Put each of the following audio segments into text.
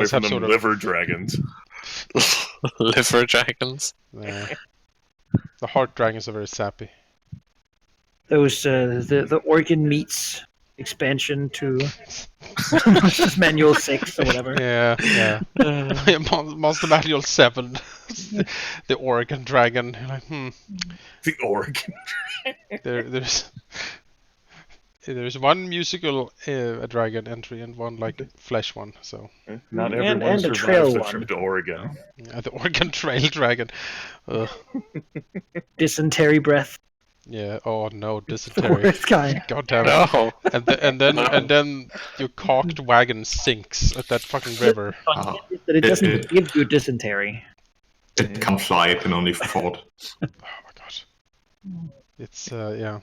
Let's from have them sort of liver dragons. Liver dragons. the heart dragons are very sappy. Those the organ meats expansion to Manual 6 or whatever. Yeah. Monster Manual 7, the Oregon Dragon. You're like, The organ. There's one musical dragon entry and one like flesh one. So Not And- everyone and the survives trail the one. trip to Oregon. the Oregon Trail Dragon. Dysentery breath. Yeah. Oh no, The dysentery. worst kind. God damn it. No. And then your cocked wagon sinks at that fucking river. Funny is that it doesn't give you dysentery. It can't fly, it can only fall. Oh my god. It's yeah.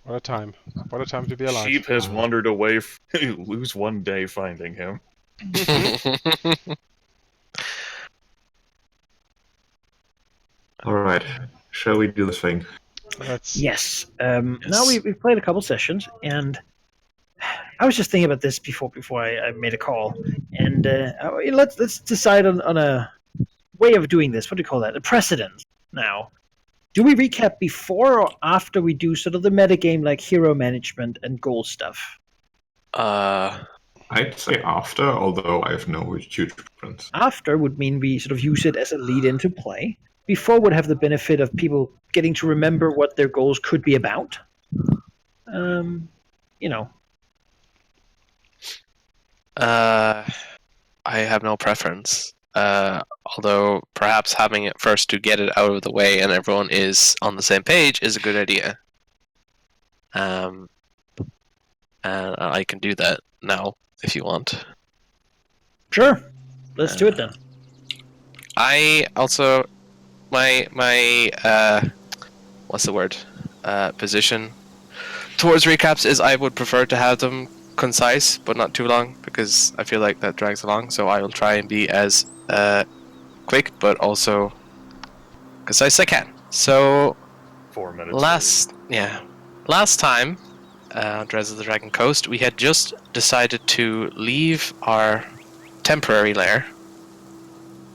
What a time. What a time to be alive. Sheep has wandered away. You lose one day finding him. Alright, shall we do the thing? That's Yes. Now we've played a couple sessions, and I was just thinking about this before I made a call, and let's decide on a way of doing this. What do you call that? A precedent. Now, do we recap before or after we do sort of the metagame like hero management and goal stuff? I'd say after, although I have no huge preference. After would mean we sort of use it as a lead into play. Before would have the benefit of people getting to remember what their goals could be about. You know. I have no preference. Although perhaps having it first to get it out of the way and everyone is on the same page is a good idea. And I can do that now if you want. Sure. Let's do it then. I also my what's the word? Position towards recaps is I would prefer to have them concise but not too long, because I feel like that drags along, so I will try and be as quick but also concise as I can. So 4 minutes. last time on Dreads of the Dragon Coast, we had just decided to leave our temporary lair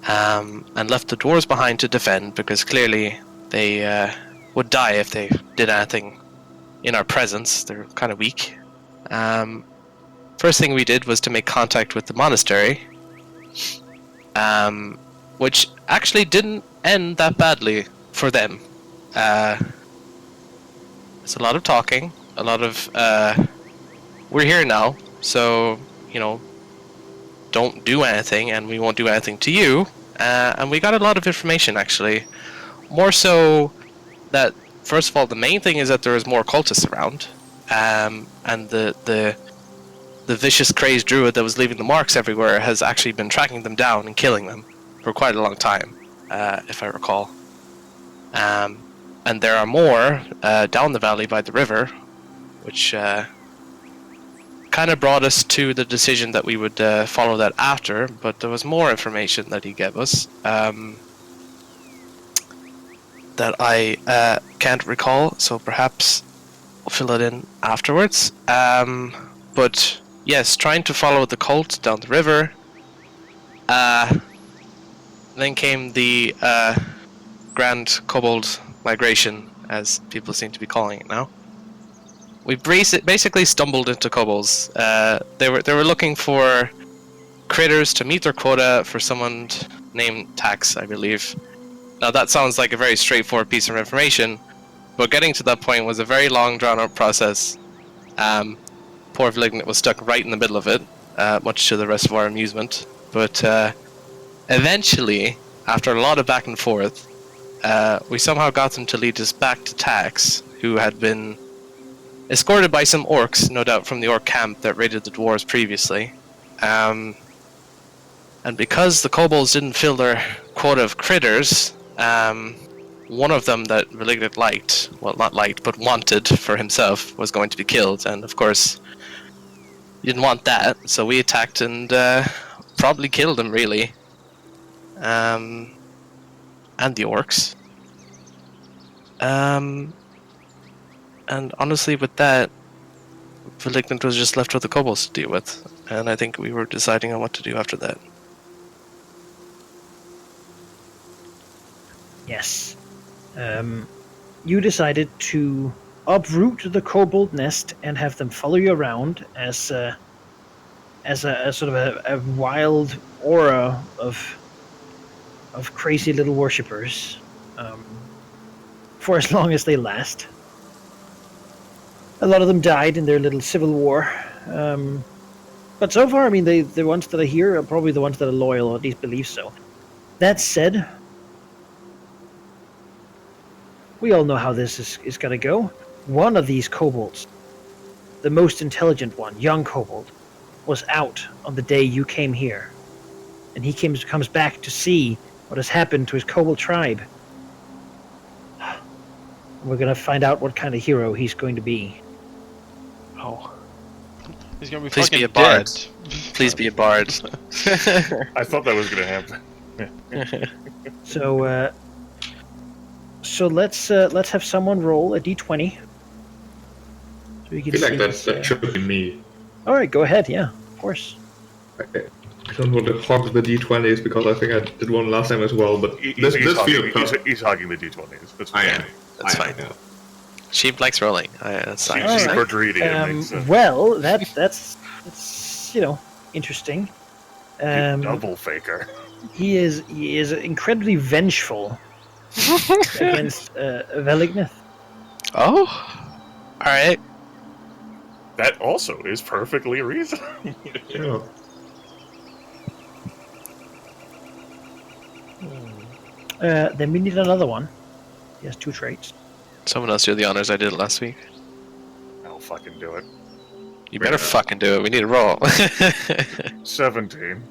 and left the dwarves behind to defend, because clearly they would die if they did anything in our presence. They're kind of weak. First thing we did was to make contact with the monastery, which actually didn't end that badly for them. It's a lot of talking, a lot of we're here now, so don't do anything and we won't do anything to you. And we got a lot of information, actually. More so that, first of all, the main thing is that there is more cultists around, and the vicious, crazed druid that was leaving the marks everywhere has actually been tracking them down and killing them for quite a long time, if I recall. And there are more down the valley by the river, which kind of brought us to the decision that we would follow that after, but there was more information that he gave us that I can't recall, so perhaps I'll fill it in afterwards. But yes, trying to follow the cult down the river. Then came the Grand Kobold Migration, as people seem to be calling it now. We basically stumbled into kobolds. They were looking for critters to meet their quota for someone named Tax, I believe. Now that sounds like a very straightforward piece of information, but getting to that point was a very long, drawn-out process. Poor Valignant was stuck right in the middle of it, much to the rest of our amusement. But eventually, after a lot of back and forth, we somehow got them to lead us back to Tax, who had been escorted by some orcs, no doubt from the orc camp that raided the dwarves previously. And because the kobolds didn't fill their quota of critters, one of them that Valignant liked, well, not liked, but wanted for himself, was going to be killed. And of course, he didn't want that, so we attacked and probably killed him, really. And the orcs. And honestly, with that, Malignant was just left with the kobolds to deal with, and I think we were deciding on what to do after that. Yes. You decided to uproot the kobold nest and have them follow you around as a sort of a wild aura of crazy little worshippers, for as long as they last. A lot of them died in their little civil war, but so far, I mean, the ones that are here are probably the ones that are loyal, or at least believe so. That said, we all know how this is going to go. One of these kobolds, the most intelligent one, young kobold, was out on the day you came here. And he comes back to see what has happened to his kobold tribe. We're going to find out what kind of hero he's going to be. Oh. He's gonna be Please fucking be a bard. dead. Please be a bard. I thought that was going to happen. So let's have someone roll a d20. So we I can feel like see that this, should be me. All right, go ahead. Yeah, of course. Okay. I don't want to hog the d20s because I think I did one last time as well, but this feels He's hogging the d20s. That's I fine. am. That's I am, fine. yeah. Sheep likes rolling. That's fine. She's All right. super greedy. It makes sense. Well, that's interesting. Double faker. He is incredibly vengeful against Velignith. Oh, all right. That also is perfectly reasonable. Yeah. Then we need another one. He has 2 traits. Someone else do the honors. I did it last week. I'll fucking do it. You better Yeah. fucking do it. We need a roll. 17.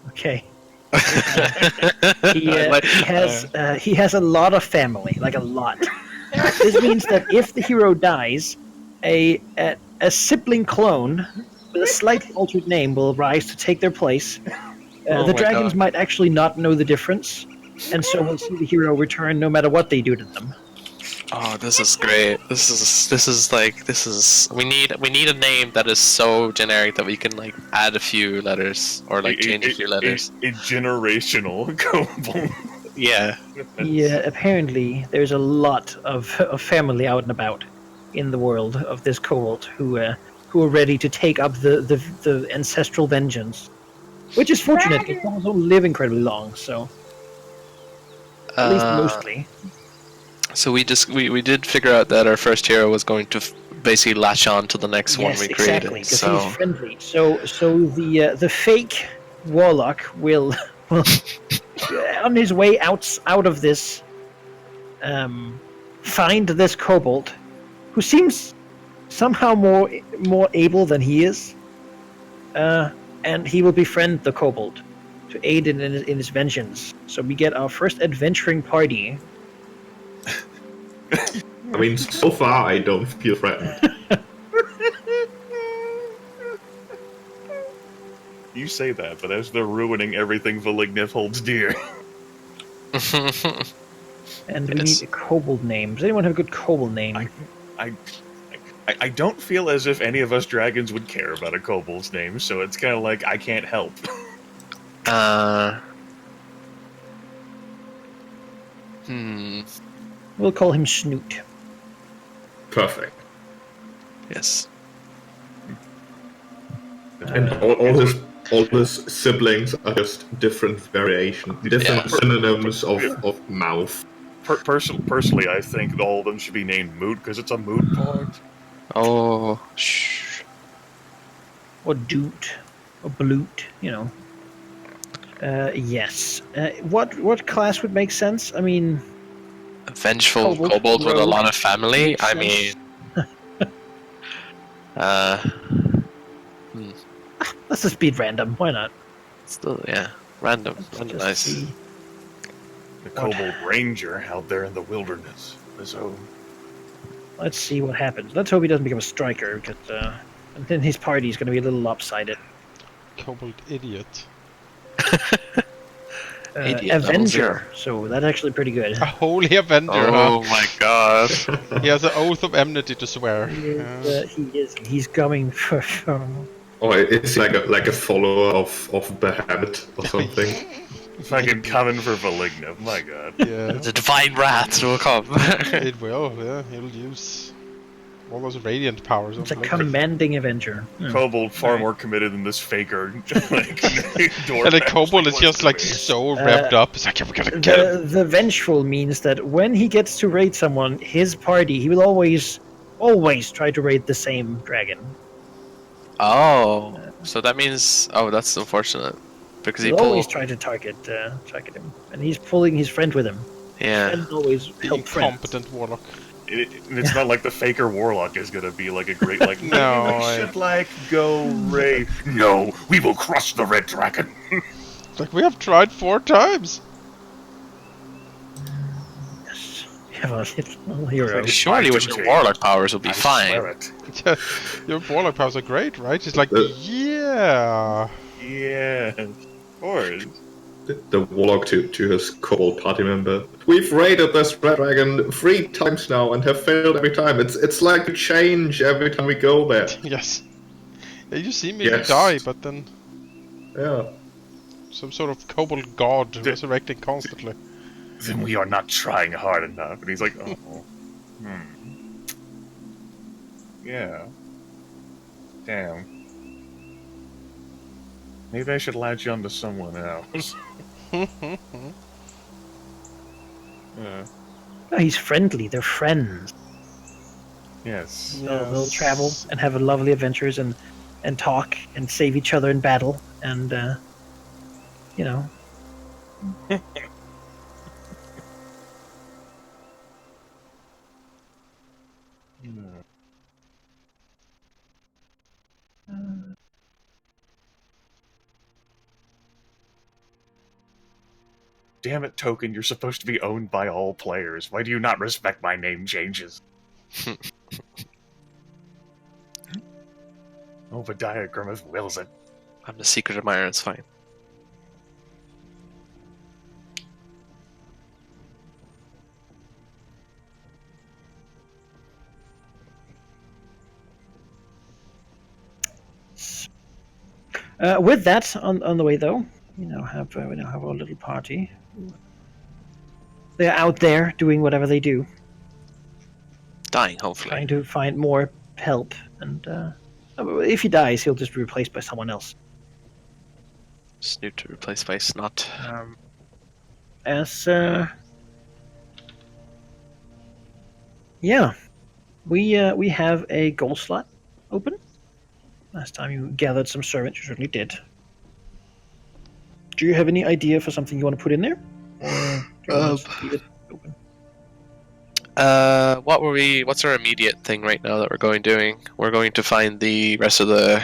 Okay. He has a lot of family, like a lot. This means that if the hero dies, a sibling clone with a slightly altered name will rise to take their place. Oh The my dragons God. might actually not know the difference, and so we'll see the hero return no matter what they do to them. Oh, this is great. This is. We need a name that is so generic that we can like add a few letters or like change a few letters. A generational kobold. Yeah. Yeah, apparently there's a lot of family out and about in the world of this kobold who are ready to take up the ancestral vengeance, which is fortunate because kobolds don't live incredibly long, so at least mostly. So we did figure out that our first hero was going to basically latch on to the next one Yes, we created. exactly, because So he's friendly. So the fake warlock will on his way out of this, find this kobold, who seems somehow more able than he is, and he will befriend the kobold to aid in his vengeance. So we get our first adventuring party. I mean, so far I don't feel threatened. You say that, but as they're ruining everything Velignith holds dear. And we Yes. need a kobold name. Does anyone have a good kobold name? I don't feel as if any of us dragons would care about a kobold's name, so it's kind of like I can't help. We'll call him Snoot. Perfect. Yes. And all his siblings are just different variations, different synonyms of mouth. Personally, I think all of them should be named Moot because it's a moot point. Oh, shh. Or Doot. Or Bloot, you know. Yes. What class would make sense? I mean, A vengeful Kobold kobold with a rogue lot of family. makes I mean, let's just be random. Why not? still, yeah, random. Just Nice. see. The kobold ranger out there in the wilderness. So Let's see what happens. Let's hope he doesn't become a striker, because then his party is going to be a little lopsided. Kobold idiot. Avenger. So that's actually pretty good. A holy avenger, Oh huh? my god. He has an oath of enmity to swear. He is. He's coming for. Or it's like a follower of Bahamut or something. Fucking coming for Valigna. My god. Yeah, The divine wrath will come. it will. Yeah, he'll use all those radiant powers. It's a on commanding Avenger. Kobold far more committed than this faker. Like, And the kobold is just like so revved up. It's like, yeah, we're gonna get him. The vengeful means that when he gets to raid someone, his party, he will always try to raid the same dragon. Oh, so that means... Oh, that's unfortunate. Because he He'll always pulled... try to target him. And he's pulling his friend with him. Yeah. And always The help friends. incompetent warlock. It's not like the faker warlock is gonna be like a great like. No, we should like go raid. No, we will crush the red dragon. It's like, we have tried 4 times. Yes. You have a little hero. Like, Surely with your warlock powers will be I fine. swear it. Yeah, your warlock powers are great, right? He's like, yeah. Yeah, of course. The warlock to his kobold party member. We've raided this red dragon 3 times now and have failed every time. It's like a change every time we go there. Yes. Yeah, you see me Yes. die, but then Yeah. some sort of kobold god resurrecting constantly. Then we are not trying hard enough. And he's like, oh, yeah, damn. Maybe I should latch on to someone else. Yeah. No, he's friendly. They're friends. Yes. They'll travel and have lovely adventures and talk and save each other in battle and you know. Damn it, Token, you're supposed to be owned by all players. Why do you not respect my name changes? Obadiah Grimmeth wills it. I'm the secret admirer, it's fine. With that on the way though, we now have our little party. They're out there doing whatever they do, Dying, hopefully. trying to find more help. And if he dies, he'll just be replaced by someone else. Snoot to replace by Snot. Yeah, we have a goal slot open. Last time you gathered some servants, you certainly did. Do you have any idea for something you want to put in there? Or do you want to leave it open? What's our immediate thing right now that we're doing? We're going to find the rest of the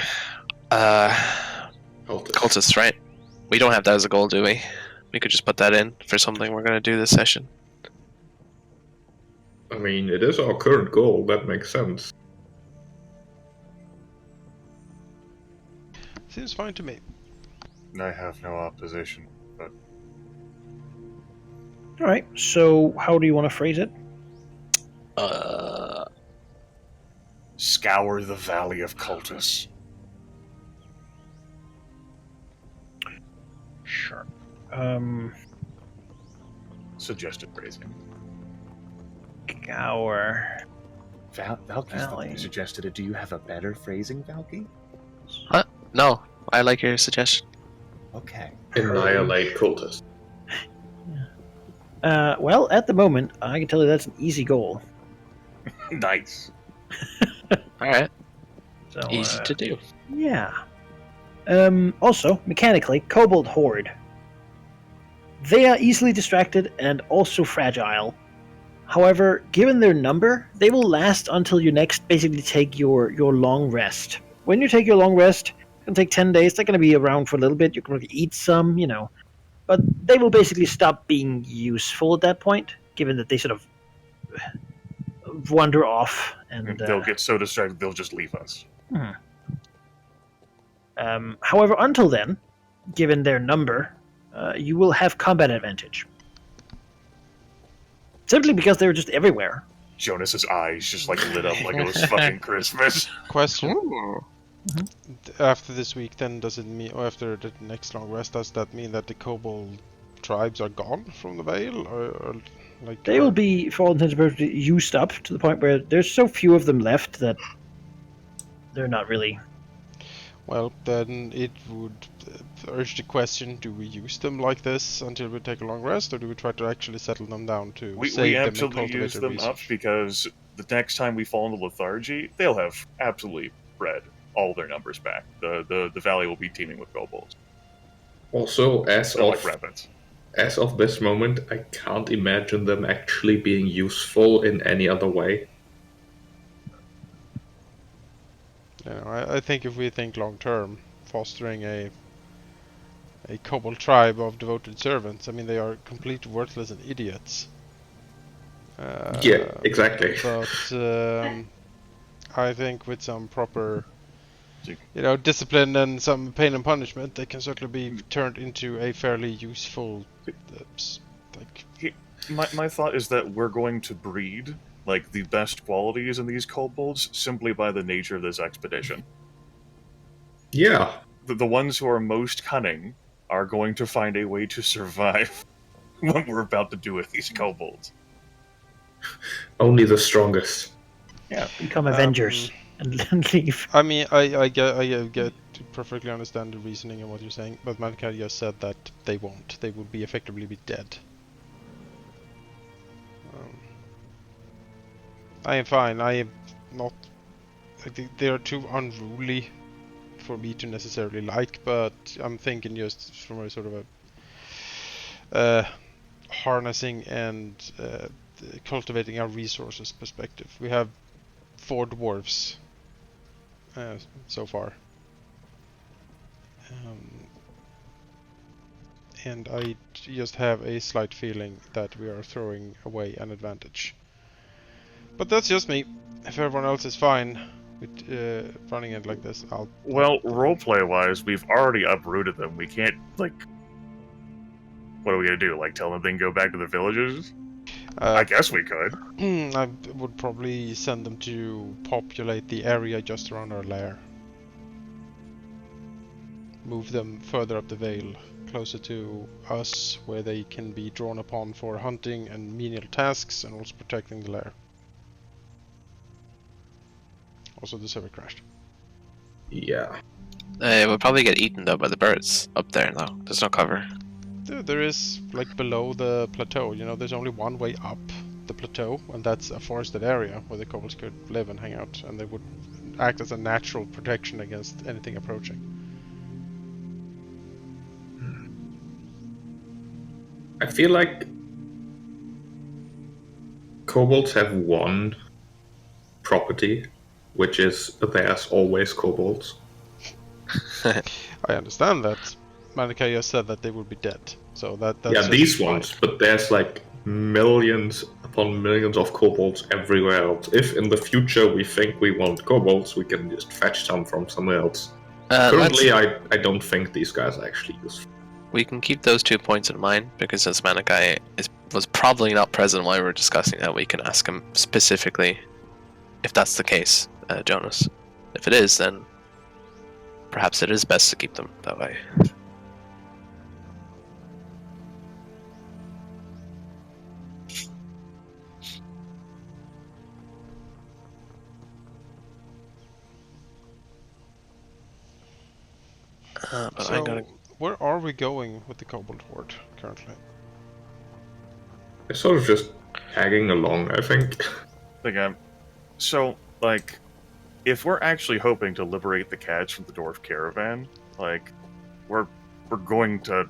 cultists, right? We don't have that as a goal, do we? We could just put that in for something we're going to do this session. I mean, it is our current goal. That makes sense. Seems fine to me. I have no opposition, but All right. So, how do you want to phrase it? scour the Valley of Cultus. Sure. Suggested phrasing. Scour. Valky's the one Valley. who suggested it. Do you have a better phrasing, Valky? No, I like your suggestion. Okay. Annihilate cultists. Well, at the moment, I can tell you that's an easy goal. Nice. Alright, So, easy to do. Yeah. Also, mechanically, kobold horde. They are easily distracted and also fragile. However, given their number, they will last until you next basically take your long rest. When you take your long rest, it's going to take 10 days. They're going to be around for a little bit. You can eat some, But they will basically stop being useful at that point, given that they sort of wander off. And They'll get so distracted they'll just leave us. However, until then, given their number, you will have combat advantage. Simply because they're just everywhere. Jonas's eyes just like lit up like it was fucking Christmas. Question. Ooh. After this week, then does it mean, or after the next long rest, does that mean that the kobold tribes are gone from the Vale, or like They will be, for all intents and purposes, used up to the point where there's so few of them left that they're not really. Well, then it would urge the question: do we use them like this until we take a long rest, or do we try to actually settle them down to We save them and absolutely cultivate use their them up research? because the next time we fall into lethargy, they'll have absolutely bred all their numbers back. The valley will be teeming with kobolds. Also, They're like rabbits. as of this moment, I can't imagine them actually being useful in any other way. You know, I think if we think long term, fostering a kobold tribe of devoted servants, I mean, they are complete worthless and idiots. Yeah, exactly. But I think with some proper, discipline and some pain and punishment, they can certainly be turned into a fairly useful, My thought is that we're going to breed like the best qualities in these kobolds simply by the nature of this expedition. Yeah. The ones who are most cunning are going to find a way to survive what we're about to do with these kobolds. Only the strongest. Yeah. Become Avengers and leave. I mean, I get to perfectly understand the reasoning and what you're saying, but Manaki just said that they won't. They will be effectively be dead. I am fine. I am not. I think they are too unruly for me to necessarily like, but I'm thinking just from a sort of a harnessing and cultivating our resources perspective. We have 4 dwarves so far. And I just have a slight feeling that we are throwing away an advantage. But that's just me. If everyone else is fine with running it like this, I'll... Well, roleplay-wise, we've already uprooted them. We can't, like... What are we gonna do? Like, tell them they can go back to their villages? I guess we could. I would probably send them to populate the area just around our lair. Move them further up the Vale, closer to us, where they can be drawn upon for hunting and menial tasks, and also protecting the lair. Also, the server crashed. Yeah. It would probably get eaten though by the birds up there though. There's no cover. There is, like, below the plateau, there's only one way up the plateau, and that's a forested area where the kobolds could live and hang out, and they would act as a natural protection against anything approaching. I feel like kobolds have one property, which is there's always kobolds. I understand that. Manaki just said that they would be dead, so that's Yeah, just these fine. ones, but there's like millions upon millions of kobolds everywhere else. If in the future we think we want kobolds, we can just fetch some from somewhere else. Currently, I don't think these guys are actually useful. We can keep those 2 points in mind, because since Manaki was probably not present while we were discussing that, we can ask him specifically if that's the case, Jonas. If it is, then perhaps it is best to keep them that way. But So, I'm gonna... where are we going with the kobold horde currently? They're sort of just tagging along, I think. So, like, if we're actually hoping to liberate the cats from the dwarf caravan, like, we're going to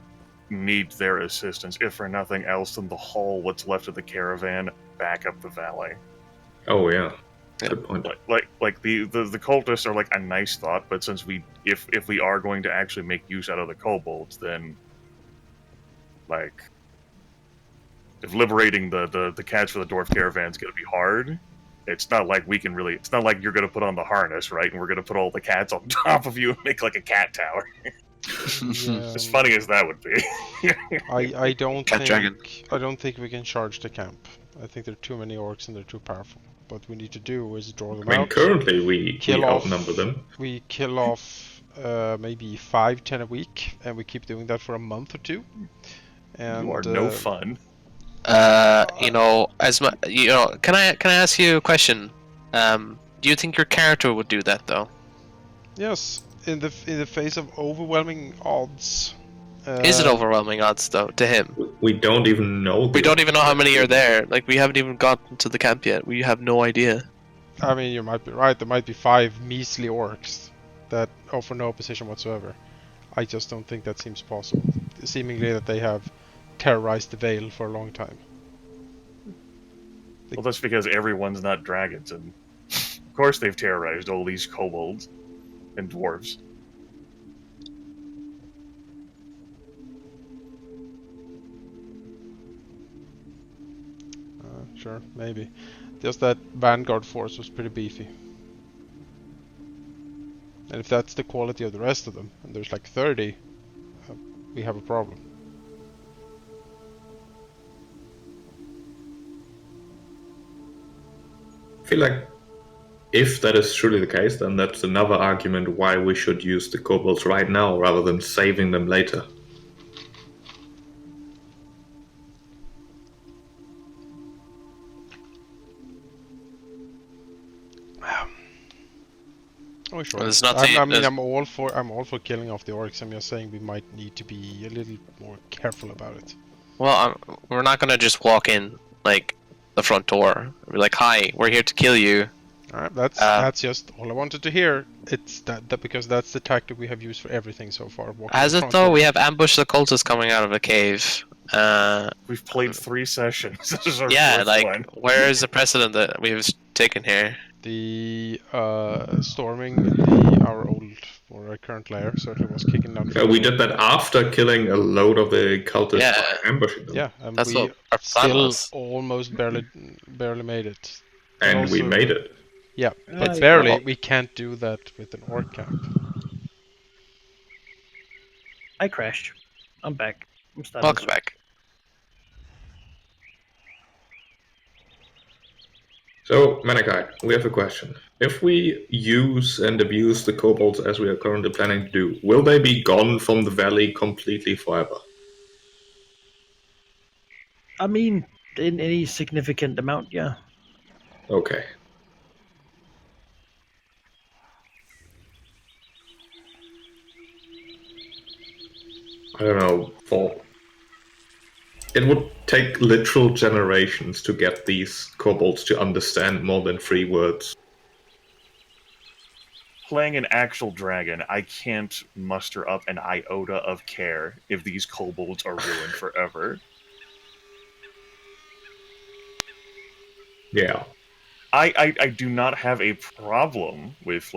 need their assistance, if for nothing else than to haul what's left of the caravan back up the valley. Oh yeah, good point. Like the cultists are like a nice thought, but since if we are going to actually make use out of the kobolds, then like if liberating the cats for the dwarf caravan is going to be hard. It's not like we can really. It's not like you're going to put on the harness, right? And we're going to put all the cats on top of you and make like a cat tower. Yeah, As funny as that would be. I don't Cat think dragon. I don't think we can charge the camp. I think there are too many orcs and they're too powerful. What we need to do is draw them I mean, out. currently we Kill off. outnumber them. We kill off maybe 5-10 a week, and we keep doing that for a month or two. And You are no fun. Can I ask you a question? Do you think your character would do that though? Yes, in the face of overwhelming odds. Is it overwhelming odds though to him? We don't even know. We don't even know how many are there. Like we haven't even gotten to the camp yet. We have no idea. I mean, you might be right. There might be 5 measly orcs that offer no opposition whatsoever. I just don't think that seems possible. Seemingly that they have terrorized the Vale for a long time. Well, that's because everyone's not dragons, and of course they've terrorized all these kobolds and dwarves. Sure, maybe. Just that Vanguard force was pretty beefy. And if that's the quality of the rest of them, and there's like 30, we have a problem. I feel like if that is truly the case, then that's another argument why we should use the kobolds right now rather than saving them later. Oh sure. Well, it's not I'm all for killing off the orcs. I'm just saying we might need to be a little more careful about it. Well, we're not gonna just walk in like the front door. We're like, "Hi, we're here to kill you." Alright, that's just all I wanted to hear. It's that because that's the tactic we have used for everything so far. Has it though? We have ambushed the cultists coming out of a cave. We've played 3 sessions. This is our yeah, fourth like one. where is the precedent that we've taken here? The storming our old or our current lair certainly was kicking down. Yeah, we did that after killing a load of the cultists by ambushing them. Yeah, and That's we what our plan still was. almost barely made it. And also, we made it. Yeah, but barely. We can't do that with an orc camp. I crashed. I'm back. I'm starting. Welcome back. So, Manaki, we have a question. If we use and abuse the kobolds as we are currently planning to do, will they be gone from the valley completely forever? I mean, in any significant amount, yeah. Okay. I don't know, it would take literal generations to get these kobolds to understand more than 3 words. Playing an actual dragon, I can't muster up an iota of care if these kobolds are ruined forever. Yeah. I do not have a problem with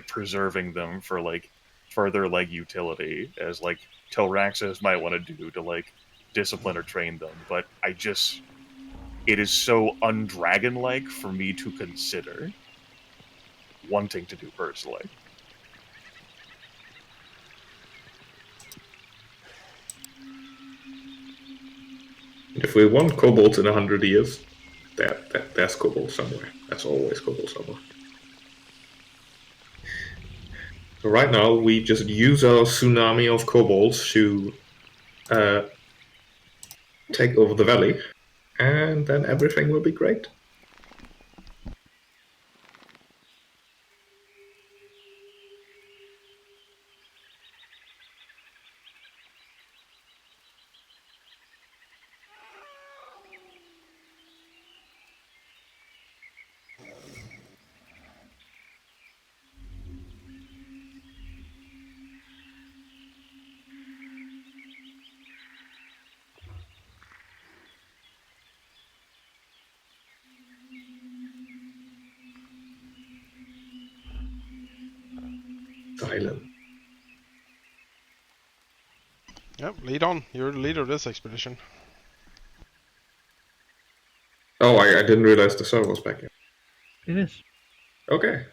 preserving them for further utility, as Telraxes might want to do to discipline or train them, but it is so undragon-like for me to consider wanting to do personally. If we want kobolds in 100 years, there's kobolds somewhere. There's always kobolds somewhere. So right now, we just use our tsunami of kobolds to take over the valley, and then everything will be great. Silent. Yep, lead on. You're the leader of this expedition. Oh, I didn't realize the server was back yet. It is. Okay.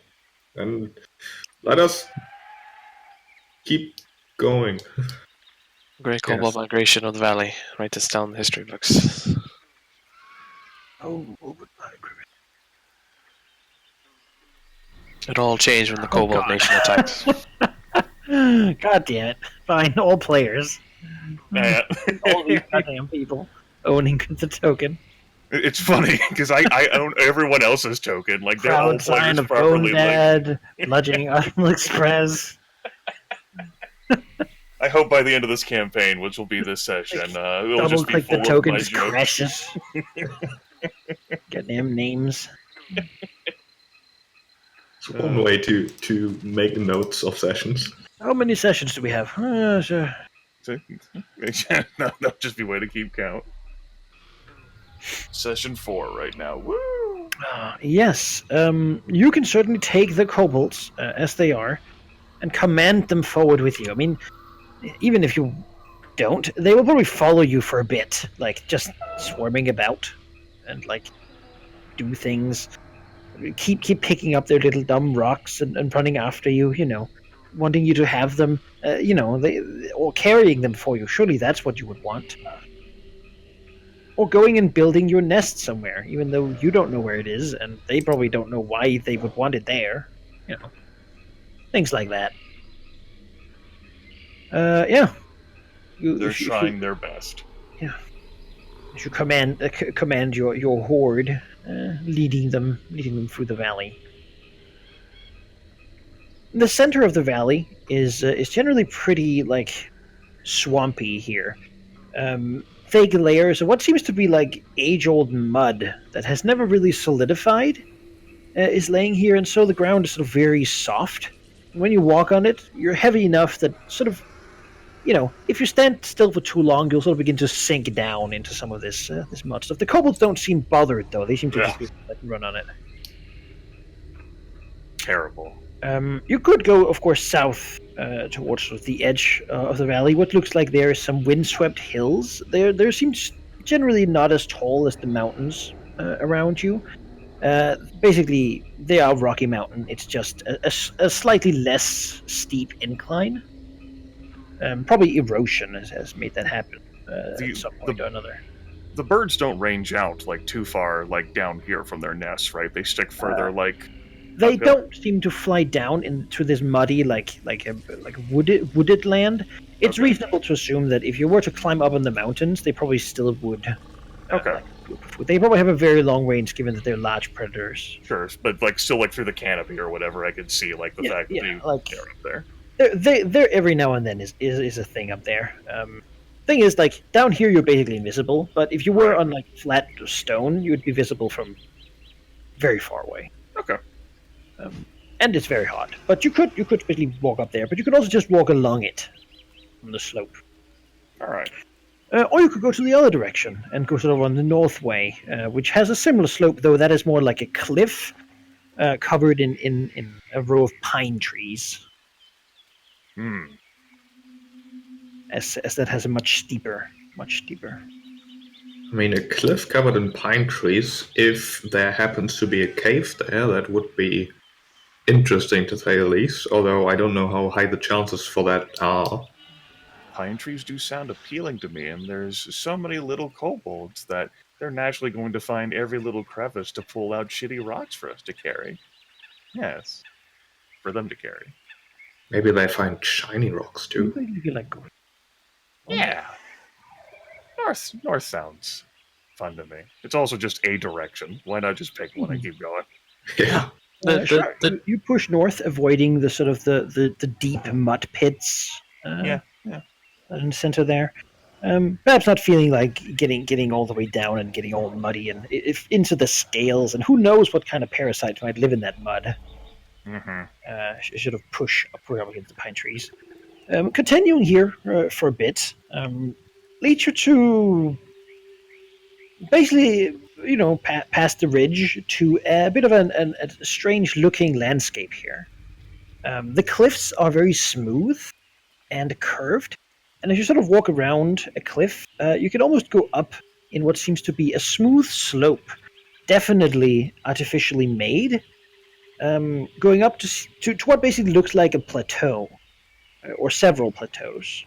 Then let us keep going. Great kobold migration of the valley. Write this down in the history books. Oh, It all changed when the kobold nation attacked. God damn it. Fine, all players. Yeah. All these goddamn people owning the token. It's funny because I own everyone else's token. Like they're all Proud sign players of properly. Bone Dad, bludgeoning Autumn Express. I hope by the end of this campaign, which will be this session, it'll Double just be click full the of token, my just jokes. crashes. Goddamn names. It's one way to make notes of sessions. How many sessions do we have? Sure. No, just be way to keep count. Session 4 right now. Woo! Yes, you can certainly take the kobolds as they are and command them forward with you. I mean, even if you don't, they will probably follow you for a bit, like just swarming about and like do things. Keep picking up their little dumb rocks and running after you. You know, wanting you to have them. You know, or carrying them for you. Surely that's what you would want. Or going and building your nest somewhere, even though you don't know where it is, and they probably don't know why they would want it there. You know, things like that. Yeah. They're trying their best. Yeah. You should command your horde, leading them through the valley. The center of the valley is generally pretty like swampy here. Vague layers of what seems to be like age-old mud that has never really solidified is laying here, and so the ground is sort of very soft. When you walk on it, you're heavy enough that sort of, you know, if you stand still for too long, you'll sort of begin to sink down into some of this mud stuff. The kobolds don't seem bothered, though. They seem to just be letting run on it. Terrible. You could go, of course, south towards sort of the edge of the valley. What looks like there is some windswept hills. There seems generally not as tall as the mountains around you. Basically, they are Rocky Mountain. It's just a slightly less steep incline. Probably erosion has made that happen at some point or another. The birds don't range out like too far, like down here from their nests, right? They stick further, like. They don't seem to fly down into this muddy, like wooded land. It's reasonable to assume that if you were to climb up in the mountains, they probably still would. They probably have a very long range, given that they're large predators. Sure, but like still like through the canopy or whatever, I could see like the fact that they're up there. They're every now and then is a thing up there. Thing is, like down here, you're basically invisible. But if you were on like flat stone, you would be visible from very far away. Okay. And it's very hot. But you could basically walk up there. But you could also just walk along it on the slope. All right. Or you could go to the other direction and go sort of on the north way, which has a similar slope, though that is more like a cliff covered in a row of pine trees. As that has a much steeper. I mean, a cliff covered in pine trees, if there happens to be a cave there, that would be interesting to say the least, although I don't know how high the chances for that are. Pine trees do sound appealing to me, and there's so many little kobolds that they're naturally going to find every little crevice to pull out shitty rocks for us to carry. Yes. For them to carry. Maybe they find shiny rocks too. Yeah. North sounds fun to me. It's also just a direction. Why not just pick one and keep going? Yeah. You push north, avoiding the sort of the deep mud pits. Yeah. In the center there. Perhaps not feeling like getting all the way down and getting all muddy and into the scales, and who knows what kind of parasites might live in that mud. Sort of push upward against the pine trees. Continuing here for a bit, leads you to basically, past the ridge to a bit of a strange-looking landscape here. The cliffs are very smooth and curved, and as you sort of walk around a cliff, you can almost go up in what seems to be a smooth slope, definitely artificially made, going up to what basically looks like a plateau. or several plateaus.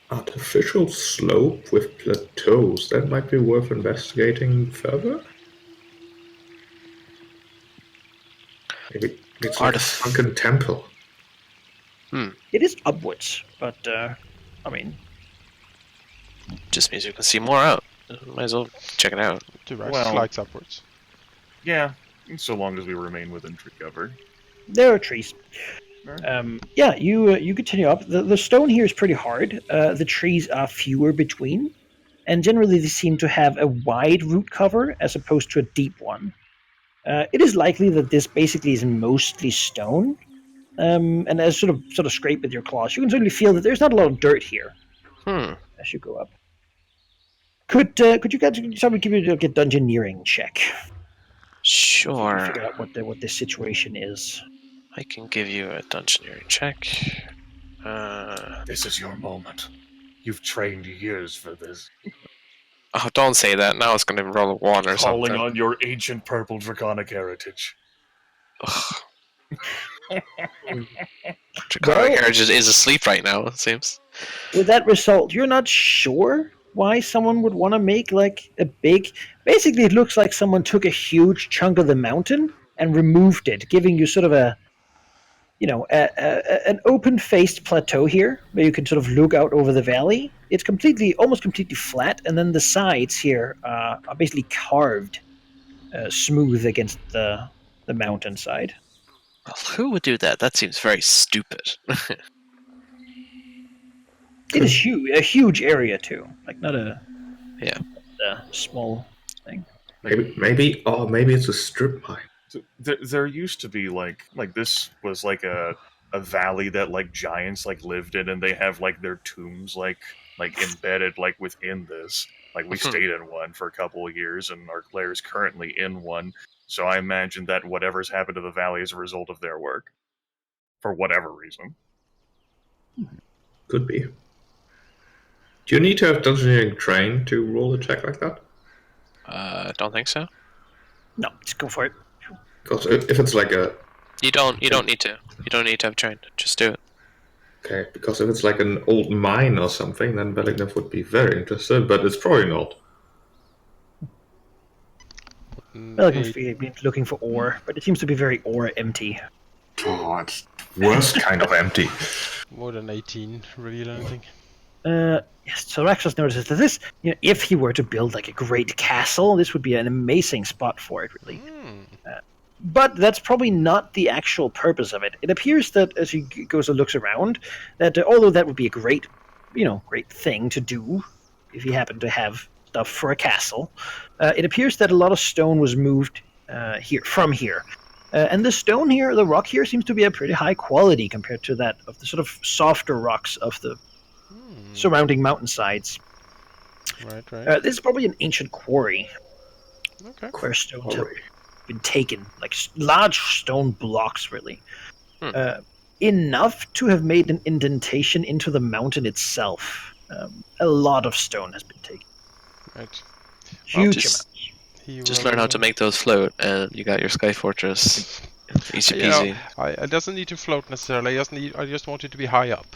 Artificial slope with plateaus. That might be worth investigating further. Maybe it's like a sunken temple. It is upwards, but just means you can see more out. Might as well check it out. Direct slides upwards. Yeah, so long as we remain within tree cover. There are trees. You continue up. The stone here is pretty hard. The trees are fewer between, and generally they seem to have a wide root cover as opposed to a deep one. It is likely that this basically is mostly stone, and as sort of scrape with your claws, you can certainly feel that there's not a lot of dirt here. As you go up. Could you guys somebody give me a dungeoneering check? Sure. Figure out what this situation is. I can give you a dungeoneering check. This is your moment. You've trained years for this. Oh, don't say that. Now it's going to roll a 1 or something. Calling on your ancient purple draconic heritage. Draconic heritage is asleep right now, it seems. With that result, you're not sure why someone would want to make like a big... Basically, it looks like someone took a huge chunk of the mountain and removed it, giving you sort of an open-faced plateau here, where you can sort of look out over the valley. It's almost completely flat, and then the sides here are basically carved smooth against the mountainside. Well, who would do that? That seems very stupid. It is a huge area too, like not a small thing. Maybe it's a strip mine. So there used to be like this was like a valley that like giants like lived in, and they have like their tombs like embedded like within this. Like we stayed in one for a couple of years, and our player is currently in one. So I imagine that whatever's happened to the valley is a result of their work, for whatever reason. Could be. Do you need to have dungeoneering trained to roll a check like that? Don't think so. No, just go for it. Because if it's like a... You don't need to. You don't need to have trained. Just do it. Okay, because if it's like an old mine or something, then Bellingham would be very interested, but it's probably not. Bellingham been looking for ore, but it seems to be very ore empty. Oh, it's worst kind of empty. More than 18, reveal anything? Yes, so Raxos notices that this, if he were to build like a great castle, this would be an amazing spot for it, really. But that's probably not the actual purpose of it. It appears that as he goes and looks around, that although that would be a great thing to do if you happen to have stuff for a castle, it appears that a lot of stone was moved from here. And the stone here, the rock here, seems to be a pretty high quality compared to that of the sort of softer rocks of the surrounding mountainsides. Right. This is probably an ancient quarry. Okay. Where stones have been taken, like large stone blocks, really. Enough to have made an indentation into the mountain itself. A lot of stone has been taken. Right. Huge amounts. Just learn how to make those float, and you got your sky fortress. Easy peasy. It doesn't need to float necessarily. I just want it to be high up.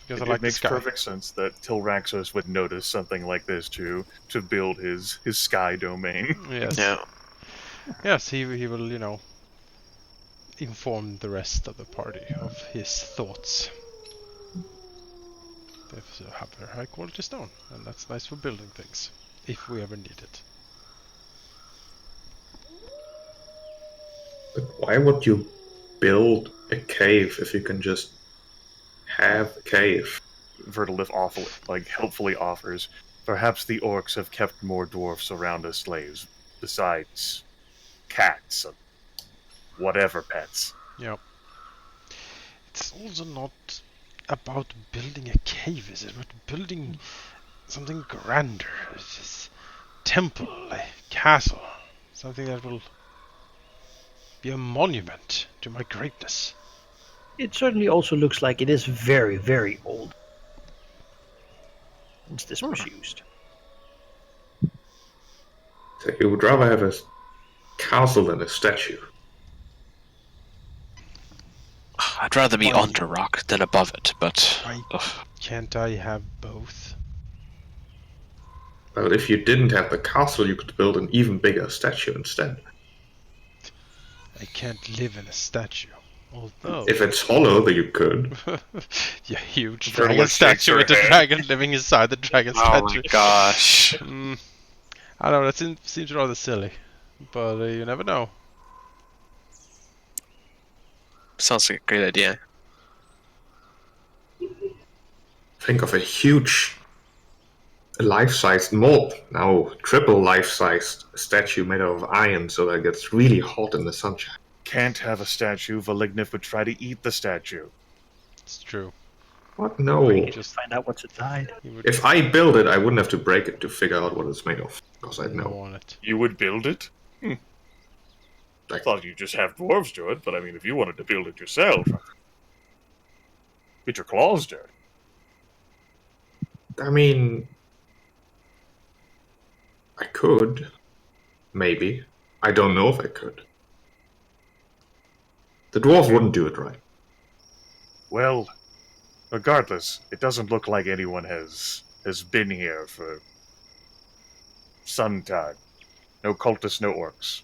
Because it makes perfect sense that Tilraxos would notice something like this to build his sky domain. Yes. Yeah. Yes, he will, inform the rest of the party of his thoughts. They have very high quality stone, and that's nice for building things, if we ever need it. But why would you build a cave if you can just have a cave? Vertilif helpfully offers, perhaps the orcs have kept more dwarfs around as slaves, besides cats and whatever pets. Yep. It's also not about building a cave, is it? About building something grander. It's this temple, a castle, something that will be a monument to my greatness. It certainly also looks like it is very, very old. Since this was used. So you would rather have a castle than a statue? I'd rather be under rock than above it, but... Can't I have both? Well, if you didn't have the castle, you could build an even bigger statue instead. I can't live in a statue. Although... If it's hollow, then you could. Yeah, huge Burgle dragon shakes statue her with a head. dragon living inside the dragon Oh statue. my gosh. I don't know, that seems rather silly. But you never know. Sounds like a great idea. Think of a huge, life-sized, triple life-sized statue made out of iron so that it gets really hot in the sunshine. Can't have a statue. Valignif would try to eat the statue. It's true. What? No. You can just find out what's inside. If I build it, I wouldn't have to break it to figure out what it's made of, because I'd know. On it. You would build it? I thought you'd just have dwarves do it, but I mean, if you wanted to build it yourself, get your claws dirty. I mean, I could. Maybe. I don't know if I could. The dwarf wouldn't do it right. Well, regardless, it doesn't look like anyone has been here for some time. No cultists, no orcs.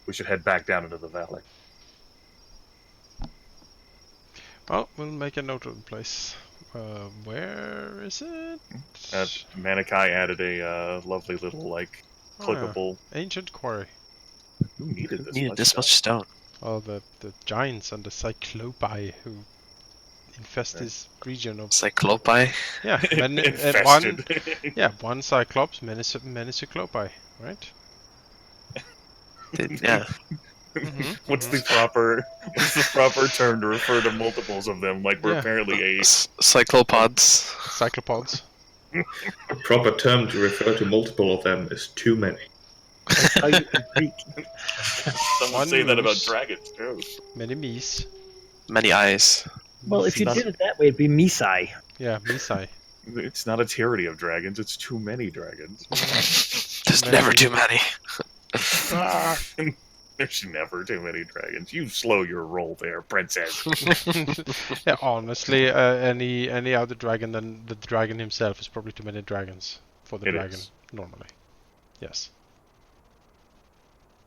We should head back down into the valley. Well, we'll make a note of the place. Where is it? Manaki added a lovely little, clickable... Ancient quarry. Who needed this Needed this much stone. Oh, the giants and the cyclopi who infest this region of... Cyclopi? Yeah, Infested. one cyclops, many cyclopi, right? Yeah. What's the proper term to refer to multiples of them? Like we're apparently a Cyclopods. Cyclopods. The proper term to refer to multiple of them is too many. Someone One say that about moose. dragons too. Many meese. Many eyes. Well, if you did it that way, it'd be Misai. Yeah, misai. It's not a tyranny of dragons, it's too many dragons. There's never too many. There's never too many dragons. You slow your roll there, princess. Yeah, honestly, any other dragon than the dragon himself is probably too many dragons for the dragon, normally. Yes.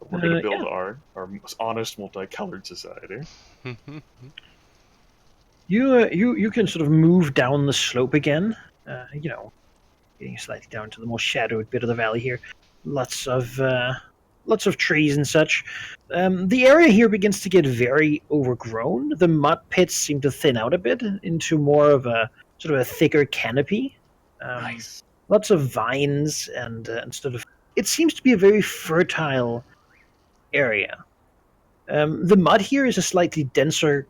We're going to build our honest, multicolored society. You can sort of move down the slope again. Getting slightly down to the more shadowed bit of the valley here. Lots of trees and such. The area here begins to get very overgrown. The mud pits seem to thin out a bit into more of a sort of a thicker canopy. Nice. Lots of vines and sort of. It seems to be a very fertile area. The mud here is a slightly denser,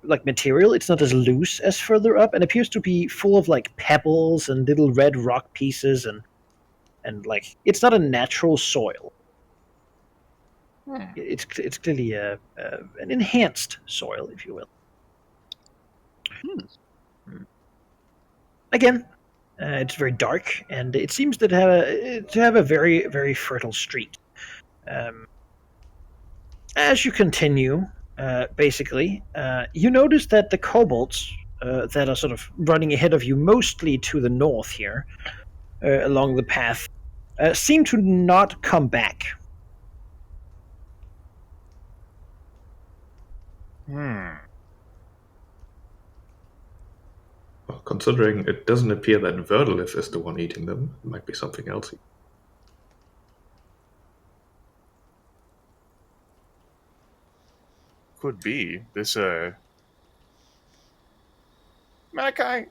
material. It's not as loose as further up, and appears to be full of pebbles and little red rock pieces and it's not a natural soil. It's clearly an enhanced soil, if you will. Again, it's very dark, and it seems to have a very, very fertile street. As you continue, you notice that the kobolds that are sort of running ahead of you, mostly to the north here, along the path, seem to not come back. Well, considering it doesn't appear that Verdolith is the one eating them, it might be something else. Could be. This, Manaki,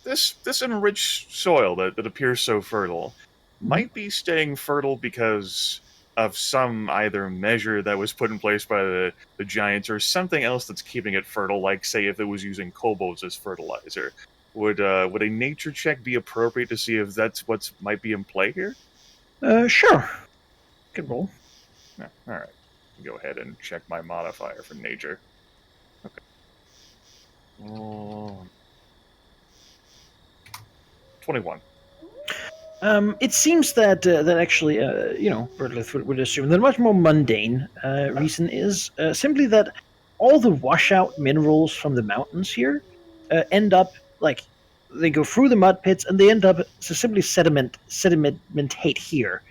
this enriched soil that appears so fertile might be staying fertile because of some either measure that was put in place by the giants or something else that's keeping it fertile, like, say, if it was using kobolds as fertilizer. Would a nature check be appropriate to see if that's what might be in play here? Sure. Good roll. Yeah, alright. Go ahead and check my modifier for nature. Okay. 21. It seems that actually, Burgle would assume the much more mundane reason is simply that all the washout minerals from the mountains here end up like they go through the mud pits and they end up to simply sedimentate here.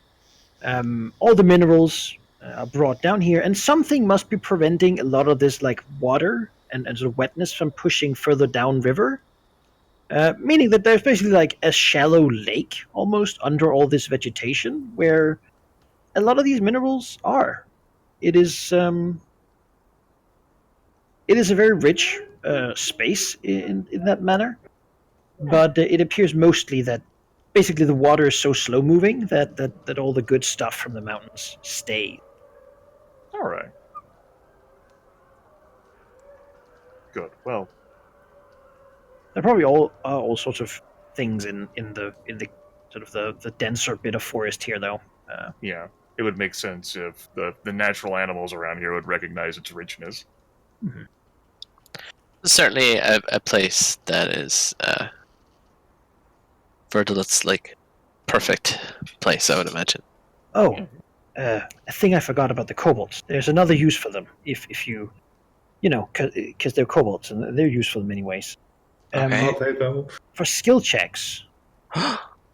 All the minerals are brought down here, and something must be preventing a lot of this like water and sort of wetness from pushing further down river. Meaning that there's basically like a shallow lake almost under all this vegetation where a lot of these minerals are. It is a very rich space in that manner, but it appears mostly that basically the water is so slow moving that all the good stuff from the mountains stay. All right. Good. Well, there are probably all sorts of things in the sort of the denser bit of forest here, though. Yeah, it would make sense if the natural animals around here would recognize its richness. Mm-hmm. Certainly a place that is Verdul's like perfect place, I would imagine. Oh, a thing I forgot about the kobolds. There's another use for them if you because they're kobolds and they're useful in many ways. Okay. For skill checks,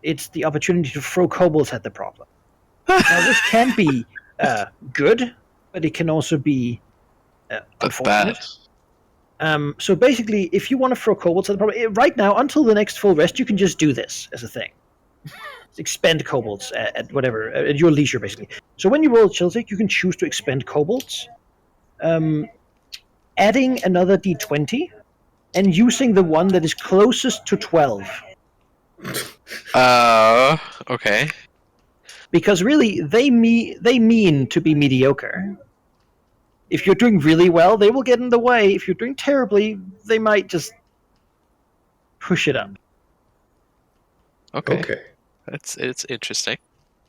it's the opportunity to throw kobolds at the problem. Now, this can be good, but it can also be unfortunate. So basically, if you want to throw kobolds at the problem, right now, until the next full rest, you can just do this as a thing. Expend kobolds at whatever, at your leisure, basically. So when you roll a chill check, you can choose to expend kobolds, adding another d20, and using the one that is closest to 12. Okay. Because really, they mean to be mediocre. If you're doing really well, they will get in the way. If you're doing terribly, they might just push it up. Okay. It's interesting.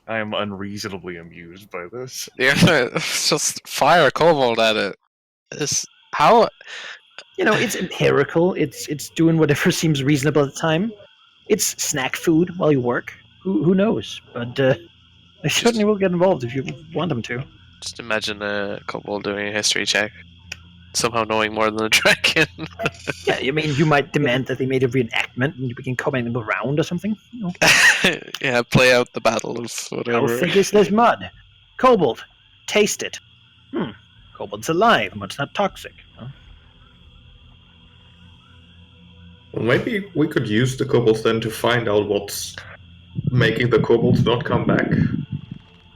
I am unreasonably amused by this. Yeah, just fire a kobold at it. How? It's empirical. It's doing whatever seems reasonable at the time. It's snack food while you work. Who knows? But they certainly will get involved if you want them to. Just imagine a kobold doing a history check, somehow knowing more than the dragon. Yeah, I mean, you might demand that they made a reenactment and we can comment them around or something. Yeah, play out the battle of whatever. How thick is this mud? Kobold, taste it. Kobold's alive, but it's not toxic. Huh? Well, maybe we could use the kobolds then to find out what's making the kobolds not come back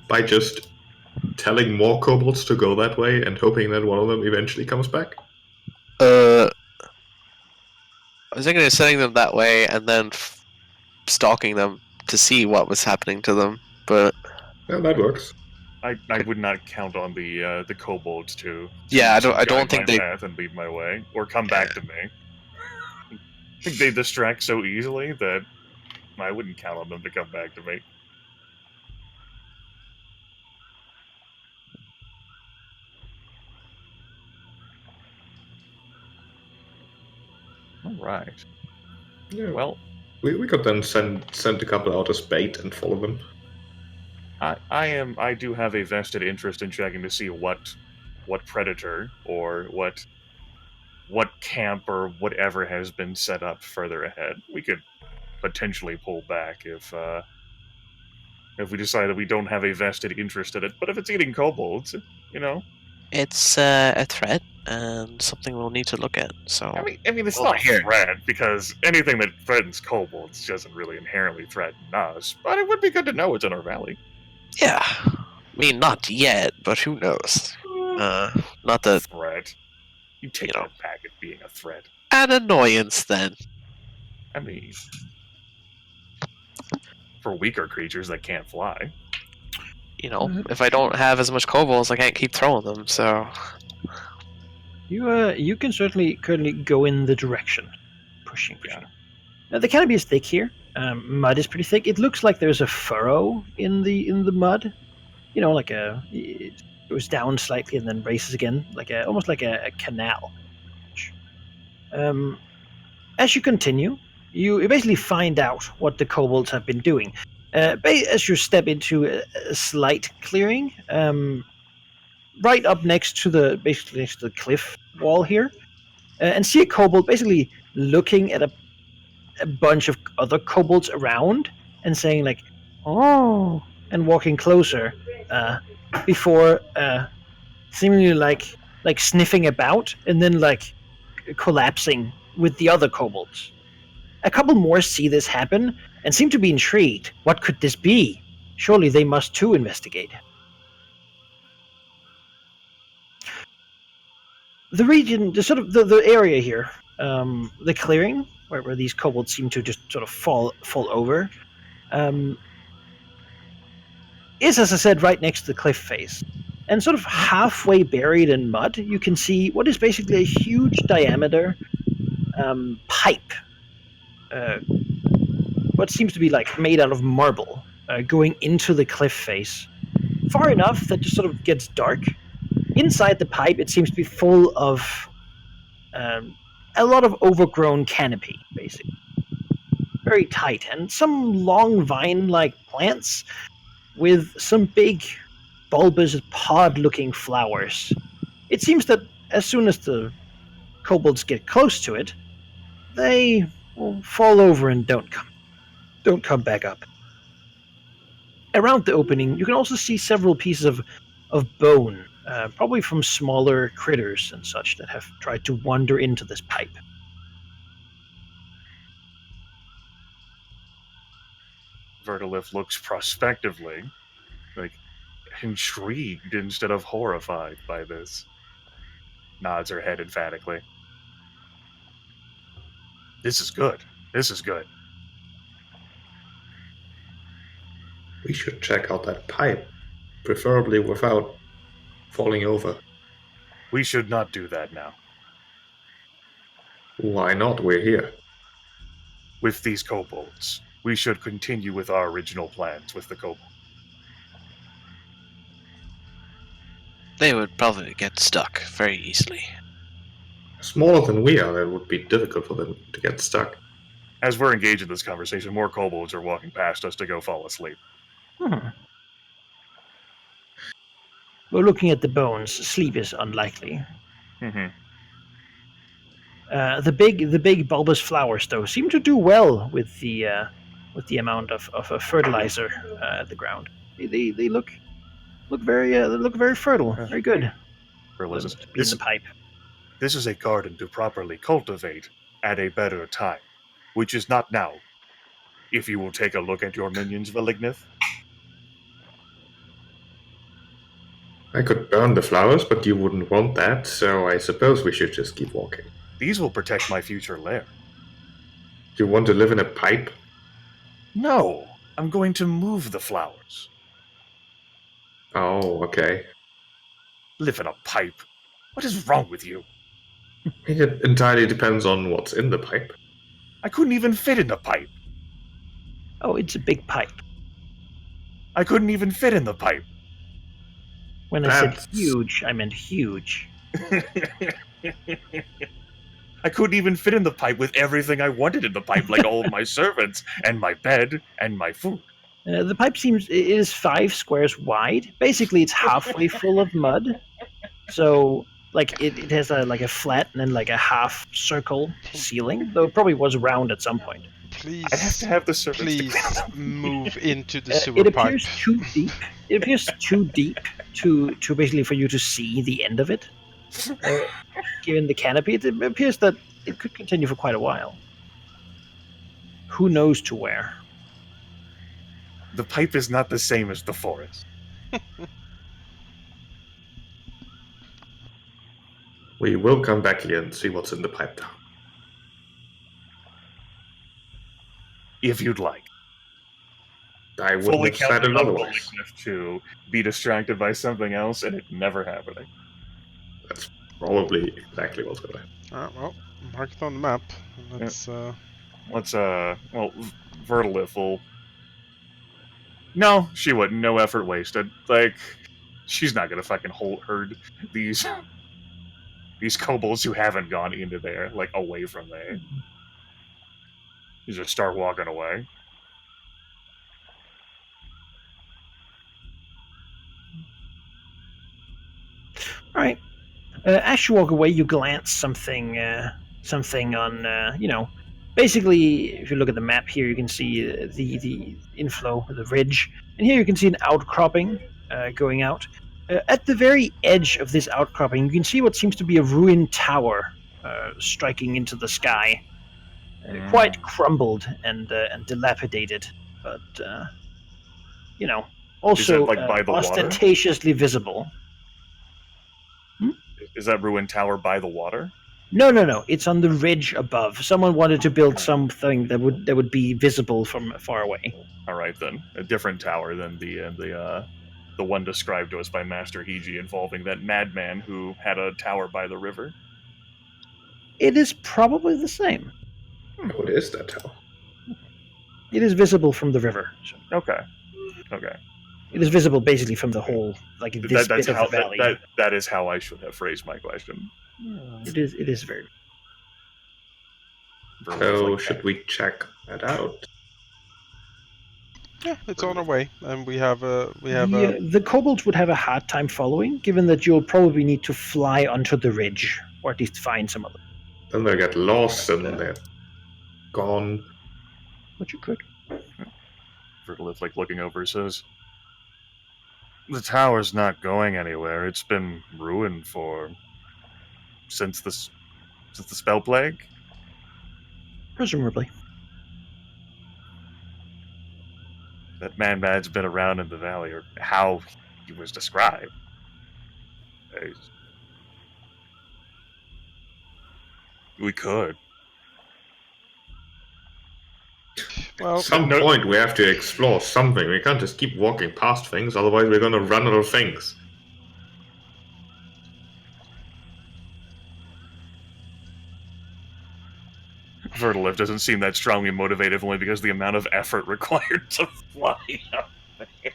by just telling more kobolds to go that way and hoping that one of them eventually comes back. I was thinking of sending them that way and then stalking them to see what was happening to them, but yeah, that works. I would not count on the kobolds to I don't think they path and lead my way or come back to me. I think they distract so easily that I wouldn't count on them to come back to me. All right. Yeah. Well, we could then send a couple out as bait and follow them. I do have a vested interest in checking to see what predator or what camp or whatever has been set up further ahead. We could potentially pull back if we decide that we don't have a vested interest in it. But if it's eating kobolds, it's a threat and something we'll need to look at. So I mean, it's not a threat because anything that threatens kobolds doesn't really inherently threaten us. But it would be good to know it's in our valley. Yeah, I mean, not yet, but who knows? Not the threat. You take that back as being a threat. An annoyance, then. I mean, for weaker creatures that can't fly. If I don't have as much kobolds, I can't keep throwing them. So you can certainly go in the direction, pushing. Yeah. Now, the canopy is thick here. Mud is pretty thick. It looks like there's a furrow in the mud. Like it goes down slightly and then races again, almost like a canal. As you continue, you basically find out what the kobolds have been doing. as you step into a slight clearing, right up next to basically next to the cliff wall here, and see a kobold basically looking at a bunch of other kobolds around and saying like, "Oh," and walking closer, before seemingly like sniffing about and then like collapsing with the other kobolds. A couple more see this happen and seem to be intrigued. What could this be? Surely they must too investigate. The region, the area here, the clearing where these kobolds seem to just sort of fall over, is, as I said, right next to the cliff face. And sort of halfway buried in mud, you can see what is basically a huge diameter pipe. What seems to be like made out of marble, going into the cliff face, far enough that just sort of gets dark. Inside the pipe, it seems to be full of a lot of overgrown canopy, basically. Very tight, and some long vine-like plants with some big, bulbous, pod-looking flowers. It seems that as soon as the kobolds get close to it, they will fall over and don't come back up. Around the opening, you can also see several pieces of bone, probably from smaller critters and such that have tried to wander into this pipe. Vertilif looks prospectively, like intrigued instead of horrified by this. Nods her head emphatically. This is good. This is good. We should check out that pipe, preferably without falling over. We should not do that now. Why not? We're here. With these kobolds, we should continue with our original plans with the kobold. They would probably get stuck very easily. Smaller than we are, it would be difficult for them to get stuck. As we're engaged in this conversation, more kobolds are walking past us to go fall asleep. Well, looking at the bones, sleep is unlikely. Mm-hmm. The big bulbous flowers, though, seem to do well with the amount of fertilizer at the ground. They look very fertile, very good. This pipe. This is a garden to properly cultivate at a better time, which is not now. If you will take a look at your minions, Velignith. I could burn the flowers, but you wouldn't want that, so I suppose we should just keep walking. These will protect my future lair. You want to live in a pipe? No, I'm going to move the flowers. Oh, okay. Live in a pipe? What is wrong with you? It entirely depends on what's in the pipe. I couldn't even fit in the pipe. Oh, it's a big pipe. I couldn't even fit in the pipe. When I said huge, I meant huge. I couldn't even fit in the pipe with everything I wanted in the pipe, like all of my servants, and my bed, and my food. The pipe is 5 squares wide. Basically, it's halfway full of mud. So, like, it has a flat and then like a half circle ceiling, though it probably was round at some point. Please, I have to have the servants please move into the sewer it pipe. appears too deep. It appears too deep to basically for you to see the end of it. Given the canopy, it appears that it could continue for quite a while. Who knows to where? The pipe is not the same as the forest. We will come back here and see what's in the pipe now. If you'd like. I wouldn't have said it otherwise. To be distracted by something else and it never happening. That's probably exactly what's going to happen. Well, mark it on the map. Let's Vertilif will... No, she wouldn't. No effort wasted. Like, she's not gonna fucking herd these kobolds who haven't gone into there, like, away from there. You just start walking away. All right. As you walk away, you glance something on, basically, if you look at the map here, you can see the inflow, the ridge, and here you can see an outcropping going out. At the very edge of this outcropping, you can see what seems to be a ruined tower striking into the sky, quite crumbled and dilapidated, but also by the ostentatiously visible. Is that ruined tower by the water? No. It's on the ridge above. Someone wanted to build something that would be visible from far away. All right, then. A different tower than the one described to us by Master Hiji involving that madman who had a tower by the river. It is probably the same. What is that tower? It is visible from the river. So. Okay. It is visible basically from the whole, like this bit of the valley. That is how I should have phrased my question. It is very. So should we check that out? Yeah, it's on our way, and we have the kobolds would have a hard time following, given that you'll probably need to fly onto the ridge, or at least find some other. Then they get lost and they're gone. But you could. Burgle is looking over, says, "The tower's not going anywhere. It's been ruined since the spell plague." Presumably. That man-bad's been around in the valley, or how he was described. We could. Well, at some point we have to explore something. We can't just keep walking past things, otherwise we're going to run out of things. Vertilift doesn't seem that strongly motivated, only because of the amount of effort required to fly up there.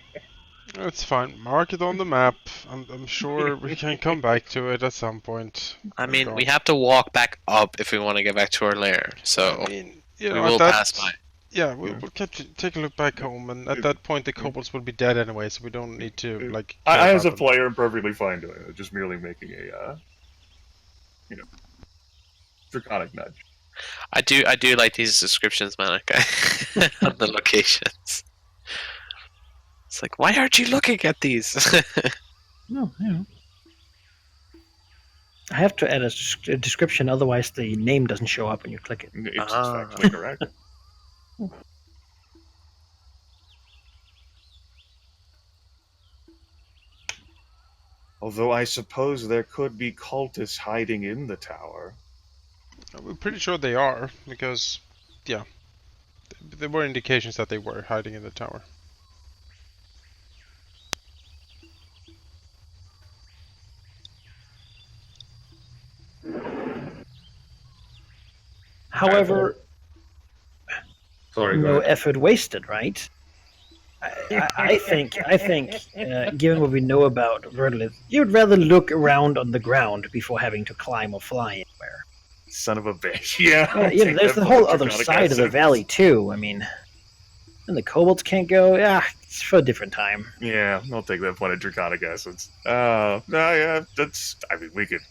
It's fine. Mark it on the map. I'm sure we can come back to it at some point. I mean, we have to walk back up if we want to get back to our lair, so I mean, we will pass by. Yeah, we'll take a look back home, and at that point the kobolds will be dead anyway, so we don't need to, I as a player, am perfectly fine doing it. Just merely making a, draconic nudge. I do like these descriptions, Manaki, of the locations. It's like, why aren't you looking at these? No, I have to add a description, otherwise the name doesn't show up when you click it. It's factually correct. Although I suppose there could be cultists hiding in the tower. We're pretty sure they are, because, yeah, there were indications that they were hiding in the tower. However, Sorry, no effort wasted, right? I think, given what we know about Vertilift, you'd rather look around on the ground before having to climb or fly anywhere. Son of a bitch. Yeah. There's the whole other side of the valley too. I mean, and the kobolds can't go. Yeah, it's for a different time. Yeah, I'll take that point of draconic essence. No, yeah, that's. I mean, we could.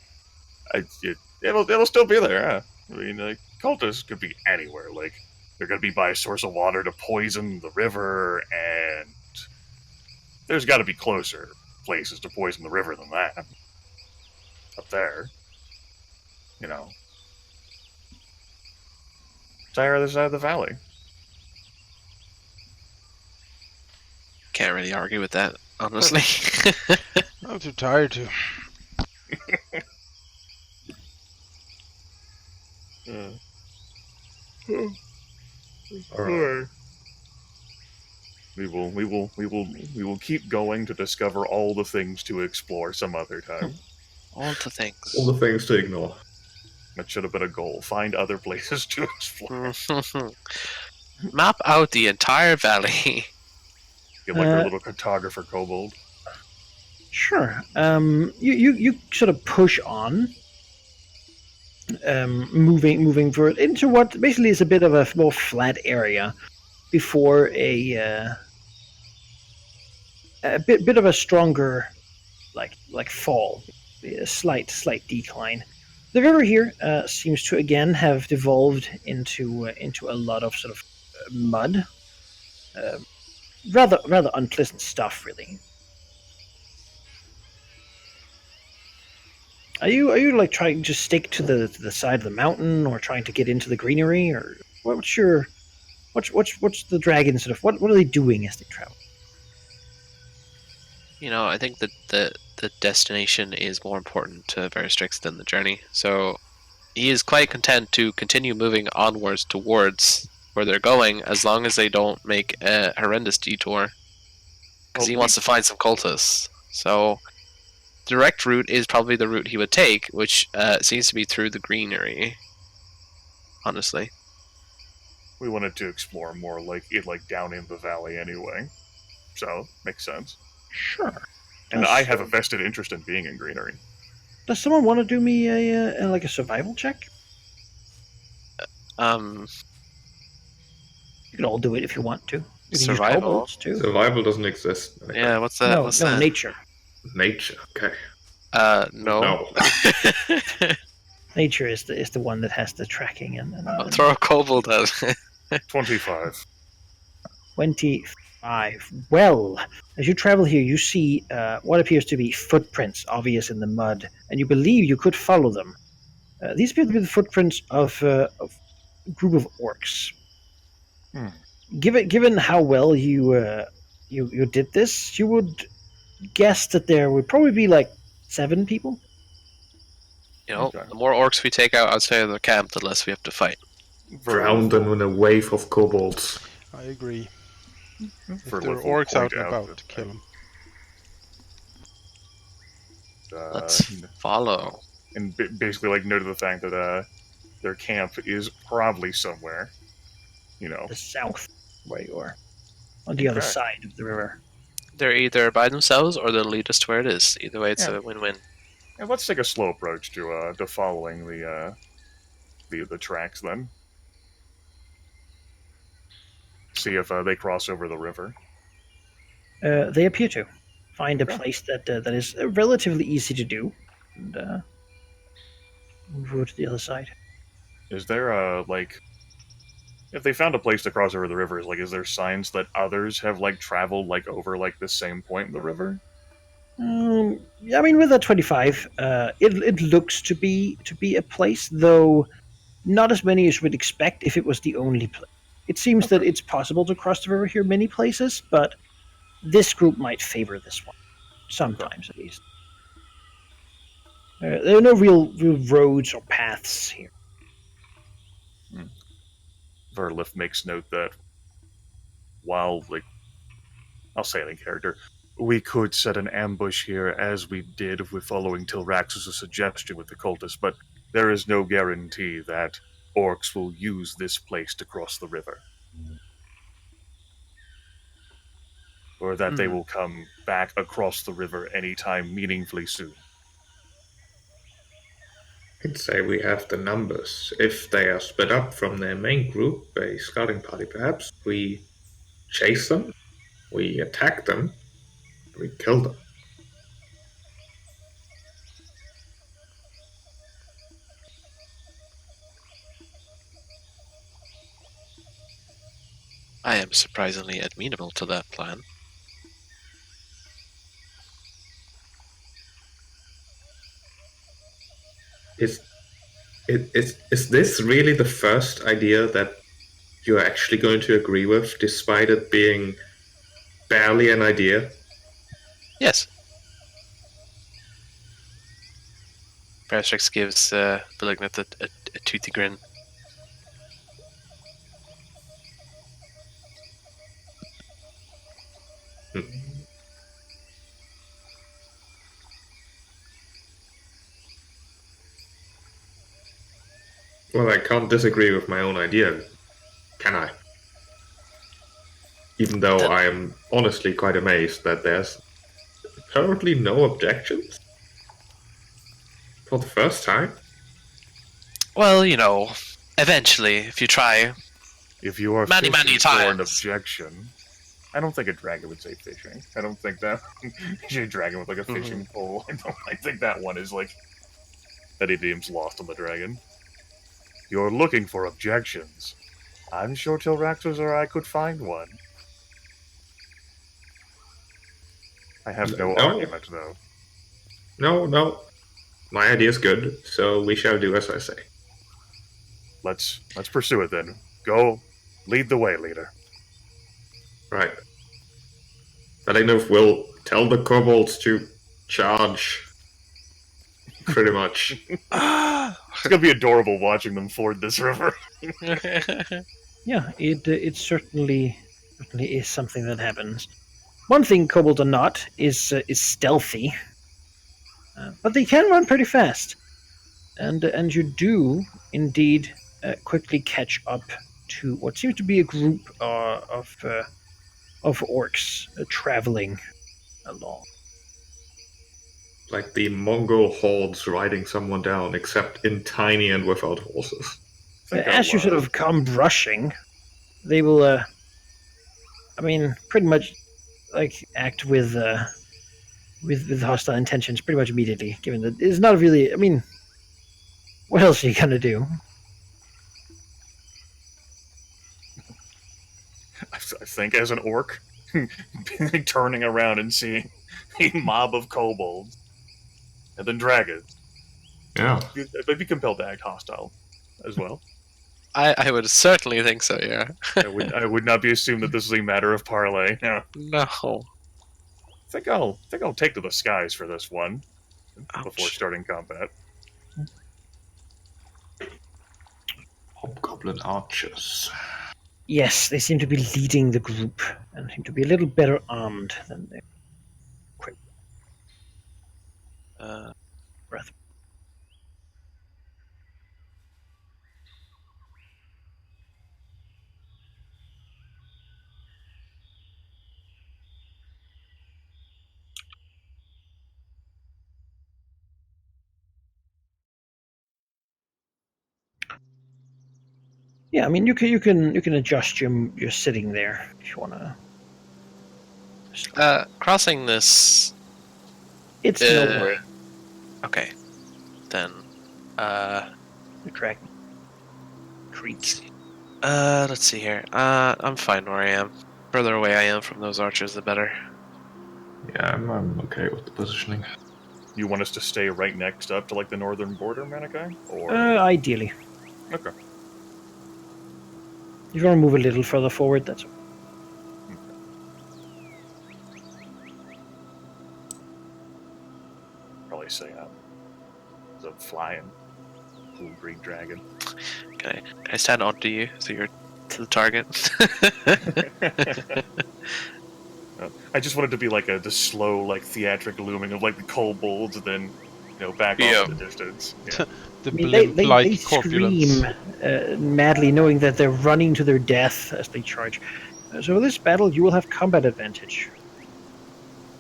It'll still be there. Yeah. I mean, cultists could be anywhere. They're going to be by a source of water to poison the river, and there's got to be closer places to poison the river than that. Up there. Entire other side of the valley. Can't really argue with that, honestly. I'm too tired to. All right. We will keep going to discover all the things to explore some other time. All the things. All the things to ignore. That should have been a goal. Find other places to explore. Map out the entire valley. Get our little cartographer kobold. Sure. You sort of push on, moving forward into what basically is a bit of a more flat area before a bit of a stronger like fall. a slight decline. The river here seems to again have devolved into a lot of sort of mud, rather unpleasant stuff, really. Are you like trying to stick to the side of the mountain, or trying to get into the greenery, or what's the dragon sort of what are they doing as they travel? I think that the destination is more important to Veristrix than the journey. So he is quite content to continue moving onwards towards where they're going, as long as they don't make a horrendous detour. Because he wants to find some cultists. So direct route is probably the route he would take, which seems to be through the greenery. Honestly, we wanted to explore more like down in the valley anyway, so makes sense. Sure. And I have a vested interest in being in greenery. Does someone want to do me a survival check? You can all do it if you want to. You can survival use kobolds too. Survival doesn't exist. Yeah, what's that? No, that? Nature. Nature. Okay. No. Nature is the one that has the tracking and I'll throw a kobold at 25. 25. Well, as you travel here, you see what appears to be footprints obvious in the mud, and you believe you could follow them. These appear to be the footprints of a group of orcs. Given how well you did this, you would guess that there would probably be like 7 people. The more orcs we take out outside of the camp, the less we have to fight. Drown them in a wave of kobolds. I agree. If For there are orcs out and about, kill them. Let's follow. And basically, note to the fact that their camp is probably somewhere, the south where you are, on the other side of the river. They're either by themselves or they'll lead us to where it is. Either way, it's a win-win. And let's take a slow approach to following the tracks then. See if they cross over the river. They appear to find a place that is relatively easy to do, and move over to the other side. Is there if they found a place to cross over the river, is there signs that others have traveled over the same point in the river? I mean, with a 25, it looks to be a place, though not as many as you would expect if it was the only place. It seems that it's possible to cross the river here many places, but this group might favor this one. Sometimes, at least. There are no real roads or paths here. Verlif makes note that while, I'll say it in character, we could set an ambush here as we did with following Tilrax's suggestion with the cultists, but there is no guarantee that orcs will use this place to cross the river. Or that they will come back across the river anytime meaningfully soon. I'd say we have the numbers. If they are split up from their main group, a scouting party perhaps, we chase them, we attack them, we kill them. I am surprisingly amenable to that plan. Is this really the first idea that you're actually going to agree with, despite it being barely an idea? Yes. Veristrix gives Malignant a toothy grin. Well, I can't disagree with my own idea, can I? Even though I am honestly quite amazed that there's apparently no objections for the first time. Well, eventually, if you try. If you are many fishing for times an objection, I don't think a dragon would say fishing. I don't think that a dragon with like a fishing pole. I think that one is like that idiom's lost on the dragon. You're looking for objections. I'm sure Tilractors or I could find one. I have no argument, though. No. My idea is good, so we shall do as I say. Let's pursue it then. Go, lead the way, leader. Right. But I know if we'll tell the kobolds to charge. Pretty much. It's gonna be adorable watching them ford this river. Yeah, it certainly is something that happens. One thing kobolds are not is stealthy, but they can run pretty fast, and you do indeed quickly catch up to what seems to be a group of orcs traveling along. Like the Mongol hordes riding someone down, except in tiny and without horses. As you sort of come rushing, they will, pretty much act with hostile intentions pretty much immediately, given that it's not really, what else are you gonna do? I think as an orc, turning around and seeing a mob of kobolds, and then dragons. Yeah. I'd be compelled to act hostile as well. I would certainly think so, yeah. I would not be assumed that this is a matter of parley. No. No. I think I'll take to the skies for this one before Ouch. starting combat. Hobgoblin archers. Yes, they seem to be leading the group, and seem to be a little better armed than they breath. Yeah, you can adjust your sitting there if you wanna. Crossing this. It's no worry. Okay, then. The track creaks. Let's see here. I'm fine where I am. Further away I am from those archers, the better. Yeah, I'm okay with the positioning. You want us to stay right next up to like the northern border, Manaki? Or Ideally. okay. If you want to move a little further forward, that's. Probably say the flying blue green dragon. Can I stand onto you so you're to the target? I just wanted to be like the slow, like theatric looming of like the kobolds, and then back off in the distance. Yeah. The blimp-like they corpulence. Scream madly, knowing that they're running to their death as they charge. So this battle, you will have combat advantage.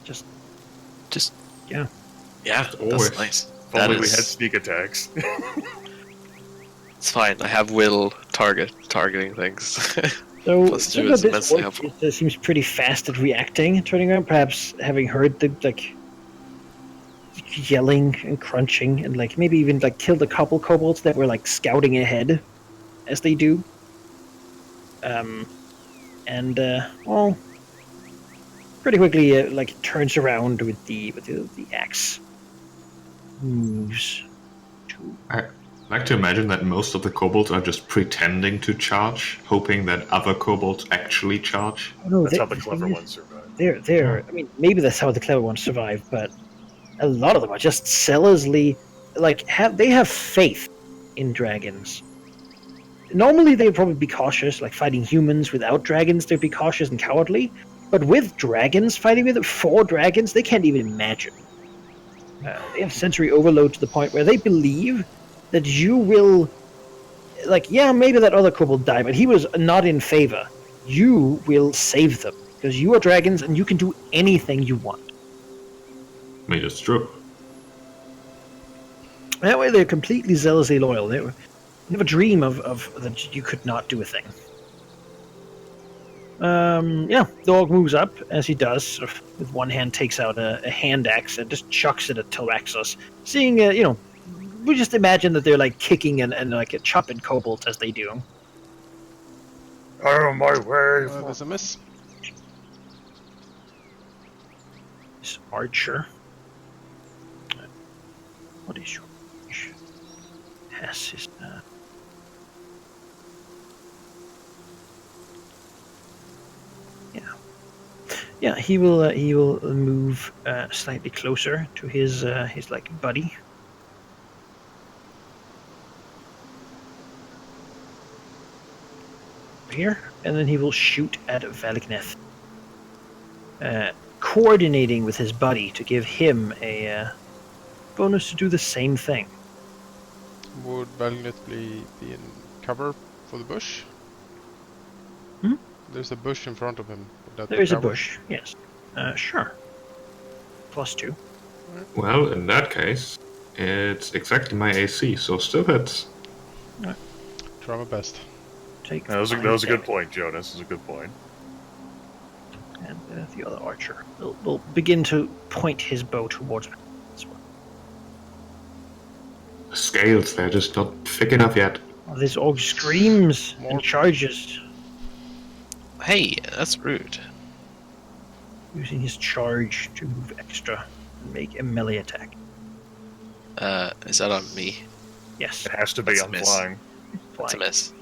Just yeah. Yeah, Always. that's nice. If only we had sneak attacks. It's fine. I have will targeting things. So Plus two so is this immensely orc helpful. seems pretty fast at reacting, turning around, perhaps having heard the yelling and crunching, and maybe even killed a couple kobolds that were scouting ahead, as they do. Well, pretty quickly turns around with the axe. Moves to. I like to imagine that most of the kobolds are just pretending to charge, hoping that other kobolds actually charge. Oh, no, That's how the clever ones survive. They're. Maybe that's how the clever ones survive, but a lot of them are just zealously they have faith in dragons. Normally they'd probably be cautious, fighting humans. Without dragons, they'd be cautious and cowardly. But with dragons, fighting with 4 dragons, they can't even imagine. They have sensory overload to the point where they believe that you will, maybe that other kobold died, but he was not in favor. You will save them because you are dragons and you can do anything you want. I mean, it's true. That way, they're completely zealously loyal. They never dream of that you could not do a thing. Yeah, the orc moves up as he does. Sort of with one hand, takes out a hand axe and just chucks it at Talaxos. Seeing, we just imagine that they're like kicking and like chopping kobolds as they do. Out of my way! There's a miss. This archer. What is your age? Has his. Yeah, he will move slightly closer to his like buddy. Here, and then he will shoot at Valgneth, coordinating with his buddy to give him a bonus to do the same thing. Would Valgneth be in cover for the bush? Hmm? There's a bush in front of him. There is a bush, yes. Sure. +2. Well, in that case, it's exactly my AC, so still hits. Try my best. Take That was a good point, Jonas. That was a good point. And the other archer will begin to point his bow towards me as well. The scales, they're just not thick enough yet. Oh, this orc screams and charges. Hey, that's rude. Using his charge to move extra and make a melee attack. Is that on me? Yes. It has to be That's a on miss. flying. That's a miss.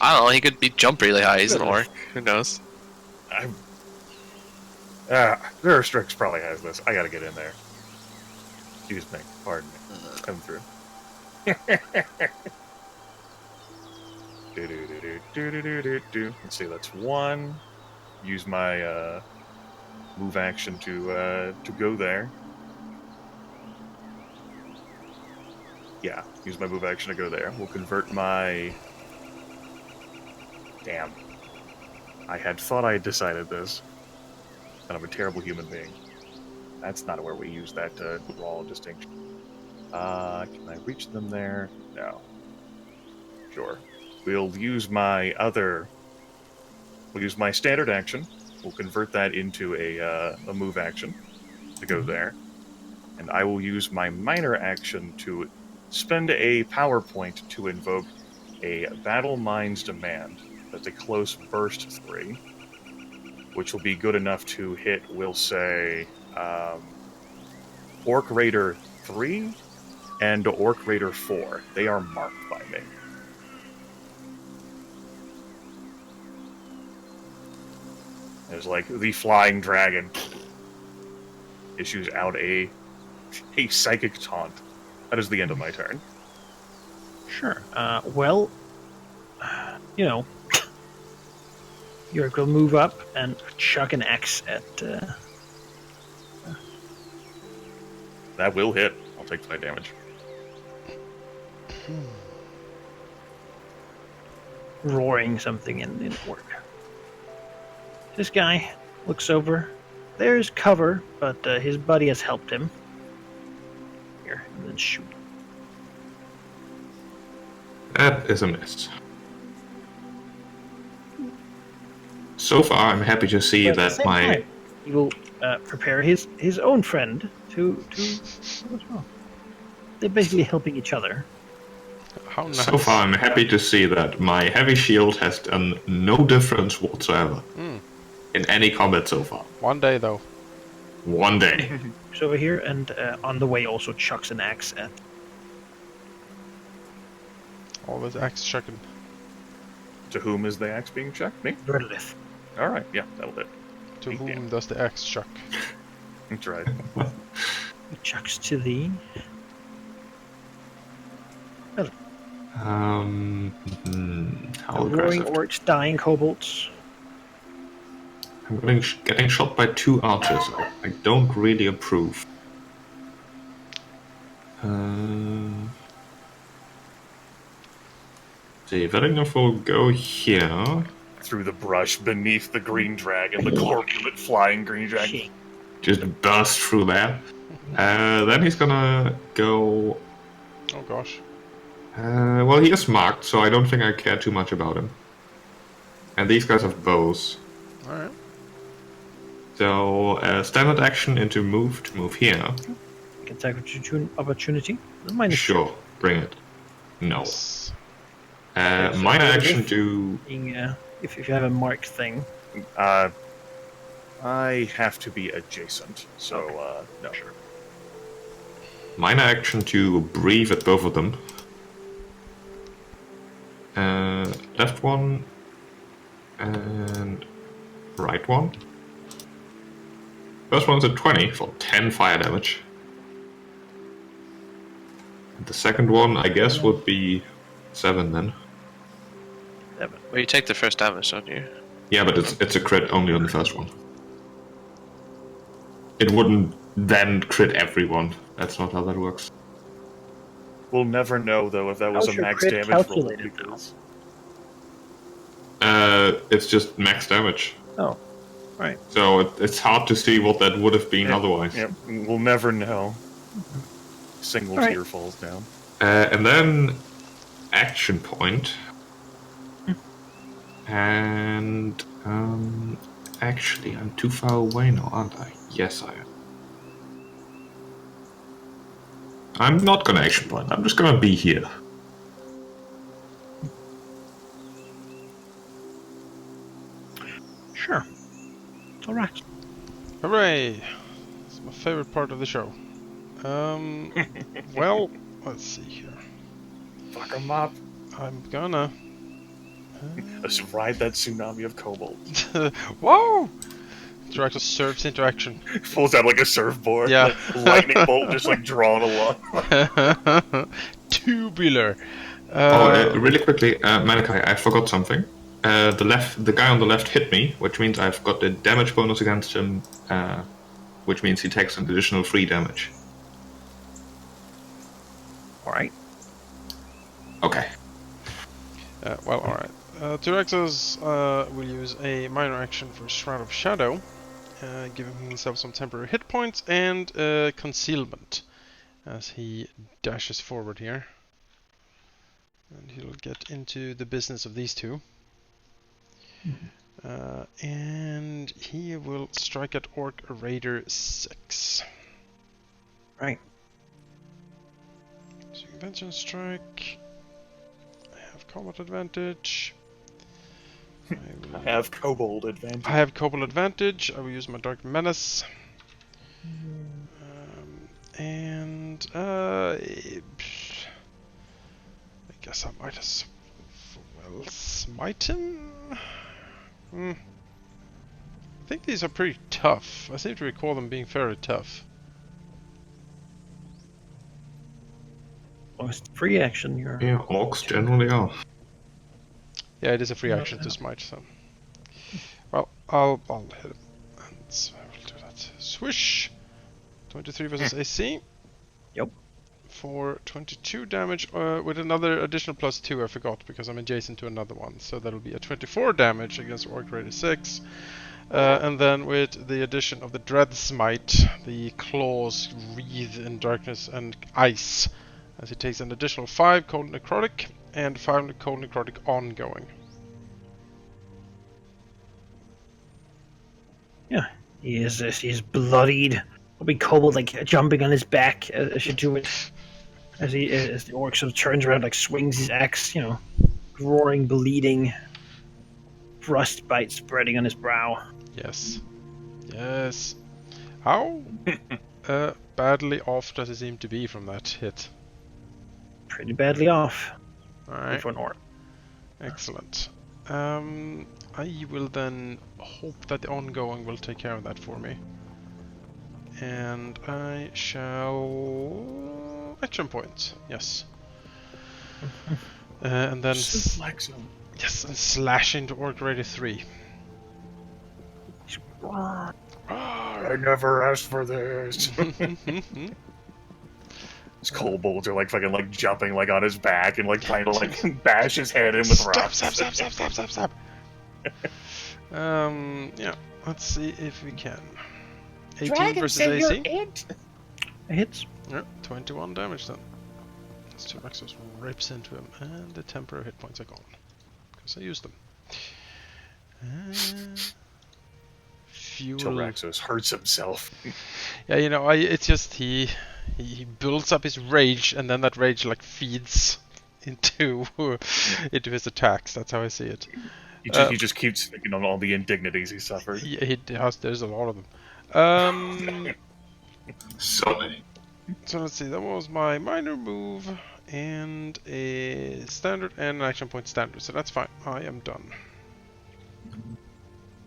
I don't know, he could jump really high, he's an orc. Who knows? Restrix probably has this. I gotta get in there. Excuse me. Pardon me. Come through. Let's see, that's 1. Use my move action to go there. Yeah, use my move action to go there. We'll convert my... Damn. I had thought I had decided this. And I'm a terrible human being. That's not where we use that raw distinction. Can I reach them there? No. Sure. We'll use my standard action. We'll convert that into a move action to go there. And I will use my minor action to spend a power point to invoke a Battle Mind's Demand. That's a close burst 3, which will be good enough to hit, we'll say, Orc Raider 3 and Orc Raider 4. They are marked by me. There's like the flying dragon issues out a psychic taunt. That is the end of my turn. Sure. Well, Yorick will move up and chuck an axe at... That will hit. I'll take 5 damage. roaring something in orc. This guy looks over. There's cover, but his buddy has helped him. Here, and then shoot. That is a miss. So far, I'm happy to see that my... Time, he will prepare his own friend to what's wrong. They're basically helping each other. How nice. So far, I'm happy to see that my heavy shield has done no difference whatsoever in any combat so far. One day, though. One day. He's over here, and on the way also chucks an axe at... Always axe chucking. To whom is the axe being chucked? Me? Burgle. Alright, yeah, that'll hit. To whom does the axe chuck? That's right. He chucks to the... How roaring aggressive? orcs, dying kobolds. I'm getting shot by 2 archers. I don't really approve. See, Valgneth will go here. Through the brush beneath the green dragon, the corpulent flying green dragon. Just burst through there. Then he's gonna go... Oh gosh. well, he is marked, so I don't think I care too much about him. And these guys have bows. Alright. So, standard action into move to move here. Attack opportunity. Sure, bring it. No. Yes. Minor action to... If you have a marked thing. I have to be adjacent, so no. Sure. Minor action to breathe at both of them. Left one and right one. First one's a 20 for 10 fire damage. The second one, I guess, would be 7 then. 7. Well, you take the first damage, don't you? Yeah, but it's a crit only on the first one. It wouldn't then crit everyone. That's not how that works. We'll never know, though, if that was How's a your max crit damage roll. calculated Because... It's just max damage. Oh, right. So it's hard to see what that would have been otherwise. Yeah, we'll never know. Single All right. tier falls down. And then action point. And actually, I'm too far away now, aren't I? Yes, I am. I'm not gonna action point. I'm just gonna be here. Sure. It's all right. Hooray! It's my favorite part of the show. Well, let's see here. Fuck 'em up. I'm gonna... Let's ride that tsunami of kobold. Whoa! Director surfs into action. Pulls out like a surfboard. Yeah. Like, lightning bolt just like drawn along. Tubular. Really quickly, Manaki, I forgot something. The guy on the left hit me, which means I've got the damage bonus against him, which means he takes an additional 3 damage. All right. Okay. Well, alright. Tyraxos will use a minor action for Shroud of Shadow, giving himself some temporary hit points and concealment as he dashes forward here. And he'll get into the business of these two. And he will strike at Orc Raider 6. Right. So Convention Strike. I have combat advantage. I have kobold advantage. I have Kobold advantage. I will use my Dark Menace. And I guess I might as well smite him. I think these are pretty tough. I seem to recall them being fairly tough. Well, it's free action. Yeah, orcs generally are. Yeah, it is a free action to smite, so. Well, I'll hit him. And so I will do that. Swish! 23 versus AC. Yep. For 22 damage, with another additional +2, I forgot, because I'm adjacent to another one. So that'll be a 24 damage against Orc Raider 6. And then with the addition of the Dread Smite, the claws wreathe in darkness and ice, as he takes an additional 5 cold necrotic and 5 cold necrotic ongoing. Yeah, he's bloodied. Probably kobold like jumping on his back as you do it. As the orc sort of turns around, like swings his axe, roaring, bleeding, frostbite spreading on his brow. Yes. Yes. How badly off does he seem to be from that hit? Pretty badly off. Alright. For an orc. Excellent. I will then hope that the ongoing will take care of that for me. And I shall... action point. Yes. And then... yes, and slash into Orc Raider 3. I never asked for this. His kobolds are like fucking like jumping like on his back and like trying to like bash his head in with rocks. Stop. Yeah, let's see if we can. 18 versus AC. It hits. Yeah, 21 damage then. This Tyraxos rips into him, and the temporary hit points are gone. Because I used them. Fuel. Tilraxos hurts himself. Yeah, you know, it's just he builds up his rage, and then that rage like feeds into his attacks. That's how I see it. He just keeps thinking on all the indignities he suffered. Yeah, he has. There's a lot of them. So many. So let's see. That was my minor move and a standard and an action point standard. So that's fine. I am done.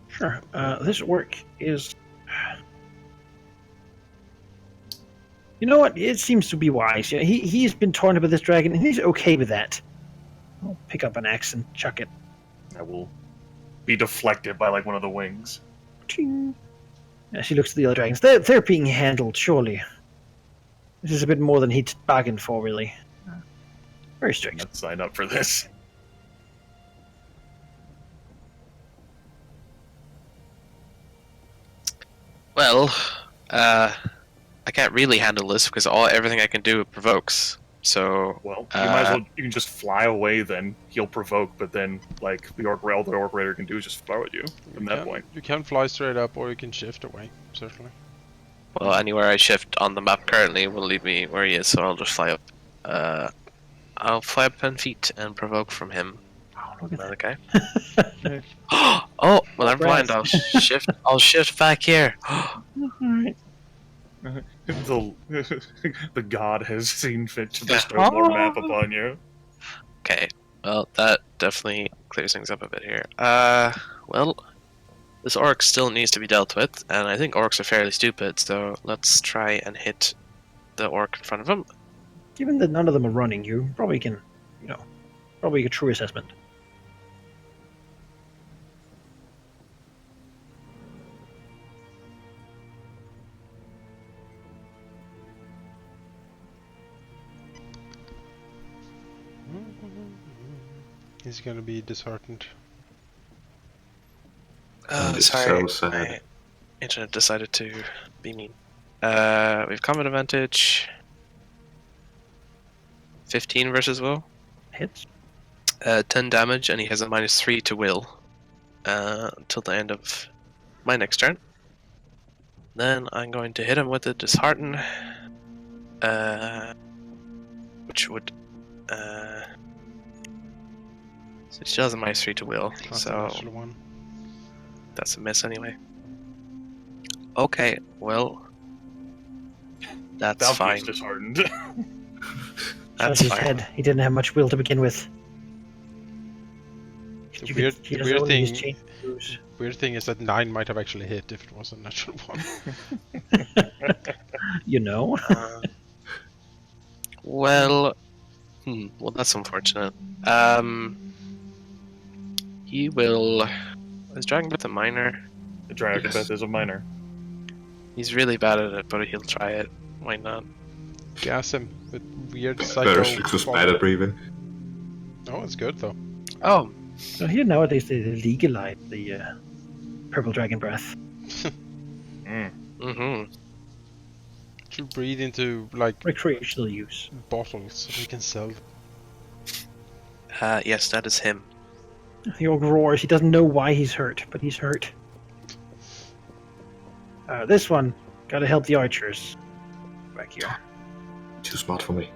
Sure. This orc is. You know what? It seems to be wise. Yeah, he's been torn about this dragon, and he's okay with that. I'll pick up an axe and chuck it. I will be deflected by like one of the wings. Ching. Yeah, she looks at the other dragons. They're being handled, surely. This is a bit more than he'd bargained for, really. Very strict. Let's sign up for this. Well, I can't really handle this because everything I can do provokes. So well, you might as well. You can just fly away. Then he'll provoke, but then like all the orc raider can do is just throw at you. From that point, you can fly straight up, or you can shift away. Certainly. Well, anywhere I shift on the map currently will leave me where he is, so I'll just fly up. I'll fly up 10 feet and provoke from him. Oh, look at that. Okay. Oh, well, I'm blind. I'll shift. I'll shift back here. Alright. The god has seen fit to bestow more map upon you. Okay. Well, that definitely clears things up a bit here. Well, this orc still needs to be dealt with, and I think orcs are fairly stupid. So let's try and hit the orc in front of him. Given that none of them are running, you probably can, probably a true assessment. He's gonna be disheartened. Sorry, so sad. my internet decided to be mean. We've combat advantage. 15 versus will. Hits. 10 damage, and he has a -3 to will until the end of my next turn. Then I'm going to hit him with a dishearten, which would. So he still has a -3 to will, so that's a miss anyway. Okay, well, that's Valkyrie's fine. disheartened. That's his fine. head. He didn't have much will to begin with. The weird thing is that 9 might have actually hit if it was a natural 1. You know? Well, that's unfortunate. He will. Is Dragonbreath a minor? The Dragonbreath is a minor. He's really bad at it, but he'll try it. Why not? Gas him with weird psycho. Better was bad at breathing. Oh, it's good though. Oh, So here nowadays they legalize the purple dragon breath. mm-hmm. To breathe into like Recreational use. bottles so we can sell them. Yes, that is him. The orc roars. He doesn't know why he's hurt, but he's hurt. This one, gotta help the archers. Back here. Too smart for me.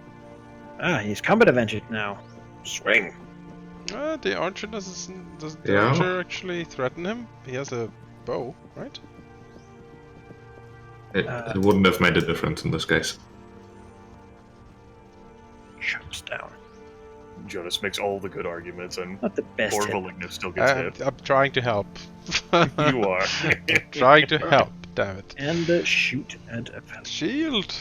He's combat advantage now. Swing. The archer does the Yeah. archer actually threaten him? He has a bow, right? It wouldn't have made a difference in this case. Shuts down. Jonas makes all the good arguments, and Not the best poor hit. Malignus still gets hit. I'm trying to help. You are. Trying to help, damn it. And shoot at a pen. Shield!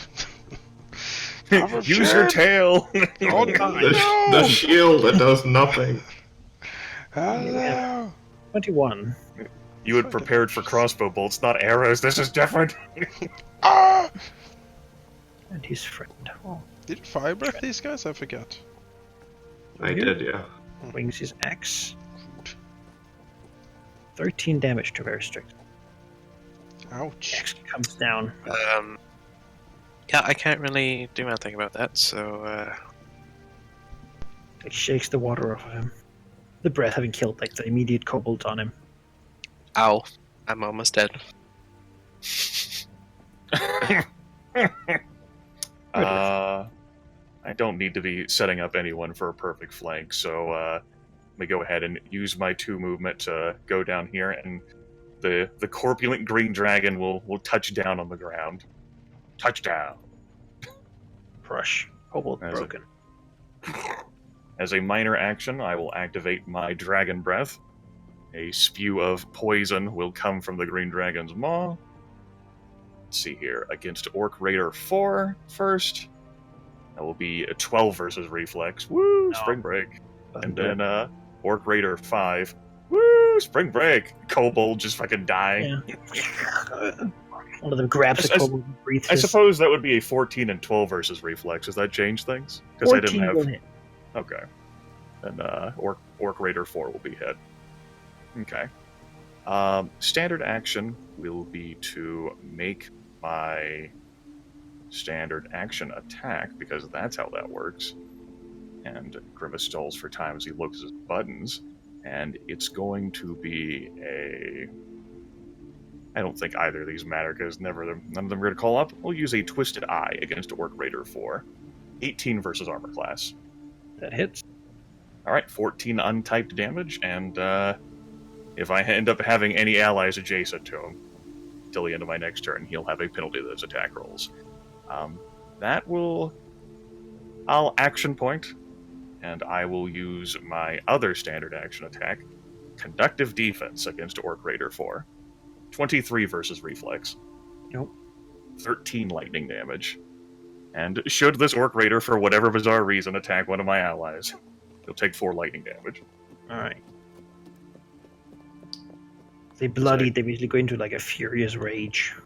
Use your tail. Oh no! The shield, it does nothing. Hello! 21. You had prepared for crossbow bolts, not arrows. This is different. Ah! And his friend. Oh, Did you fire breath these guys? I forget. I did, yeah. wings his axe. 13 damage to very strict. Ouch. Axe comes down. Yeah, I can't really do anything about that, so, It shakes the water off of him. The breath having killed like the immediate kobolds on him. Ow. I'm almost dead. I don't need to be setting up anyone for a perfect flank, so let me go ahead and use my 2 movement to go down here, and the corpulent green dragon will touch down on the ground. Touchdown! Crush. Kobold broken. As a minor action, I will activate my Dragon Breath. A spew of poison will come from the green dragon's maw. Let's see here. Against Orc Raider 4 first. That will be a 12 versus Reflex. Woo! Spring Break. And then Orc Raider 5. Woo! Spring Break! Kobold just fucking dying. Yeah. One of them grabs a kobold and breathes. I suppose that would be a 14 and 12 versus Reflex. Does that change things? Because I didn't have... Okay. And Orc Raider 4 will be hit. Okay. Standard action will be to make my standard action attack, because that's how that works. And Grimace stalls for time as he looks at his buttons, and it's going to be a... I don't think either of these matter, because none of them are going to call up. We'll use a Twisted Eye against Orc Raider 4. 18 versus armor class. That hits. Alright, 14 untyped damage, and if I end up having any allies adjacent to him till the end of my next turn, he'll have a penalty to those attack rolls. That will... I'll action point, and I will use my other standard action attack, Conductive Defense against Orc Raider 4. 23 versus Reflex. Nope. 13 lightning damage. And should this Orc Raider, for whatever bizarre reason, attack one of my allies, he'll take 4 lightning damage. Alright. They bloodied, they basically go into like a furious rage.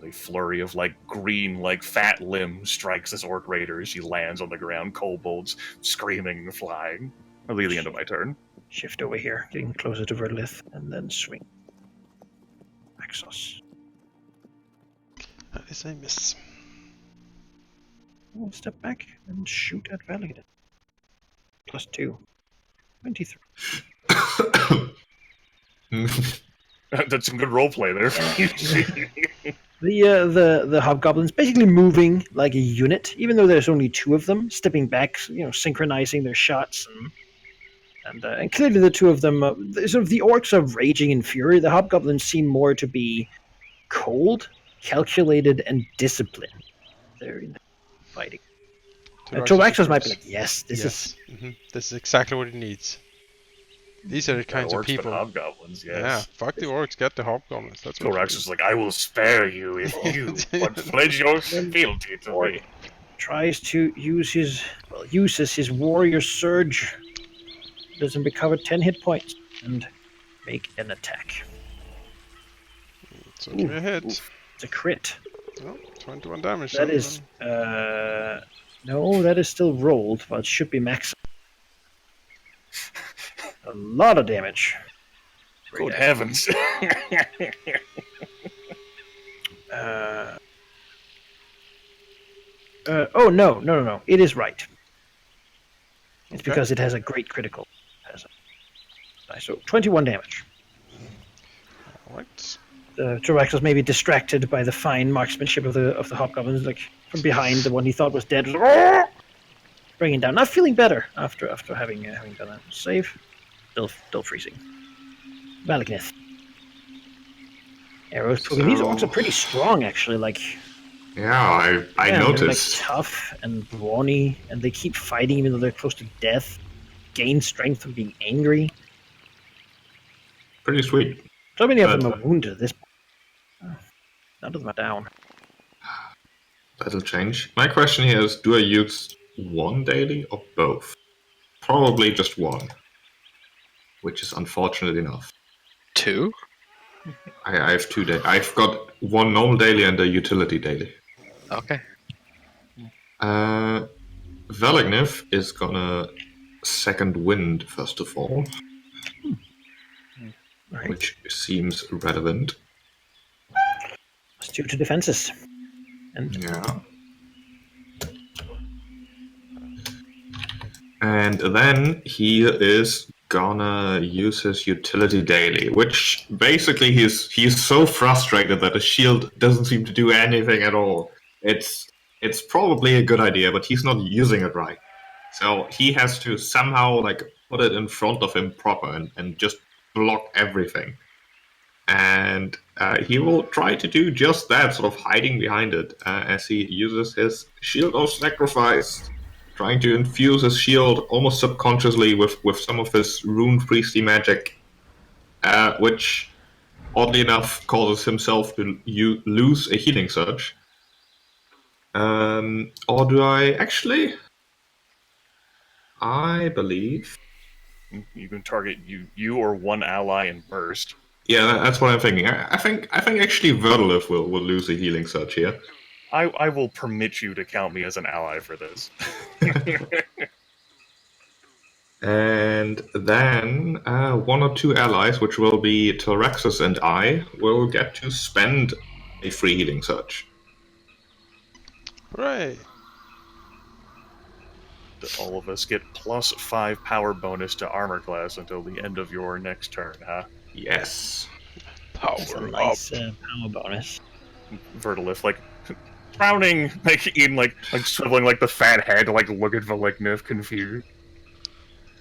A flurry of green, fat limbs strikes this Orc Raider as she lands on the ground, kobolds screaming and flying. That'll be the end of my turn. Shift over here, getting closer to Verlith, and then swing. Axos. That is a miss. We'll step back and shoot at Valiant. +2. 23. That's some good roleplay there. The hobgoblins basically moving like a unit, even though there's only 2 of them, stepping back, synchronizing their shots, and clearly the 2 of them, sort of the orcs are raging in fury. The hobgoblins seem more to be cold, calculated, and disciplined. They're in fighting. Toraxos might be like, yes, this is exactly what it needs. These are the kinds of people. Hobgoblins, yes. Yeah, fuck the orcs, get the hobgoblins. That's what Toraxos is like, I will spare you if you but pledge your fealty to me. Tries to uses his warrior surge. Doesn't recover 10 hit points and make an attack. It's a hit. It's a crit. Oh, 21 damage. That is no, that is still rolled, but it should be max. A lot of damage. Good heavens. Oh, no. It is right. It's because it has a great critical. So 21 damage. Alright. Toraxos may be distracted by the fine marksmanship of the hobgoblins, like from behind. The one he thought was dead was bringing down. Not feeling better after having done that save. Still freezing. Valagnith. Arrows poking. These orcs are pretty strong, actually. Yeah, I noticed. They're tough and brawny, and they keep fighting even though they're close to death. Gain strength from being angry. Pretty sweet. So many of them are wounded at this point. None of them are down. That'll change. My question here is, do I use 1 daily or both? Probably just 1. Which is unfortunate enough. 2? I have 2 daily. I've got 1 normal daily and a utility daily. Okay. Valagnith is gonna second wind first of all. Right. Which seems relevant. It's due to defenses. Yeah. And then he is gonna use his utility daily, which basically he's so frustrated that his shield doesn't seem to do anything at all. It's probably a good idea, but he's not using it right. So he has to somehow like put it in front of him proper and just block everything. And he will try to do just that, sort of hiding behind it, as he uses his Shield of Sacrifice, trying to infuse his shield almost subconsciously with some of his rune priestly magic, which, oddly enough, causes himself to lose a healing surge. Or do I actually? I believe you can target you or one ally in burst. Yeah, that's what I'm thinking. I think actually Verdolif will lose a healing surge here. I will permit you to count me as an ally for this. And then one or two allies, which will be Torexus and I, will get to spend a free healing surge. Hooray! All of us get +5 power bonus to armor class until the end of your next turn, huh? Yes. Power That's a up. nice power bonus. Verdolif, like, frowning, like, Ian, like swiveling, like, the fat head, like, look at Velignif, confused.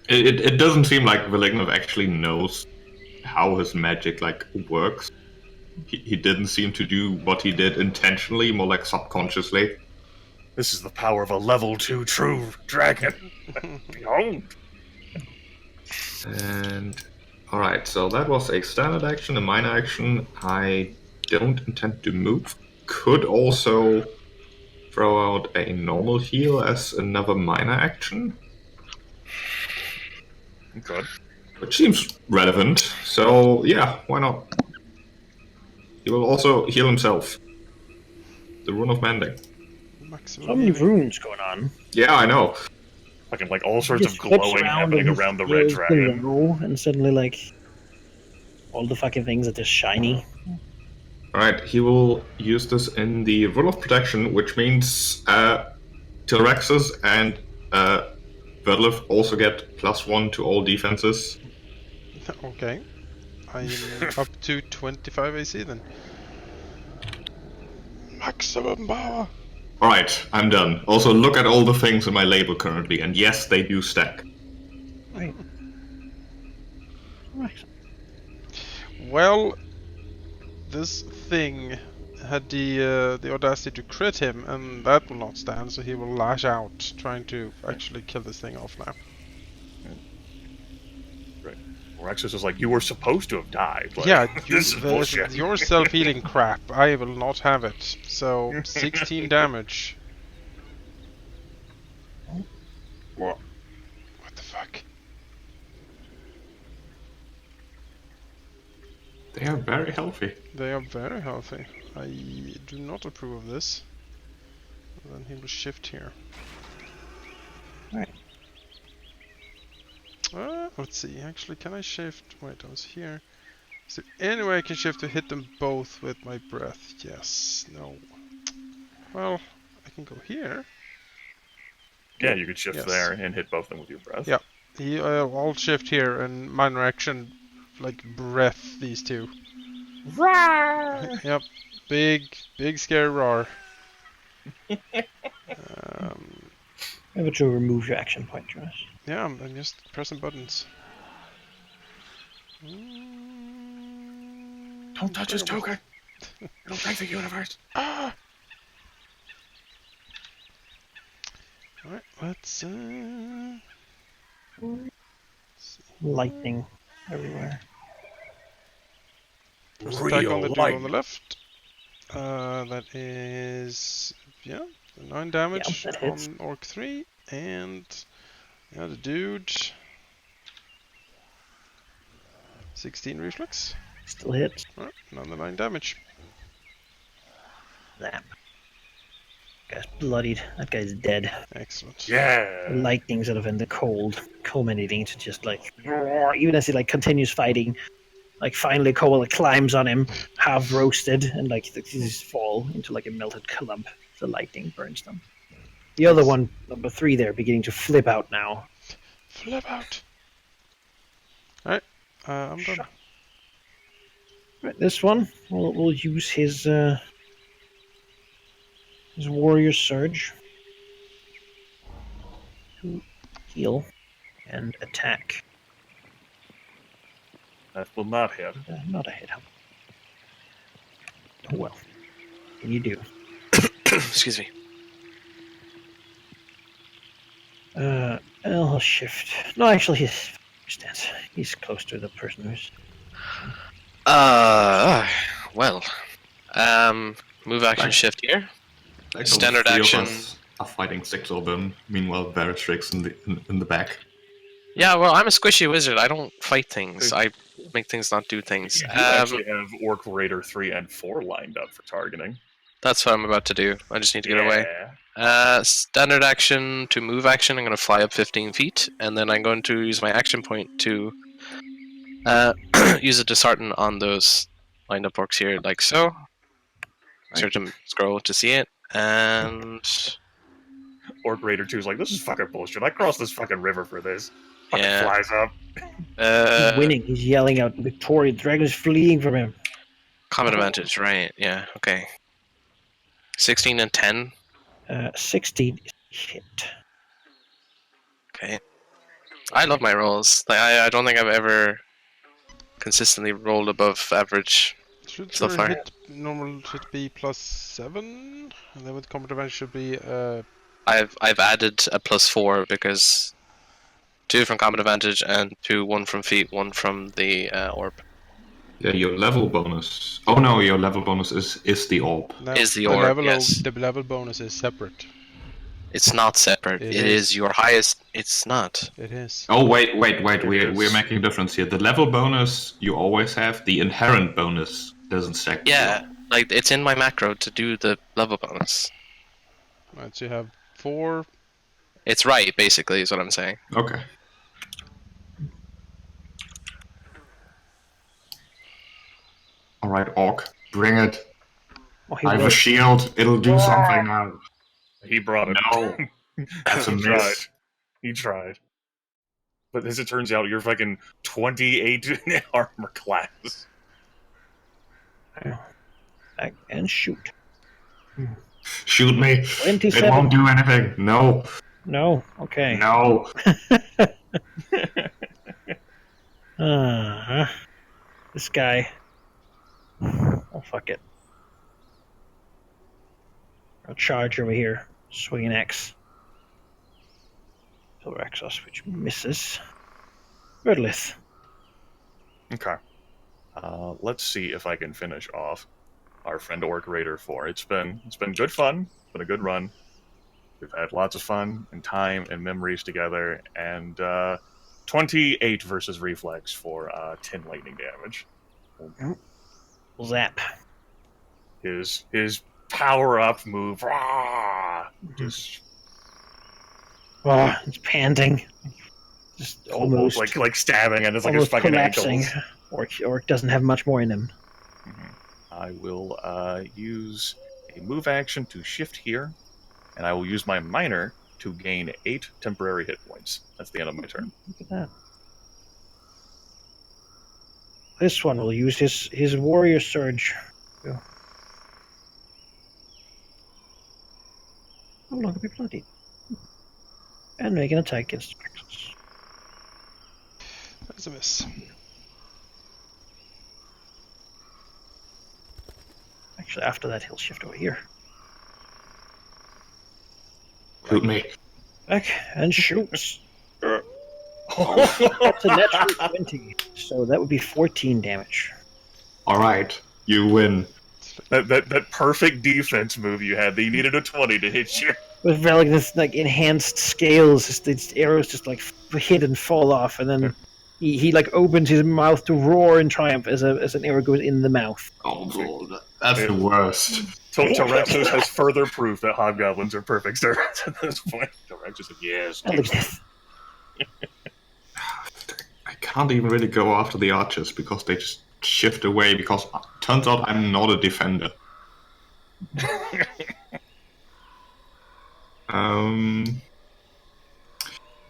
It doesn't seem like Velignif actually knows how his magic, like, works. He didn't seem to do what he did intentionally, more like subconsciously. This is the power of a level 2 true dragon. Behold! And alright, so that was a standard action, a minor action. I don't intend to move. Could also throw out a normal heal as another minor action. Good. Which seems relevant, so yeah, why not? He will also heal himself. The Rune of Mending. So many runes going on. Yeah, I know. Fucking, like, all sorts of glowing happening around the red dragon. And suddenly, like, all the fucking things are just shiny. Alright, he will use this in the Rule of Protection, which means Tilrexus and Verdolif also get +1 to all defenses. Okay. I'm up to 25 AC then. Maximum power! Alright, I'm done. Also, look at all the things in my label currently, and yes, they do stack. Right. Right. Well, this thing had the audacity to crit him, and that will not stand, so he will lash out, trying to actually kill this thing off now. Right. Rexus is like, you were supposed to have died. Like, Yeah, this is bullshit. your self-healing crap. I will not have it. So, 16 damage. What the fuck? They are very healthy. They are very healthy. I do not approve of this. Then he will shift here. Right. Let's see. Actually, can I shift? Wait, I was here. Is there any way I can shift to hit them both with my breath? Yes. No. Well, I can go here. Yeah, you could shift Yes. there and hit both of them with your breath. Yeah. I'll shift here and minor action, like breath these two. Roar! Yep. Big scary roar. Maybe to remove your action point, Josh. Yeah, I'm just pressing buttons. Don't touch his token! It'll take the universe! Ah! Alright, let's Lightning everywhere. attack on the dude on the left. That is, yeah, 9 damage that hits. on Orc 3, and yeah, the dude 16 reflex. Still hits. Alright, another 9 damage. Zap. Guy's bloodied. That guy's dead. Excellent. Yeah! Lightning sort of in the cold, culminating to just like roar, even as he like continues fighting. Like finally Kobold climbs on him, half roasted, and like he's fall into like a melted clump. The lightning burns them. The other one, number 3 there, beginning to flip out now. Flip out. I'm done. Right, this one, we'll use his warrior surge to heal and attack. That will not hit. Not a hit. Oh well. What can you do? Excuse me. He'll shift. No, actually, he's stance. He's close to the person who's. Well. Move action Right. shift here. Like Standard all three action. of us are fighting 6 of them. Meanwhile, Veristrix in the back. Yeah, well, I'm a squishy wizard. I don't fight things. I make things not do things. You do actually have Orc Raider 3 and 4 lined up for targeting. That's what I'm about to do. I just need to get away. Yeah. Standard action to move action. I'm going to fly up 15 feet, and then I'm going to use my action point to use a dishearten on those lined up orcs here, like so. Start to scroll to see it, and Orc Raider 2 is like, this is fucking bullshit. I crossed this fucking river for this. Fucking Yeah. flies up. He's winning. He's yelling out, "Victoria!" The dragon is fleeing from him. combat advantage, right? Yeah, okay. 16 and 10. 16 is hit. Okay. I love my rolls. Like I don't think I've ever consistently rolled above average. Should So your far. normal should be +7, and then with combat advantage should be I've added a +4 because 2 from combat advantage and 1 from feet, 1 from the orb. Yeah, your level bonus. Oh no, your level bonus is the orb. no, Is the orb, yes. The level bonus is separate. It's not separate. It It is your highest. It's not. It is. Oh wait, we're is. making a difference here. The level bonus you always have. The inherent bonus doesn't stack. with Yeah, the orb. like it's in my macro to do the level bonus. Right, so you have 4. It's right, basically, is what I'm saying. Okay. All right, orc, bring it. Oh, he I have will. a shield. It'll do something now. He brought it. No, that's a He tried. miss. He tried. But as it turns out, you're fucking 28 in armor class. And shoot. Shoot me. 27. It won't do anything. No, No. Okay. no. This guy. Oh, fuck it. I'll charge over here. Swing an axe. Silver Axos, which misses. Redlith. Okay. Let's see if I can finish off our friend Orc Raider 4. It's been good fun. It's been a good run. We've had lots of fun and time and memories together, and 28 versus reflex for 10 lightning damage. Zap. His power up move. Just Oh, it's panting. Just almost like stabbing, and it's like his almost fucking collapsing. ankles. Orc doesn't have much more in him. I will use a move action to shift here, and I will use my minor to gain 8 temporary hit points. That's the end of my turn. Look at that. This one will use his warrior surge. Go. No longer be bloodied. And make an attack against Praxis. That's a miss. Actually, after that, he'll shift over here. Shoot me. Back and shoots. That's a natural 20, so that would be 14 damage. All right, you win. That perfect defense move you had. That you needed a 20 to hit you. With like this like enhanced scales, its arrows just like hit and fall off, and then he like opens his mouth to roar in triumph as an arrow goes in the mouth. Oh, that's the worst. Terexos has further proof that hobgoblins are perfect servants at this point. Terexos said, yes. And look at this. I can't even really go after the archers because they just shift away because turns out I'm not a defender.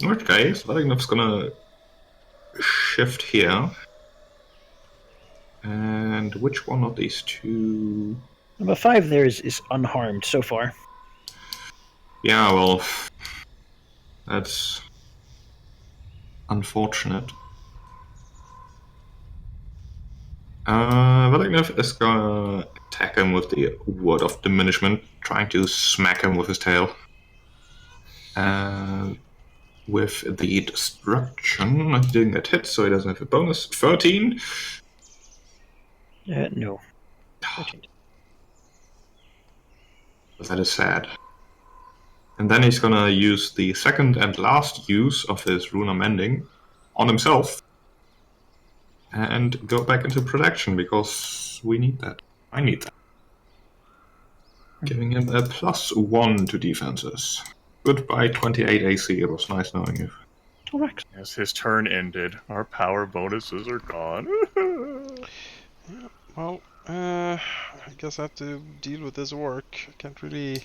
Okay, so I think I'm just gonna shift here And which one of these two? Number 5 there is unharmed so far. Yeah, well, that's unfortunate. Valignif is gonna attack him with the Word of Diminishment, trying to smack him with his tail. With the Destruction, I didn't get hit, so he doesn't have a bonus. 13? No. 13. That is sad. And then he's gonna use the second and last use of his Rune of Mending on himself. And go back into protection, because we need that. I need that. Giving him a +1 to defenses. Goodbye 28 AC, it was nice knowing you. Correct. As his turn ended, our power bonuses are gone. Yeah, well, I guess I have to deal with this orc. I can't really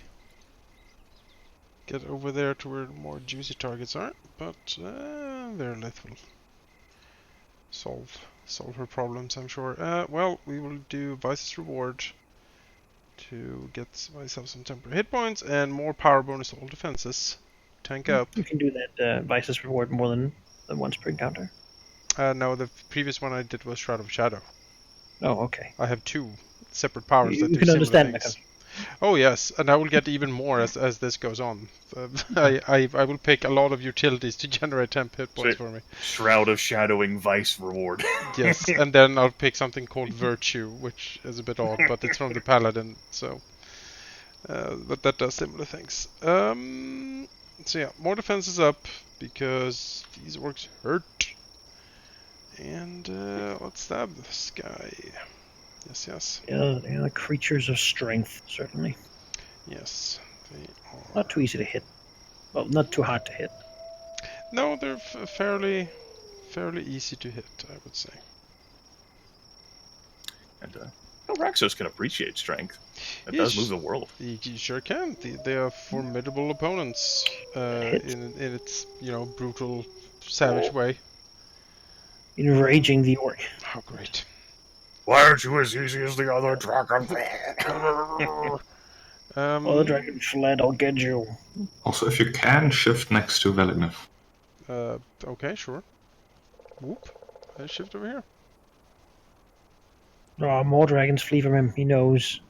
get over there to where more juicy targets are, but Verlith will solve her problems, I'm sure. Well, we will do Vice's Reward to get myself some temporary hit points and more power bonus to all defenses. Tank up. You can do that Vice's Reward more than once per encounter. No, the previous one I did was Shroud of Shadow. Oh, okay. I have 2 separate powers that do you can similar understand things. that. Oh yes, and I will get even more as this goes on. I will pick a lot of utilities to generate temp hit points for me. Shroud of Shadowing Vice Reward. Yes, and then I'll pick something called Virtue, which is a bit odd, but it's from the Paladin, so... but that does similar things. So yeah, more defenses up, because these orcs hurt. And let's stab this guy. Yes. Yeah, they are creatures of strength, certainly. Yes, they are. Not too easy to hit. Well, not too hard to hit. No, they're fairly easy to hit, I would say. And Raxos can appreciate strength. It does move the world. You sure can. They are formidable opponents in its brutal, savage way. Enraging the orc. How great. Why aren't you as easy as the other dragon? Oh, the dragon fled, I'll get you. Also, if you can, shift next to Valignif. Okay, sure. Whoop. I shift over here. Oh, more dragons flee from him, he knows.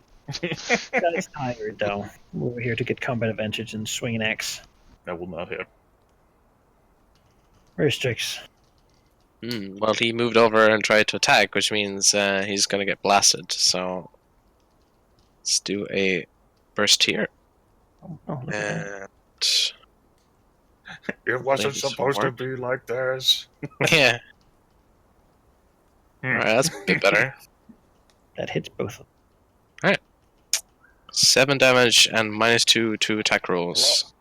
Guy's tired, though. We're here to get combat advantage and swing an axe. That will not hit. Where's Strix? Well, he moved over and tried to attack, which means he's going to get blasted. So let's do a burst here. Look at that. It wasn't supposed to be like this. Yeah. Alright, that's a bit better. That hits both of them. Alright. 7 damage and -2 to attack rolls.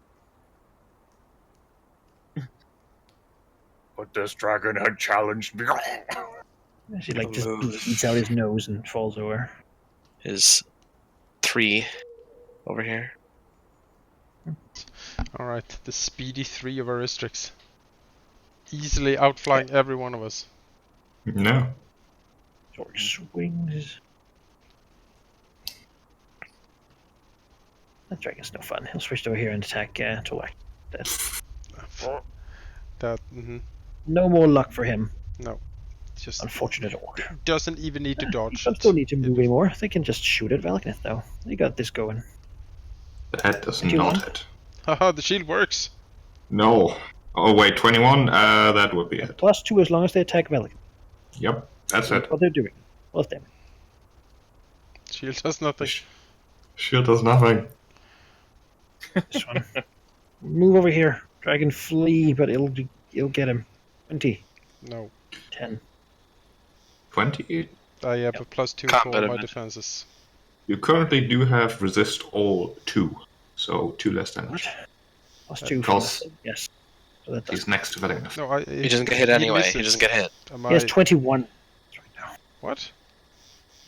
But this dragon had challenged me. She just eats out his nose and falls over. Is 3 over here. Alright, the speedy 3 of Aristrix. Easily outflying every one of us. No. Orc swings. That dragon's no fun. He'll switch over here and attack Tolak. No more luck for him. No. Just unfortunate orc. Doesn't even need to dodge. They don't need to move anymore. They can just shoot at Valaknith, though. They got this going. That does not hit. Haha, the shield works. No. Oh wait, 21? That would be it. +2 as long as they attack Valaknith. Yep, that's it. What they're doing. What's damage? Shield does nothing. Shield does nothing. This one. Move over here. Dragon flee, but it'll get him. 20. No. 10. 20? I have a +2 for all my defenses. You currently do have resist all 2, so 2 less damage. What? +2 Because yes. So that he's next to Valignif. No, he doesn't get hit anyway. He doesn't get hit. He has 21 right now. What?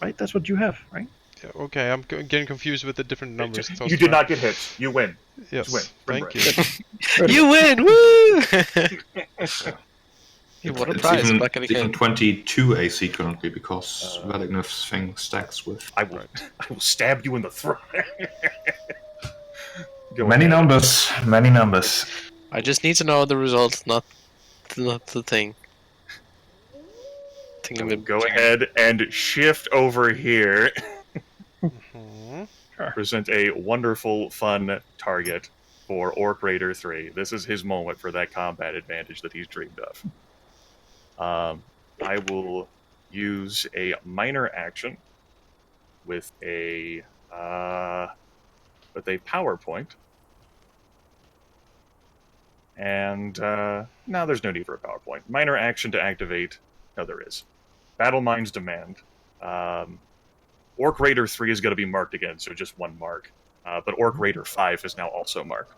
Right, that's what you have, right? Yeah, okay, I'm getting confused with the different numbers. You did not get hit. You win. Yes, win. thank you. You win! Woo! Hey, what a It's prize! even, Black it's even 22 AC currently because Velignev's thing stacks with. I will stab you in the throat. Many numbers. I just need to know the result, not the thing. Go ahead and shift over here. Mm-hmm. Present a wonderful, fun target for Orc Raider 3. This is his moment for that combat advantage that he's dreamed of. I will use a minor action with a PowerPoint. And no, there's no need for a PowerPoint. Minor action to activate. No, there is. Battle Mind's Demand. Orc Raider 3 is going to be marked again, so just one mark. But Orc Raider 5 is now also marked.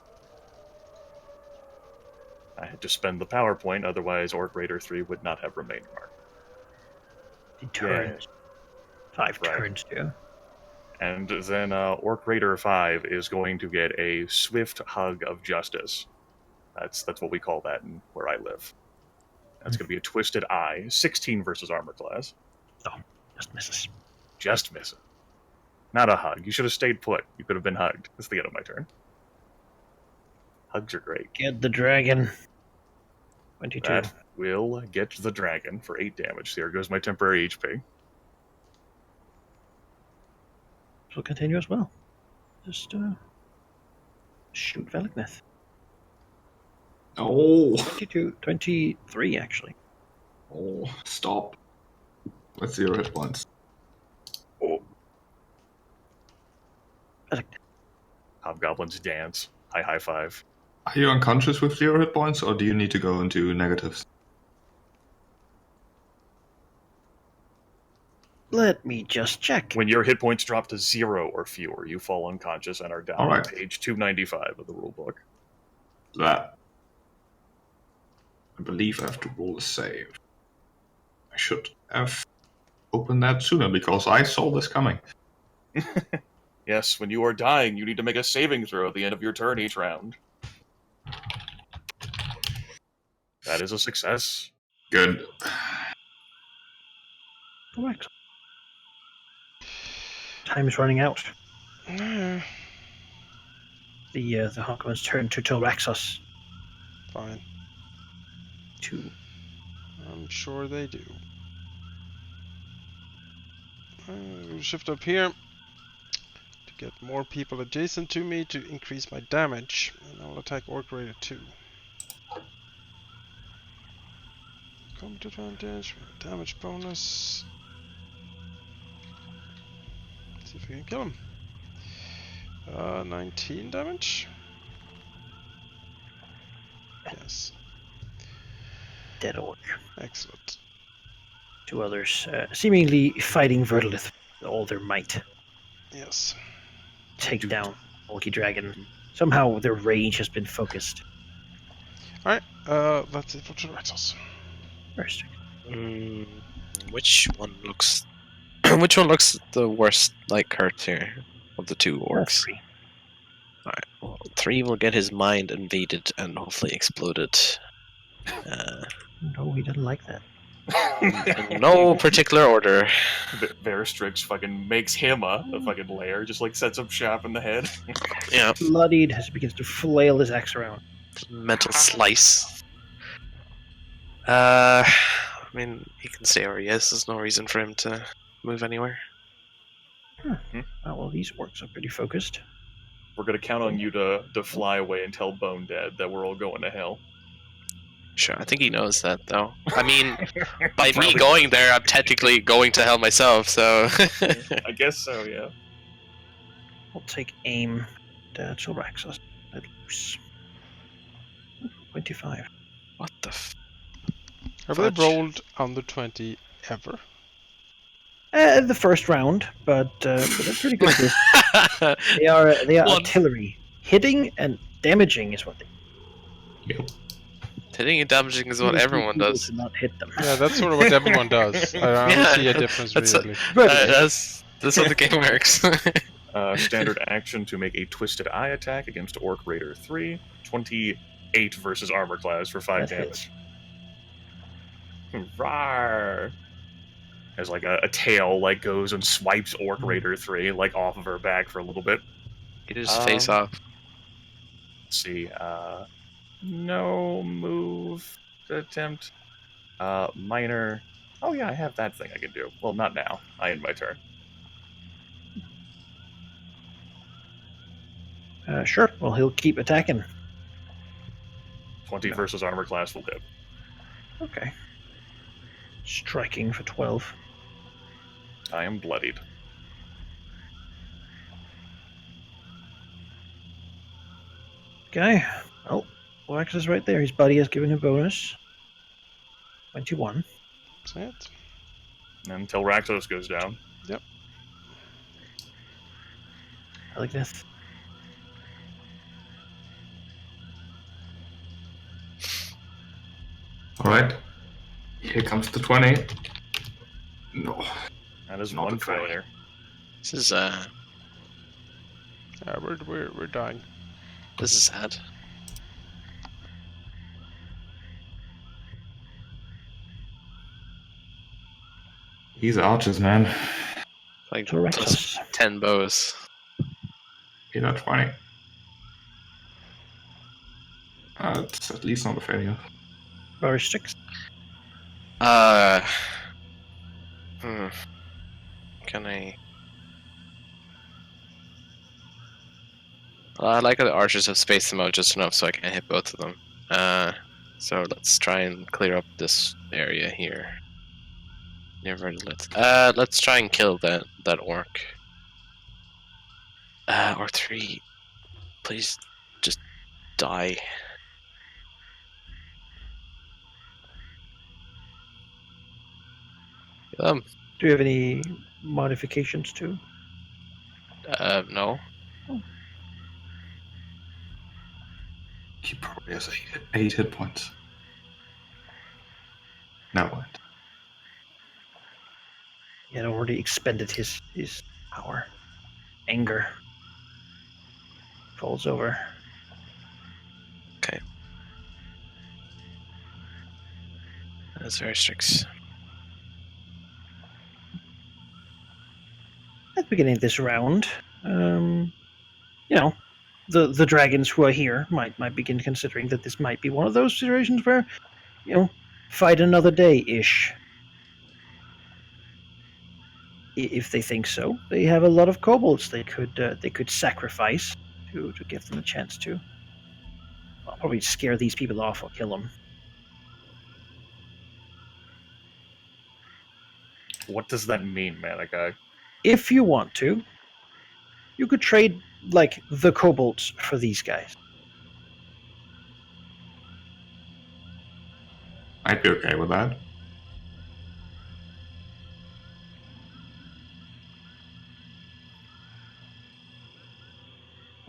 I had to spend the PowerPoint, otherwise Orc Raider 3 would not have remained marked. Turns. 5 Right. turns, yeah. And then Orc Raider 5 is going to get a Swift Hug of Justice. That's what we call that where I live. That's going to be a Twisted Eye, 16 versus armor class. Oh, just misses. Just miss it. Not a hug. You should have stayed put. You could have been hugged. It's the end of my turn. Hugs are great. Get the dragon. 22. That will get the dragon for 8 damage. There goes my temporary HP. Will continue as well. Just shoot Veligneth. Oh. 22, 23 actually. Oh, stop. Let's 0 hit points. Oh. Veligneth. Hobgoblins dance. High five. Are you unconscious with 0 hit points, or do you need to go into negatives? Let me just check. When your hit points drop to 0 or fewer, you fall unconscious and are down on page 295 of the rulebook. That. I believe I have to roll a save. I should have opened that sooner because I saw this coming. Yes, when you are dying, you need to make a saving throw at the end of your turn each round. That is a success. Good. Correct. Time is running out. Mm, The Hawkman's turn to Tilraxos. fine. 2. I'm sure they do. I'll shift up here to get more people adjacent to me to increase my damage, and I'll attack Orc Raider 2. Combat advantage, damage bonus. See if we can kill him. 19 damage. Yes. Dead orc. Excellent. 2 others seemingly fighting Verdolith with all their might. Yes. Take down Bulky Dragon. Somehow their range has been focused. Alright, that's it for Tyrannos. First. Which one looks which one looks the worst like hurt here of the 2 orcs? 3. Alright, well, 3 will get his mind invaded and hopefully exploded. No, he doesn't like that. In no particular order. Veristrix fucking makes him a fucking lair, just like sets up shop in the head. Yeah. Bloodied as he begins to flail his axe around. Mental slice. I mean, he can stay where he is. There's no reason for him to move anywhere. Oh, well, these orcs are pretty focused. We're gonna count on you to fly away and tell Bone Dead that we're all going to hell. Sure, I think he knows that, though. I mean, by me going there, I'm technically going to hell myself, so... I guess so, yeah. I'll take aim. Tilraxos. Let loose. 25. What the f... Have they rolled under 20 ever? The first round, but they're pretty good at this. They are artillery. Hitting and damaging is what they... Yep. Hitting and damaging is what everyone does. To not hit them. Yeah, that's sort of what everyone does. I don't see a difference really. That's how the game works. Standard action to make a Twisted Eye attack against Orc Raider 3. 28 versus armor class for 5 That damage. Rawr. As like a tail like goes and swipes Orc Raider 3 like off of her back for a little bit. Get his face off. Let's see. No move attempt. Minor. Oh yeah, I have that thing I can do. Well, not now. I end my turn. Sure. Well, he'll keep attacking. 20 versus armor class will hit. Okay. Striking for 12. I am bloodied. Okay. Oh, Wax is right there. His buddy has given him a bonus. 21. That's it. Until Rakdos goes down. Yep. I like this. Alright. Here comes the 20. No. That is Not one a try. failure. This is We're dying. this is sad. These archers, man. Like Correct. plus 10 bows. Hit at 20. It's at least not a failure. Very 6. Can I? Well, I like how the archers have spaced them out just enough so I can hit both of them. So let's try and clear up this area here. Never let's try and kill that orc. Or 3. Please, just die. Do you have any modifications too? No. He probably has 8 hit points. Now what? He had already expended his power. Anger. Falls over. Okay. That's very strict. At the beginning of this round, the dragons who are here might begin considering that this might be one of those situations where, fight another day-ish. If they think so, they have a lot of kobolds they could sacrifice to give them a chance to. I'll probably scare these people off or kill them. What does that mean, Manaki? If you want to, you could trade like the kobolds for these guys. I'd be okay with that.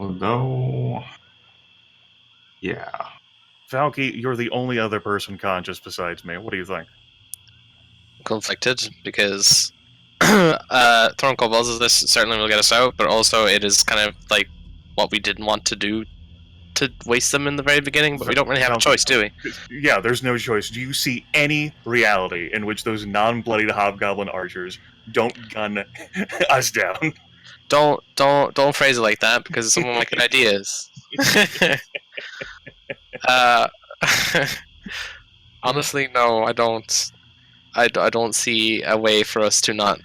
Although, yeah. Valky, you're the only other person conscious besides me. What do you think? Conflicted because throwing kobolds as this certainly will get us out, but also it is kind of like what we didn't want to do to waste them in the very beginning, but we don't really have a choice, do we? Yeah, there's no choice. Do you see any reality in which those non-bloodied hobgoblin archers don't gun us down? Don't phrase it like that because some of my good ideas. Honestly, no, I don't. I don't see a way for us to not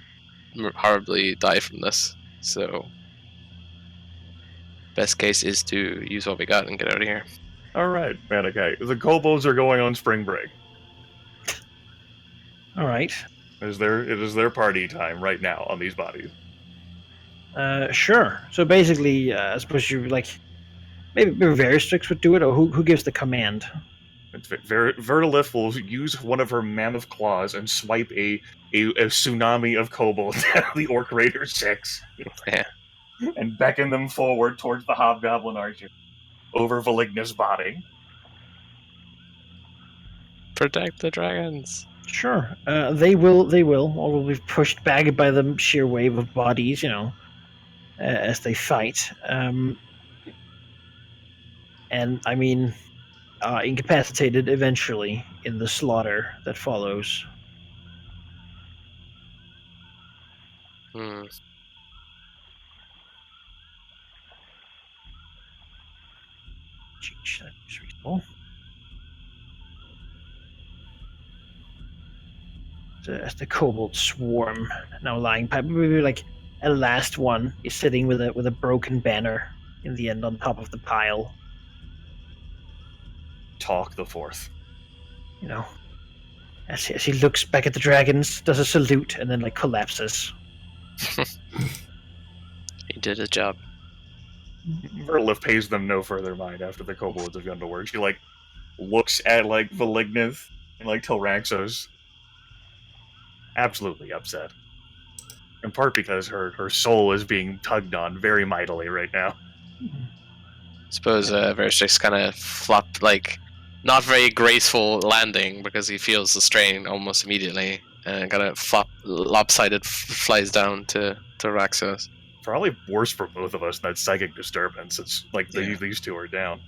horribly die from this. So, best case is to use what we got and get out of here. All right, Manaki. The kobolds are going on spring break. All right. It is their party time right now on these bodies. Sure. So basically, I suppose you maybe Veristrix would do it, or who gives the command? Vertilith will use one of her mammoth claws and swipe a tsunami of kobolds at the Orc Raider 6. Yeah. And beckon them forward towards the hobgoblin archer over Valigna's body. Protect the dragons. Sure. They will, or will be pushed back by the sheer wave of bodies, as they fight. And I mean, incapacitated eventually in the slaughter that follows. Hmm. Jeez, that's reasonable. As the kobold swarm now lying, maybe like a last one is sitting with a broken banner in the end on top of the pile. Talk the fourth. You know, as he looks back at the dragons, does a salute, and then like collapses. He did his job. Verlif pays them no further mind after the kobolds have gone to work. She like looks at like Velignith and like Telraxos, absolutely upset. In part because her soul is being tugged on very mightily right now. I suppose Verstrix kind of flopped, like, not very graceful landing because he feels the strain almost immediately, and kind of lopsided flies down to Raxos. Probably worse for both of us, that psychic disturbance. It's like these two are down.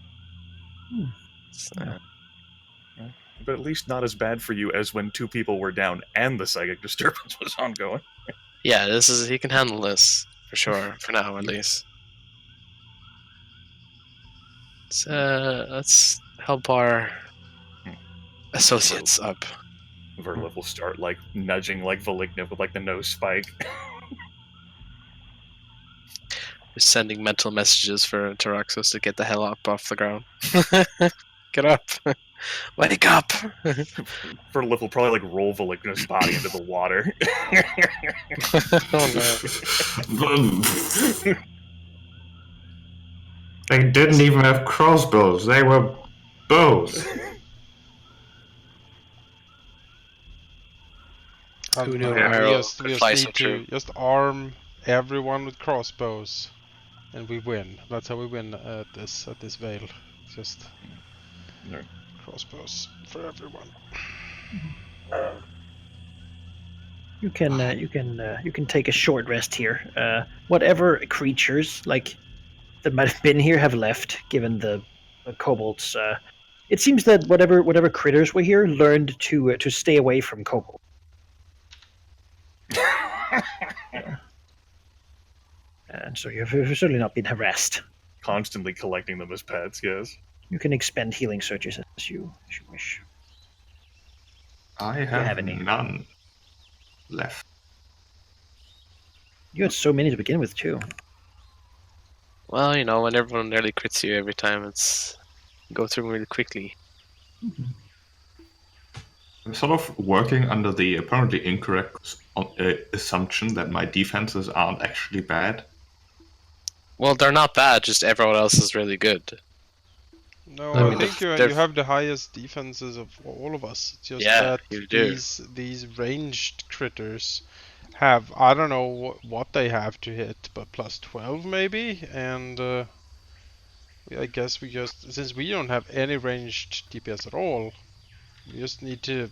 But at least not as bad for you as when two people were down and the psychic disturbance was ongoing. Yeah, he can handle this, for sure, for now at least. Let's help our associates up. Verlif will start like nudging like Velignith with like the nose spike. Just sending mental messages for Taraxos to get the hell up off the ground. Get up! Wake up! Verlif will probably like roll Velignith's body into the water. Oh no. They didn't even have crossbows, they were bows. Who knew we arrow just could fly need so true? to just arm everyone with crossbows, and we win. That's how we win at this veil. Just crossbows for everyone. You can take a short rest here. Whatever creatures like that might have been here have left, given the kobolds. It seems that whatever critters were here learned to stay away from kobolds. And so you've certainly not been harassed. Constantly collecting them as pets, yes. You can expend healing surges as you wish. I have none left. You had so many to begin with, too. Well, you know, when everyone nearly crits you every time, it's go through them really quickly. I'm sort of working under the apparently incorrect assumption that my defenses aren't actually bad. Well, they're not bad, just everyone else is really good. No, I I mean, think you have the highest defenses of all of us. It's just that you do. these ranged critters have, I don't know what they have to hit, but plus 12 maybe, and I guess we just, since we don't have any ranged DPS at all, we just need to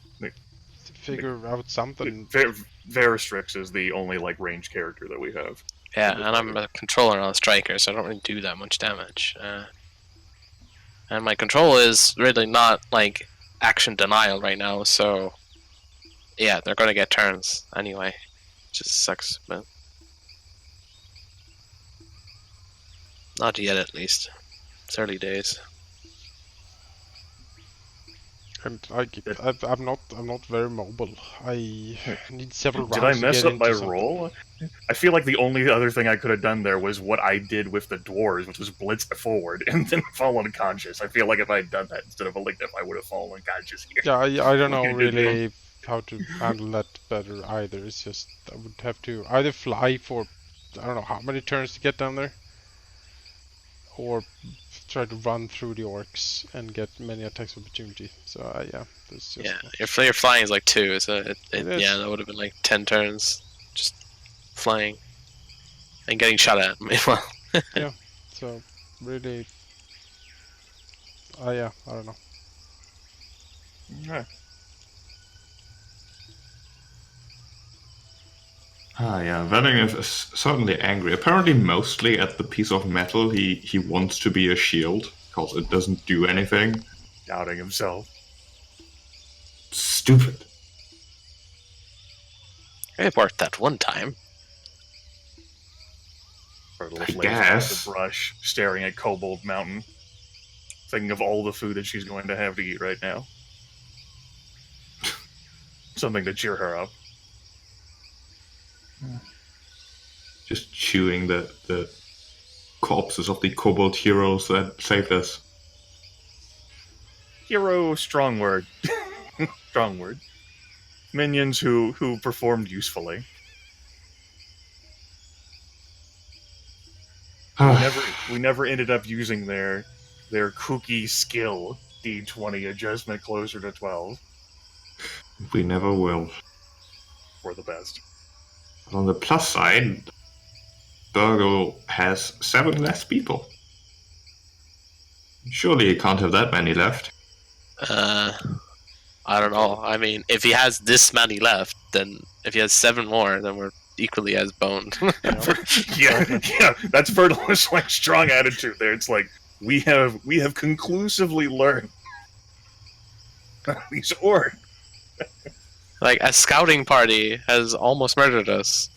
figure out something. Veristrix is the only like ranged character that we have. Yeah, and I'm a controller, not a striker, so I don't really do that much damage. And my control is really not like action denial right now, so yeah, they're gonna get turns anyway. Just sucks, but not yet at least. It's early days. And I'm not very mobile. I need several rounds. Did I to mess get up my into something. roll? I feel like the only other thing I could have done there was what I did with the dwarves, which was blitz forward and then fall unconscious. I feel like if I had done that instead of a Velignith, I would have fallen unconscious here. Yeah, I don't know really how to handle that better either. It's just I would have to either fly for I don't know how many turns to get down there, or try to run through the orcs and get many attacks of opportunity. So yeah, that's just your flying is like 2, so is. yeah, that would have been like 10 turns just flying and getting shot at. Meanwhile, yeah. So really, yeah, I don't know. Yeah. Yeah, Velignith is certainly angry. Apparently mostly at the piece of metal he wants to be a shield, because it doesn't do anything. Doubting himself. Stupid. It worked that one time. Burgle I lays guess. on the brush, staring at Kobold Mountain, thinking of all the food that she's going to have to eat right now. Something to cheer her up. Just chewing the corpses of the kobold heroes that saved us. Hero, strong word. Strong word. Minions who performed usefully. We never ended up using their kooky skill D20 adjustment closer to 12. We never will. For the best. But on the plus side, Burgle has 7 less people. Surely he can't have that many left. I don't know. I mean, if he has this many left, then if he has 7 more, then we're equally as boned. yeah, that's Fertili's like strong attitude there. It's like we have conclusively learned these orcs. Like, a scouting party has almost murdered us.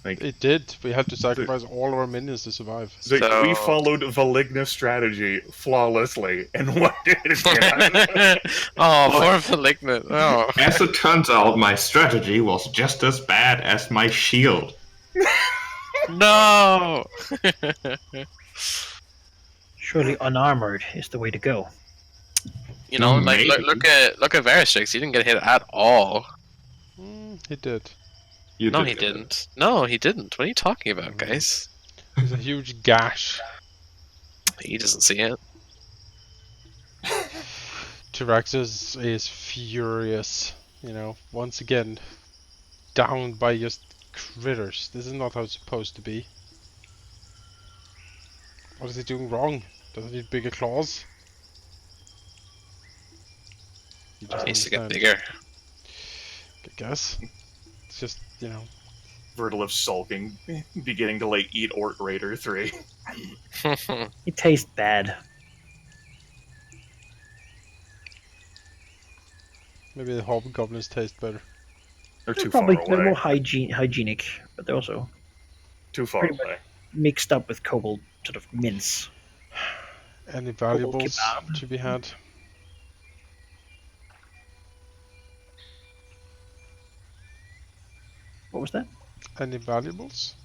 It did. We had to sacrifice all of our minions to survive. So we followed Valigna's strategy flawlessly, and what did it get? Poor Malignant. Oh. As it turns out, my strategy was just as bad as my shield. No! Surely unarmored is the way to go. You know, like Maybe. look at Veristrix. He didn't get hit at all. He did. No, he didn't. No, he didn't. What are you talking about, guys? There's a huge gash. He doesn't see it. Tyraxus is furious. You know, once again, downed by just critters. This is not how it's supposed to be. What is he doing wrong? Does he need bigger claws? He just Needs to get understand. bigger. I guess. It's just, you know. Vertil sulking, beginning to like eat Orc Raider 3. It tastes bad. Maybe the hobgoblins taste better. They're too Probably far they're away. more hygienic, but they're also Too far pretty away. mixed up with kobold sort of mince. Any valuables kebab. to be had? What was that? Any valuables?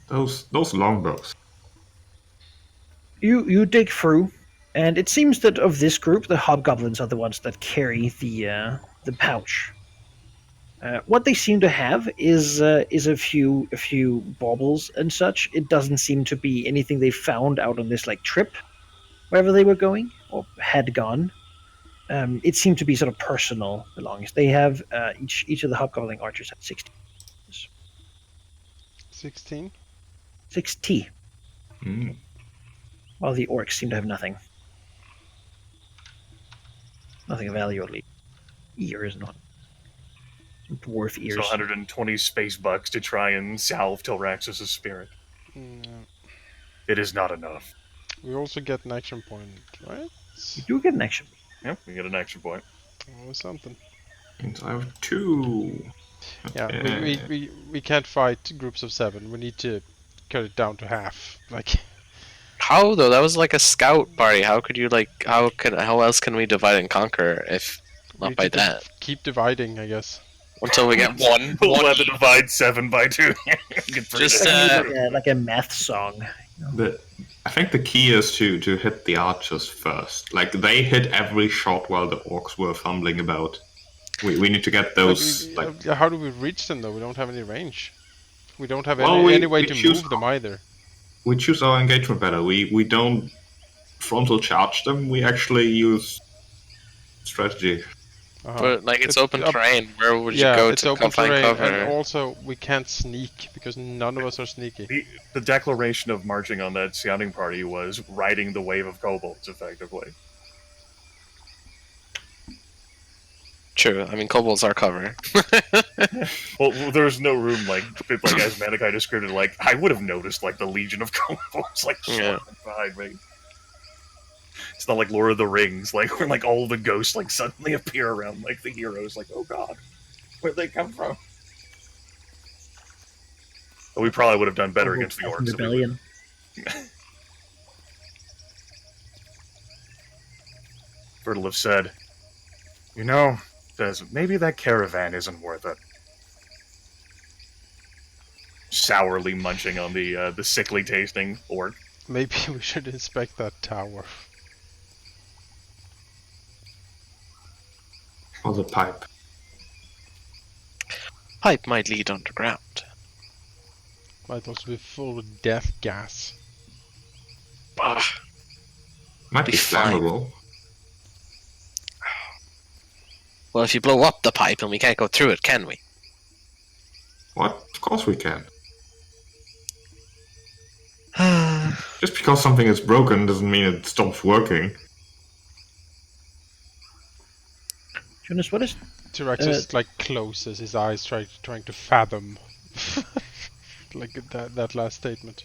Those longbows. You dig through, and it seems that of this group, the hobgoblins are the ones that carry the pouch. What they seem to have is a few baubles and such. It doesn't seem to be anything they found out on this like trip, wherever they were going or had gone. It seemed to be sort of personal belongings. They have each of the hobgoblin archers have 60. 16? 60. Mm. While the orcs seem to have nothing. Nothing of value, at least. Ears, not. Some dwarf ears. So 120 space bucks to try and salve Tilraxis' spirit. It is not enough. We also get an action point, right? You do get an action. Yep, we get an action point. Or something. And I have 2. Yeah, Okay. we can't fight groups of 7. We need to cut it down to half. Like, How though? That was like a scout party. How could you like? How else can we divide and conquer if we not by need to that? keep dividing, I guess. Until we get one. We'll have to divide 7 by 2. Just, Like a math song. I think the key is to hit the archers first. Like, they hit every shot while the orcs were fumbling about. We need to get those, But how do we reach them though? We don't have any range. We don't have Well, any way we to choose- move them either. we choose our engagement better. We don't frontal charge them, we actually use strategy. But like it's It- open terrain. Where would you Yeah, go it's to open find terrain, cover? and also we can't sneak because none of us are sneaky. The declaration of marching on that scouting party was riding the wave of kobolds, effectively. True. I mean, kobolds are cover. Well, there's no room, like as Manaki described it, like, I would have noticed, like, the legion of kobolds, like, Yeah. behind me. It's not like Lord of the Rings, like where like all the ghosts like suddenly appear around like the heroes, like, oh god, where'd they come from? But we probably would have done better against the orcs. Rebellion. Burgle have said, you know, maybe that caravan isn't worth it. Sourly munching on the sickly tasting orc. Maybe we should inspect that tower. Or the pipe. Pipe might lead underground. Might also be full of death gas. Bah. Might be flammable. Well, if you blow up the pipe and we can't go through it, can we? What? Of course we can. Just because something is broken doesn't mean it stops working. Jonas, what is... T-Rex just like closes his eyes, trying to fathom like that last statement.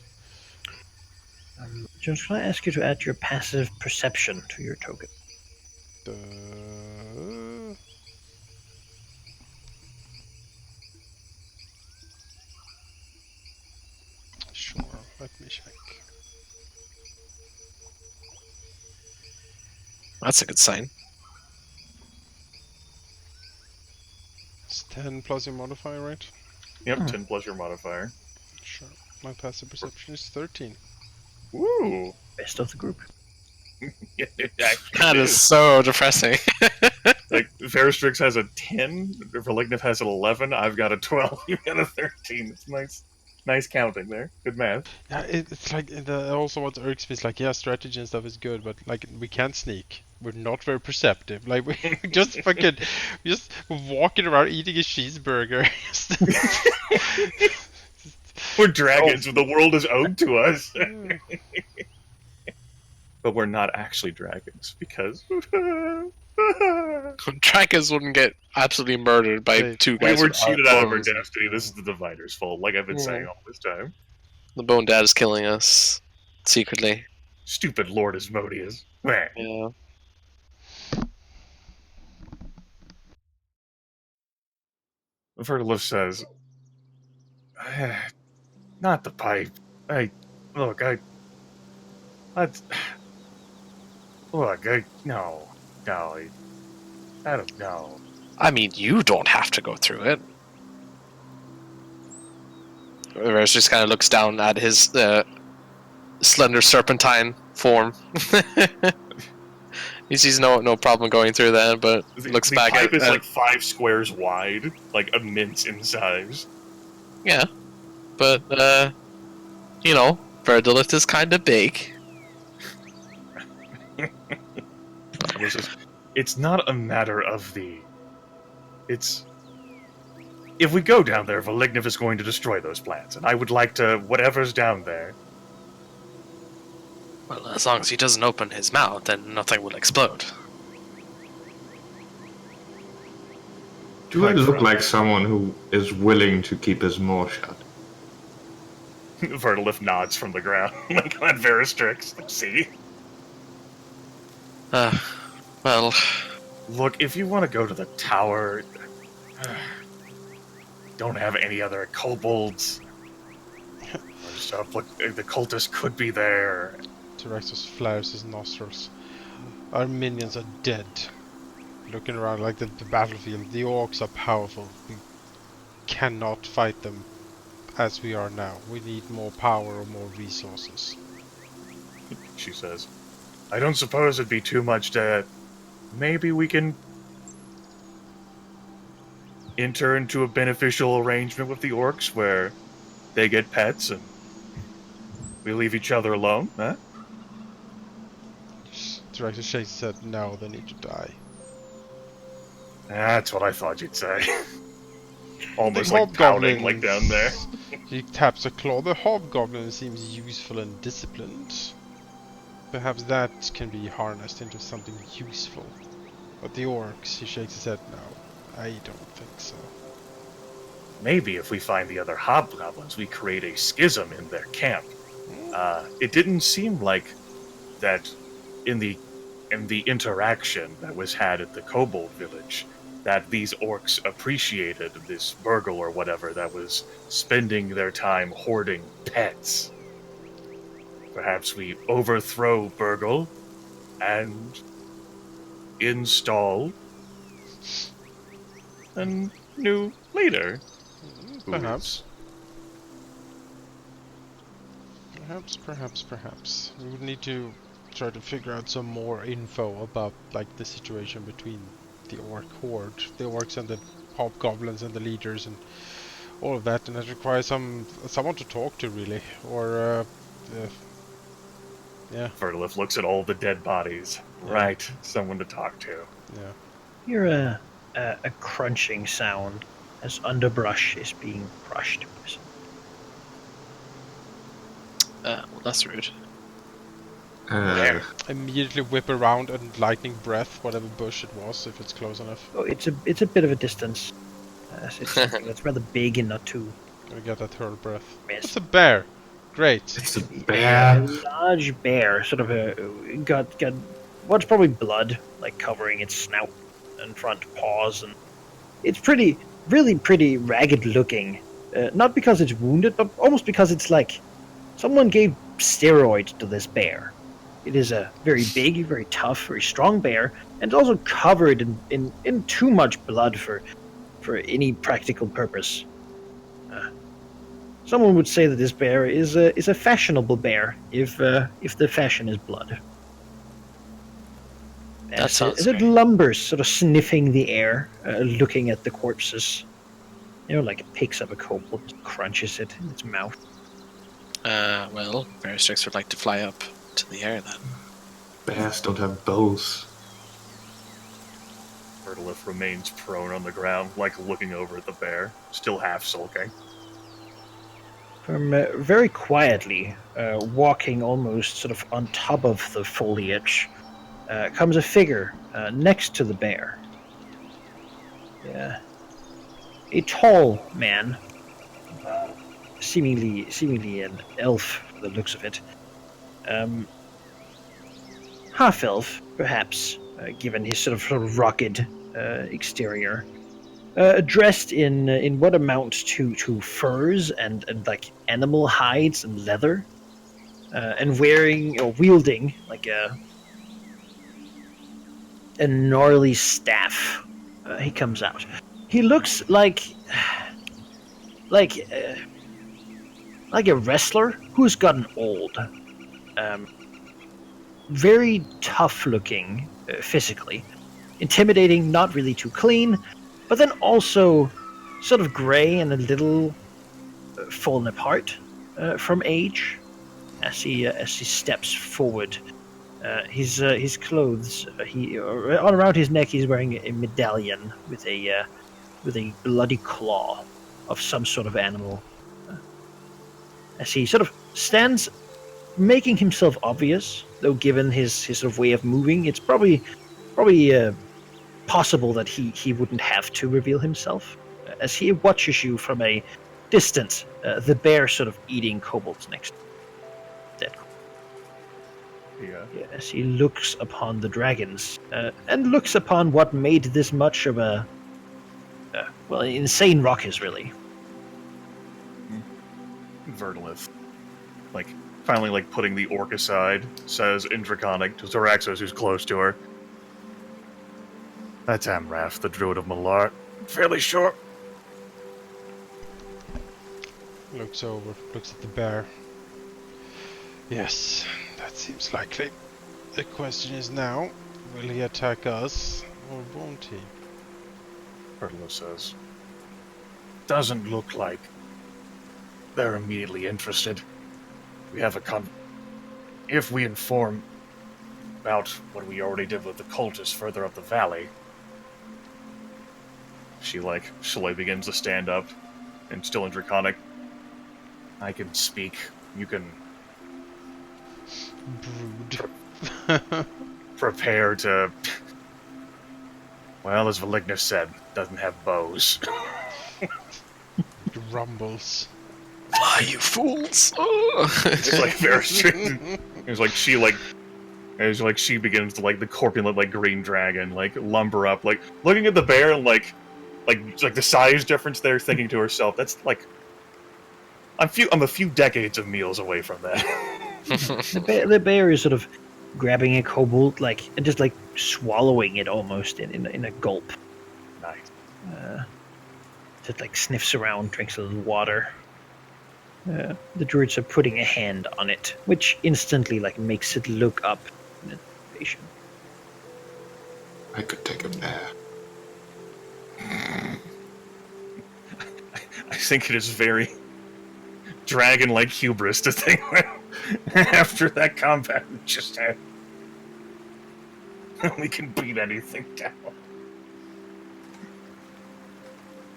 Jonas, can I ask you to add your passive perception to your token? Sure, let me check. That's a good sign. It's 10 plus your modifier, right? Yep, 10 plus your modifier. Sure. My passive perception is 13. Woo! Best of the group. That is so depressing. Like, Veristrix has a 10, Religniv has an 11, I've got a 12, you got a 13. It's nice. Nice counting there. Good math. Yeah, it's like also what irks me is like, yeah, strategy and stuff is good, but like we can't sneak. We're not very perceptive. Like we just fucking just walking around eating a cheeseburger. We're dragons, the world is owed to us. But we're not actually dragons because Dragons wouldn't get absolutely murdered by two guys. We were with cheated out of our bones. destiny. This is the Divider's fault, like I've been saying all this time. The Bone Dad is killing us secretly. Stupid Lord Asmodeus. Meh. Yeah. Vertilif says, not the pipe. No. I don't know. I mean, you don't have to go through it. Rivers just kind of looks down at his slender serpentine form. He sees no problem going through that, but looks the back pipe at... is like 5 squares wide, like immense in size. Yeah, but, Verdolith is kind of big. It's not a matter of the... It's... If we go down there, Veligniv is going to destroy those plants, and I would like to... Whatever's down there... Well, as long as he doesn't open his mouth, then nothing will explode. Do I look like someone who is willing to keep his mouth shut? Vertilif nods from the ground, like on Veristrix. See? Well... Look, if you want to go to the tower... don't have any other kobolds. Look, the cultist could be there. T-Rex flares his nostrils. Our minions are dead. Looking around like the battlefield, the orcs are powerful. We cannot fight them as we are now. We need more power or more resources. She says, I don't suppose it'd be too much to... Maybe we can enter into a beneficial arrangement with the orcs where they get pets and we leave each other alone, huh? Director shakes his head, no, they need to die. That's what I thought you'd say. Almost The like pouting hobgoblins. like down there. He taps a claw. The hobgoblin seems useful and disciplined. Perhaps that can be harnessed into something useful. But the orcs, he shakes his head, no, I don't think so. Maybe if we find the other hobgoblins, we create a schism in their camp. It didn't seem like that in the the interaction that was had at the kobold village, that these orcs appreciated this Burgle or whatever that was spending their time hoarding pets. Perhaps we overthrow Burgle and install a new leader. Perhaps. Perhaps. We would need to try to figure out some more info about like the situation between the orc horde, the orcs and the hobgoblins and the leaders and all of that, and that requires someone to talk to really, or yeah. Vertilith looks at all the dead bodies. Yeah. Right, someone to talk to. Yeah. Hear a crunching sound as underbrush is being crushed. Well, that's rude. Immediately whip around and lightning breath whatever bush it was if it's close enough. Oh, it's a bit of a distance. It's rather big and not too. Gonna get that hurl breath. Miss. It's a bear. Great. It's a bear. A large bear, sort of got what's probably blood like covering its snout and front paws, and it's really pretty ragged looking. Not because it's wounded, but almost because it's like someone gave steroids to this bear. It is a very big, very tough, very strong bear, and it's also covered in too much blood for any practical purpose. Someone would say that this bear is a fashionable bear if the fashion is blood. That sounds as it lumbers, sort of sniffing the air, looking at the corpses. You know, like it picks up a kobold and crunches it in its mouth. Well, Bearstrix would like to fly up to the air then. Bears don't have bows. Vertilith remains prone on the ground, like looking over at the bear, still half sulking. From very quietly, walking almost sort of on top of the foliage, comes a figure next to the bear. Yeah, a tall man, seemingly an elf for the looks of it. Half elf, perhaps, given his sort of rugged exterior. Dressed in what amounts to furs and like animal hides and leather, and wearing or wielding like a gnarly staff. He comes out. He looks like a wrestler who's gotten old. Very tough looking physically, intimidating, not really too clean. But then also sort of grey and a little fallen apart from age as he steps forward. His clothes, all around his neck, he's wearing a medallion with a bloody claw of some sort of animal. As he sort of stands, making himself obvious, though given his sort of way of moving, it's probably possible that he wouldn't have to reveal himself. As he watches you from a distance, the bear sort of eating kobolds next to dead. Yeah. As he looks upon the dragons, and looks upon what made this much of a insane ruckus, really. Vertilith, finally putting the orc aside, says in Draconic to Zoraxos, who's close to her, "That's Amrath, the druid of Malar. Fairly sure." Looks over, looks at the bear. Yes, that seems likely. The question is now, will he attack us or won't he? Vertilith says, "Doesn't look like they're immediately interested. We have if we inform about what we already did with the cultists further up the valley." She slowly begins to stand up, and still in Draconic, "I can speak. You can Brood. prepare to..." Well, as Valignus said, doesn't have bows. It rumbles. Fly, you fools! It's very strict. It's like she As like she begins to like the corpulent like green dragon like lumber up, like looking at the bear and like the size difference there, thinking to herself, that's like I'm a few decades of meals away from that. The bear is sort of grabbing a kobold and just swallowing it almost in a gulp. Nice. Just sniffs around, drinks a little water. The druids are putting a hand on it, which instantly makes it look up in anticipation. I could take a bear. I think it is very dragon-like hubris to think after that combat we just had, we can beat anything down.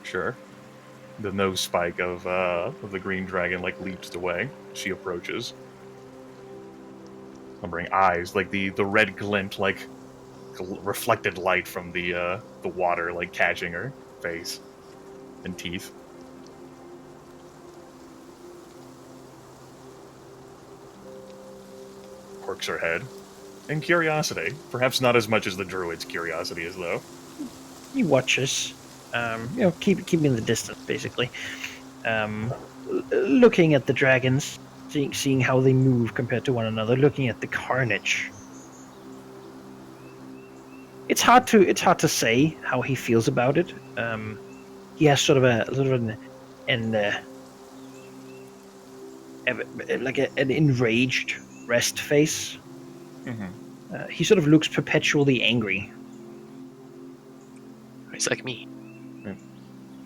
Sure. The nose spike of the green dragon leaps away. She approaches. Lumbering eyes, the red glint, reflected light from the water, catching her face and teeth. Quirks her head. In curiosity. Perhaps not as much as the druid's curiosity is, though. He watches. Keeping the distance, basically. Looking at the dragons, seeing how they move compared to one another, looking at the carnage. It's hard to say how he feels about it. He has sort of an enraged rest face. Mm-hmm. He sort of looks perpetually angry. He's like me.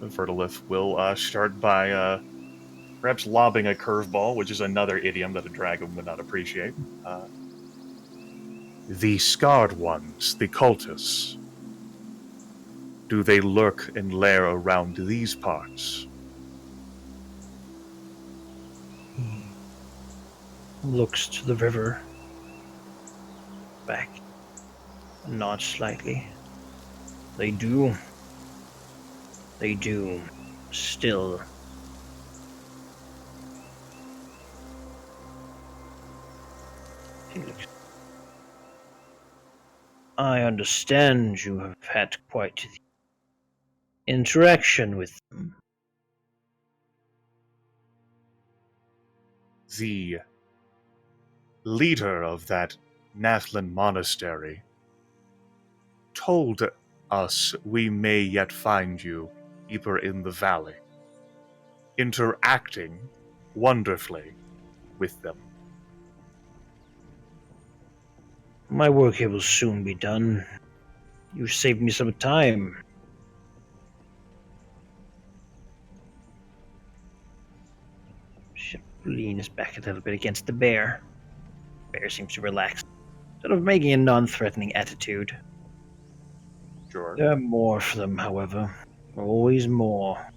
Vertilith will start by perhaps lobbing a curveball, which is another idiom that a dragon would not appreciate. The scarred ones, the cultists, do they lurk and lair around these parts? Looks to the river. Back. Nods slightly. They do. They do. Still. I understand you have had quite the interaction with them. The leader of that Nathlin monastery told us we may yet find you deeper in the valley, interacting wonderfully with them. My work here will soon be done. You saved me some time. She leans back a little bit against the bear. The bear seems to relax, sort of making a non-threatening attitude. Sure. There are more of them, however. Always more.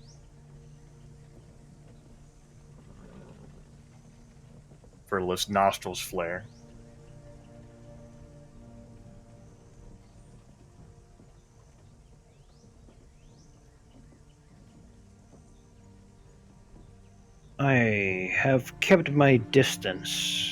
Vertilith's nostrils flare. I have kept my distance.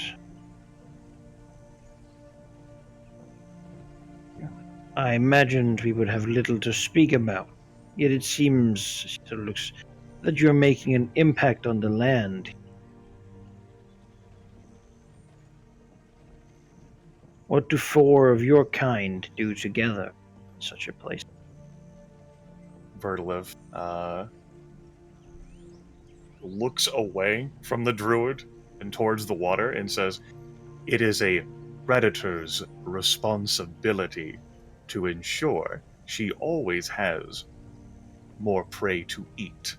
I imagined we would have little to speak about, yet it seems, it looks, that you're making an impact on the land. What do 4 of your kind do together in such a place? Vertilith looks away from the druid and towards the water and says, "It is a predator's responsibility to ensure she always has more prey to eat.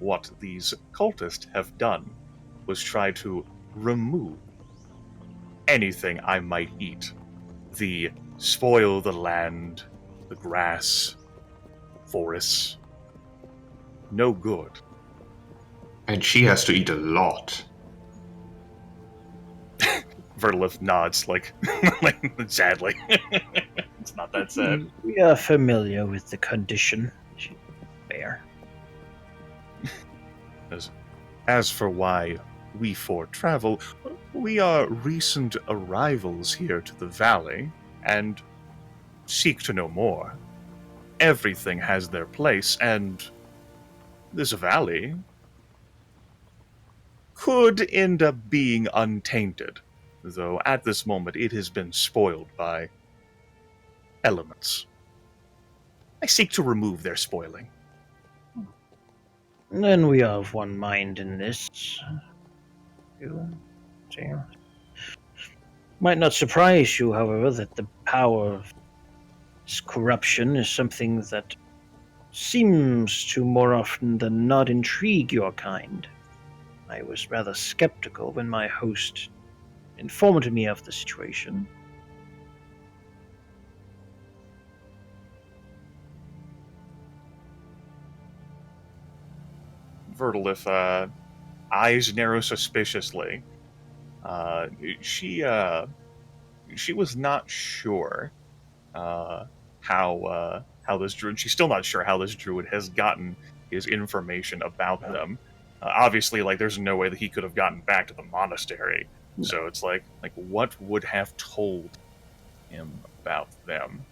What these cultists have done was try to remove anything I might eat. Spoil the land, the grass, forests. No good." And she has to eat a lot. Vertilith nods, sadly. It's not that sad. We are familiar with the condition. Bear. As for why we four travel, we are recent arrivals here to the valley, and seek to know more. Everything has their place, and this valley could end up being untainted, though at this moment it has been spoiled by elements. I seek to remove their spoiling. Then we are of one mind in this. Might not surprise you, however, that the power of this corruption is something that seems to more often than not intrigue your kind. I was rather skeptical when my host informed me of the situation. Vertilith, eyes narrow suspiciously. She was not sure how this druid. She's still not sure how this druid has gotten his information about them. Obviously, like, there's no way that he could have gotten back to the monastery. No. So it's like what would have told him about them?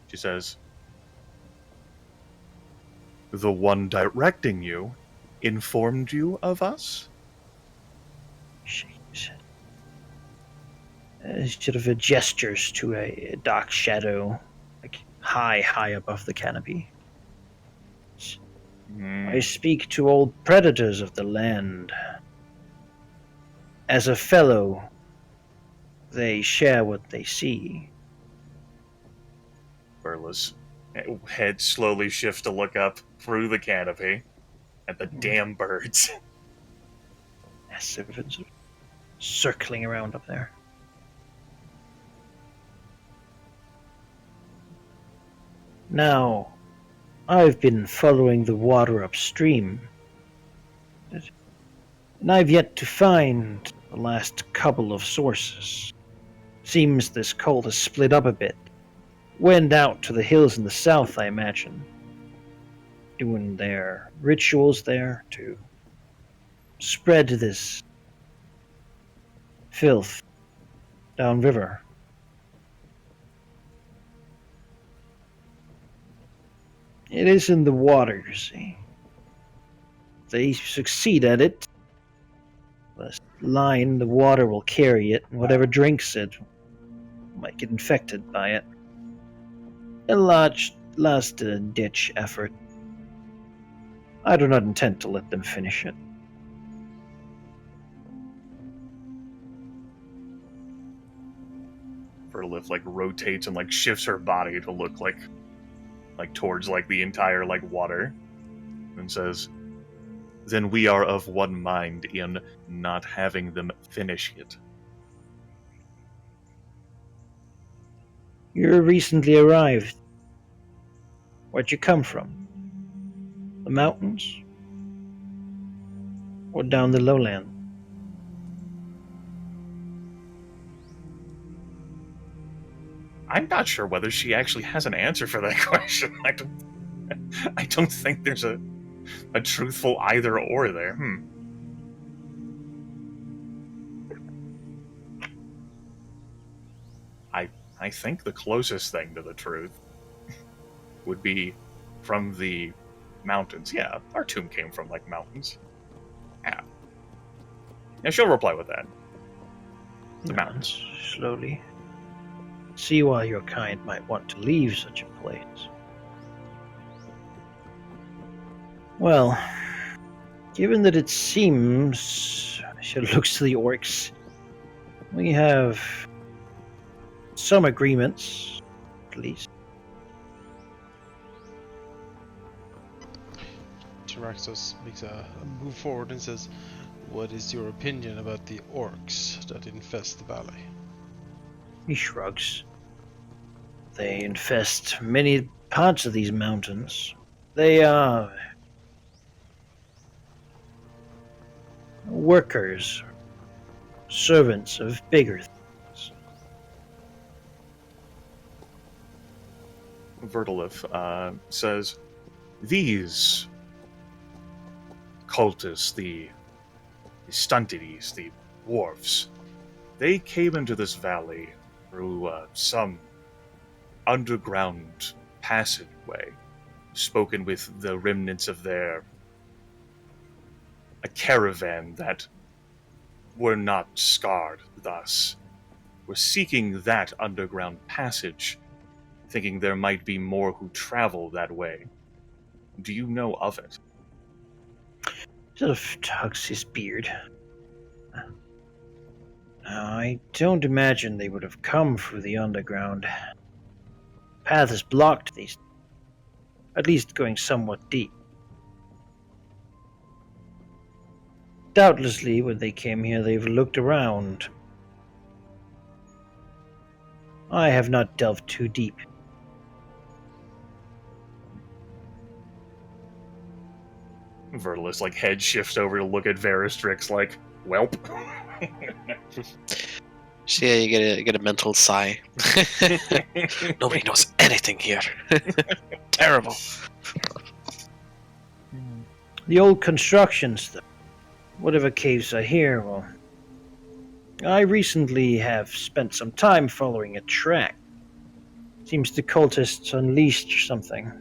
She says, "The one directing you informed you of us?" She sort of gestures to a dark shadow, like high above the canopy. I speak to old predators of the land. As a fellow, they share what they see. Burle's head slowly shifts to look up through the canopy at the damn birds. Massive, circling around up there. Now, I've been following the water upstream, and I've yet to find the last couple of sources. Seems this cult has split up a bit. Went out to the hills in the south, I imagine. Doing their rituals there to spread this filth downriver. It is in the water, you see. If they succeed at it, the line, the water will carry it, and whatever drinks it might get infected by it. A last-ditch effort. I do not intend to let them finish it. Vertilith rotates and shifts her body to look like towards the entire water, and says, "Then we are of one mind in not having them finish it." You're recently arrived. Where'd you come from? The mountains? Or down the lowland? I'm not sure whether she actually has an answer for that question. I don't think there's a truthful either or there. I think the closest thing to the truth would be from the mountains. Yeah, our tomb came from mountains. Yeah. And she'll reply with that. The mountains. Slowly. See why your kind might want to leave such a place. Well, given that it seems, she looks to the orcs, we have some agreements, at least. Tyraxos makes a move forward and says, "What is your opinion about the orcs that infest the valley?" He shrugs. They infest many parts of these mountains. They are workers, servants of bigger things. Vertilith says, "These cultists, the stuntides, the dwarves, they came into this valley through some underground passageway, spoken with the remnants of a caravan that were not scarred thus. Were seeking that underground passage, thinking there might be more who travel that way. Do you know of it? Sort of tugs his beard. I don't imagine they would have come through the underground. Path is blocked, at least going somewhat deep. Doubtlessly, when they came here, they've looked around. I have not delved too deep. Vertilus, head shifts over to look at Veristrix welp. So yeah, you get a mental sigh. Nobody knows anything here. Terrible. The old constructions, though. Whatever caves are here, well, I recently have spent some time following a track. Seems the cultists unleashed something.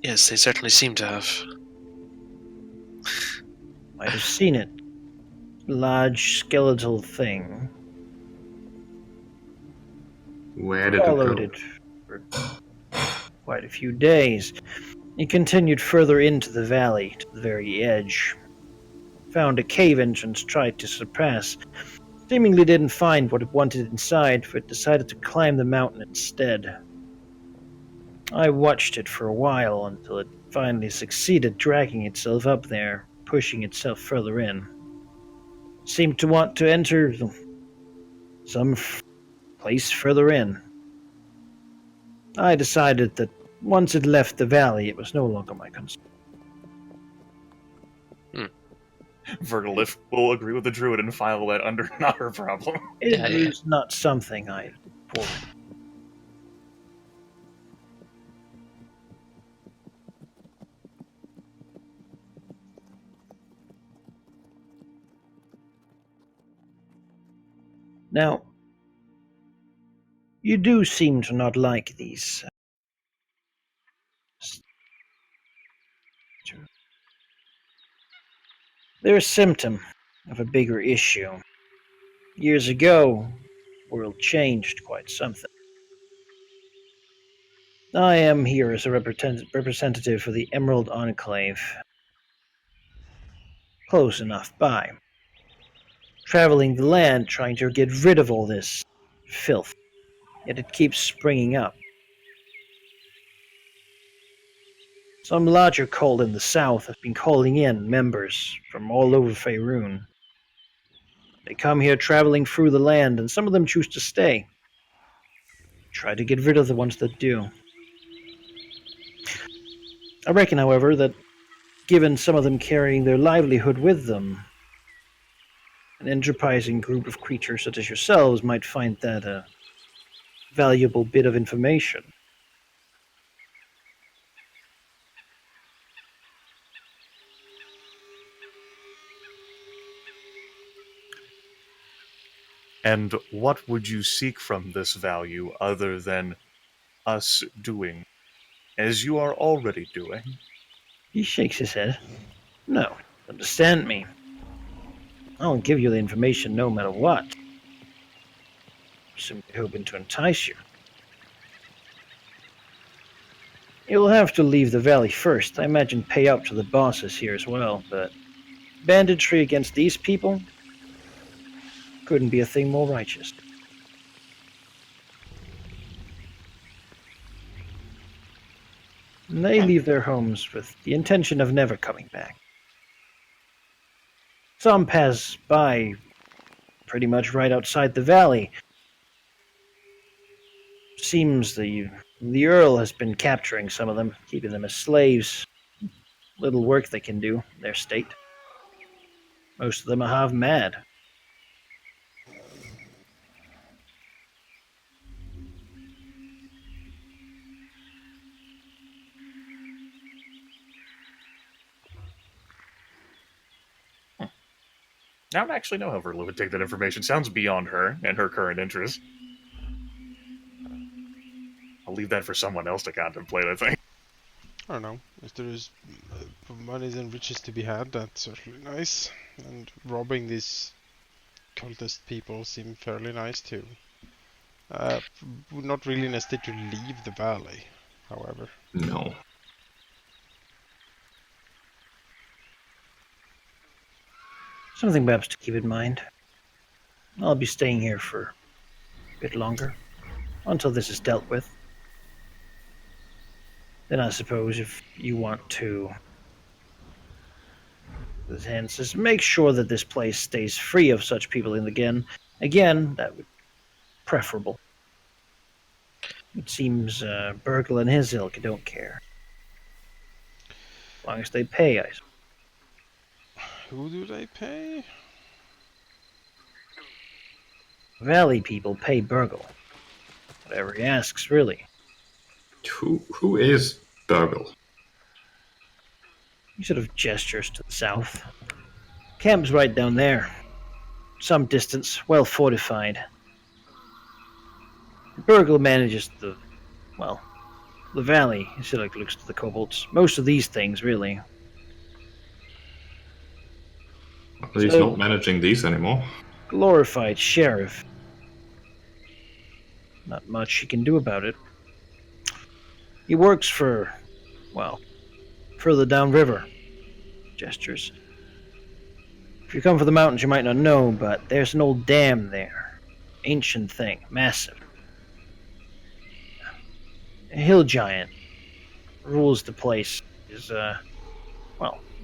Yes, they certainly seem to have. Might have seen it. Large skeletal thing. Where did Followed it it for quite a few days. It continued further into the valley, to the very edge. Found a cave entrance, tried to surpass. Seemingly didn't find what it wanted inside, for it decided to climb the mountain instead. I watched it for a while until it finally succeeded dragging itself up there, pushing itself further in. Seemed to want to enter some place further in. I decided that once it left the valley, it was no longer my concern. Vertilif will agree with the druid and file that under not her problem. It was not something I forward. Now, you do seem to not like these. They're a symptom of a bigger issue. Years ago, the world changed quite something. I am here as a representative for the Emerald Enclave. Close enough by. Traveling the land trying to get rid of all this filth, yet it keeps springing up. Some larger cult in the south have been calling in members from all over Faerun. They come here traveling through the land, and some of them choose to stay. Try to get rid of the ones that do. I reckon, however, that given some of them carrying their livelihood with them, an enterprising group of creatures such as yourselves might find that a valuable bit of information. And what would you seek from this value other than us doing as you are already doing? He shakes his head. No, understand me. I'll give you the information no matter what. Simply hoping to entice you. You'll have to leave the valley first. I imagine pay up to the bosses here as well, but banditry against these people couldn't be a thing more righteous. And they leave their homes with the intention of never coming back. Some pass by pretty much right outside the valley. Seems the Earl has been capturing some of them, keeping them as slaves. Little work they can do in their state. Most of them are half mad. I don't actually know how Verla would take that information. Sounds beyond her and her current interests. I'll leave that for someone else to contemplate, I think. I don't know. If there is monies and riches to be had, that's certainly nice. And robbing these cultist people seem fairly nice too. Not really necessary to leave the valley, however. No. Something perhaps to keep in mind. I'll be staying here for a bit longer, until this is dealt with. Then I suppose if you want to, the hand says, make sure that this place stays free of such people in again, that would be preferable. It seems Burgle and his ilk don't care. As long as they pay, I suppose. Who do they pay? Valley people pay Burgle. Whatever he asks, really. Who is Burgle? He sort of gestures to the south. Camp's right down there. Some distance, well fortified. Burgle manages the valley. He sort of looks to the kobolds. Most of these things, really. Well, he's not managing these anymore. Glorified sheriff. Not much he can do about it. He works for, further downriver. Gestures. If you come from the mountains, you might not know, but there's an old dam there. Ancient thing, massive. A hill giant rules the place. Is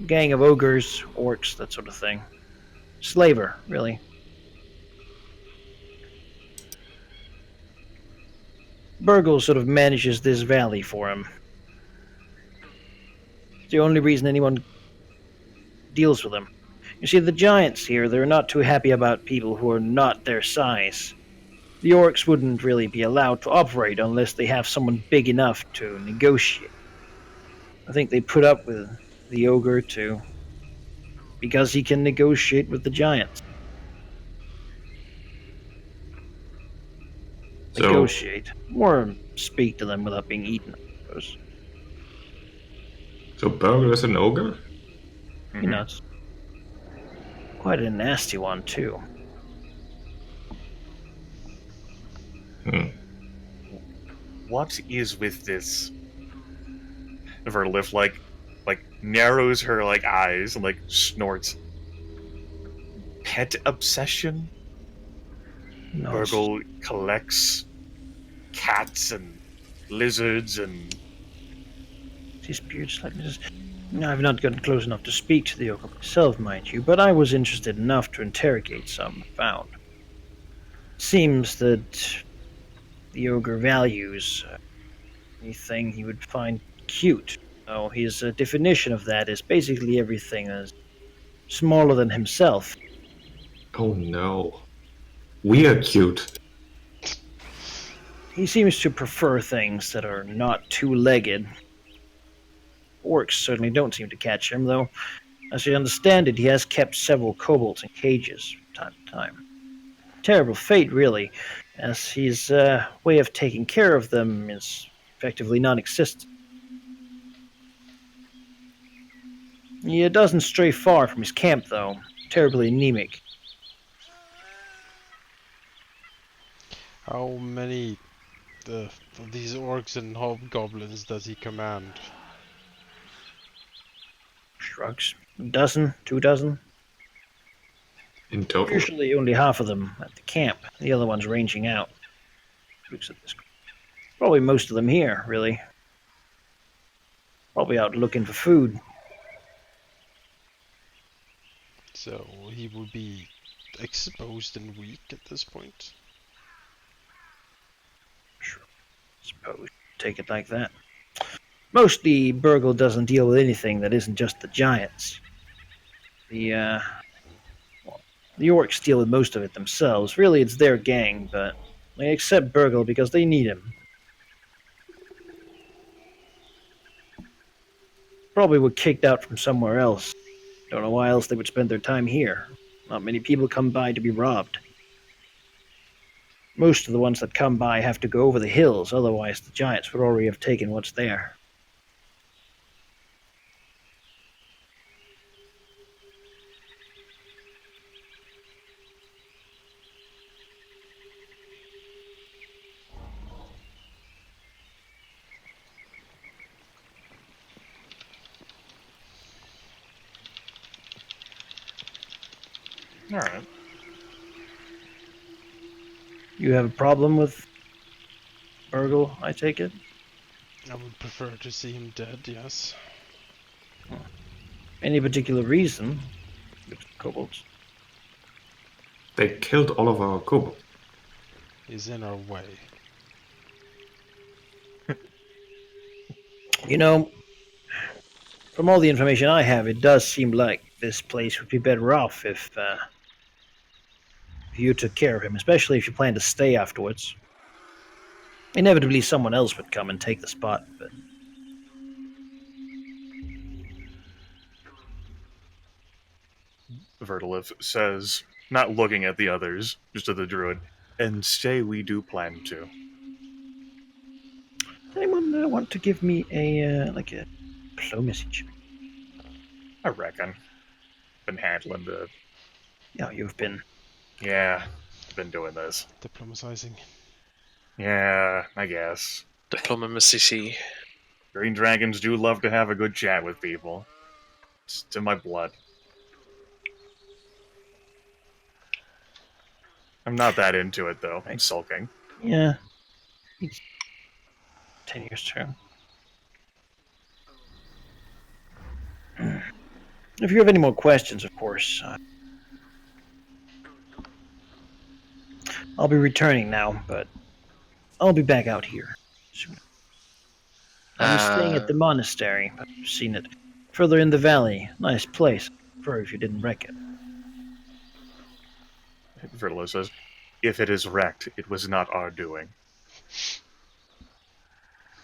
gang of ogres, orcs, that sort of thing. Slaver, really. Burgle sort of manages this valley for him. It's the only reason anyone deals with him. You see, the giants here, they're not too happy about people who are not their size. The orcs wouldn't really be allowed to operate unless they have someone big enough to negotiate. I think they put up with the ogre too, because he can negotiate with the giants. Negotiate. Or speak to them without being eaten, I suppose. So Burgle is an ogre? You know, it's quite a nasty one, too. What is with this? Verliff like narrows her eyes and snorts. Pet obsession? No, Burgle collects cats and lizards and... His beard slightly just... I've not gotten close enough to speak to the ogre myself, mind you, but I was interested enough to interrogate some found. Seems that the ogre values anything he would find cute. Oh, his definition of that is basically everything as smaller than himself. Oh no. We are cute. He seems to prefer things that are not two-legged. Orcs certainly don't seem to catch him, though, as I understand it, he has kept several kobolds in cages from time to time. Terrible fate, really, as his way of taking care of them is effectively non-existent. He doesn't stray far from his camp, though. Terribly anemic. How many of these orcs and hobgoblins does he command? Shrugs. A dozen, 2 dozen. In total? Usually only half of them at the camp. The other one's ranging out. Looks at this. Probably most of them here, really. Probably out looking for food. So he would be exposed and weak at this point. Sure. Suppose take it like that. Mostly, Burgle doesn't deal with anything that isn't just the giants. The orcs deal with most of it themselves. Really, it's their gang, but they accept Burgle because they need him. Probably were kicked out from somewhere else. Don't know why else they would spend their time here. Not many people come by to be robbed. Most of the ones that come by have to go over the hills, otherwise the giants would already have taken what's there. All right. You have a problem with Burgle, I take it? I would prefer to see him dead, yes. Any particular reason? Kobolds. They killed all of our kobolds. He's in our way. You know, from all the information I have, it does seem like this place would be better off if you took care of him, especially if you plan to stay afterwards. Inevitably, someone else would come and take the spot, but... Vertilif says, not looking at the others, just at the druid, and say we do plan to. Anyone want to give me a diplomacy check? I reckon. Been handling the... Yeah, you've been. Yeah, been doing this. Diplomatizing. Yeah, I guess. Diplomacy. Green dragons do love to have a good chat with people. It's in my blood. I'm not that into it, though. I'm sulking. Yeah. 10 years too. If you have any more questions, of course, I'll be returning now, but I'll be back out here soon. I'm staying at the monastery. I've seen it further in the valley. Nice place. For if you didn't wreck it. Vertilo says, if it is wrecked, it was not our doing.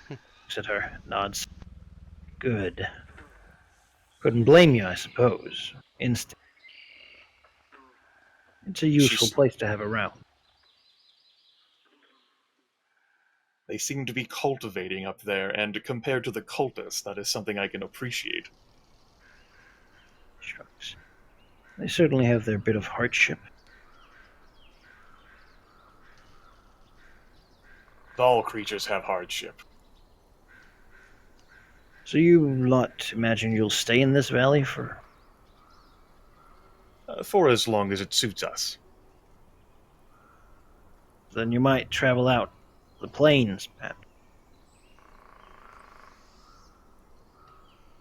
Looks at her, nods. Good. Couldn't blame you, I suppose. Instinct. It's a useful place to have around. They seem to be cultivating up there, and compared to the cultists, that is something I can appreciate. Shucks. They certainly have their bit of hardship. All creatures have hardship. So you lot imagine you'll stay in this valley for as long as it suits us. Then you might travel out the plains, perhaps.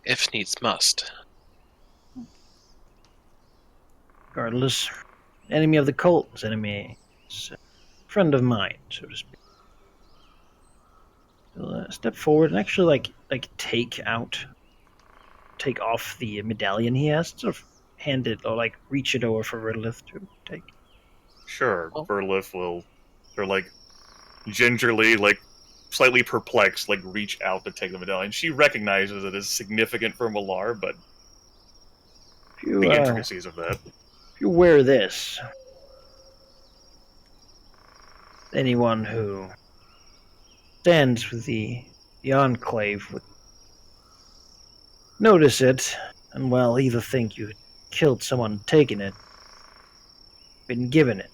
If needs must. Regardless, enemy of the cult is enemy. It's a friend of mine, so to speak. He'll step forward and actually take off the medallion he has, sort of hand it or reach it over for Vertilith to take. Sure, Vertilith will, or gingerly, slightly perplexed, reach out to take the medallion. She recognizes it as significant for Malar, but the intricacies of that. If you wear this, anyone who stands with the Enclave would notice it, and either think you killed someone and taken it, been given it.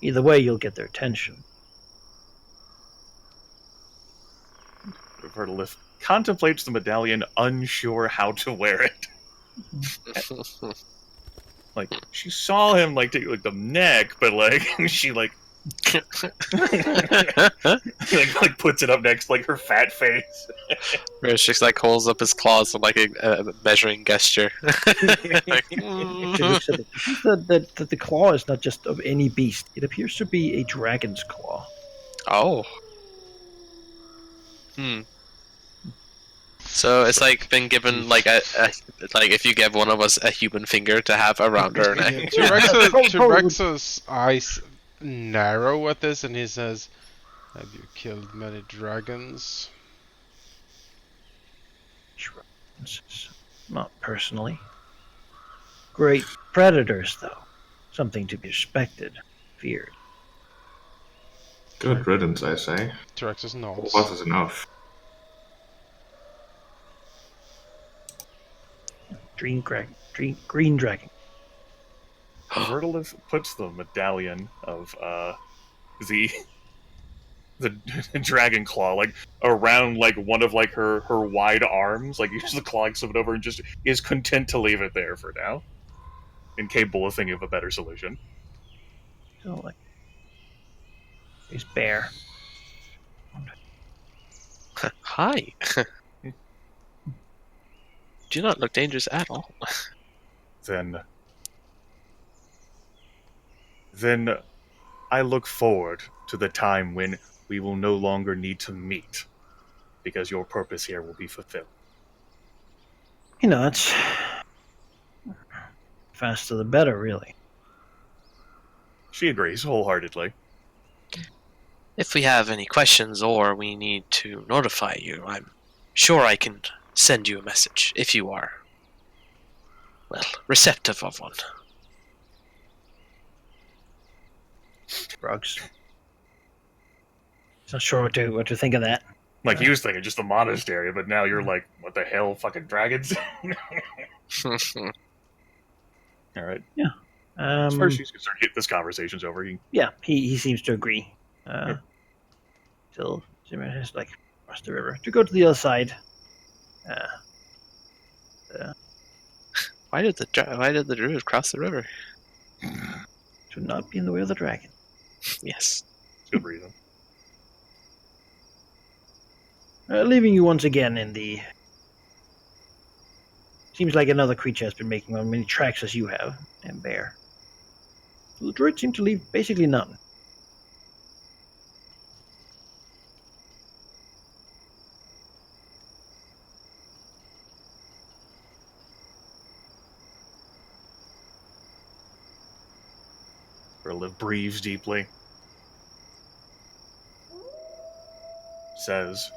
Either way, you'll get their attention. Vertilith contemplates the medallion, unsure how to wear it. She saw him take the neck, but she puts it up next to her fat face. Where she holds up his claws in a measuring gesture. That the claw is not just of any beast. It appears to be a dragon's claw. Oh. So it's been given if you give one of us a human finger to have around her neck. T-Rex's eyes narrow at this, and he says, "Have you killed many dragons?" Not personally. great predators, though. Something to be respected, feared. Good riddance, I say. Traxxas nods. What is enough? Green dragon. Burgle puts the medallion of the the dragon claw like around like one of like her wide arms, like uses the claw like slip it over and just is content to leave it there for now, incapable of thinking of a better solution. So like, he's bear. Hi. Do not look dangerous at all. Then I look forward to the time when we will no longer need to meet, because your purpose here will be fulfilled. It's faster the better, really. She agrees wholeheartedly. If we have any questions or we need to notify you, I'm sure I can send you a message if you are, well, receptive of one. Rugs. Not sure what to think of that. Like, he was thinking just the monastery, but now you're like, what the hell, fucking dragons? Alright. Yeah. As far as she's concerned, this conversation's over. Yeah, he seems to agree. Till Zimmer has like crossed the river to go to the other side. Why did the druid cross the river? To not be in the way of the dragon. Yes. Good reason. Leaving you once again in the... Seems like another creature has been making as many tracks as you have, and bear. The druid seem to leave basically none. Burgle breathes deeply. Says,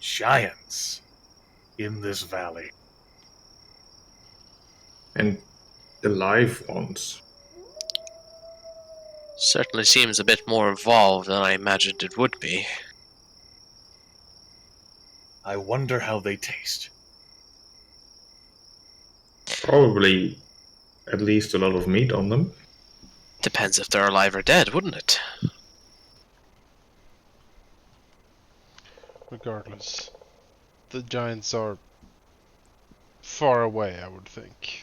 giants in this valley. And the live ones. Certainly seems a bit more evolved than I imagined it would be. I wonder how they taste. Probably at least a lot of meat on them. Depends if they're alive or dead, wouldn't it? Regardless, the giants are far away, I would think.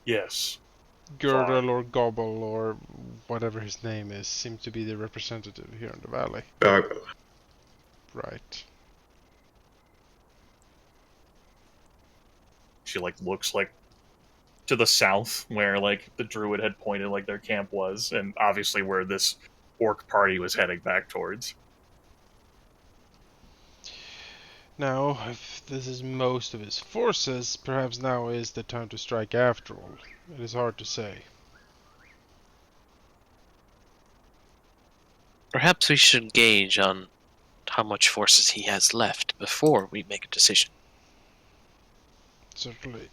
Yes. Girdle or Gobble or whatever his name is seems to be the representative here in the valley. Burgle. Right. She like looks like to the south where like the druid had pointed like their camp was, and obviously where this orc party was heading back towards. Now, if this is most of his forces, perhaps now is the time to strike after all. It is hard to say. Perhaps we should gauge on how much forces he has left before we make a decision. Certainly.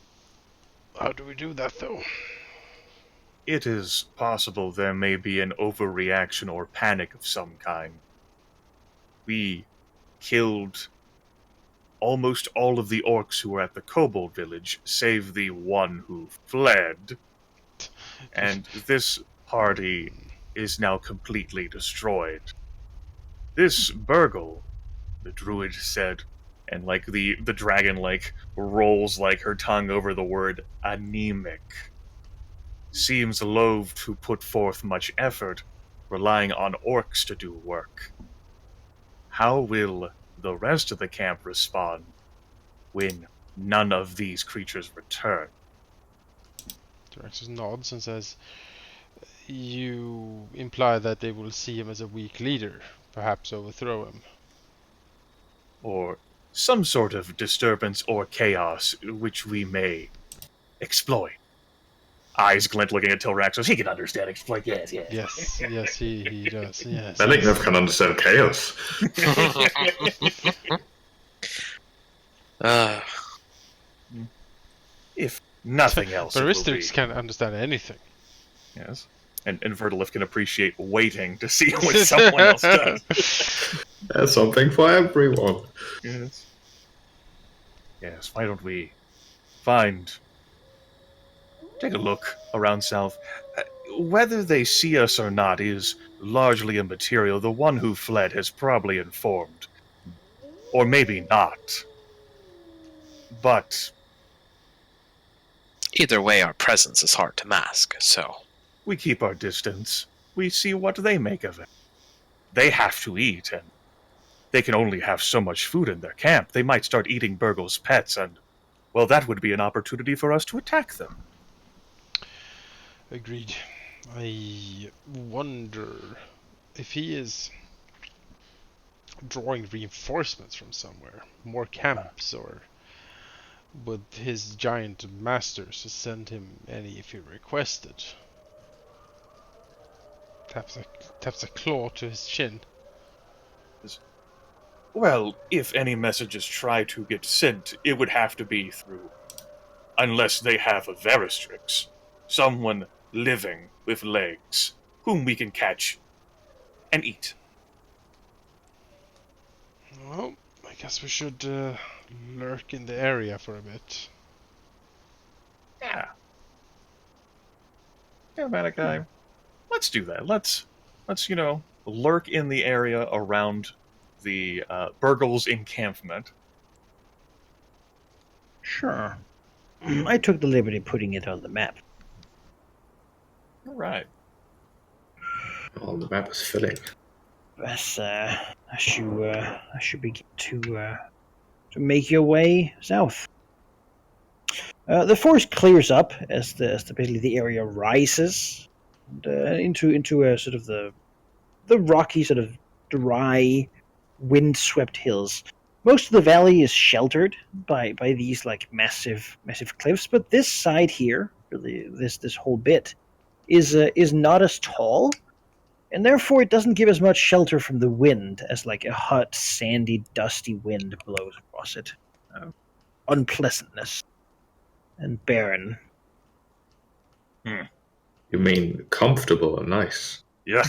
How do we do that, though? It is possible there may be an overreaction or panic of some kind. We killed almost all of the orcs who were at the kobold village, save the one who fled. And this party is now completely destroyed. This Burgle, the druid said, and like the dragon like rolls like her tongue over the word anemic, seems loath to put forth much effort, relying on orcs to do work. How will the rest of the camp respond when none of these creatures return? Draxus nods and says, you imply that they will see him as a weak leader, perhaps overthrow him. Or some sort of disturbance or chaos which we may exploit. Eyes glint looking at Tilraxos. He can understand exploit. Yes. Yes, he does. Yes. Bellingham can understand chaos. Nothing else. Baristrics can't understand anything. Yes. And Vertilif can appreciate waiting to see what someone else does. There's something for everyone. Yes. Yes, why don't we take a look around south. Whether they see us or not is largely immaterial. The one who fled has probably informed. Or maybe not. But either way, our presence is hard to mask, so we keep our distance. We see what they make of it. They have to eat, and they can only have so much food in their camp. They might start eating Burgle's pets, and, well, that would be an opportunity for us to attack them. Agreed. I wonder if he is drawing reinforcements from somewhere. More camps, or would his giant masters send him any if he requested? Taps a claw to his chin. Well, if any messages try to get sent, it would have to be through... Unless they have a Veristrix. Someone living with legs, whom we can catch and eat. Well, I guess we should lurk in the area for a bit. Yeah. Yeah, Manaki. Let's do that. Let's lurk in the area around the Burgle's encampment. Sure. I took the liberty of putting it on the map. All right. Oh, the map is filling. As you begin to make your way south. The forest clears up as basically the area rises and, into a sort of the rocky, sort of dry, wind-swept hills. Most of the valley is sheltered by these like massive cliffs, but this side here, really this whole bit, is not as tall, and therefore it doesn't give as much shelter from the wind as like a hot, sandy, dusty wind blows across it. Unpleasantness and barren. You mean comfortable and nice? Yeah.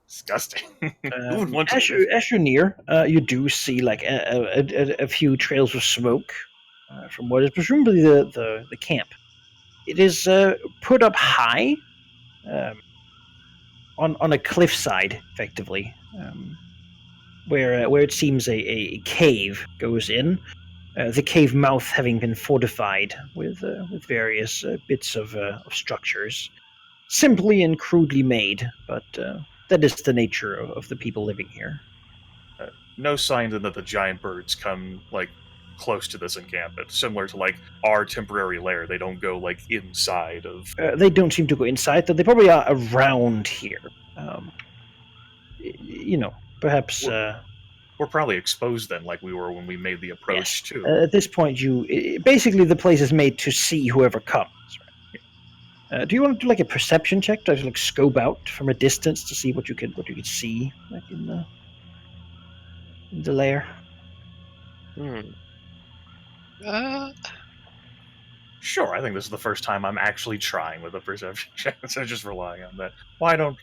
Disgusting. Who would want to as you're near, you do see like a few trails of smoke from what is presumably the camp. It is put up high on a cliffside, effectively, where it seems a cave goes in. The cave mouth having been fortified with various bits of structures, simply and crudely made, but that is the nature of the people living here. No sign that the giant birds come like close to this encampment, similar to like our temporary lair. They don't go like inside of. They don't seem to go inside, though they probably are around here. Perhaps. We're probably exposed then, like we were when we made the approach too. At this point, basically the place is made to see whoever comes. Right? Do you want to do like a perception check to like scope out from a distance to see what you could see, like in the lair? Sure, I think this is the first time I'm actually trying with a perception check instead of just relying on that. Why don't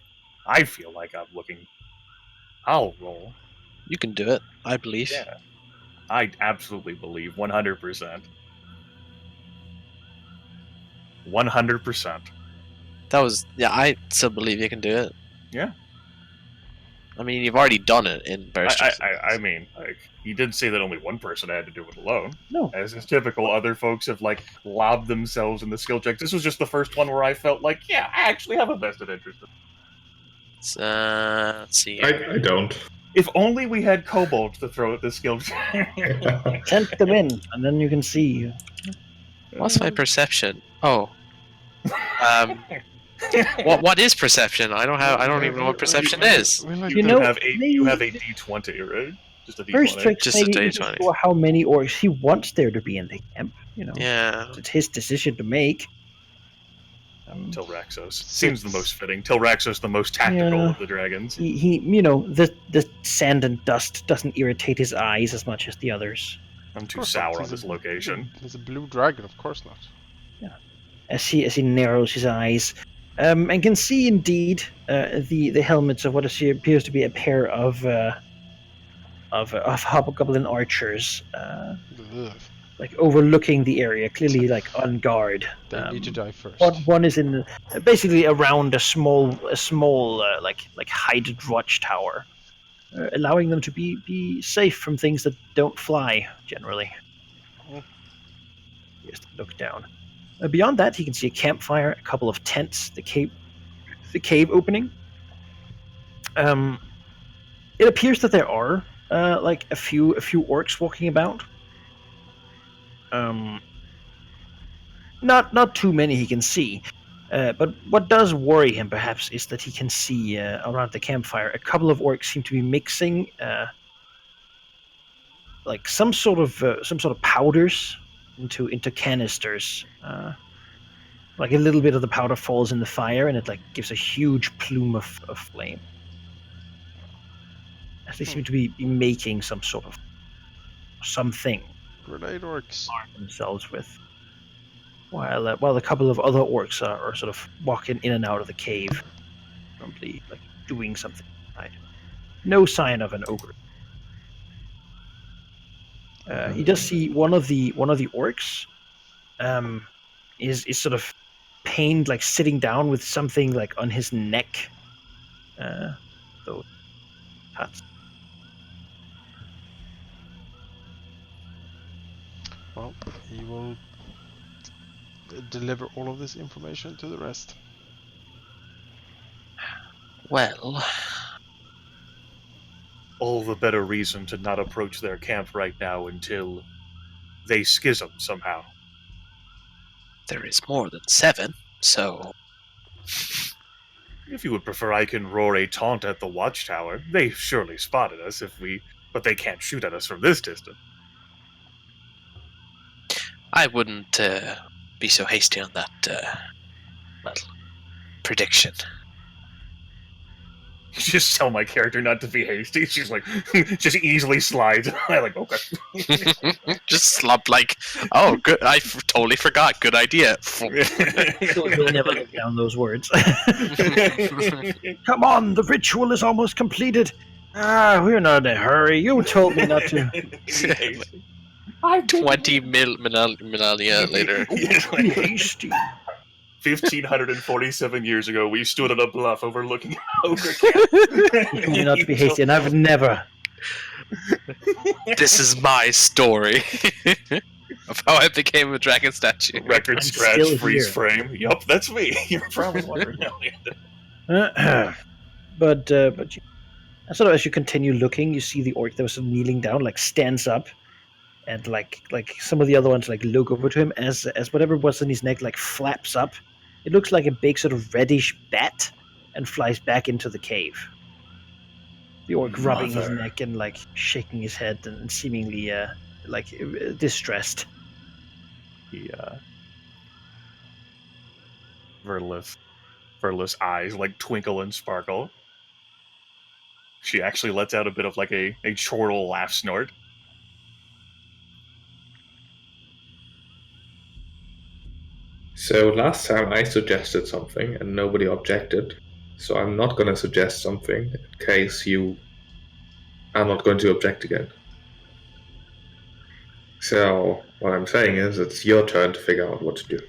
I feel like I'm looking? I'll roll. You can do it, I believe. Yeah, I absolutely believe 100%. 100%. I still believe you can do it. Yeah. I mean, you've already done it in bursts. I mean, like, he did say that only one person had to do it alone. No. As is typical, other folks have, like, lobbed themselves in the skill checks. This was just the first one where I felt like, yeah, I actually have a vested interest in it. Let's see. I don't. If only we had kobolds to throw at this skill check. Tempt them in, and then you can see. What's my perception? Oh. What is perception? I don't even know what perception is. You have a D20, right? Just a D20. First trick, Just a D20. For how many orcs he wants there to be in the camp. Yeah. It's his decision to make. Tilraxos seems the most fitting. Tilraxos, the most tactical of the dragons. He the sand and dust doesn't irritate his eyes as much as the others. I'm too sour on this location. He's a blue dragon, of course not. Yeah. as he narrows his eyes, and can see indeed the helmets of what appears to be a pair of hobgoblin archers, like overlooking the area, clearly like on guard. They need to die first. One is in basically around a small like hided watchtower, allowing them to be safe from things that don't fly generally. Just look down. Beyond that, he can see a campfire, a couple of tents, the cave opening. It appears that there are like a few orcs walking about. Not too many he can see, but what does worry him perhaps is that he can see around the campfire a couple of orcs seem to be mixing like some sort of powders into canisters. Like a little bit of the powder falls in the fire, and it like gives a huge plume of flame. As they seem to be making some sort of something. Grenade orcs. Arm themselves with. While a couple of other orcs are sort of walking in and out of the cave, probably like doing something inside. No sign of an ogre. He does see one of the orcs. Is sort of pained, like sitting down with something like on his neck. Those tats. Well, he will deliver all of this information to the rest. Well, all the better reason to not approach their camp right now until they schism somehow. there is more than 7, so... If you would prefer, I can roar a taunt at the watchtower. They surely spotted us but they can't shoot at us from this distance. I wouldn't be so hasty on that, prediction. Just tell my character not to be hasty. She's like, just easily slides. I'm like, okay. Just slump like, oh, good. I totally forgot. Good idea. You'll never look down those words. Come on, the ritual is almost completed. We're not in a hurry. You told me not to. 20 millennia later. Be hasty. 1,547 years ago, we stood on a bluff overlooking an ogre You told me not to be hasty, and I've never. This is my story of how I became a dragon statue. Record I'm scratch, still freeze here. frame. Yup, that's me. You're probably wondering. But sort of as you continue looking, you see the orc that was sort of kneeling down, like stands up, and like some of the other ones like look over to him as whatever was in his neck like flaps up. It looks like a big sort of reddish bat and flies back into the cave. The orc rubbing his neck and like shaking his head and seemingly like distressed. Verla's eyes like twinkle and sparkle. She actually lets out a bit of like a chortle laugh snort. So last time I suggested something and nobody objected, so I'm not going to suggest something in case you are not going to object again. So what I'm saying is it's your turn to figure out what to do.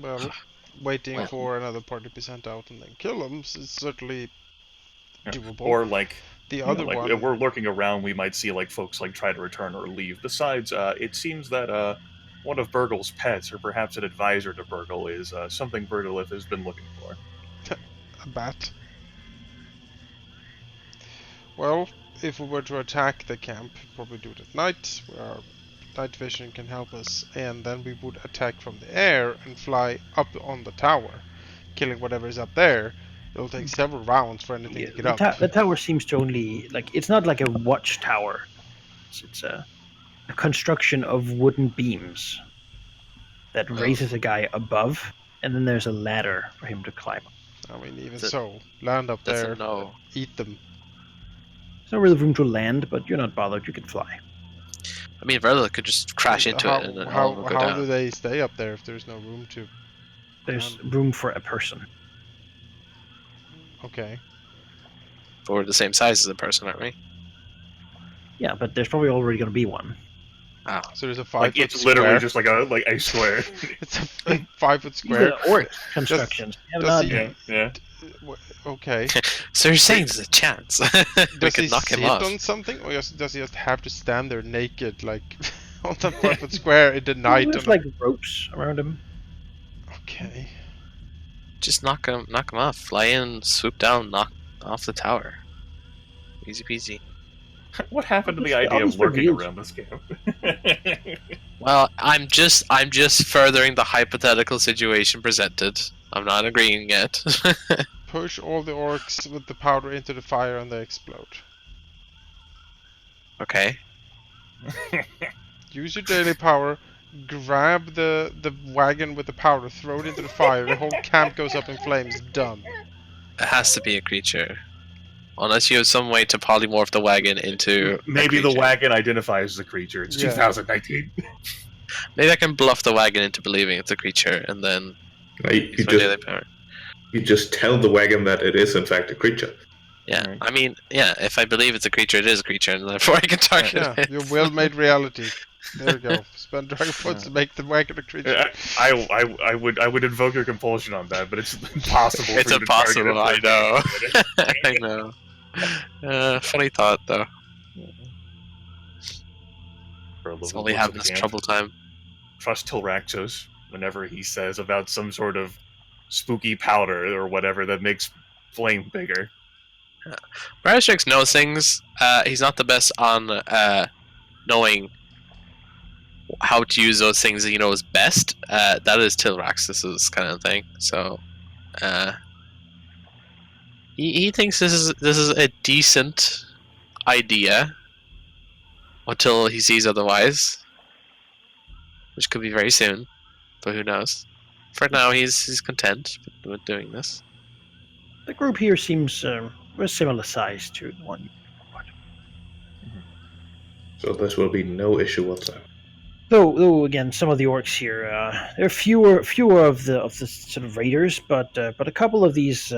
Well, waiting for another party to be sent out and then kill them is certainly doable. Or like the other like, one. if we're lurking around, we might see like folks like try to return or leave. Besides, it seems that one of Burgle's pets, or perhaps an advisor to Burgle, is something Burgle has been looking for. A bat. Well, if we were to attack the camp, probably do it at night, where our night vision can help us, and then we would attack from the air and fly up on the tower, killing whatever is up there. It'll take several rounds for anything to get up. The tower seems to only like it's not like a watchtower. It's a construction of wooden beams that raises a guy above, and then there's a ladder for him to climb up. I mean, even so, land up there, eat them. There's no real room to land, but you're not bothered. You can fly. I mean, Burgle could just crash into it and then all of them go how down. do they stay up there if there's no room to? There's room for a person. Okay. But we're the same size as a person, aren't we? Yeah, but there's probably already going to be one. Oh. So there's a 5 Like foot it's square. literally just like a square. It's a 5 foot These square. are orc constructions. does he- Yeah. Okay. So you're saying there's a chance we Does he could knock him sit off? on something, or does he just have to stand there naked, like on the 5 foot square in the night? There's like ropes around him. Okay. Just knock him off. Fly in, swoop down, knock off the tower. Easy peasy. What happened to the I'll idea of just lurking reveal- around this camp? Well, I'm just furthering the hypothetical situation presented. I'm not agreeing yet. Push all the orcs with the powder into the fire and they explode. Okay. Use your daily power. Grab the wagon with the powder. Throw it into the fire. The whole camp goes up in flames. Done. It has to be a creature. Unless you have some way to polymorph the wagon into Maybe a the creature. wagon identifies the creature. It's Yeah. 2019. Maybe I can bluff the wagon into believing it's a creature, and then use my daily power. You just tell the wagon that it is in fact a creature. Yeah, Right. I mean, yeah, if I believe it's a creature, it is a creature, and therefore I can target Yeah, it. your will made reality. There you go. Spend dragon points to make the wagon a creature. I would invoke your compulsion on that, but it's impossible. It's for you to target impossible, I it. know. I know. Funny thought, though. For a It's little only glimpse of having the this camp. trouble time. Trust Tilraxos whenever he says about some sort of spooky powder or whatever that makes flame bigger. Barastrix knows things. He's not the best on knowing how to use those things that he knows best. That is Tilraxis' kind of thing. So, he thinks this is a decent idea until he sees otherwise, which could be very soon, but who knows. For now, he's content with doing this. The group here seems a similar size to the one. So this will be no issue whatsoever. Though again, some of the orcs here, there are fewer of the sort of raiders, but a couple of these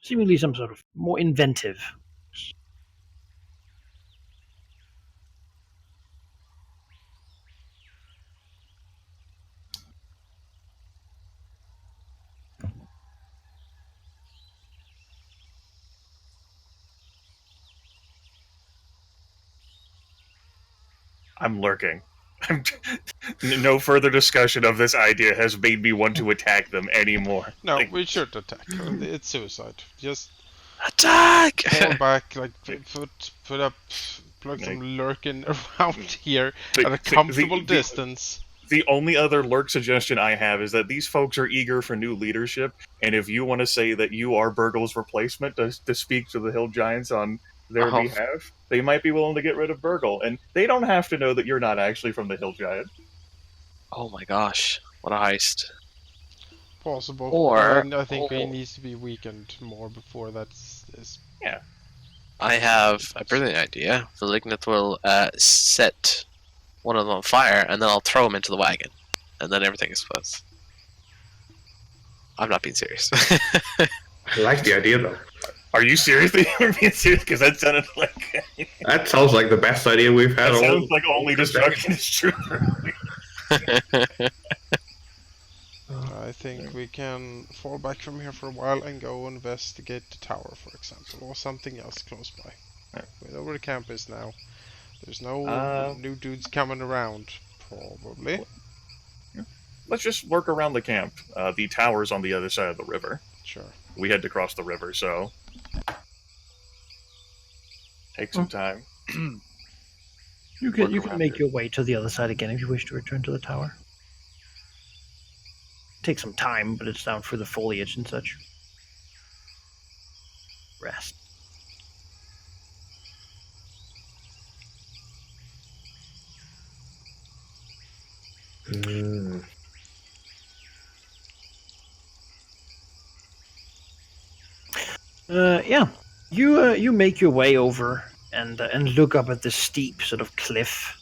seemingly some sort of more inventive. I'm lurking. No further discussion of this idea has made me want to attack them anymore. No, Like, we should attack. It's suicide. Just Attack! fall back, like put up, plug some lurking around here at a comfortable distance. The only other lurk suggestion I have is that these folks are eager for new leadership, and if you want to say that you are Burgle's replacement to speak to the Hill Giants on their behalf, they might be willing to get rid of Burgle, and they don't have to know that you're not actually from the Hill Giant. Oh my gosh, what a heist. Possible. Or- I think he needs to be weakened more before that's. I have a brilliant idea. The Lignith will set one of them on fire, and then I'll throw him into the wagon, and then everything explodes. I'm not being serious. I like the idea though. Are you seriously being serious? Because that sounded like That sounds like the best idea we've had that all. sounds like only destruction is true. I think we can fall back from here for a while and go investigate the tower, for example, or something else close by. We know where the camp is now. There's no new dudes coming around, probably. Let's just work around the camp. The tower's on the other side of the river. Sure. We had to cross the river, so take some time. You can make your way to the other side again if you wish to return to the tower. Take some time, but it's down for the foliage and such. Rest. Yeah. You make your way over and look up at the steep sort of cliff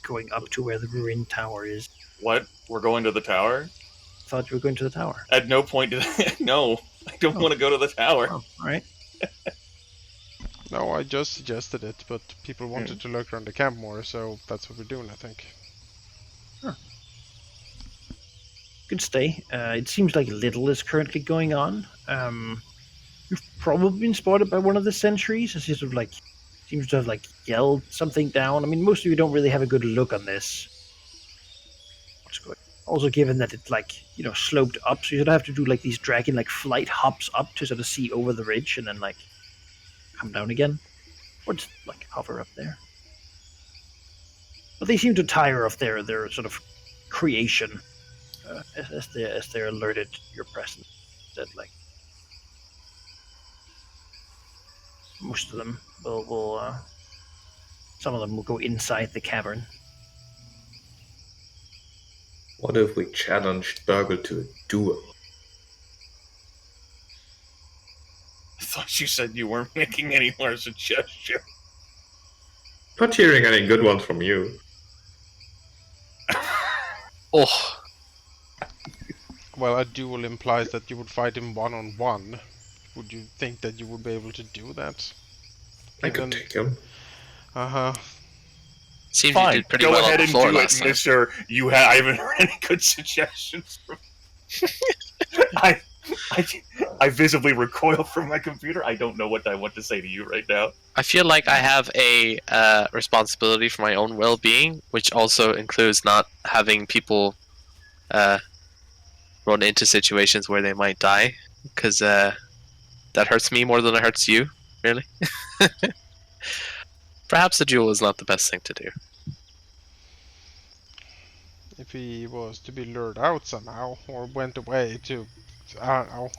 going up to where the ruined tower is. What? We're going to the tower? Thought you were going to the tower. At no point did no, I don't want to go to the tower. Oh, all right. No, I just suggested it, but people wanted to look around the camp more, so that's what we're doing, I think. Huh. Good stay. It seems like little is currently going on. You've probably been spotted by one of the sentries, as he sort of like seems to have like yelled something down. I mean, most of you don't really have a good look on this. What's good? Also, given that it's like sloped up, so you'd have to do like these dragon like flight hops up to sort of see over the ridge and then like come down again, or just like hover up there. But they seem to tire of their sort of creation as they're alerted to your presence. That like most of them will some of them will go inside the cavern. What if we challenged Burgle to a duel? I thought you said you weren't making any more suggestions. Not hearing any good ones from you. Oh, Well, a duel implies that you would fight him one-on-one. Would you think that you would be able to do that? I could take him. Uh-huh. seems Fine, you did pretty go well ahead on and the floor do last it, time. mister. I haven't heard any good suggestions from I visibly recoil from my computer. I don't know what I want to say to you right now. I feel like I have a responsibility for my own well-being, which also includes not having people run into situations where they might die, because that hurts me more than it hurts you, really. Perhaps a duel is not the best thing to do. If he was to be lured out somehow, or went away to, I don't know,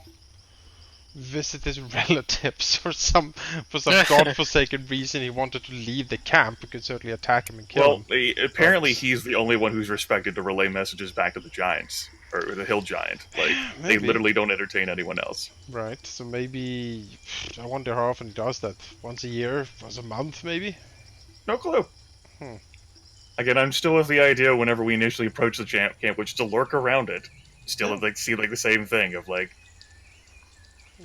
visit his relatives for some godforsaken reason he wanted to leave the camp, we could certainly attack him and kill him. Apparently he's the only one who's respected to relay messages back to the giants, or the hill giant. Like, they literally don't entertain anyone else. Right, so maybe, I wonder how often he does that. Once a year? Once a month, maybe? No clue. Again, I'm still with the idea whenever we initially approach the camp, which is to lurk around it. Still, like, see, like, the same thing of, like...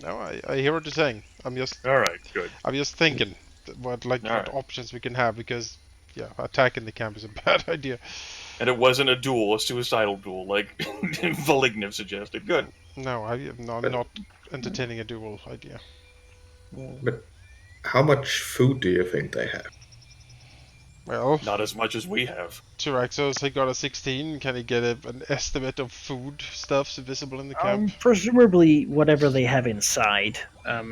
No, I hear what you're saying. Alright, good. I'm just thinking what options we can have, because, yeah, attacking the camp is a bad idea. And it wasn't a duel, a suicidal duel, like Valigniv suggested. Good. No, I'm not entertaining a duel idea. But how much food do you think they have? Well, not as much as we have. Tyraxos, he got a 16. Can he get an estimate of food stuffs visible in the camp? Presumably whatever they have inside.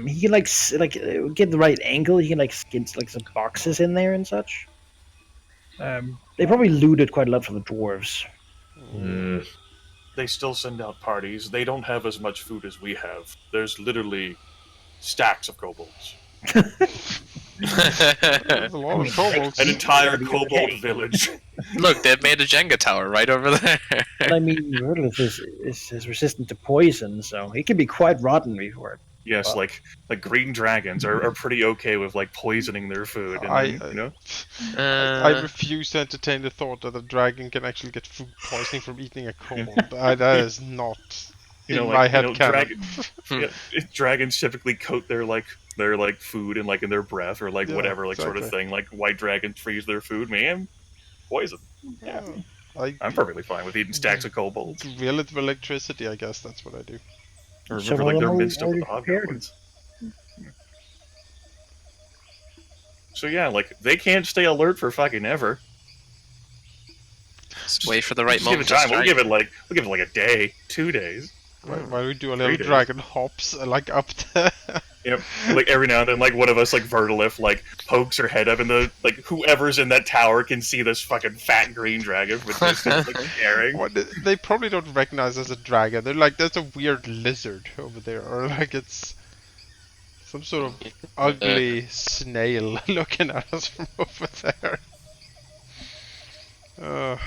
He can like get the right angle. He can like get like some boxes in there and such. They probably looted quite a lot from the dwarves. They still send out parties. They don't have as much food as we have. There's literally stacks of kobolds. There's a lot of kobolds. An entire kobold village. Look, they've made a Jenga tower right over there. But I mean, Rudolph is resistant to poison, so he can be quite rotten before it. Yes, well, like green dragons are pretty okay with like poisoning their food. And I refuse to entertain the thought that a dragon can actually get food poisoning from eating a kobold. That is not in my head canon. Dragons typically coat their food in their breath or whatever exactly. Sort of thing. Like white dragons freeze their food, man. Poison. Yeah. I'm perfectly fine with eating stacks of kobolds. Relative electricity, I guess that's what I do. I remember like they're minced up with the hobgoblins. So yeah, like they can't stay alert for fucking ever. Just wait for the right moment. Give it time. We'll give it like a day, 2 days. While we do a little dragon hops like up there. Yep. Like every now and then, like one of us, like Vertilif, like pokes her head up, and whoever's in that tower can see this fucking fat green dragon with this staring. Well, they probably don't recognize as a dragon. They're like, that's a weird lizard over there, or like it's some sort of ugly snail looking at us from over there.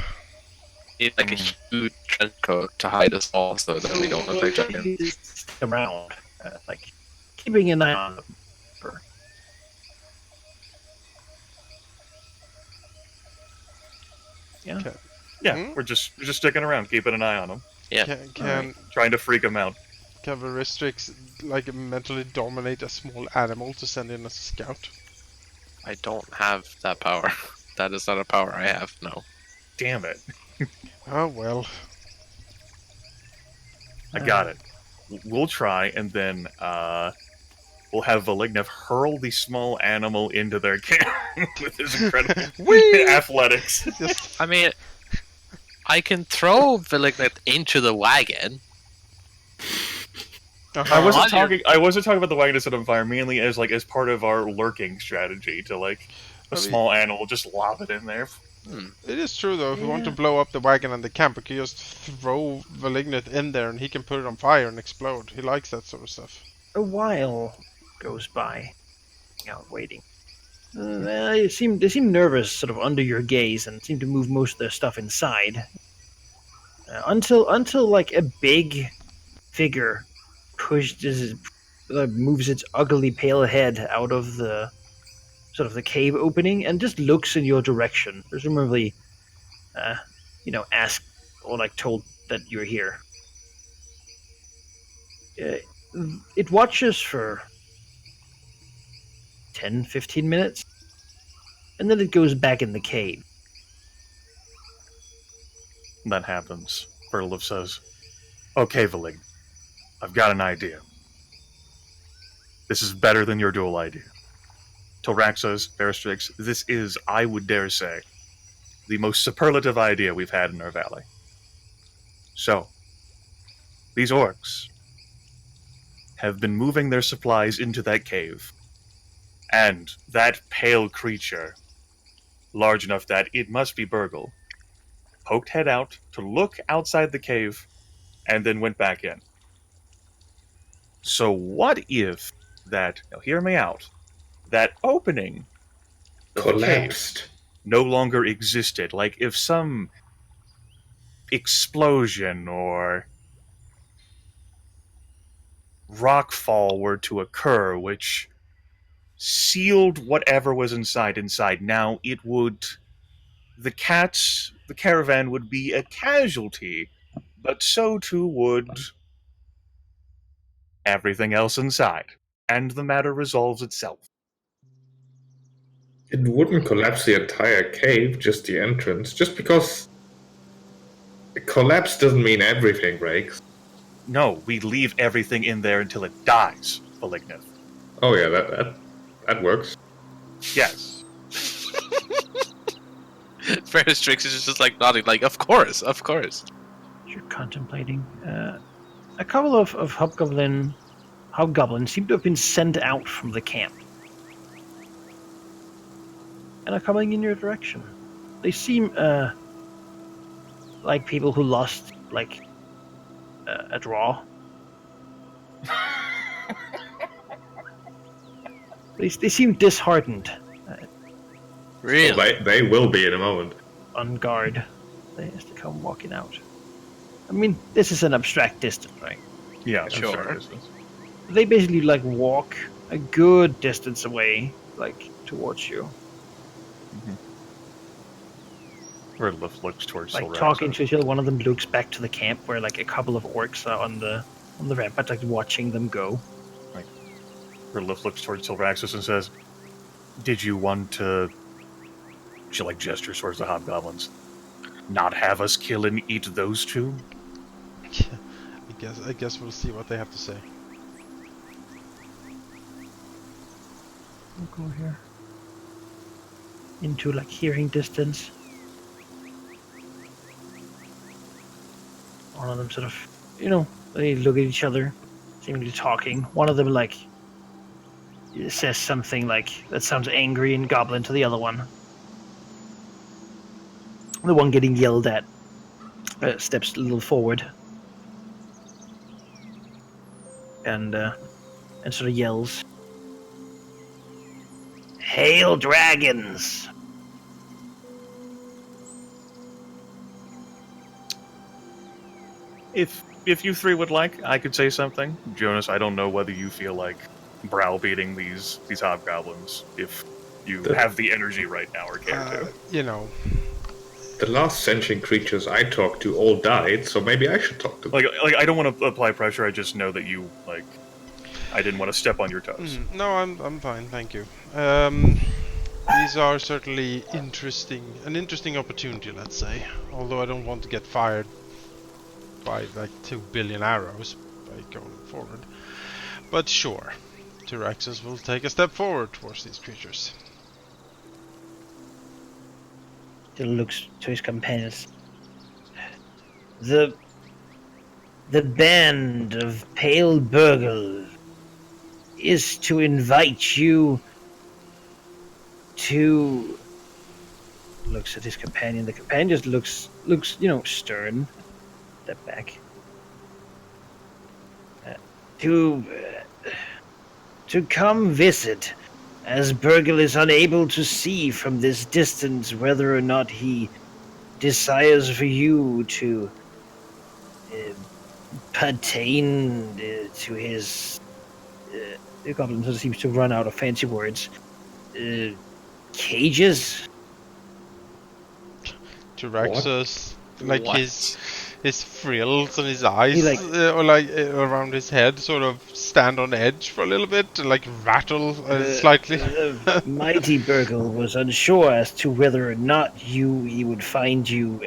Need like a huge trench coat to hide us all, so that we don't look like dragons. Around, like keeping an eye on them. Yeah. We're just sticking around, keeping an eye on them. Yeah. Trying to freak them out. Can Veristrix like mentally dominate a small animal to send in as a scout? I don't have that power. That is not a power I have. No. Damn it! Oh well. I got it. We'll try, and then we'll have Valignev hurl the small animal into their camp with his incredible athletics. I mean, I can throw Valignet into the wagon. I wasn't talking about the wagon to set on fire mainly as part of our lurking strategy to a small animal, just lob it in there. It is true though, if we want to blow up the wagon and the camp, we can just throw Valignet in there and he can put it on fire and explode. He likes that sort of stuff. A while goes by, waiting. They seem nervous, sort of under your gaze, and seem to move most of their stuff inside. Until like a big figure moves its ugly pale head out of the sort of the cave opening and just looks in your direction, presumably, asked or told that you're here. It watches for 10, 15 minutes, and then it goes back in the cave. That happens. Burgle says, "Okay, Valig, I've got an idea. This is better than your dual idea." Tolrak says, Veristrix, "This is, I would dare say, the most superlative idea we've had in our valley. So, these orcs have been moving their supplies into that cave, and that pale creature, large enough that it must be Burgle, poked head out to look outside the cave, and then went back in. So what if that, now hear me out, that opening collapsed, no longer existed? Like if some explosion or rockfall were to occur, which sealed whatever was inside. Now it would, the caravan would be a casualty, but so too would everything else inside, and the matter resolves itself." It wouldn't collapse the entire cave, just the entrance. Just because a collapse doesn't mean everything breaks. No, we leave everything in there until it dies, Valignev. Oh yeah, that works. Yes. Veristrix is just nodding, of course. You're contemplating. A couple of hobgoblins seem to have been sent out from the camp and are coming in your direction. They seem like people who lost a draw. They seem disheartened. Really? Well, they will be in a moment. On guard. They come walking out. I mean, this is an abstract distance, right? Yeah, sure. They basically walk a good distance away, towards you. Burgle looks towards Silver. Talking to each other. One of them looks back to the camp where a couple of orcs are on the rampart, watching them go. Burgle looks towards Silveraxis and says, "Did you want to," she gestures towards the hobgoblins, "not have us kill and eat those two?" I guess we'll see what they have to say. We'll go here. Into hearing distance. One of them sort of, they look at each other, seemingly talking. One of them says something that sounds angry in Goblin to the other one. The one getting yelled at steps a little forward and sort of yells, "Hail, dragons!" If you three would like, I could say something. Jonas, I don't know whether you feel like browbeating these hobgoblins, if you have the energy right now or care to. The last sentient creatures I talked to all died, so maybe I should talk to them. Like I don't want to apply pressure. I just know that you like. I didn't want to step on your toes. No, I'm fine, thank you. These are certainly an interesting opportunity, let's say. Although I don't want to get fired by like 2 billion arrows by going forward. But sure, Tyraxus will take a step forward towards these creatures. He looks to his companions. The band of Pale Burgle is to invite you to... Looks at his companion. The companion just looks, stern. Step back. To come visit, as Burgle is unable to see from this distance whether or not he desires for you to pertain to his... the goblin sort of seems to run out of fancy words. Cages? Tyraxus, like What? his frills and his eyes, He, or around his head, sort of stand on edge for a little bit, and like rattle slightly. The mighty Burgle was unsure as to whether or not he would find you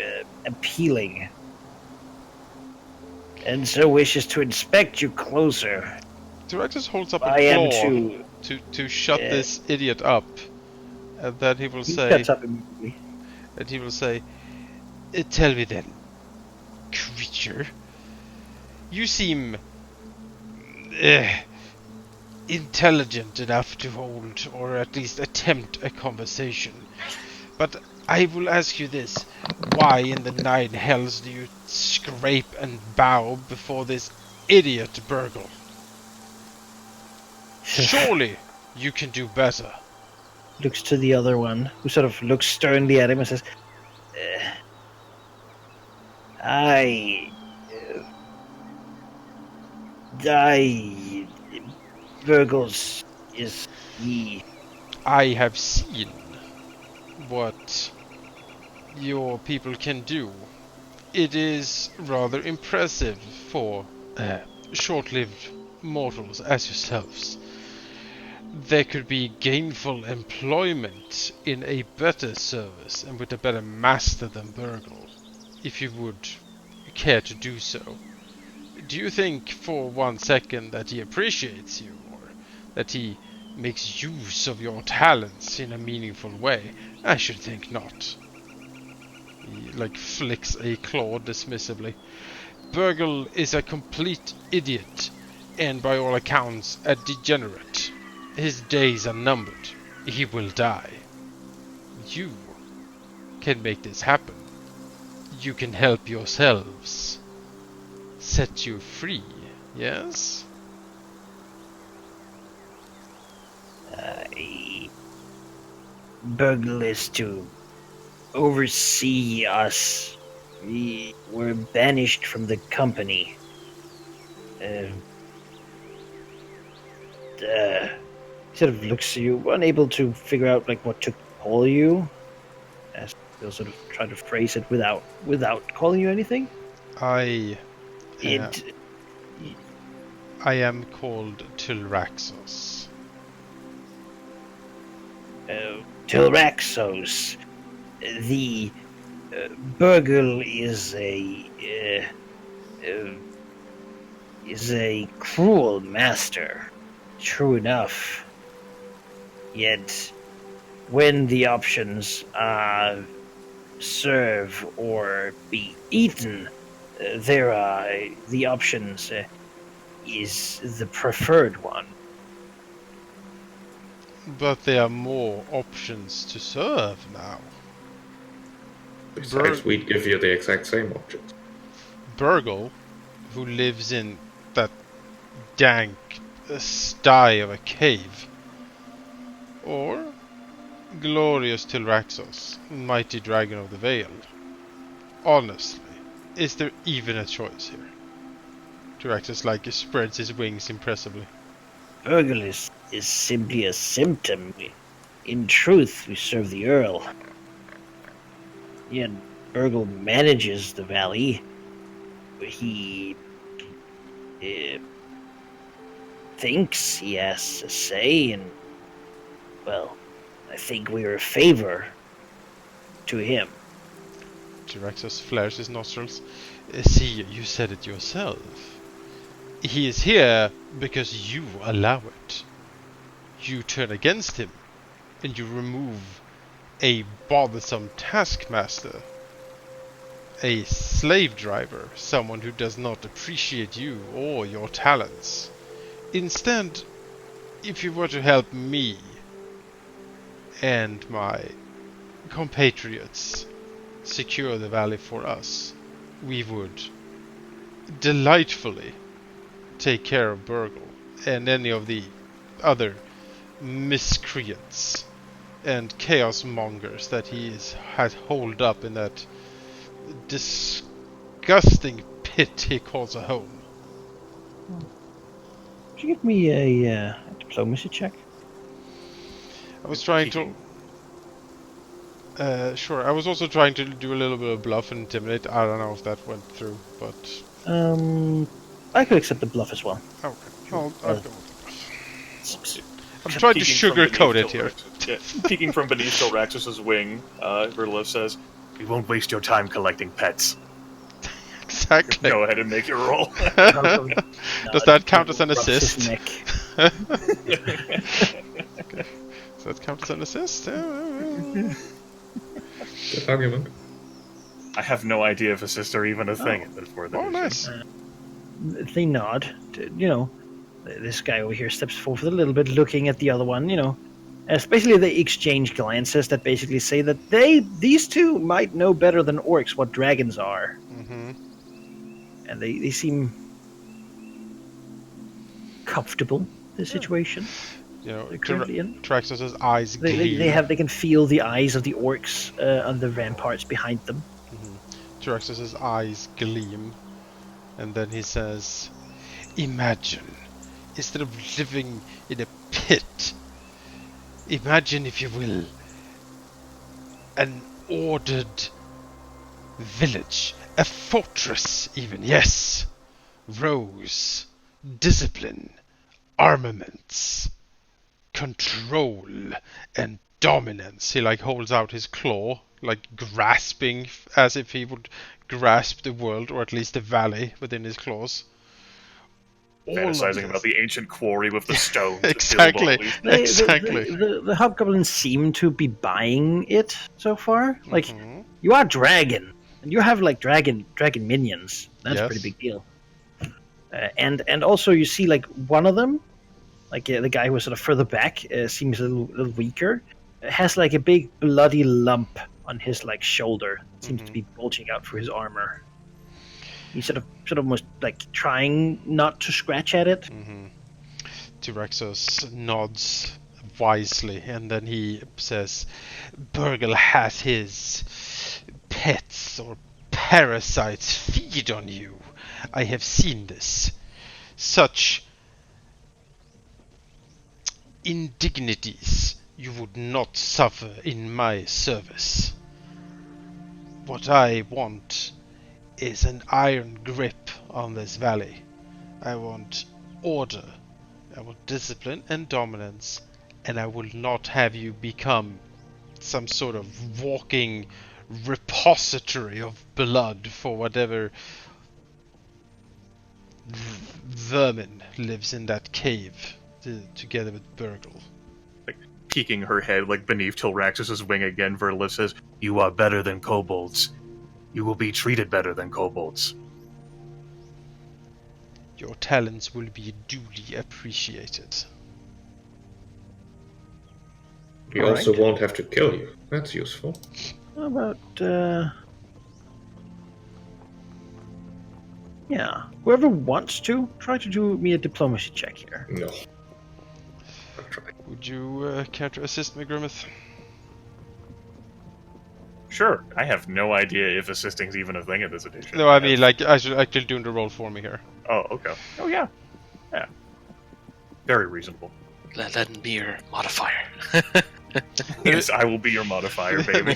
appealing, and so wishes to inspect you closer. Tyraxus holds up a I am claw to shut this idiot up, and then he will He say, shuts up immediately. Tell me then, creature, you seem intelligent enough to hold, or at least attempt a conversation. But I will ask you this, why in the 9 hells do you scrape and bow before this idiot Burgle? Surely you can do better. Looks to the other one, who sort of looks sternly at him and says, Burgles is he. I have seen what your people can do. It is rather impressive for short-lived mortals as yourselves. There could be gainful employment in a better service and with a better master than Burgle, if you would care to do so. Do you think for 1 second that he appreciates you, or that he makes use of your talents in a meaningful way? I should think not. He flicks a claw dismissively. Burgle is a complete idiot, and by all accounts a degenerate. His days are numbered. He will die. You can make this happen. You can help yourselves. Set you free, yes? Burgle is to oversee us. We were banished from the company. He sort of looks at you, unable to figure out what to call you. As he'll sort of try to phrase it without calling you anything. I am called Tyraxus. Tyraxus. The Burgle is a cruel master. True enough. Yet, when the options are serve or be eaten, the options is the preferred one. But there are more options to serve now. Besides, we'd give you the exact same options. Burgle, who lives in that dank sty of a cave, or glorious Tyraxus, mighty dragon of the Vale. Honestly, is there even a choice here? Tyraxus spreads his wings impressively. Burgle is simply a symptom. In truth, we serve the Earl. Yet Burgle manages the valley. He thinks he has a say, and, well, I think we're a favor to him. Tyraxus flares his nostrils. See, you said it yourself. He is here because you allow it. You turn against him, and you remove a bothersome taskmaster, a slave driver, someone who does not appreciate you or your talents. Instead, if you were to help me and my compatriots secure the valley for us, we would delightfully take care of Burgle and any of the other miscreants and chaos mongers that has holed up in that disgusting pit he calls a home. Could you give me a diplomacy check? I was trying to... sure, I was also trying to do a little bit of bluff and intimidate. I don't know if that went through, but... I could accept the bluff as well. Okay, I'll go with the bluff. I'm trying to sugarcoat it here. Peeking from beneath Tilraxus's wing, Verla says, "We won't waste your time collecting pets." Exactly. Go ahead and make your roll. Does that count as an assist? Okay. Does that count as an assist? Good argument. I have no idea if assists are even a thing in the 4th edition. Oh, nice. They nod. This guy over here steps forward a little bit, looking at the other one. Basically they exchange glances that basically say that these two might know better than orcs what dragons are. Mm-hmm. And they seem comfortable in the situation. Currently in. Tyraxus's eyes gleam. They can feel the eyes of the orcs on the ramparts behind them. Mm-hmm. Tyraxus's eyes gleam, and then he says, "Imagine, instead of living in a pit, imagine, if you will, an ordered village, a fortress even, yes. Rows, discipline, armaments, control, and dominance." He holds out his claw, grasping as if he would grasp the world, or at least the valley, within his claws. Fantasizing about the ancient quarry with the stones. Exactly. Exactly. The hobgoblins seem to be buying it so far. You are dragon, and you have dragon minions. That's a pretty big deal. And also you see one of them, the guy who was sort of further back, seems a little weaker. Has a big bloody lump on his shoulder. Seems to be bulging out through his armor. He's sort of almost trying not to scratch at it. Mm-hmm. Tyraxus nods wisely, and then he says, "Burgle has his pets or parasites feed on you. I have seen this. Such indignities you would not suffer in my service. What I want is an iron grip on this valley. I want order. I want discipline and dominance. And I will not have you become some sort of walking repository of blood for whatever vermin lives in that cave together with Burgle." Peeking her head beneath Tilraxus's wing again, Verla says, "You are better than kobolds. You will be treated better than kobolds. Your talents will be duly appreciated." We also won't have to kill you. That's useful. How about, yeah, whoever wants to, try to do me a diplomacy check here. No. I'll try. Would you care to assist me, Grimmith? Sure. I have no idea if assisting's even a thing in this edition. No, I mean, I should actually doing the roll for me here. Oh, okay. Oh, yeah. Yeah. Very reasonable. Let me your modifier. Yes, I will be your modifier, baby.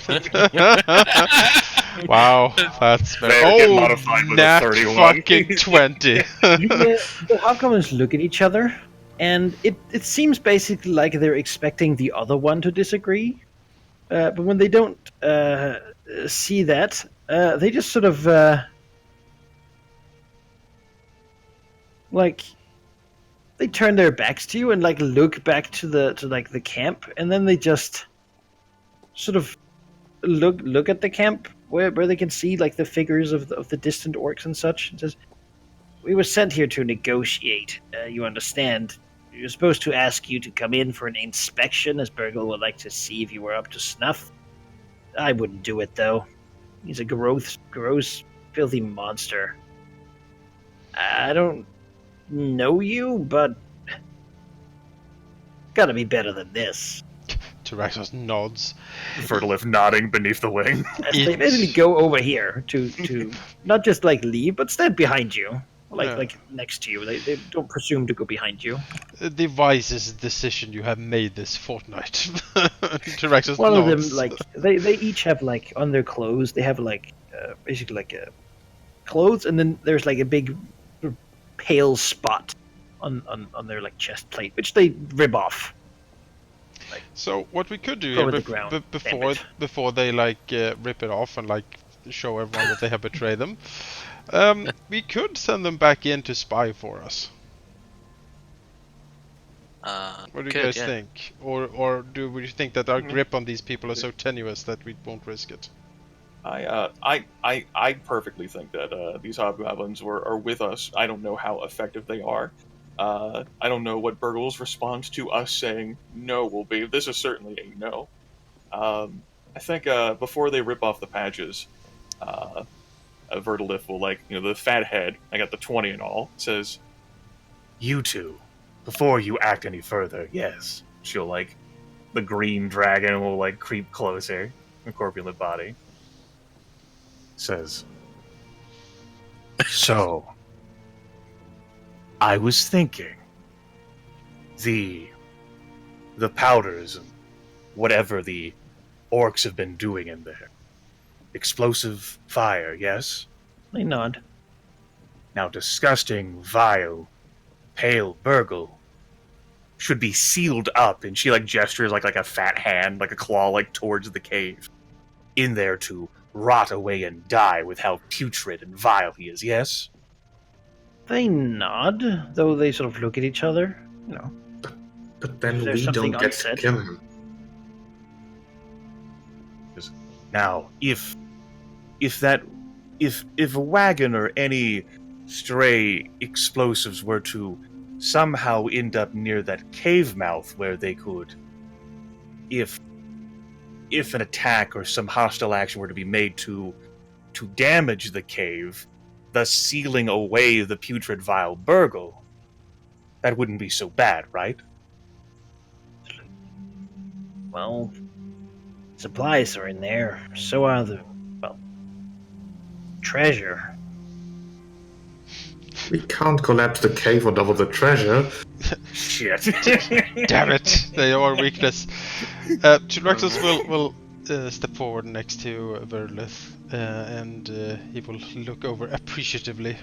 Wow, that's very... Get Oh, modified with a nat 31. fucking 20. The hobgoblins look at each other, and it seems basically like they're expecting the other one to disagree. But when they don't see that, they just sort of like they turn their backs to you and like look back to the camp, and then they just sort of look at the camp where they can see like the figures of the distant orcs and such, and says, "We were sent here to negotiate. You understand? You're supposed to ask you to come in for an inspection, as Burgle would like to see if you were up to snuff. I wouldn't do it, though. He's a gross, filthy monster. I don't know you, but gotta be better than this." Tyraxos nods. Vertilith nodding beneath the wing. They basically go over here to not just like leave, but stand behind you, like next to you. They don't presume to go behind you. The wisest decision you have made this fortnight. Tyraxos One nods. of them, like they each have like on their clothes, they have like basically like clothes, and then there's like a big pale spot on their like chest plate, which they rib off. So what we could do here before they like rip it off and like show everyone that they have betrayed them, we could send them back in to spy for us. What do you guys think? Or do we think that our grip on these people is so tenuous that we won't risk it? I perfectly think that these hobgoblins are with us. I don't know how effective they are. I don't know what Burgle's response to us saying no will be. This is certainly a no. I think before they rip off the patches, Vertilith will, like, the fat head, I got the 20 and all, says, "You two, before you act any further, yes." She'll, like, the green dragon will, like, creep closer, the corpulent body. Says, "So, I was thinking, the powders and whatever the orcs have been doing in there. Explosive fire, yes?" They nod. "Now, disgusting, vile, pale Burgle should be sealed up," and she, like, gestures like a fat hand, like a claw, like, towards the cave, "in there to rot away and die with how putrid and vile he is, yes?" They nod, though they sort of look at each other. But then There's we don't something get to unsaid. kill him. Now, if a wagon or any stray explosives were to somehow end up near that cave mouth where they could, if an attack or some hostile action were to be made to damage the cave, thus sealing away the putrid vile Burgle, that wouldn't be so bad, right? Well, supplies are in there. So are the treasure. We can't collapse the cave on top of the treasure. Shit. Damn it! They are weakness. Tyraxos will step forward next to Vertilith, and he will look over appreciatively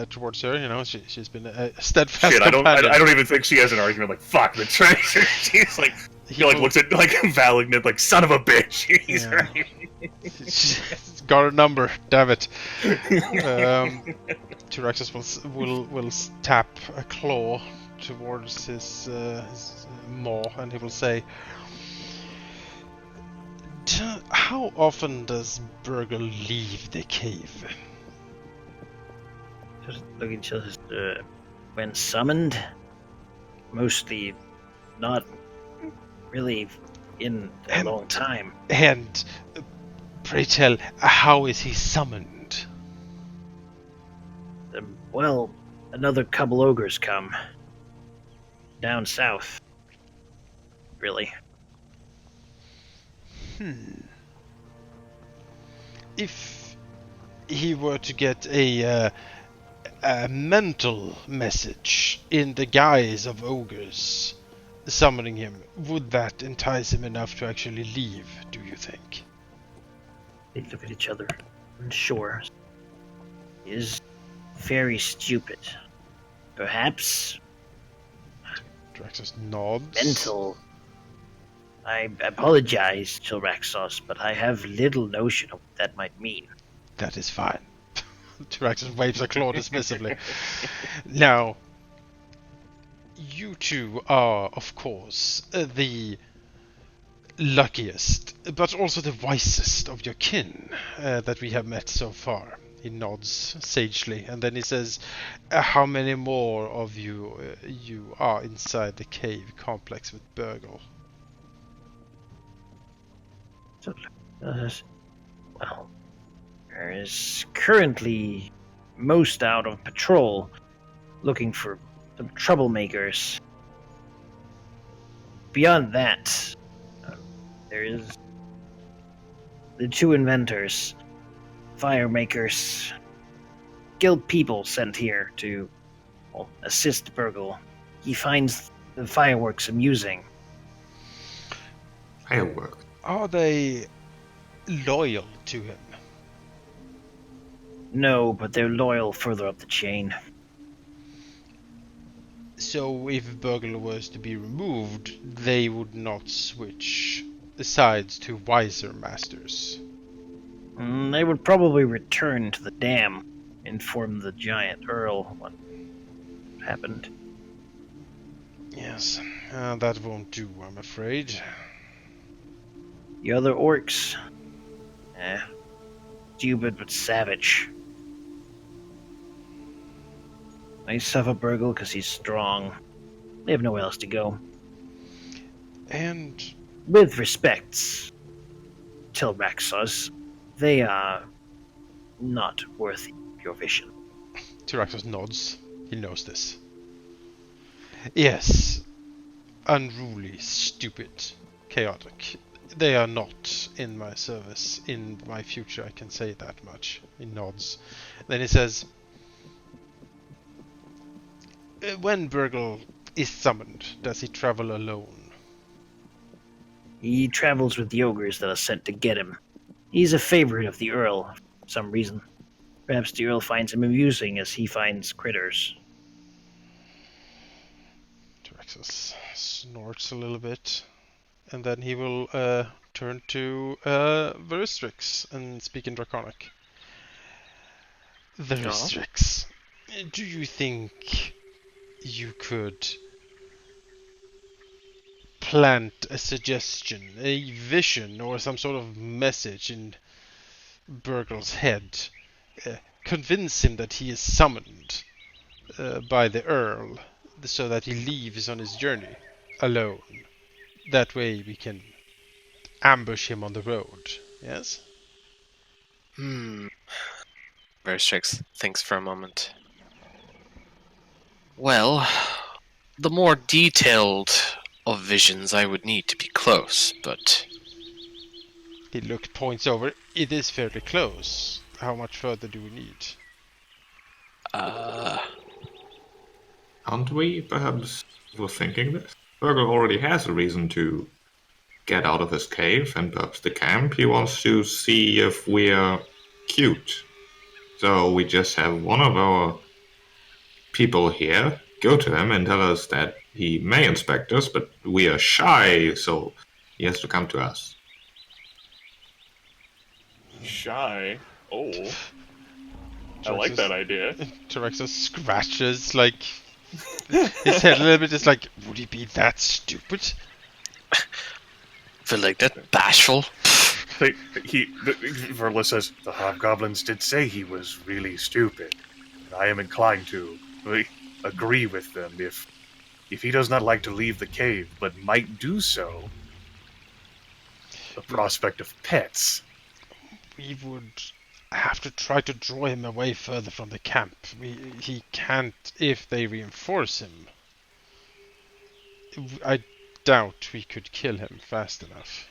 towards her. She's been a steadfast Shit, companion. I don't even think she has an argument. Like, fuck the treasure. She's like, he like looks at like Valignant, like, son of a bitch. He's right. She's got a number. Damn it. Tyraxos will tap a claw towards his maw, and he will say, "How often does Burgle leave the cave?" Just look at each other. When summoned, mostly not really in a long time. And pray tell, how is he summoned? Well, another couple ogres come. Down south. Really. If he were to get a mental message in the guise of ogres summoning him, would that entice him enough to actually leave, do you think? They look at each other. Unsure. Is very stupid. Perhaps Draxus nods. mental. I apologize, Tilraxos, but I have little notion of what that might mean. That is fine. Draxus waves a claw dismissively. Now, you two are, of course, the luckiest, but also the wisest of your kin that we have met so far. He nods sagely, and then he says, how many more of you are inside the cave complex with Burgle? Well, there is currently most out of patrol, looking for some troublemakers. Beyond that, there is the two inventors, firemakers, skilled people sent here to assist Burgle. He finds the fireworks amusing. Fireworks? Are they loyal to him? No, but they're loyal further up the chain. So if Burgle was to be removed, they would not switch sides to wiser masters. They would probably return to the dam, inform the giant Earl what happened. Yes, that won't do, I'm afraid. The other orcs? Stupid but savage. They suffer Burgle because he's strong. They have nowhere else to go. And with respects, Tilraxos, they are not worthy of your vision. Tyraxos nods. He knows this. Yes. Unruly, stupid, chaotic. They are not in my service. In my future, I can say that much. He nods. Then he says, when Burgle is summoned, does he travel alone? He travels with the ogres that are sent to get him. He's a favorite of the Earl, for some reason. Perhaps the Earl finds him amusing as he finds critters. Tyraxos snorts a little bit, and then he will turn to Veristrix and speak in Draconic. Veristrix, do you think you could plant a suggestion, a vision, or some sort of message in Burgle's head? Convince him that he is summoned by the Earl, so that he leaves on his journey alone. That way we can ambush him on the road, yes? Veristrix thinks for a moment. Well, the more detailed of visions I would need to be close, but... He points over. It is fairly close. How much further do we need? Aren't we perhaps overthinking this? Burgle already has a reason to get out of his cave and perhaps the camp. He wants to see if we're cute. So we just have one of our people here go to him and tell us that he may inspect us, but we are shy, so he has to come to us. Shy? Oh. I like that idea. Tyraxos scratches, his head a little bit, is like, would he be that stupid? Feel like that bashful. Verla says, the hobgoblins did say he was really stupid. And I am inclined to agree with them if he does not like to leave the cave, but might do so. The prospect of pets. We would have to try to draw him away further from the camp. He can't if they reinforce him. I doubt we could kill him fast enough.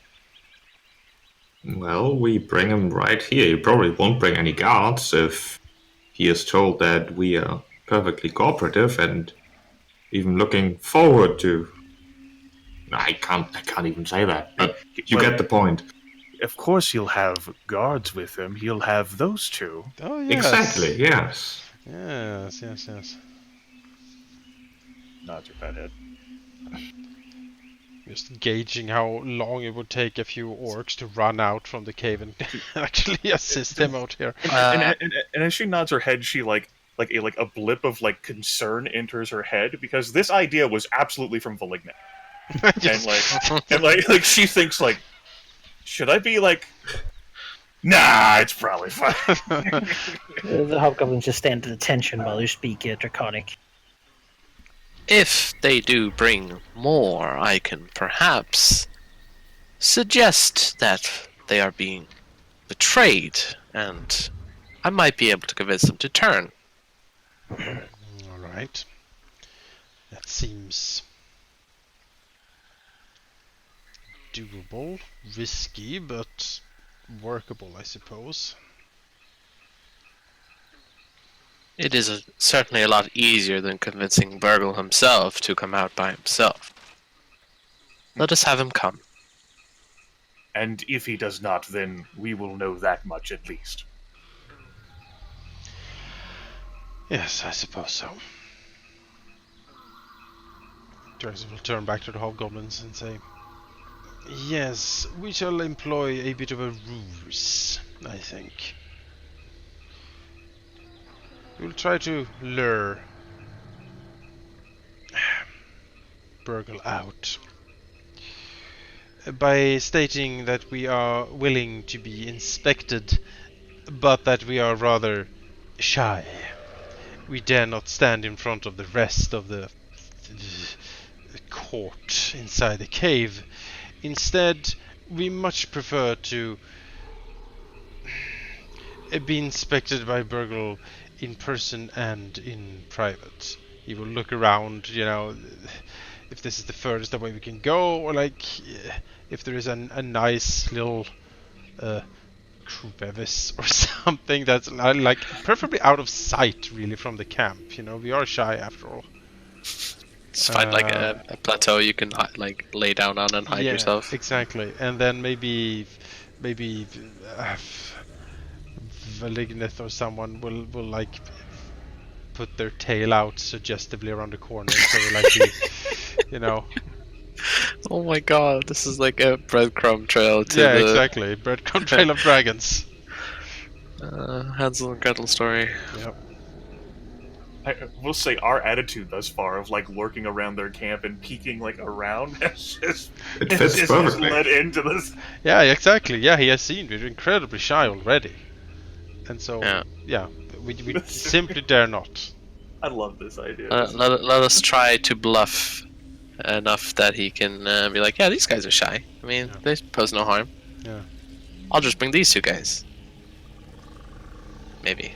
Well, we bring him right here. He probably won't bring any guards if he is told that we are perfectly cooperative and even looking forward to... I can't even say that, but you get the point. of course he'll have guards with him. He'll have those two. Oh, yes. Exactly, yes. Yes. Nods her fat head. Just gauging how long it would take a few orcs to run out from the cave and actually assist him out here. And as she nods her head, she like a blip of like concern enters her head because this idea was absolutely from Valigna. and like she thinks like, should I be like, nah, it's probably fine. The hobgoblins just stand at attention while you speak Draconic. If they do bring more, I can perhaps suggest that they are being betrayed, and I might be able to convince them to turn. Alright. That seems doable. Risky, but workable, I suppose. It is certainly a lot easier than convincing Burgle himself to come out by himself. Let us have him come. And if he does not, then we will know that much at least. Yes, I suppose so. Drexel will turn back to the hobgoblins and say, yes, we shall employ a bit of a ruse, I think. We'll try to lure Burgle out by stating that we are willing to be inspected, but that we are rather shy. We dare not stand in front of the rest of the court inside the cave. Instead, we much prefer to be inspected by Burgle in person and in private. He will look around, if this is the furthest away we can go, or like if there is a nice little crevice or something that's like preferably out of sight, really, from the camp. We are shy after all. Just find like a plateau you can like lay down on and hide yourself. Exactly, and then maybe Valignith or someone will like put their tail out suggestively around the corner, so like Oh my god, this is like a breadcrumb trail to exactly, breadcrumb trail of dragons. Hansel and Gretel story. Yep. I will say our attitude thus far of like lurking around their camp and peeking like around has just led into this. Yeah, exactly. Yeah, he has seemed incredibly shy already. And so, we simply dare not. I love this idea. Let us try to bluff enough that he can be like, yeah, these guys are shy. I mean, they pose no harm. Yeah. I'll just bring these two guys. Maybe.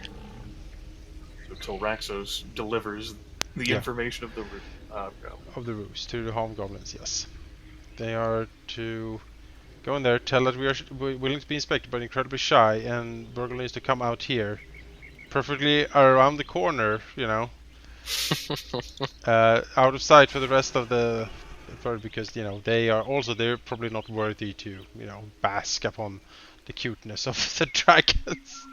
So Raxos delivers the information of the ruse to the hobgoblins. Yes, they are to go in there, tell that we are willing to be inspected, but incredibly shy, and Burgle needs to come out here, preferably around the corner, out of sight for the rest of the because they're probably not worthy to bask upon the cuteness of the dragons.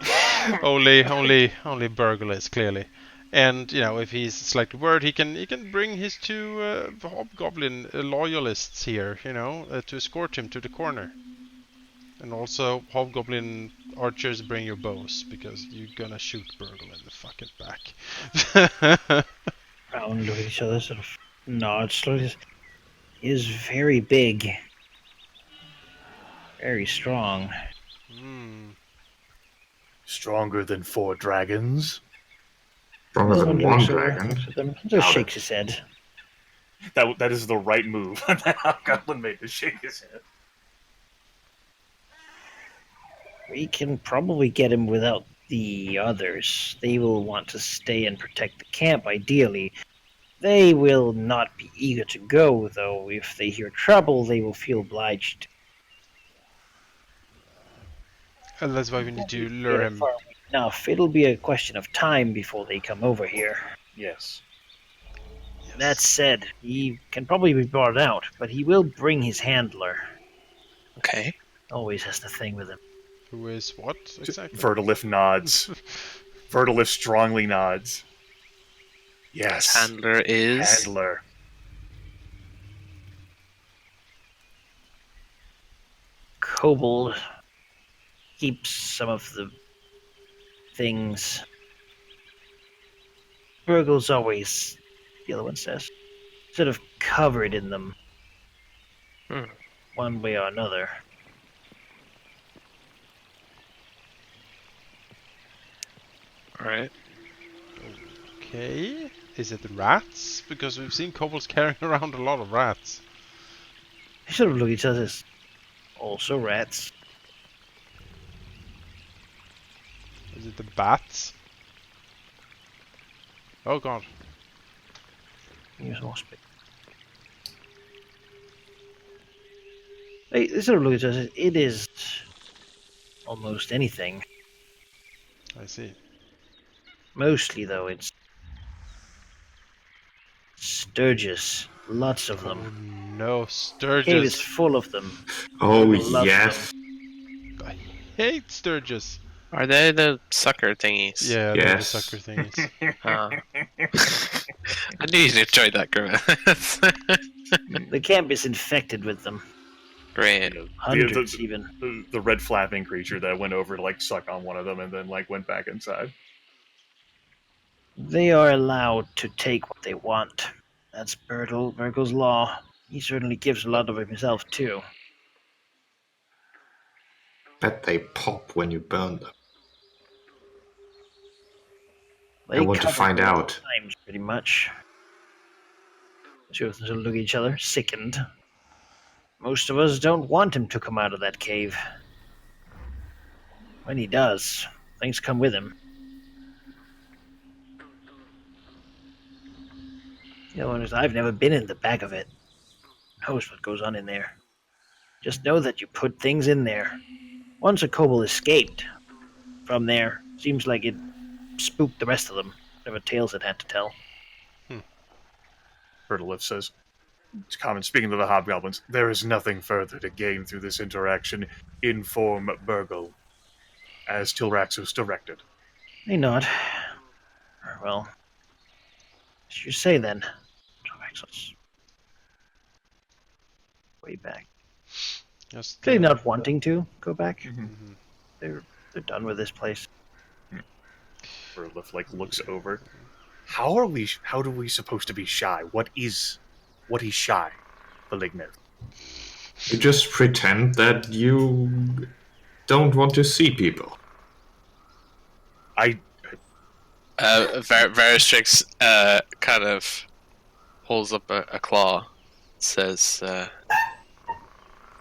only Burgle is, clearly. And if he's slightly worried, he can bring his two hobgoblin loyalists here, to escort him to the corner. And also, hobgoblin archers, bring your bows, because you're gonna shoot Burgle in the fucking back. Round with each other, sort of nod slowly. He is very big, very strong. Stronger than 4 dragons. Stronger than 1 dragon. Just shakes his head. That is the right move that Hobgoblin made, to shake his head. We can probably get him without the others. They will want to stay and protect the camp, ideally. They will not be eager to go, though. If they hear trouble, they will feel obliged. And that's why we need to lure him. Enough. It'll be a question of time before they come over here. Yes. That said, he can probably be brought out, but he will bring his handler. Okay. Always has the thing with him. Who is what exactly? Vertilif nods. Vertilif strongly nods. Yes. Handler is. Handler. Kobold keeps some of the things. Burgle's always, the other one says, sort of covered in them. One way or another. Alright. Okay. Is it rats? Because we've seen kobolds carrying around a lot of rats. They sort of look at each other as also rats. Is it the bats? Oh god. Use more space. They sort of look at each other as it is almost anything. I see. Mostly, though, it's Sturgis. Lots of them. Oh no, The cave is Sturgis. full of them. Oh, Lots yes. I hate Sturgis. Are they the sucker thingies? Yeah, they're the Yes. sucker things. I knew you'd enjoy that, Grimace. The camp is infected with them. Great. Hundreds, even. The red flapping creature that went over to like suck on one of them and then like went back inside. They are allowed to take what they want. That's Burgle's law. He certainly gives a lot of it himself, too. Bet they pop when you burn them. They I want to cover find it all out. Times, pretty much. Two of them sort of look at each other, sickened. Most of us don't want him to come out of that cave. When he does, things come with him. The other one is, I've never been in the back of it. Who knows what goes on in there? Just know that you put things in there. Once a kobold escaped from there, seems like it spooked the rest of them. Whatever tales it had to tell. Vertilif says, it's common speaking to the hobgoblins, there is nothing further to gain through this interaction. Inform Burgle, as Tilraxos directed. They nod. Well, as you say then. Tilraxos. Way back. Just, Clearly not wanting to go back. Mhm. They're done with this place. Vertilif like looks over. How do we supposed to be shy? What is shy? Malignant. You just pretend that you don't want to see people. Veristrix kind of pulls up a claw, says,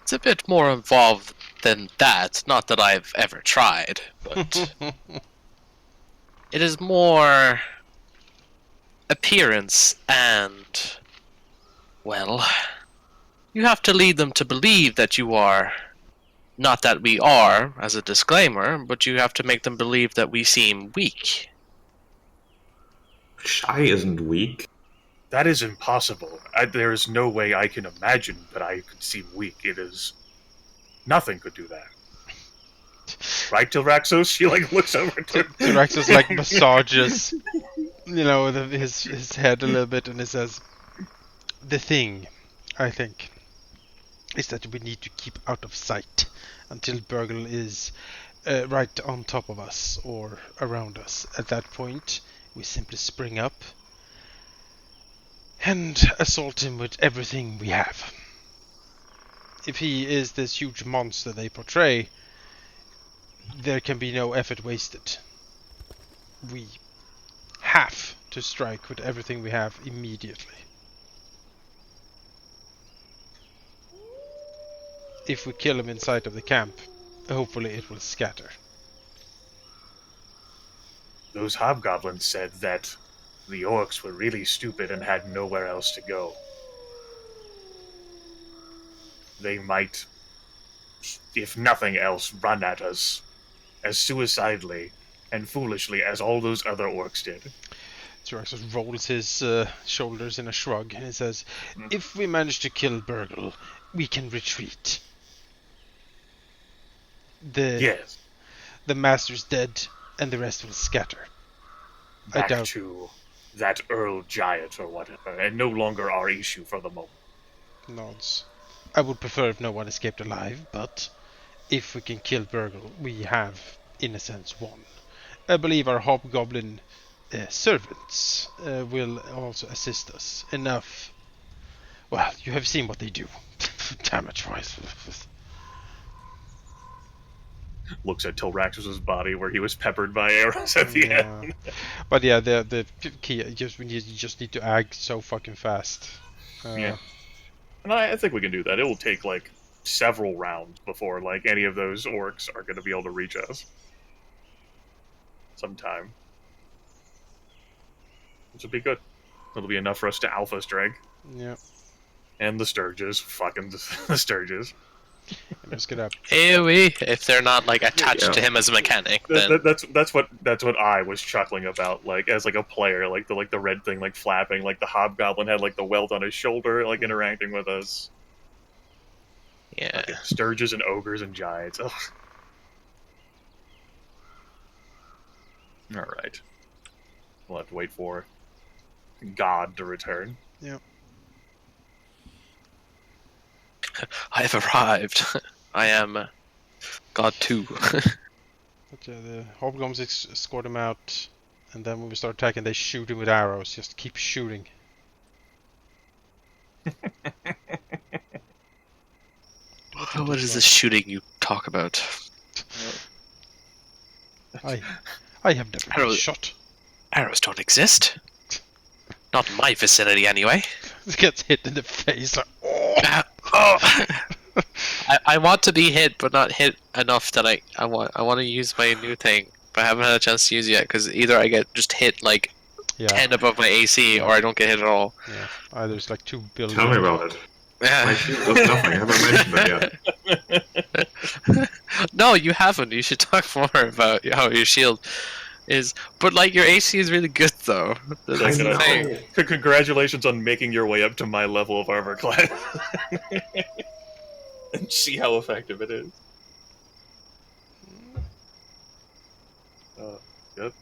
it's a bit more involved than that. Not that I've ever tried, but it is more appearance and, well, you have to lead them to believe that you are, not that we are, as a disclaimer, but you have to make them believe that we seem weak. Shy isn't weak. That is impossible. There is no way I can imagine that I could seem weak. It is... Nothing could do that. Right, Tilraxos? She like looks over to Tilraxos like massages, his head a little bit, and he says, "The thing, I think, is that we need to keep out of sight until Burgle is right on top of us or around us. At that point, we simply spring up and assault him with everything we have. If he is this huge monster they portray, there can be no effort wasted. We have to strike with everything we have immediately. If we kill him in sight of the camp, hopefully it will scatter." Those hobgoblins said that the orcs were really stupid and had nowhere else to go. They might, if nothing else, run at us as suicidally and foolishly as all those other orcs did. Tilraxos rolls his shoulders in a shrug and he says, "If we manage to kill Burgle, we can retreat. Yes. The master's dead, and the rest will scatter. Back to that Earl Giant or whatever, and no longer our issue for the moment. Nods. I would prefer if no one escaped alive, but if we can kill Burgle, we have, in a sense, won. I believe our hobgoblin servants will also assist us. Enough. Well, you have seen what they do. Damage-wise. Looks at Tilraxus's body where he was peppered by arrows at the end. But yeah, the key you just need to act so fucking fast. Yeah. And I think we can do that. It will take like several rounds before like any of those orcs are going to be able to reach us. Sometime. Which will be good. It'll be enough for us to alpha strike. Yeah. And the Sturges. Fucking the Sturges. I'm just gonna AoE if they're not like attached to him as a mechanic. Then that's what I was chuckling about, like as like a player, like the red thing like flapping, like the hobgoblin had like the welt on his shoulder, like interacting with us. Yeah. Like, Sturges and ogres and giants. Ugh. All right. We'll have to wait for God to return. Yep. I have arrived. I am God 2. But yeah, the hobgoblins escort him out, and then when we start attacking, they shoot him with arrows. Just keep shooting. What is this shooting you talk about? I have never been shot. Arrows don't exist. Not in my vicinity, anyway. It gets hit in the face. Like, I want to be hit, but not hit enough that I want to use my new thing, but I haven't had a chance to use it yet because either I get just hit like 10 above my AC, or I don't get hit at all. Yeah, there's like 2 billion. Tell me about it. Yeah. My shield does nothing. I haven't mentioned that yet. No, you haven't. You should talk more about how your shield is. But like your AC is really good though. That's the thing. Congratulations on making your way up to my level of armor class. And see how effective it is. Yep.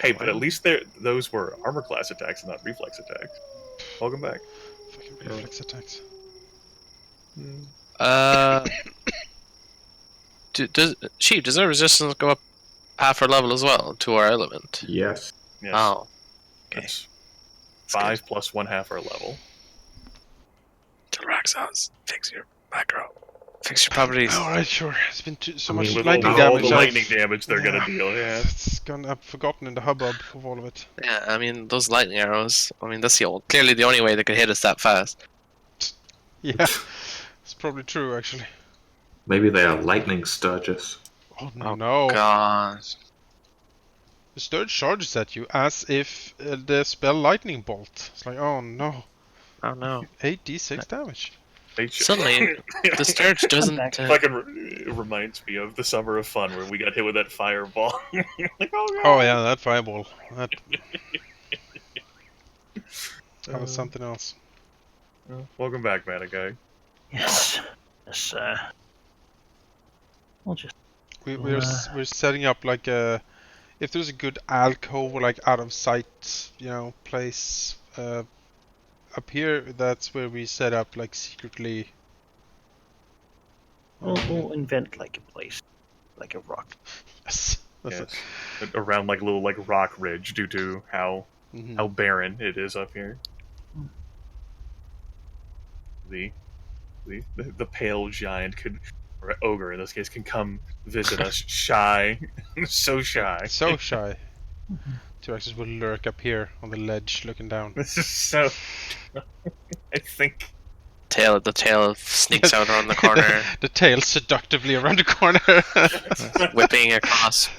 Hey, but at least those were armor class attacks and not reflex attacks. Welcome back. Fucking reflex attacks. Does our resistance go up half our level as well to our element? Yes. Oh. Okay. That's 5 plus 1/2 our level. Tilraxus, fix your macro. Fix your properties. Alright, sure. It's been so much With lightning all damage. the lightning damage they're gonna deal, yeah. It's gone. I've forgotten in the hubbub of all of it. Yeah, I mean, those lightning arrows, I mean, that's clearly the only way they could hit us that fast. Yeah, it's probably true, actually. Maybe they are lightning sturges. Oh, no. God. The Sturge charges at you as if the spell Lightning Bolt. It's like, oh no. Oh no. 8d6 damage. Suddenly, the Sturge doesn't... It reminds me of the Summer of Fun where we got hit with that fireball. Like, oh, God. Oh yeah, that fireball. That was something else. Welcome back, Manaki. Yes. Yes, we'll just... We're setting up like a... If there's a good alcove or like out of sight, place up here, that's where we set up like secretly. We'll invent like a place, like a rock. Yes. That's it. Around like a little like rock ridge due to how barren it is up here. The pale giant or ogre in this case, can come visit us shy. So shy. So shy. T-Rexes will lurk up here on the ledge looking down. This is so... I think... The tail sneaks out around the corner. The tail seductively around the corner. Whipping across.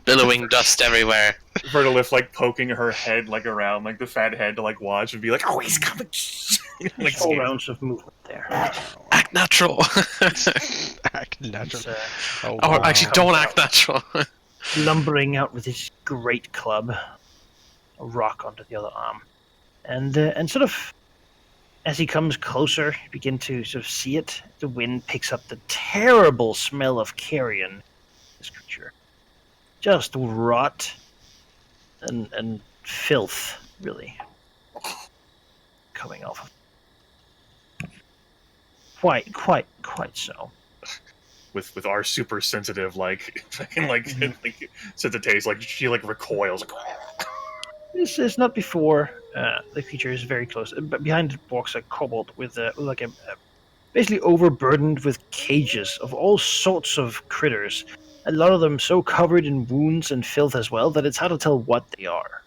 Billowing dust everywhere. Vertilith like poking her head like around like the fat head to like watch and be like, oh, he's coming. Like 4 rounds of movement there. Act natural. Act natural. Actually, don't act natural. Lumbering out with his great club, a rock onto the other arm, and sort of As he comes closer, you begin to sort of see it. The wind picks up the terrible smell of carrion. This creature, just rot and filth, really, coming off of. Quite so. With our super sensitive like sense of taste, like she like recoils. This is not before the creature is very close. But behind it walks a kobold with basically overburdened with cages of all sorts of critters. A lot of them so covered in wounds and filth as well that it's hard to tell what they are.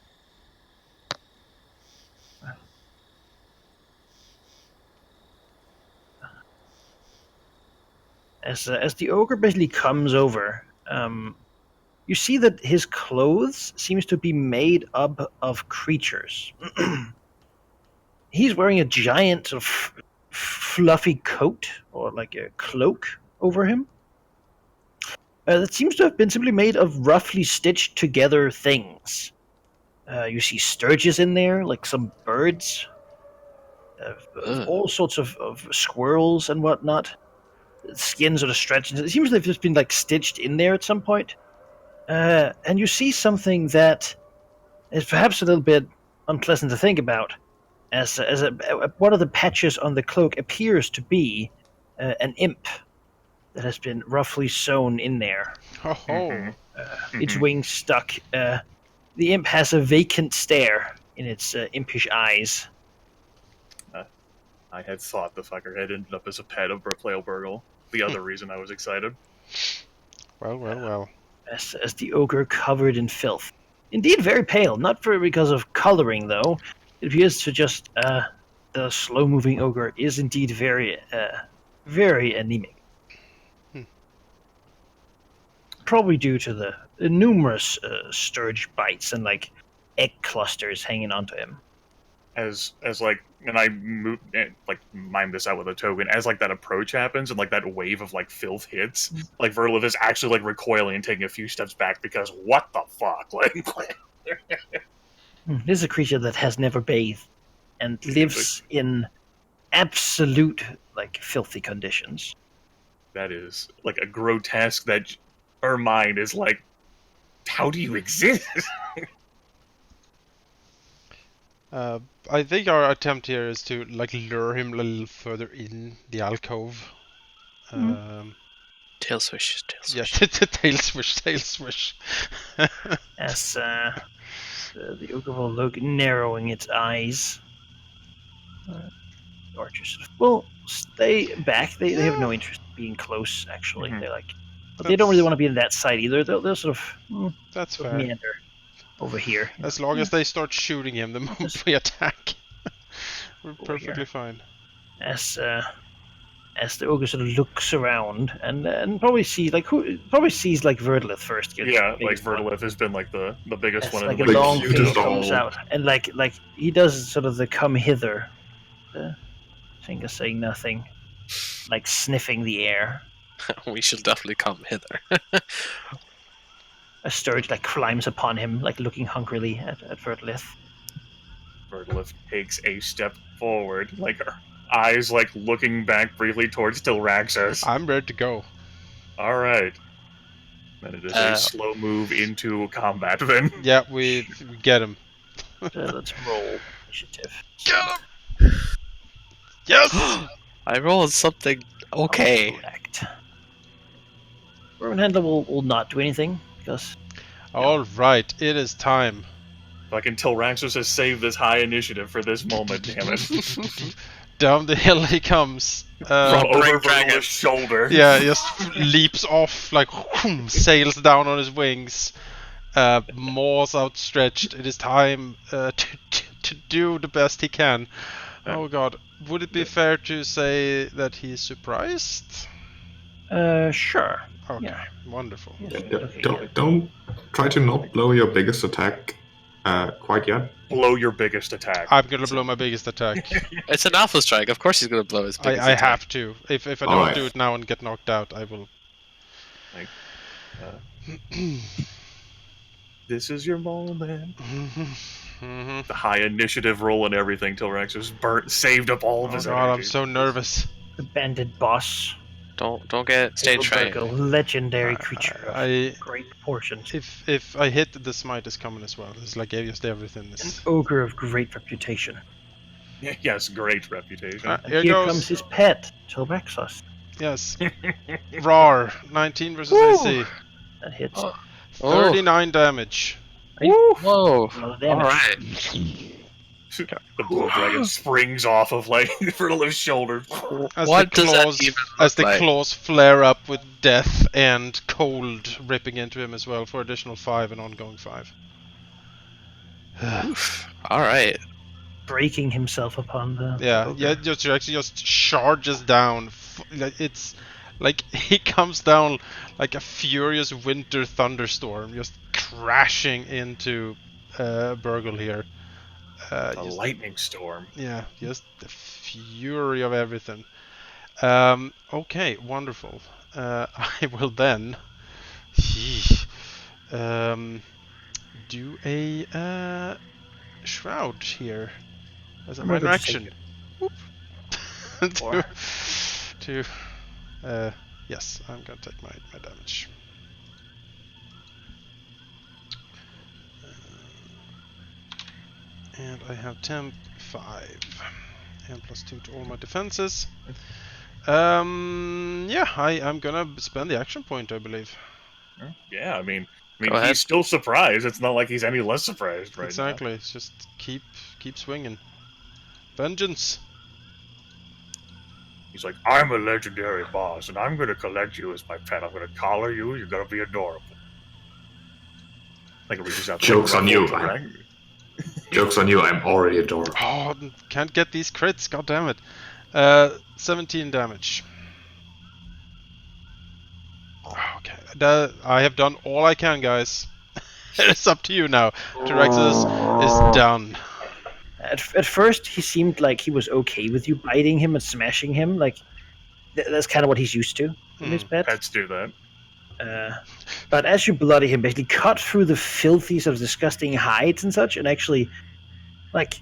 As the ogre basically comes over, you see that his clothes seems to be made up of creatures. He's wearing a giant sort of fluffy coat, or like a cloak, over him. That seems to have been simply made of roughly stitched together things. You see sturges in there, like some birds, all sorts of squirrels and whatnot. Skins are stretched. It seems they've just been like stitched in there at some point. And you see something that is perhaps a little bit unpleasant to think about, as one of the patches on the cloak appears to be an imp that has been roughly sewn in there. Oh. Its wings stuck. The imp has a vacant stare in its impish eyes. I had thought the fucker had ended up as a pet of Burgle. The other reason I was excited. Well. As the ogre covered in filth. Indeed, very pale. Not because of coloring, though. It appears to just the slow-moving ogre is indeed very anemic. Probably due to the numerous sturge bites and like egg clusters hanging onto him. As like, and I mime this out with a token. As like that approach happens and like that wave of like filth hits, like Verlith is actually like recoiling and taking a few steps back because what the fuck? Like, this is a creature that has never bathed and lives in absolute like filthy conditions. That is like a grotesque that our mind is like, how do you exist? I think our attempt here is to like lure him a little further in the alcove. Tail swish. Yeah, tail swish. As the ogre will look, narrowing its eyes. Archers will stay back. They have no interest in being close, actually. But they don't really want to be in that side either. They'll sort of that's fair. Meander over here. As long as they start shooting him the moment we attack, we're perfectly fine. As the ogre sort of looks around and probably sees like Verdlith first. Like Verdlith has been like the biggest one. Like a long face comes out, and like he does sort of the come hither. The finger saying nothing, like sniffing the air. We shall definitely come hither. A sturge like climbs upon him, like looking hungrily at Verdlith. Verdlith takes a step forward, like her eyes like looking back briefly towards Tilraxus. I'm ready to go. Alright. Then it is a slow move into combat then. Yeah, we get him. Let's roll initiative. Get him! Yes! I rolled something okay. Correct. Handler will not do anything because. Alright, it is time. Fucking Tilraxus has saved this high initiative for this moment, damn it. Down the hill he comes. From over Vergle's shoulder. Yeah, just leaps off, like, sails down on his wings. Maws outstretched. It is time to do the best he can. Oh god. Would it be fair to say that he's surprised? Sure. Okay, yeah. Wonderful. Don't try to not blow your biggest attack quite yet. Blow your biggest attack. I'm gonna blow my biggest attack. It's an alpha strike. Of course he's gonna blow his biggest attack. I have to. If I don't do it now and get knocked out, I will. This is your moment. The high initiative roll and everything till Rex was saved up all of his God, energy. I'm so nervous. The bandit boss. Don't get stage fright. A legendary creature of great proportions. If I hit, the smite is coming as well. It's like just everything is... An ogre of great reputation. Yes, great reputation. Here comes his pet, Tilraxos. Yes. Rar, 19 versus AC. That hits. 39 damage. Whoa. Alright. The blue dragon springs off of like Verla's shoulder. As What the does that claws, even as the look like? claws flare up with death and cold ripping into him as well for additional 5 and ongoing 5. Alright. Breaking himself upon the... just charges down. It's like he comes down like a furious winter thunderstorm, just crashing into Burgle here. A lightning storm. Yeah, just the fury of everything. Okay, wonderful. I will then do a shroud here as a minor action. Yes, I'm gonna take my damage. And I have temp 5 and +2 to all my defenses. I'm gonna spend the action point, I believe. Yeah, I mean he's still surprised. It's not like he's any less surprised right Exactly. It's just keep swinging. Vengeance. He's like, I'm a legendary boss, and I'm gonna collect you as my pet. I'm gonna collar you. You're gonna be adorable. Like it reaches out. Jokes on you. Joke's on you, I'm already adorable. Oh, can't get these crits, god damn it. 17 damage. Okay, I have done all I can, guys. It's up to you now. Tyraxus is done. At first, he seemed like he was okay with you biting him and smashing him. Like, that's kind of what he's used to in his pet. Pets do that. But as you bloody him, basically cut through the filthy, sort of disgusting hides and such, and actually, like,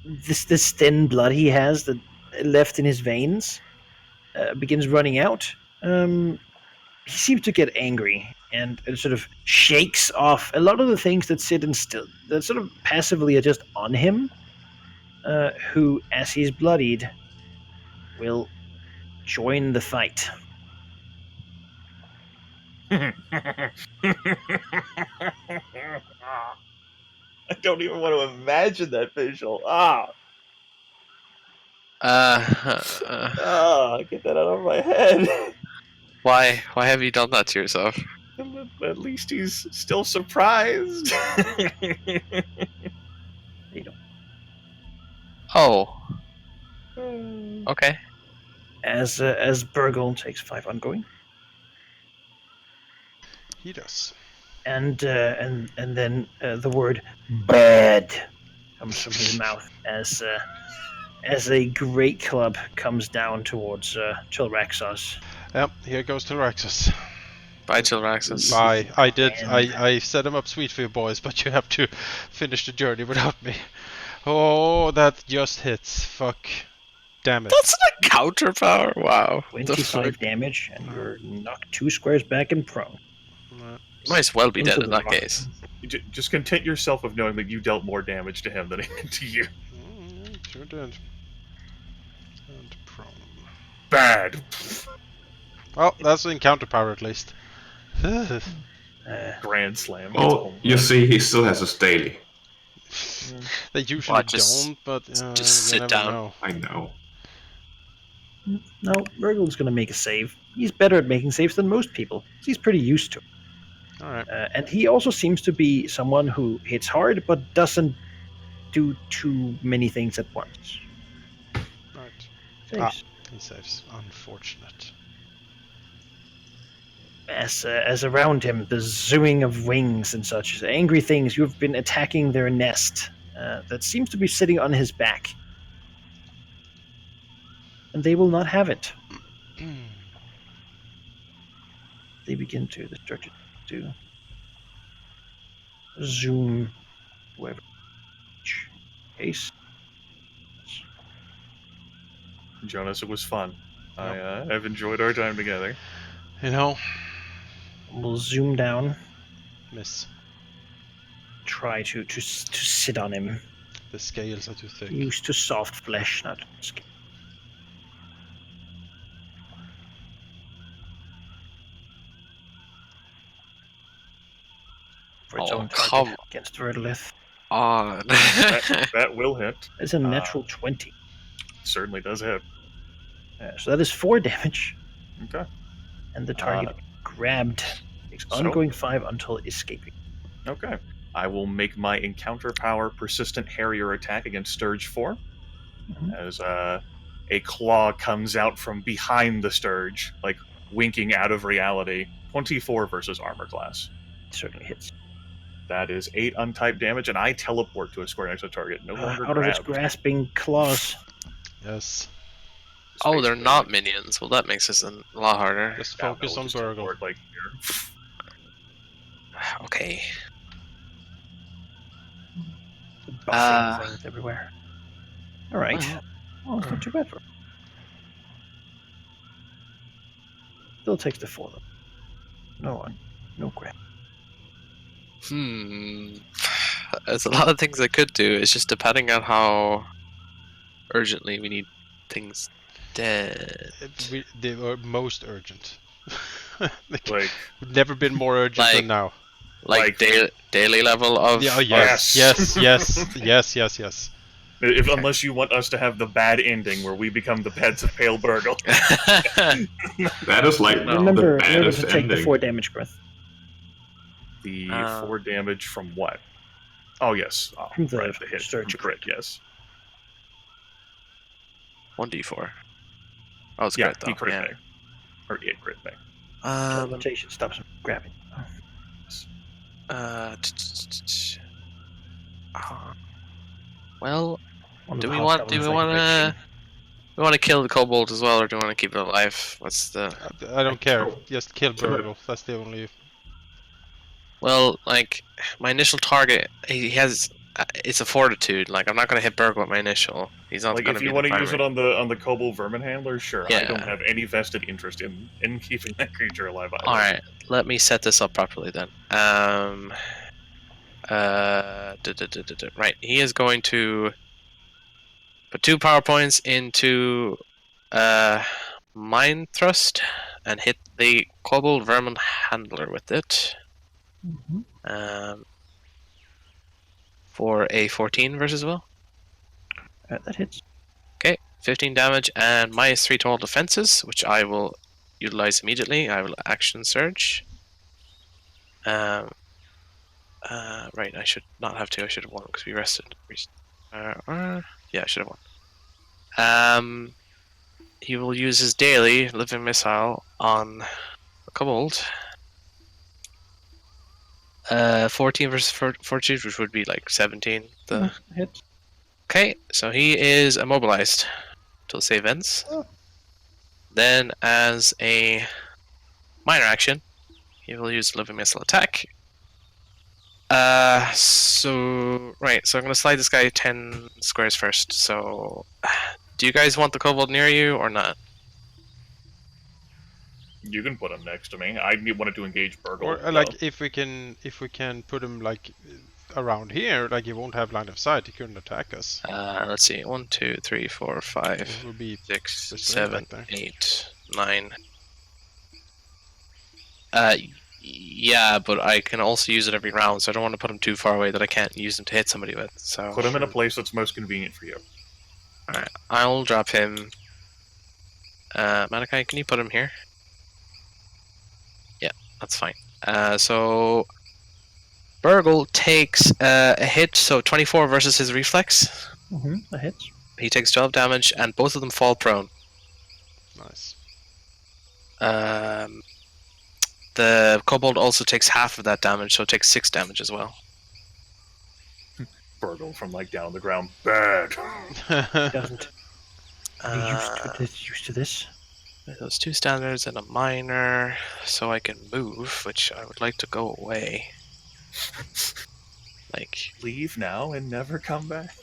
this thin blood he has that left in his veins begins running out. He seems to get angry and sort of shakes off a lot of the things that sit and still, that sort of passively are just on him, who, as he's bloodied, will join the fight. I don't even want to imagine that visual. Get that out of my head. Why have you done that to yourself? At least he's still surprised. Oh. Okay. As Burgle takes 5 ongoing. He does. And then the word bad comes from his mouth as a great club comes down towards Tilraxos. Yep, here goes Tilraxus. Bye, Tilraxus. Bye. I set him up sweet for you boys, but you have to finish the journey without me. Oh, that just hits. Fuck. Damn it. That's a counter power. Wow. 25 damage, and you're knocked 2 squares back and prone. Might as well be dead in that case. Just content yourself with knowing that you dealt more damage to him than he did to you. Sure did. And prone. Bad. Well, that's an encounter power at least. Grand slam. Oh, you see, he still has his daily. They usually just, don't, but just sit down. Know. I know. No, Burgle's going to make a save. He's better at making saves than most people. He's pretty used to it. All right. And he also seems to be someone who hits hard, but doesn't do too many things at once. Right. Saves. He saves. Unfortunate. As around him, the zooing of wings and such, angry things, you've been attacking their nest that seems to be sitting on his back. And they will not have it. They begin to, the structure to zoom, whoever. case. Jonas, it was fun. I've enjoyed our time together. You know, We'll zoom down. miss. Try to sit on him. The scales are too thick. Used to soft flesh, not skin. For its own target against Verdelith. On. that will hit. It's a natural 20. Certainly does hit. So that is 4 damage. Okay. And the target grabbed. Takes ongoing 5 until escaping. Okay. I will make my encounter power persistent harrier attack against Sturge 4. As a claw comes out from behind the Sturge, like winking out of reality. 24 versus armor class. Certainly hits. That is 8 untyped damage, and I teleport to a square next to the target. No longer out of its grasping claws. Yes. Oh, they're not minions. Well, that makes this a lot harder. Just focus on Burgle. Like here. Okay. Buffing things everywhere. All right. Well, it's not too bad for him. Still takes the 4 though. No grab. There's a lot of things I could do. It's just depending on how urgently we need things dead. They were most urgent. Like never been more urgent than now. Like daily level of. Yeah, yes. Unless you want us to have the bad ending where we become the pets of Pale Burgle. That is like remember the baddest to take ending. the 4 damage breath. The 4 damage from what? Oh yes, from the hit. Sturge Crit, yes. 1d4. Oh, it's yeah, crit though. He crit me. Or it crit me. Teleportation stops him grabbing. Well, do we want to kill the kobold as well, or do we want to keep it alive? What's the? I don't care. Just kill Burgle. That's the only. Well, like my initial target, he has. It's a fortitude. Like I'm not going to hit Burgle with my initial. He's not like going to if you want to use it on the kobold vermin handler, sure. Yeah. I don't have any vested interest in keeping that creature alive either. All right, let me set this up properly then. Right, he is going to put 2 power points into Mind Thrust and hit the kobold vermin handler with it. For a 14 versus will. That hits. Okay, 15 damage and minus 3 total defenses, which I will utilize immediately. I will action surge. Right, I should not have to. I should have won because we rested. Yeah, I should have won. He will use his daily living missile on the kobold. 14 versus fortitude, which would be like 17. The hit. Okay, so he is immobilized till the save ends. Then, as a minor action, he will use living missile attack. So I'm gonna slide this guy 10 squares first. So, do you guys want the kobold near you or not? You can put him next to me. I wanted to engage Burgle. Or like if we can put him like around here, like he won't have line of sight. He couldn't attack us. Let's see. 1, 2, 3, 4, 5, It would be 6, restrained 7, back there. 8, 9. Yeah, but I can also use it every round, so I don't want to put him too far away that I can't use him to hit somebody with. So put him in a place that's most convenient for you. Alright, I'll drop him. Manaki, can you put him here? Yeah, that's fine. So Burgle takes a hit, so 24 versus his reflex. That hits. He takes 12 damage, and both of them fall prone. Nice. The kobold also takes half of that damage, so it takes 6 damage as well. Burgle from like down on the ground. Bad. Doesn't. Used to this. Those 2 standards and a minor, so I can move, which I would like to go away. Like leave now and never come back.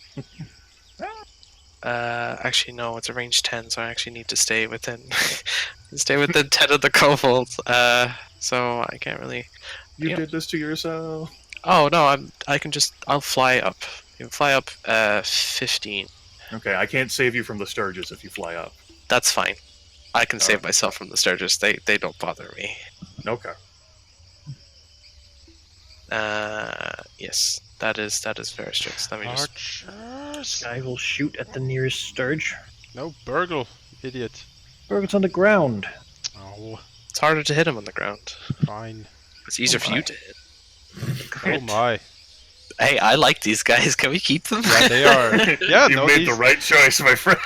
Actually, no, it's a range 10, so I actually need to stay within 10 of the kobolds. So I can't really. You did this to yourself. Oh no, I'll fly up. You can fly up 15. Okay, I can't save you from the Sturges if you fly up. That's fine. I can save right. myself from the Sturges. They don't bother me. Okay. Yes, that is very strict. Let me just. Archers. I will shoot at the nearest Sturge. No, Burgle, idiot. Burgle's on the ground. Oh, It's harder to hit him on the ground. fine. It's easier for my. you to hit. Oh my. Hey, I like these guys. Can we keep them? Yeah, they are. Yeah, you no, made these... the right choice, my friend.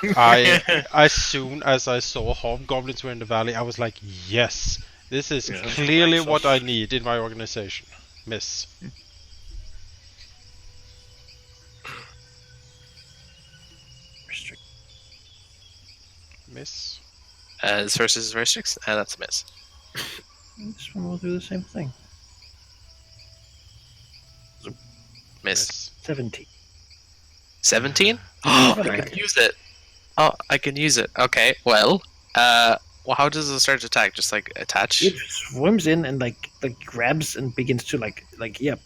As soon as I saw hobgoblins were in the valley, I was like, yes, this is clearly what I need in my organization. Miss. Miss. This first is very strict, and that's a miss. This one will do the same thing. Miss. 17. 17? Oh, I can use it. Oh, I can use it. Okay, well, how does the Sturge attack? Just like attach? It swims in and like grabs and begins to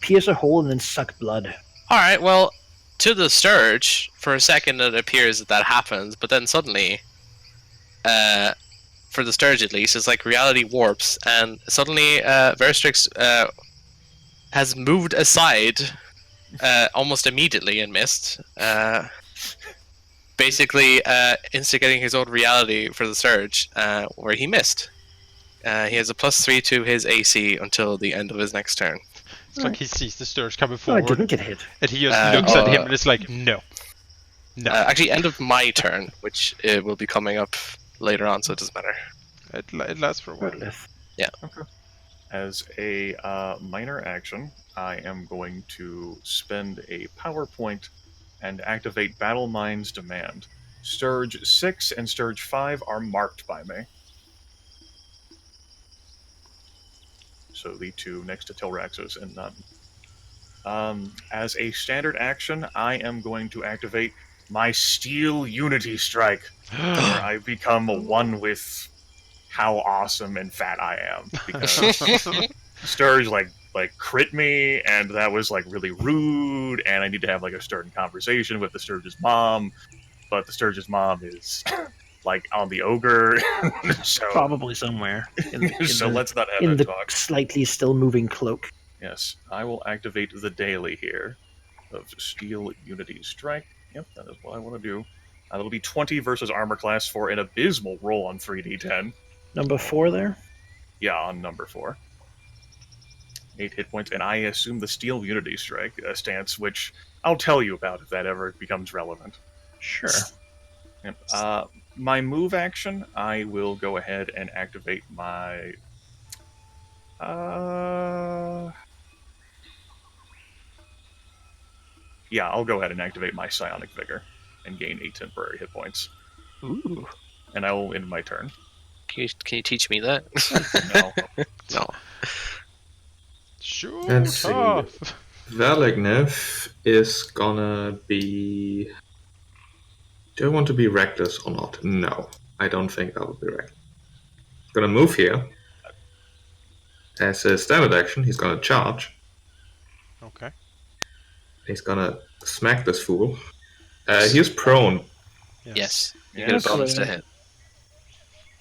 pierce a hole and then suck blood. All right, well, to the Sturge, for a second it appears that happens, but then suddenly, for the Sturge at least, it's like reality warps, and suddenly Verstrix has moved aside almost immediately and missed. Basically instigating his own reality for the Sturge, where he missed. He has a +3 to his AC until the end of his next turn. It's like he sees the Sturge coming I forward, didn't get hit. and he just looks at him and is like, no. No. Actually, end of my turn, which it will be coming up later on, so it doesn't matter. It lasts for a while. Yeah. Okay. As a minor action, I am going to spend a power point and activate Battle Mind's Demand. Sturge 6 and Sturge 5 are marked by me. So the two next to Tilrax's and none. As a standard action, I am going to activate my Steel Unity Strike, where I become one with how awesome and fat I am. Because Sturge like crit me, and that was like really rude, and I need to have like a stern conversation with the Sturge's mom, but the Sturge's mom is like on the ogre, so Probably somewhere. so let's not have that talk. Slightly still moving cloak. Yes, I will activate the daily here of Steel Unity Strike. Yep, that is what I want to do. That'll be 20 versus armor class for an abysmal roll on 3d10. Number 4 there? Yeah, on number 4. 8 hit points, and I assume the Steel Unity Strike stance, which I'll tell you about if that ever becomes relevant. Sure. Yep. My move action, I will go ahead and activate my... Yeah, I'll go ahead and activate my Psionic Vigor and gain 8 temporary hit points. Ooh. And I will end my turn. Can you teach me that? No. No. Sure. Let's see. Valignev is gonna be... Do I want to be reckless or not? No, I don't think I will be reckless. Gonna move here. As a standard action, he's gonna charge. Okay. He's gonna smack this fool. He's prone. Yes. You Yes. get a bonus to hit.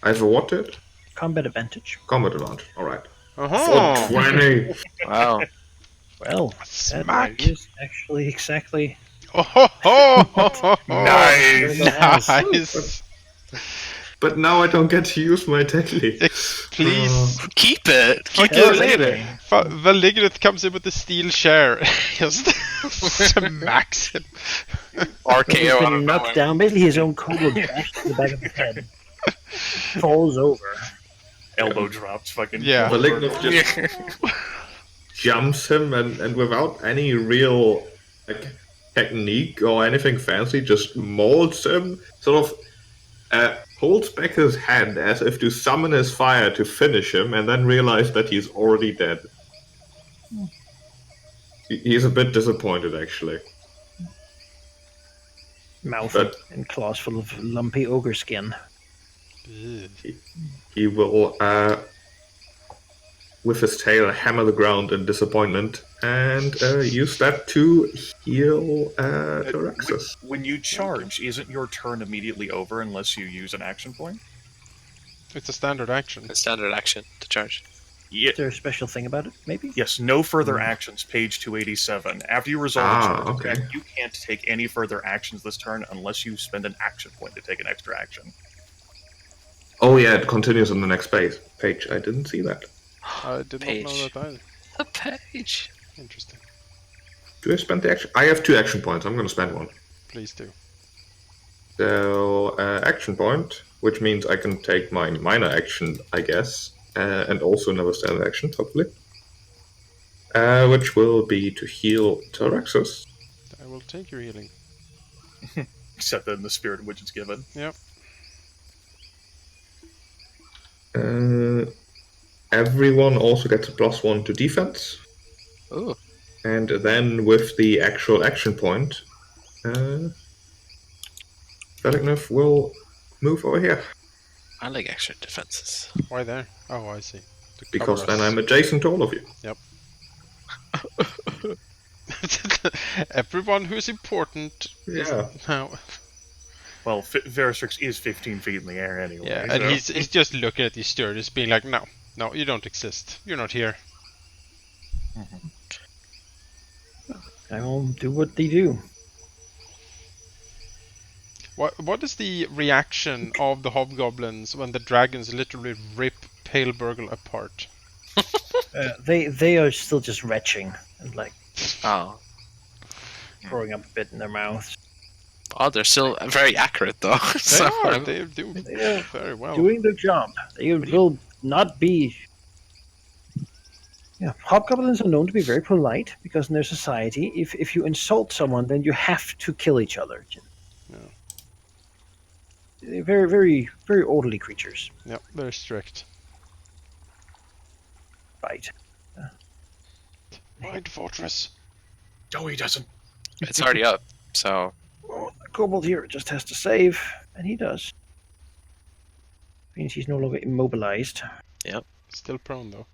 I have a what to it? Combat advantage. Combat advantage. Alright. Uh-huh. 20. Wow. Well, Smack. that is actually exactly... Oh, ho, ho, ho, ho. Nice. Nice. But now I don't get to use my daily. Please. Keep it. Keep Okay, it later. Valignant comes in with the steel chair. Just smacks him. RKO. He's out been of knocked nowhere. down. Basically, his own kobold bashed in the back of his head. Falls over. Elbow dropped, fucking... Yeah. Valignant just jumps him and without any real technique or anything fancy, just molds him, sort of holds back his hand as if to summon his fire to finish him, and then realize that he's already dead. He's a bit disappointed, actually. Mouth and claws full of lumpy ogre skin. He will, with his tail, hammer the ground in disappointment and use that to heal Tyraxus. When you charge, isn't your turn immediately over unless you use an action point? It's a standard action. A standard action to charge. Yeah. Is there a special thing about it, maybe? Yes, no further actions, page 287. After you resolve a charge attack, you can't take any further actions this turn unless you spend an action point to take an extra action. Oh yeah, it continues on the next page. I didn't see that. I did not know that either. A page. Interesting. Do I spend the action? I have 2 action points. I'm going to spend one. Please do. So, action point, which means I can take my minor action, I guess, and also another standard action, hopefully. Which will be to heal Tyraxus. I will take your healing. Except in the spirit in which it's given. Yep. Everyone also gets a +1 to defense. Ooh. And then with the actual action point, Veliknev will move over here. I like extra defenses. Why there? Oh, I see. Because then I'm adjacent to all of you. Yep. Everyone who's important is now. Well, Veristrix is 15 feet in the air anyway. Yeah, and he's just looking at these Sturges, being like, no, you don't exist. You're not here. Mm-hmm. I will do what they do. What is the reaction of the hobgoblins when the dragons literally rip Pale Burgle apart? They are still just retching and like throwing up a bit in their mouths. Oh, they're still very accurate though. They do very well. Doing their job. They will not be. Yeah, hobgoblins are known to be very polite because in their society, if you insult someone, then you have to kill each other. Yeah. They're very, very, very orderly creatures. Yep, very strict. Right. Mind Fortress. No, he doesn't. It's already up, so. Oh, the kobold here just has to save, and he does. Means he's no longer immobilized. Yep. Still prone though.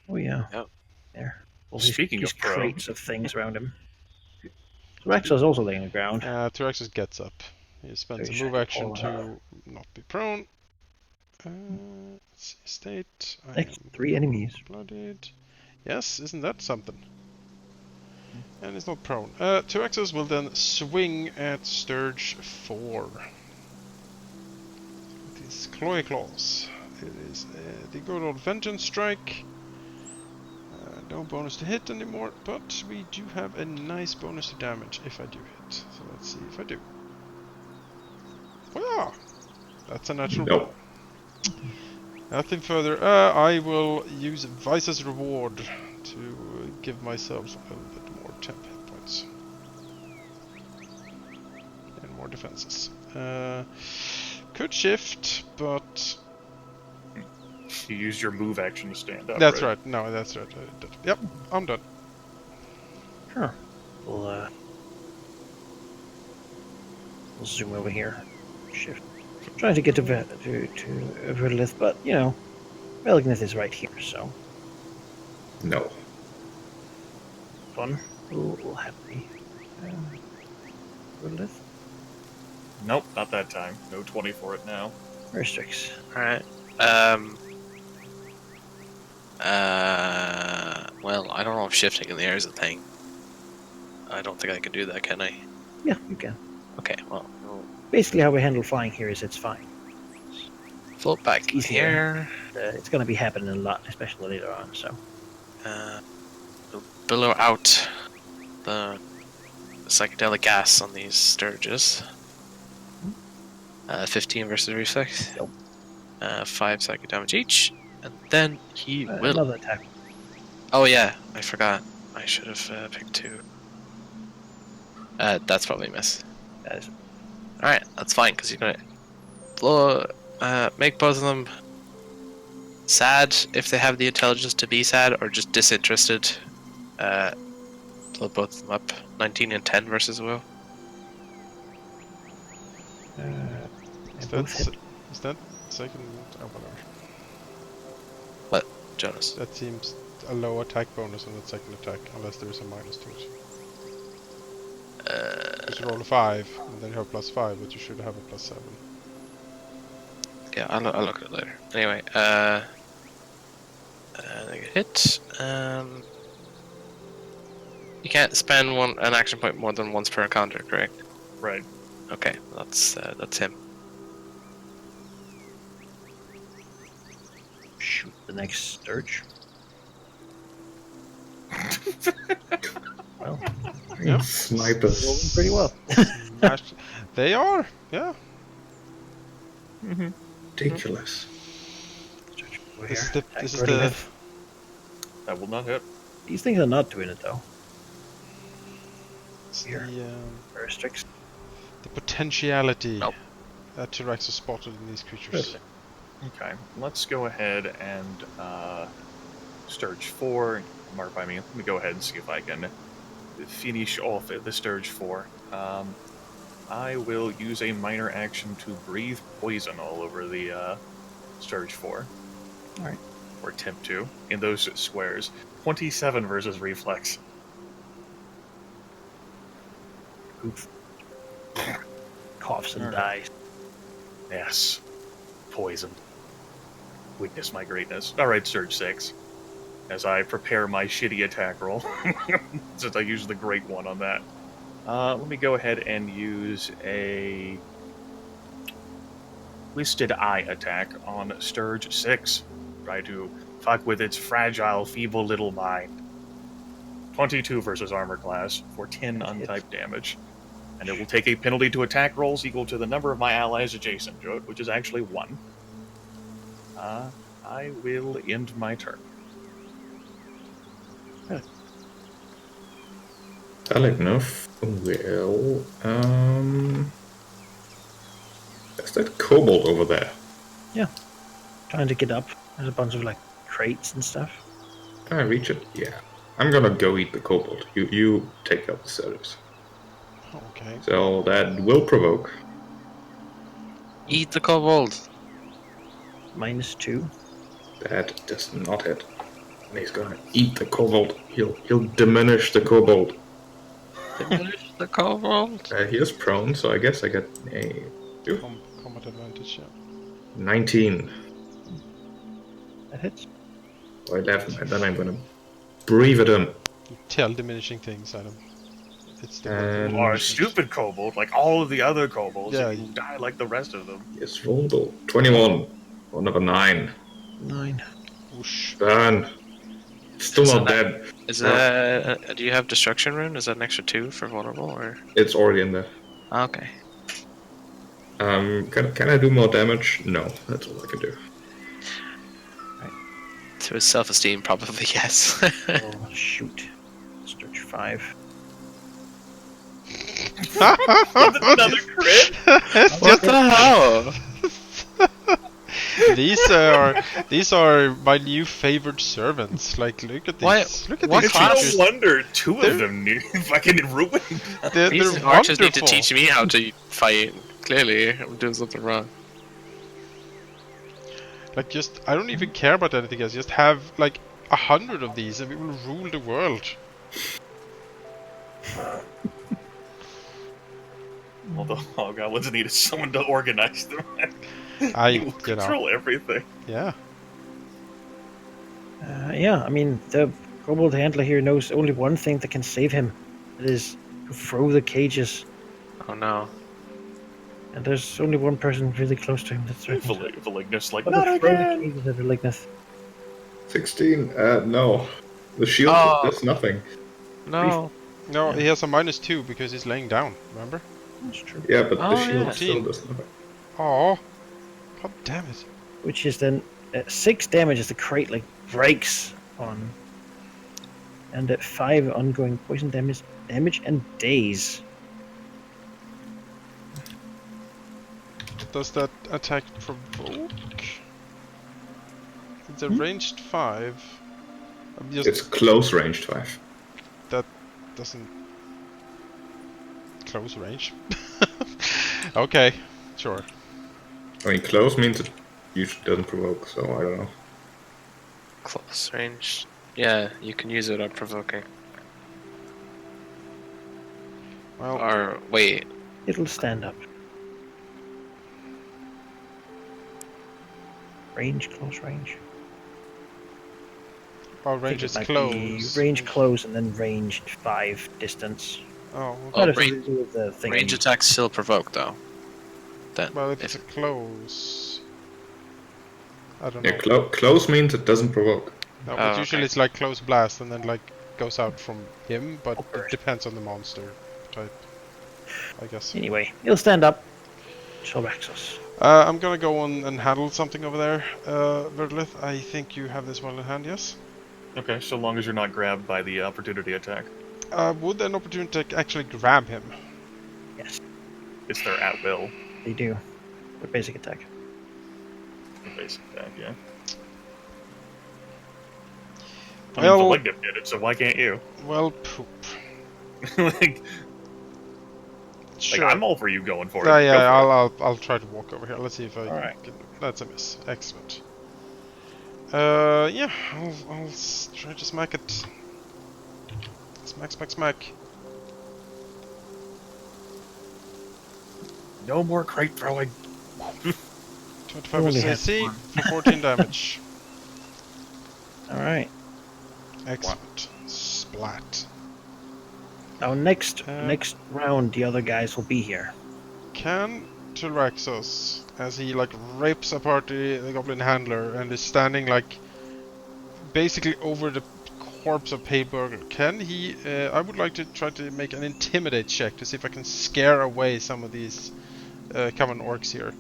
Oh yeah. Yep. There. Well, speaking of prone, crates of things around him. Tyraxus is also laying on the ground. Tyraxus gets up. He spends a move action to not be prone. Let's see, state. Next 3 enemies. Blooded. Yes, isn't that something? And it's not prone. Tyraxus will then swing at Sturge 4. With his Cloy Claws. It is the good old Vengeance Strike. No bonus to hit anymore, but we do have a nice bonus to damage if I do hit. So let's see if I do. Wow! That's a natural one. Nothing further. I will use Vice's Reward to give myself a little bit more temp hit points. And more defenses. Could shift, but... You used your move action to stand up. That's right. No, that's right. Yep, I'm done. Sure. We'll zoom over here. Shift. Trying to get to Verdlith, but you know, Veliknev is right here, so. No. Fun. Will happy. Verdlith. Nope, not that time. No 20 for it now. Restricts. Alright. Well, I don't know if shifting in the air is a thing. I don't think I can do that, can I? Yeah, you can. Okay, well. Basically, how we handle flying here is it's fine. Float back here. It's going to be happening a lot, especially later on, so. We'll billow out the psychedelic gas on these Sturges. 15 versus reflex. Nope. 5 psychic damage each. And then he will. Another attack. Oh yeah, I forgot. I should have picked 2. That's probably a miss. Alright, that's fine, because you're gonna blow, make both of them sad if they have the intelligence to be sad, or just disinterested. Blow both of them up. 19 and 10 versus will. That's is that second? Oh, whatever. What, Jonas? That seems a low attack bonus on that second attack, unless there is a minus to it. Because you roll a 5, and then you have +5, but you should have a +7. Yeah, I'll look at it later. Anyway, I get hit. You can't spend an action point more than once per encounter, correct? Right. Okay, that's him. Shoot the next Sturge. Well, Yeah. Snipers. rolling pretty well. They are, yeah. Ridiculous. This is Already the have- That will not hit. These things are not doing it though. it's Here. Very strict. the potentiality Nope. that T-Rex is spotted in these creatures. Okay, let's go ahead and Sturge 4. Mark by me. Let me go ahead and see if I can finish off the Sturge 4. I will use a minor action to breathe poison all over the Sturge 4. Alright. Or attempt to, in those squares. 27 versus reflex. Oof. Coughs and Alright. dies. Yes. Poisoned. Weakness my greatness. Alright, Surge 6. As I prepare my shitty attack roll. Since I used the great one on that. Let me go ahead and use a Twisted Eye attack on Sturge 6. Try to fuck with its fragile, feeble little mind. 22 versus armor class for 10 untyped damage. And it will take a penalty to attack rolls equal to the number of my allies adjacent to it, which is actually 1. I will end my turn. Well enough. Well, there's that kobold over there. Trying to get up. There's a bunch of like crates and stuff. Can I reach it? Yeah. I'm gonna go eat the kobold. You take out the service. Okay. So that will provoke. Eat the kobold. -2. That does not hit. And he's gonna eat the kobold. He'll diminish the kobold. Diminish the kobold. He is prone, so I guess I get a Combat advantage, yeah. 19 That hits. or 11, and then I'm gonna breathe at him. You tell diminishing things, Adam. It's the And- You are a stupid kobold, like all of the other kobolds. Yeah, and you die like the rest of them. Yes, vulnerable. 21. Or number 9. 9. Whoosh. Burn. Still So not dead. Is No. that? Do you have destruction rune? Is that an extra 2 for vulnerable or? It's already in there. Okay. Can I do more damage? No, that's all I can do. To his self-esteem, probably yes. Oh, shoot. Sturge 5. Another crit? What the hell? These are my new favorite servants. Like, look at these. Why- Look at what these It's no creatures. wonder 2 They're- of them need fucking ruined. They're These archers need to wonderful. teach me how to fight. Clearly, I'm doing something wrong. Like, just I don't even care about anything else. Just have like 100 of these, and we will rule the world. Although, oh god, what's needed? Someone to organize them. I Control everything. yeah. Yeah, I mean, the kobold handler here knows only one thing that can save him. It is to throw the cages. Oh no. And there's only one person really close to him that's threatened. Valignus, like, But not to throw the again! cages at Valignus. 16. No. The shield Oh. does nothing. No. No, he has a -2 because he's laying down. Remember? That's true. Yeah, but Oh, the shield yeah. still does nothing. Oh, god damn it! Which is then 6 damage as the crate like breaks on. And 5 ongoing poison damage and daze. Does that attack provoke? It's a ranged 5. I'm just It's close ranged 5. doesn't close range. Okay, sure. I mean, close means it usually doesn't provoke, so I don't know. Close range. Yeah, you can use it on provoking. Well, Or wait. It'll stand up. Range, close range. our I think range it is might be close. range close and then range 5 distance. Oh, Might okay. have something to do with the thing. Range attacks still provoke though. Then Well, if it's a close, I don't Yeah, know. close means it doesn't provoke. No, but usually okay. it's like close blast and then like goes out from him, but it Burst. depends on the monster type, I guess. Anyway, he'll stand up. She'll wax us. I'm gonna go on and handle something over there, Verglith. I think you have this well in hand, yes? Okay, so long as you're not grabbed by the opportunity attack. Would an opportunity attack actually grab him? Yes, It's their at will. they do. With basic attack. Basic attack, yeah. Well- the Malignant did it, so why can't you? Well, poop. like, Sure. I'm all for you going for it. Yeah, Go yeah. for it. I'll try to walk over here. Let's see if I Alright. can. That's a miss. Excellent. Yeah. I'll try to smack it. Smack, smack, smack. No more crate throwing. 25 Only versus had AC one. for 14 damage. Alright. Excellent. Splat. Now next Uh, next round the other guys will be here. Can Tyraxos, as he like rips apart the goblin handler and is standing like basically over the corpse of Pale Burgle, can he? I would like to try to make an intimidate check to see if I can scare away some of these common orcs here.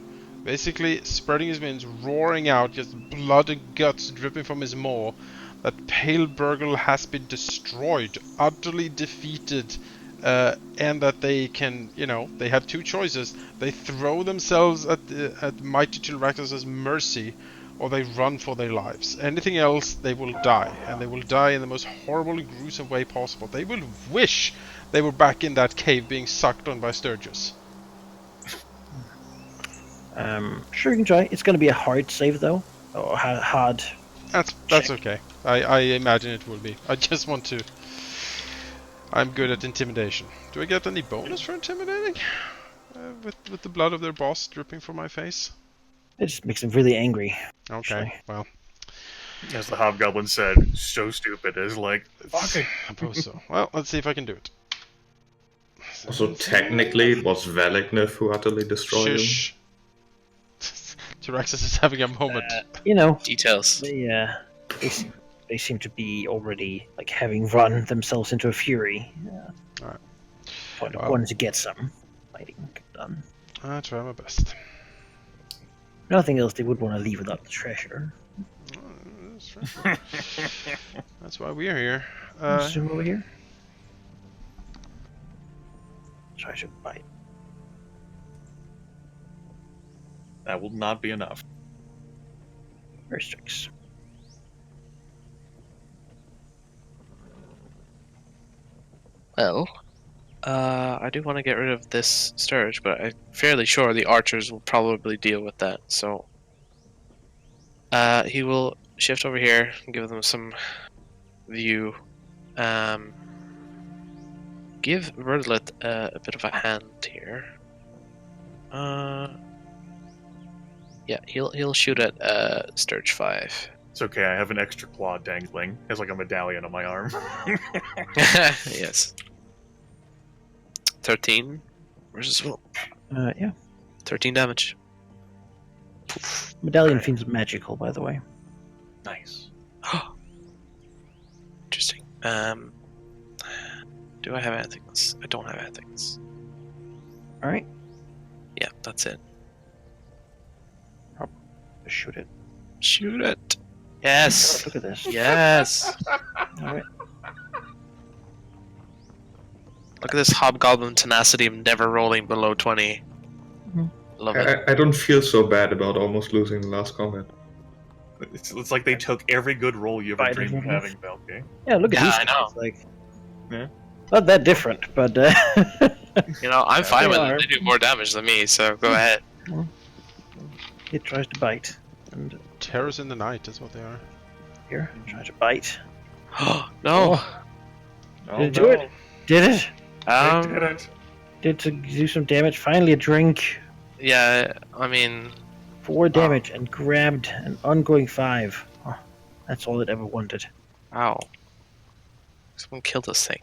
Basically, spreading his wings, roaring out, just blood and guts dripping from his maw, that Pale Burgle has been destroyed, utterly defeated, and that they can, you know, they have two choices. They throw themselves at Mighty Tyraxos' mercy, or they run for their lives. Anything else, they will die, and they will die in the most horrible and gruesome way possible. They will wish they were back in that cave being sucked on by Sturgis. Sure, you can try. It's going to be a hard save though, or hard. That's Check. okay. I imagine it will be. I just want to. I'm good at intimidation. Do I get any bonus for intimidating? With the blood of their boss dripping from my face? It just makes them really angry. Okay, Actually. well, As the Hobgoblin said, so stupid. It's like, fuck it. I suppose so. Well, let's see if I can do it. Also, technically, it was Velignif who utterly destroyed him. Shush. Tyraxos is having a moment. You know, Details. they seem to be already like having run themselves into a fury. Alright. But wanted to get some fighting done. I try my best. Nothing else they would want to leave without the treasure. That's right. That's why we're here. Zoom over here. Treasure bite. That will not be enough. Restricts. Well, I do want to get rid of this Sturge, but I'm fairly sure the archers will probably deal with that. So, he will shift over here and give them some view. Give Verglith a bit of a hand here. Yeah, he'll shoot at Sturge 5. It's okay, I have an extra claw dangling. It's like a medallion on my arm. Yes. 13 versus will. Yeah. 13 damage. Medallion Alright. seems magical, by the way. Nice. Interesting. Do I have anything else? I don't have anything else. All right. Yeah, that's it. Shoot it. Shoot it. Yes. Look at this. Yes. All right. Look at this hobgoblin tenacity of never rolling below 20. Mhm. Love it. I don't feel so bad about almost losing the last combat. It's like they took every good roll you ever Fight dreamed of everyone. having, Valky. Yeah, look at Yeah, these I guys. know. Like, Yeah. not that different, but You know, I'm fine they with are. it. They do more damage than me, so go ahead. It tries to bite. And Terrors in the night, that's what they are. here, try to bite. No. Oh, Did it do it? Did it? It didn't. Did to do some damage. Finally, a drink. Yeah, I mean, 4 damage and grabbed an ongoing 5. Oh, that's all it ever wanted. ow. Someone killed this thing.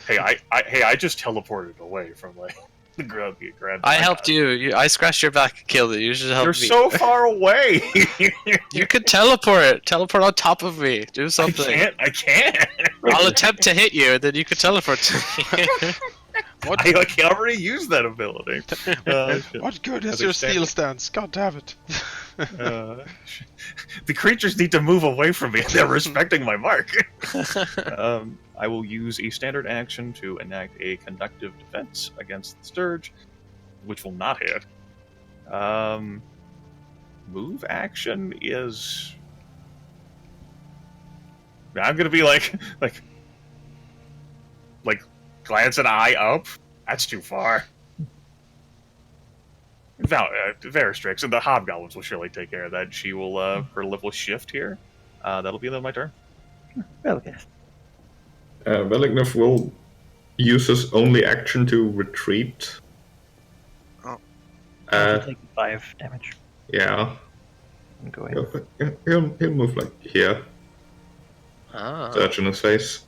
Hey, I just teleported away from like the grab. I helped you. I scratched your back and killed it. You should help You're me. so far away. You could teleport. Teleport on top of me. Do something. I can't. I'll attempt to hit you, and then you can teleport to me. What? I already used that ability. What good is your steel stance? God damn it. The creatures need to move away from me. They're respecting my mark. I will use a standard action to enact a conductive defense against the Sturge, which will not hit. Move action is... I'm gonna be like glance an eye up. That's too far. Veristrix and the hobgoblins will surely take care of that. She will, her lip will shift here. That'll be the end of my turn. Belgneth. Belgneth will use his only action to retreat. Oh. He'll take 5 damage. Yeah. I'm going. He'll move like here. Ah. Search in his face.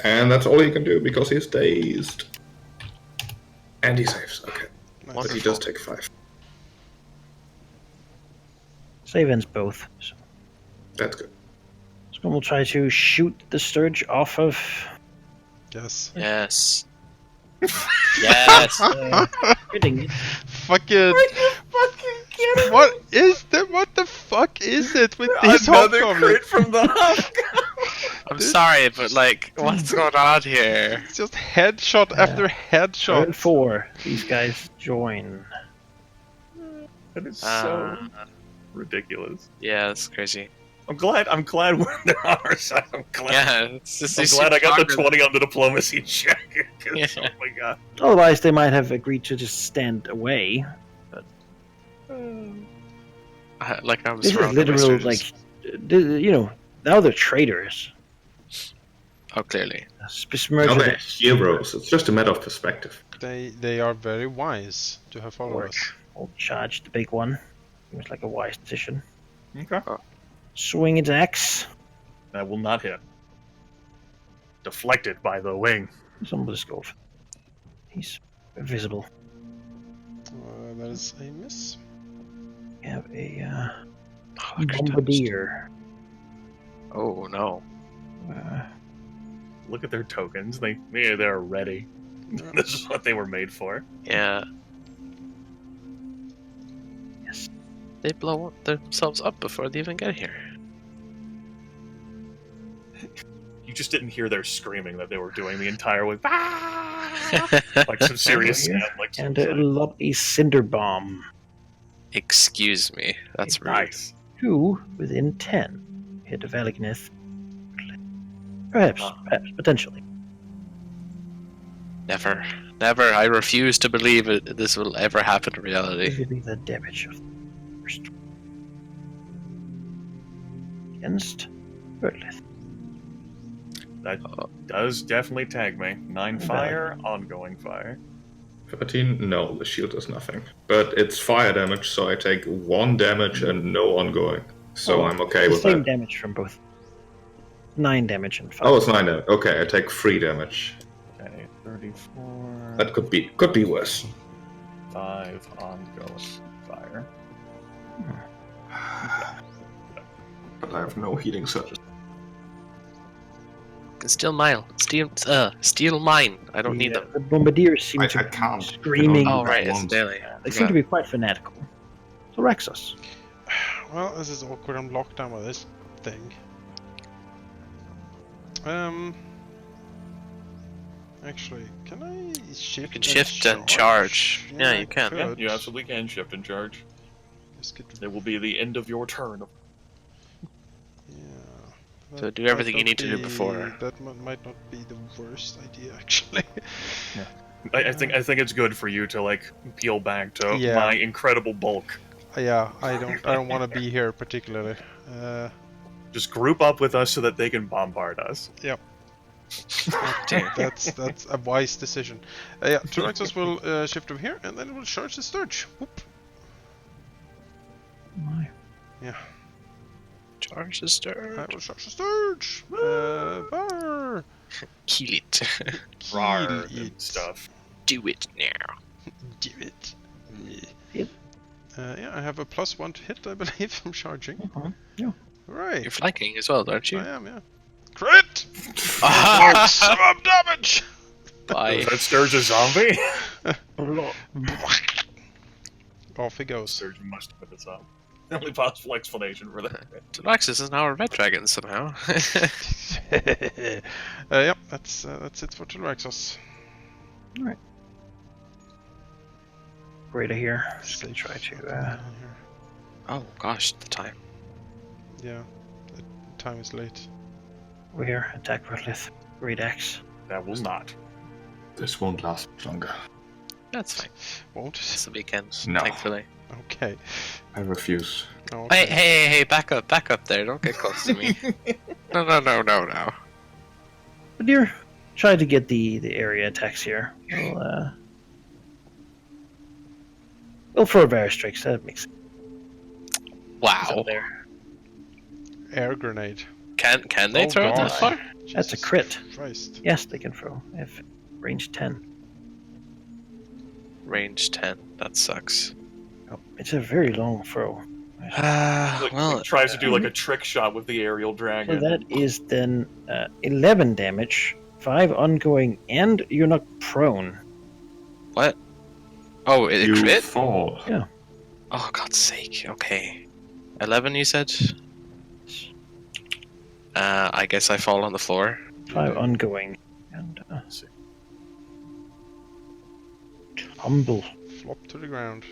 And that's all he can do because he's dazed. And he saves, okay. But he does take 5. Save ends both. So That's good. we'll try to shoot the Sturge off of. Yes. Yes. Yes. Hitting it. Fucking... What is that? What the fuck is it with these hobgoblins? crit from the hobgoblin. I'm sorry, but like, what's going on here? It's just headshot after headshot. Turn 4. These guys join. That is so ridiculous. Yeah, that's crazy. I'm glad they're on our side. I'm glad. Yeah, it's just I'm glad I got the 20 on the diplomacy check. Yeah. Oh my god. Otherwise, they might have agreed to just stand away. Like I was This is surrounded by literal, soldiers. now they're traitors. Oh, clearly. Now they're heroes. It's just a matter of perspective. They are very wise to have followed us. We'll charge the big one. Seems like a wise decision. Okay. Swing its axe. That will not hit. Deflected by the wing. Some will just go. He's invisible. That is a miss. We have a Electric bombardier. Oh no. Look at their tokens. They're ready. This is what they were made for. Yeah. Yes. They blow themselves up before they even get here. You just didn't hear their screaming that they were doing the entire way. Like some serious sound. Like And a cinder bomb. Excuse me. That's rude. nice. 2 within 10. Hit the Belgneth. Perhaps, potentially. Never. I refuse to believe this will ever happen in reality. This will be the damage of the first. Against Burgle. That does definitely tag me. 9 fire, ongoing fire. 13? No, the shield does nothing. But it's fire damage, so I take 1 damage and no ongoing. So I'm okay with same that. damage from both. 9 damage and 5. Oh, it's 9 damage. Okay, I take 3 damage. Okay, 34. That could be worse. 5 ongoing fire. But I have no healing surges. Steal mine. Steal mine. I don't need them. The bombardiers seem I to can't. be screaming. Oh right, it's daily. They seem to be quite fanatical. So Rexus. Well, this is awkward. I'm locked down by this thing. Actually, can I shift? You can shift and charge. Yeah, you can. Yeah, you absolutely can shift and charge. It will be the end of your turn. Yeah. So do everything you need to do before. That might not be the worst idea, actually. I think it's good for you to like peel back to Yeah. my incredible bulk. Yeah, I don't want to be here particularly. Just group up with us so that they can bombard us. Yep. That's a wise decision. Yeah, Tyrannosaurus will shift over here, and then it will charge the sturge. Whoop. My. Yeah. Charge the sturge. I will charge the sturge. Bar. Kill it. Rar Kill and it. stuff. Do it now. Do it. Yep. Yeah, I have a +1 to hit, I believe, from charging. Yeah. Right. You're flanking as well, aren't you? I am, yeah. Crit! Maximum damage! Bye. Is that Sturge a zombie? Off he goes. Sturge must have put this up. The only possible explanation for that. Tyrannosaurus is now a red dragon somehow. Yep, that's it for Tyrannosaurus. Alright. Right here. Just gonna try to. Oh gosh, the time. Yeah, the time is late. Over here. Attack Verlith. Great axe. That will not. This won't last much longer. That's fine. Won't? It's the weekend, No. thankfully. Okay. I refuse. Okay. Hey, back up there. Don't get close to me. No. But dear, try to get the area attacks here. We'll throw various strikes. That makes sense. Wow. There. Air grenade. Can they Oh, throw it that gosh. far? That's a Jesus crit. Christ. Yes, they can throw. If range 10. Range 10. That sucks. Oh, it's a very long throw. Well, Tries to do like a trick shot with the aerial So dragon. that is then 11 damage, 5 ongoing, and you're not prone. what? Oh, it You crit? fall. Oh, God's sake. Okay. 11, you said? I guess I fall on the floor. 5 ongoing. And tumble. Flop to the ground.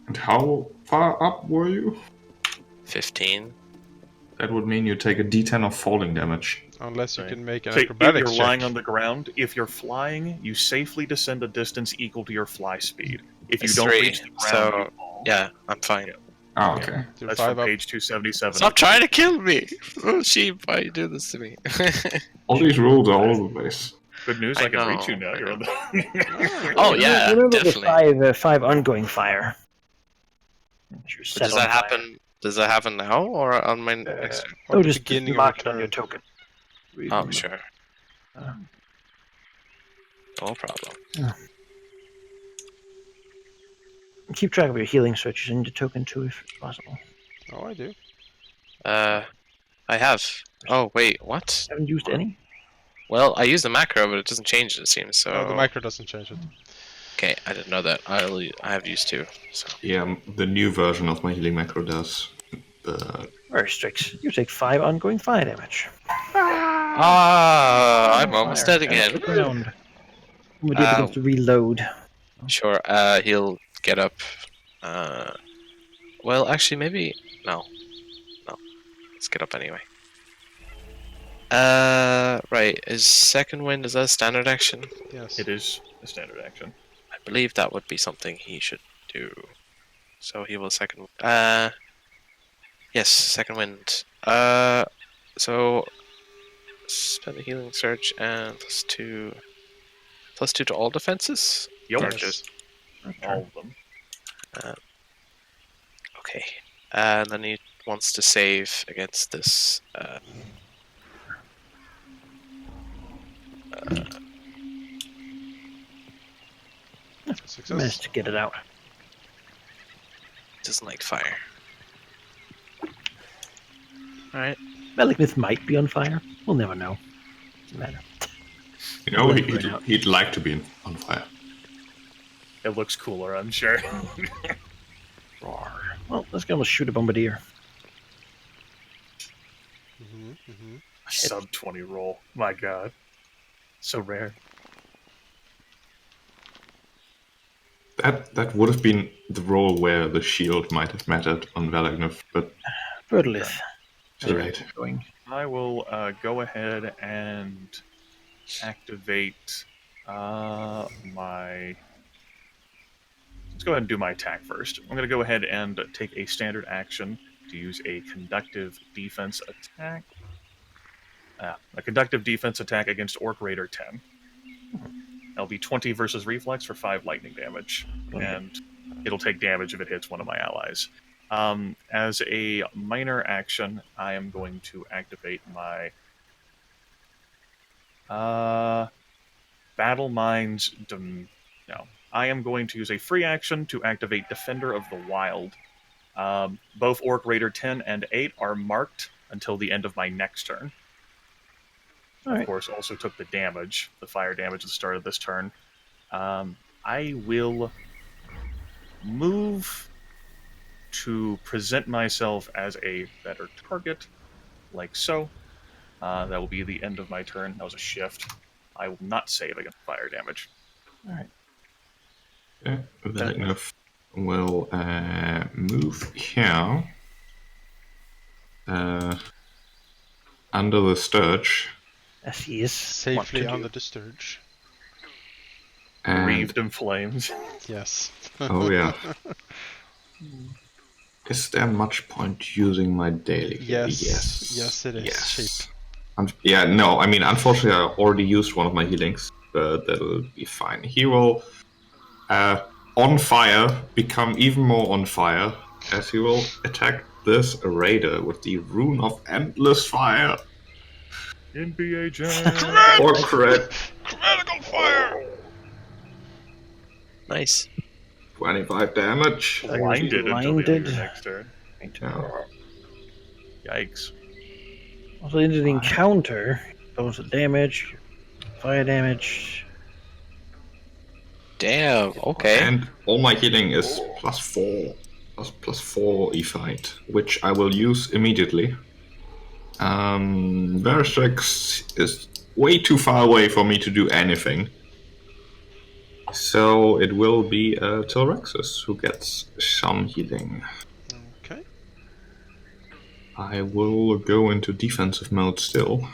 And how far up were you? 15. That would mean you take a d10 of falling damage. Unless you Right. can make an So if acrobatics you're check. lying on the ground, if you're flying, you safely descend a distance equal to your fly speed. If you It's don't 3, reach the ground, so- you fall. Yeah, I'm fine. Ah, okay. You're That's 5 from up. page 277. Stop trying to kill me! Oh, sheep, why you do this to me? All these rules are all over the place. Good news, I I can reach you know, now. I You're on the... Oh, yeah, Remember definitely. the 5 ongoing fire. You're set Does on that fire. happen? Does that happen now or on my next turn? Or Oh, the just beginning mark of it on your your turn. token. Oh, sure. Uh, No problem. Keep track of your healing searches in your token too, if possible. Oh, I do. I have. Oh, wait, what? Haven't used any? Well, I used the macro, but it doesn't change it, it seems, so... Oh, the micro doesn't change it. Okay, I didn't know that. I have used 2, so... Yeah, the new version of my healing macro does. Very strict. You take 5 ongoing fire damage. Ah, I'm almost Fire. dead again. Down to the ground. Somebody begins to reload. Sure, he'll get up. Well, actually, maybe... No. Let's get up anyway. Right, is second wind, is that a standard action? Yes. It is a standard action. I believe that would be something he should do. So he will second... yes, second wind. So... Spend the healing surge and +2... +2 to all defenses? Yep. Or just... All of them. Okay. And then he wants to save against this... Success. Managed to get it out. doesn't like fire. Alright. Melikmith might be on fire. We'll never know. Doesn't matter. You know, Burn out. he'd like to be on fire. It looks cooler, I'm sure. Roar. Well, let's go and shoot a bombardier. A sub 20 roll. My god. So rare. That would have been the role where the shield might have mattered on Valagnov, but Verdalith. too late. Going. I will go ahead and activate my... Let's go ahead and do my attack first. I'm going to go ahead and take a standard action to use a conductive defense attack. A conductive defense attack against Orc Raider 10. That'll be 20 versus reflex for 5 lightning damage. Okay. And it'll take damage if it hits one of my allies. As a minor action, I am going to activate my Battle Mind's... No. I am going to use a free action to activate Defender of the Wild. Both Orc Raider 10 and 8 are marked until the end of my next turn. Of course, also took the damage, the fire damage at the start of this turn. I will move to present myself as a better target, like so. That will be the end of my turn. That was a shift. I will not save against fire damage. Alright. Okay, well enough. We'll move here. Under the sturge. As he is. Safely under the sturge. Wreathed in flames. Yes. Oh yeah. Is there much point using my daily? Yes, it is. Yes. Cheap. Yeah, no, I mean, unfortunately, I already used one of my healings, but that'll be fine. He will, on fire, become even more on fire, as he will attack this raider with the rune of endless fire. NBA Jam! Or crit. Critical fire! Nice. 25 damage. Blinded until the end of your next turn. Yeah. Yikes. Also, into the encounter, bonus of damage, fire damage. Damn, okay. And all my healing is +4. +4 e-fight, which I will use immediately. Verstrix is way too far away for me to do anything. So it will be Tilrexus who gets some healing. Okay. I will go into defensive mode still.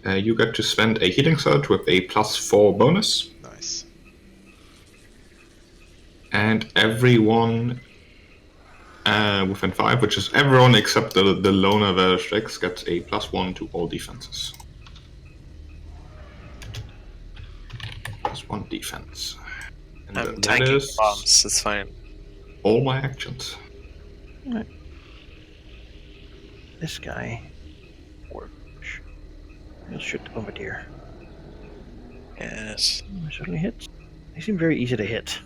You get to spend a healing surge with a +4 bonus. Nice. And everyone within 5, which is everyone except the loner Verstrix, gets a +1 to all defenses. +1 defense. And I'm that tanking is bombs, it's fine. all my actions. Right. This guy. He'll shoot the bombardier. Yes. Certainly hits. They seem very easy to hit.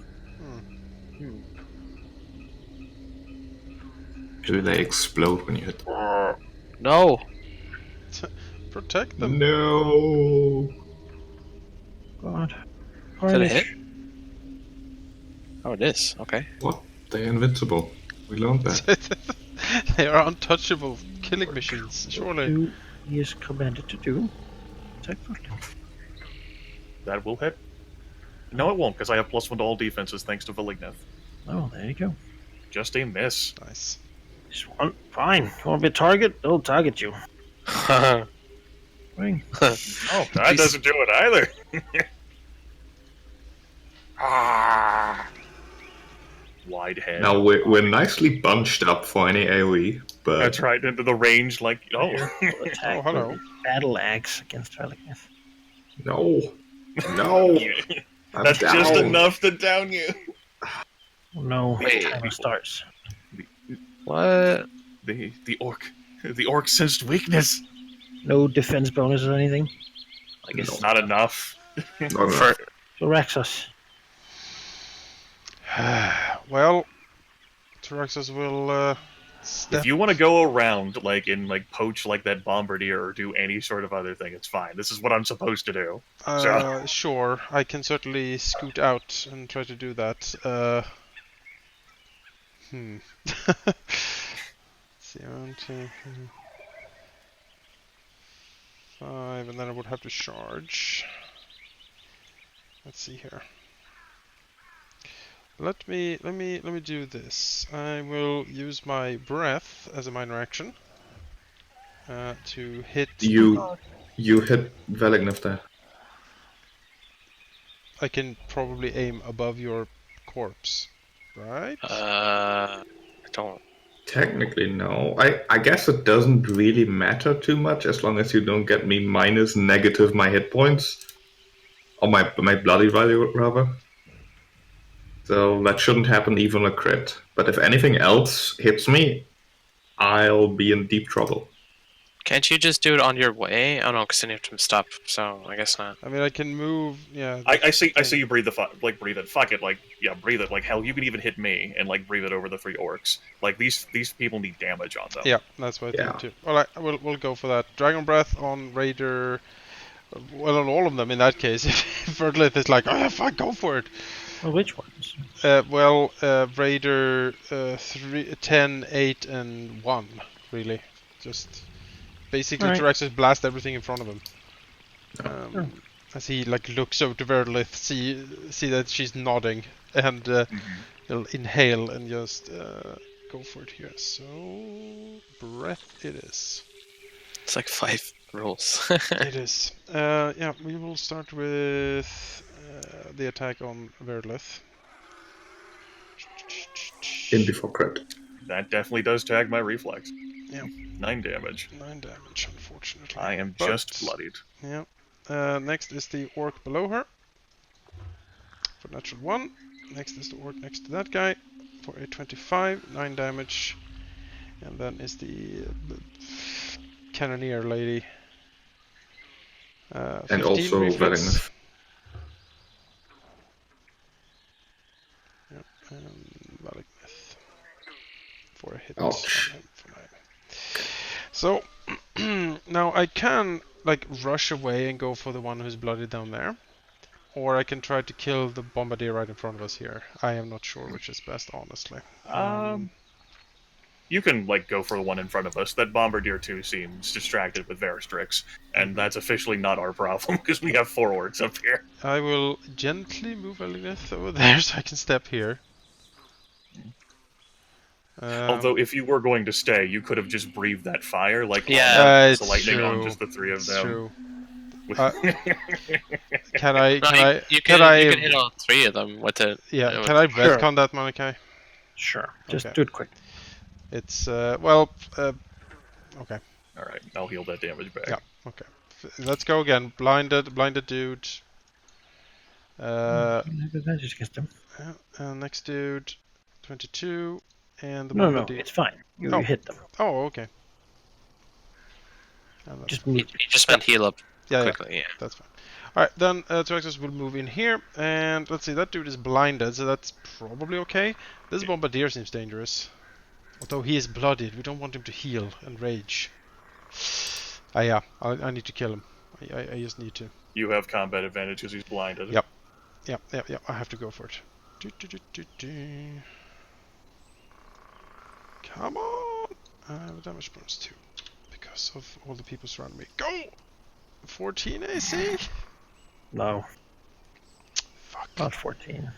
Do they explode when you hit them? No! Protect them. No! God. Is that a hit? Oh, it is. Okay. What? They're invincible. We learned that. They are untouchable killing machines, surely. Do he is commanded to do. Attack first. That will hit. No, it won't, because I have +1 to all defenses thanks to Valigneth. Oh, there you go. Just a miss. Nice. Just one. Fine. You want to be a target? They'll target you. Ring. Oh, that doesn't do it either. Wide head. Now we're nicely bunched up for any AoE, but That's right, into the range, like, oh. Attack. Oh, hello. Battle axe against Valigneth. no, no, I'm That's down. just enough to down you. Oh no. Wait. Timer starts. What? The orc sensed weakness. No defense bonus or anything. I guess not enough. Not enough. For, So Raxus. Well, Tyraxus will step. If you want to go around, poach like that bombardier or do any sort of other thing, it's fine. This is what I'm supposed to do. Sure, I can certainly scoot out and try to do that. See, 1, 2, 5, and then I would have to charge. Let's see here. Let me do this. I will use my breath as a minor action to hit. You You hit Velignif there. I can probably aim above your corpse, right? I don't. Technically, no. I guess it doesn't really matter too much as long as you don't get me minus negative my hit points. Or my bloody value, rather. So that shouldn't happen even a crit. But if anything else hits me, I'll be in deep trouble. Can't you just do it on your way? Oh no, because then you have to stop. So I guess not. I mean, I can move. Yeah. I see you breathe breathe it. Fuck it. Like, yeah, breathe it. Like, hell, you can even hit me and like breathe it over the 3 orcs. Like, these people need damage on them. Yeah, that's what I think too. All right, we'll go for that. Dragon Breath on Raider. Well, on all of them in that case. If Verglith is like, oh yeah, fuck, go for it. Well, which ones? Raider 3, 10, 8, and 1. Really, just basically to actually blast everything in front of him. As he like looks over to Verglith, see that she's nodding, and he'll inhale and just go for it here. So breath it is. It's like 5 rolls. It is. Yeah, we will start with the attack on Verglith. In before crit. That definitely does tag my reflex. Yeah. 9 damage. 9 damage, unfortunately. I am just bloodied. Yeah. Next is the orc below her. For natural 1. Next is the orc next to that guy. For a 25, 9 damage. And then is the cannoneer lady. And also Velignif. Yep, and Velignif. For a hit. Ouch. On him for 9. So, now I can like rush away and go for the one who's bloodied down there. Or I can try to kill the bombardier right in front of us here. I am not sure which is best, honestly. You can like go for the one in front of us. That bombardier too seems distracted with Veristrix, and that's officially not our problem because we have 4 orcs up here. I will gently move Velignif over there so I can step here. Although if you were going to stay, you could have just breathed that fire, like it's the lightning true. on just the 3 of them. True. Can I? You can hit all 3 of them with it. Yeah. Can I retcon that, Manaki? Sure. Just Okay. do it quick. It's okay. All right, I'll heal that damage back. Yeah. Okay. Let's go again. Blinded dude. I have advantage against them. Next dude, 22, and the No, bombardier. it's fine. You hit them. Oh, okay. Just You just meant heal up quickly. Yeah. That's fine. Alright, then Traxxas will move in here, and let's see, that dude is blinded, so that's probably okay. This bombardier seems dangerous. Although he is bloodied, we don't want him to heal and rage. Yeah, I need to kill him. I just need to. You have combat advantage because he's blinded. Yep. I have to go for it. Come on! Damage bonus 2. Because of all the people surrounding me. Go! 14 AC? No. Fuck. Not 14.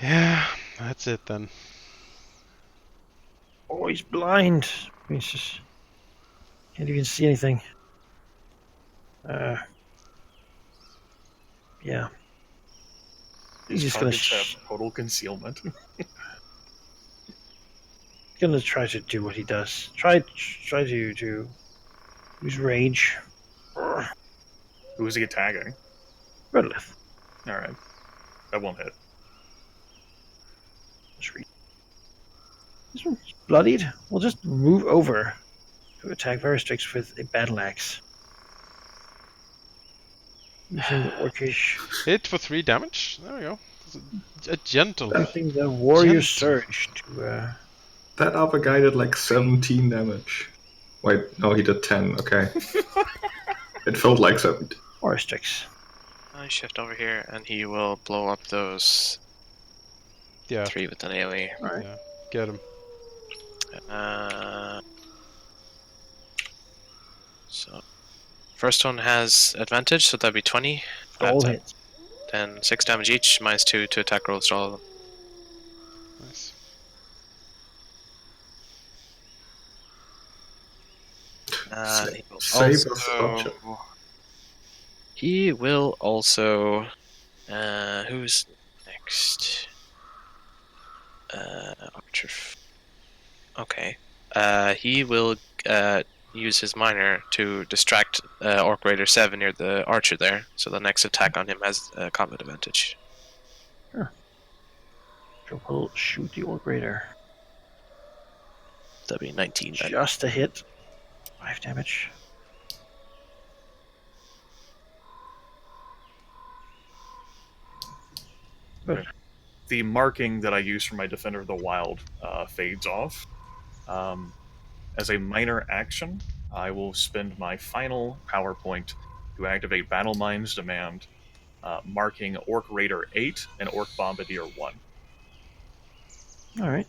Yeah, that's it then. Oh, he's blind. He's just can't even see anything. Yeah. He's just gonna have total concealment. gonna try to do what he does. Try to use rage. Who is he attacking? Redlith. Alright. That won't hit. This one's bloodied. We'll just move over to attack Veristrix with a battle axe. Using the orcish. Hit for 3 damage. There we go. A gentle. Using the warrior surge to. That other guy did like 17 damage. Wait, no, he did 10. Okay. It felt like 7. Veristrix. I shift over here, and he will blow up those 3 with an AoE. Right. Yeah, get him. So, first one has advantage, so that'd be 20. All hits. Then 6 damage each, minus 2 to attack rolls to all of them. Nice. Save us, Archer. He will also. Who's next? Archer. Okay. He will use his minor to distract Orc Raider 7 near the archer there, so the next attack on him has combat advantage. Sure. So we'll shoot the Orc Raider. That'll be 19 then. Just a hit. 5 damage. Good. The marking that I use for my Defender of the Wild fades off. As a minor action, I will spend my final power point to activate Battle Mind's Demand, marking Orc Raider 8 and Orc Bombardier 1. Alright.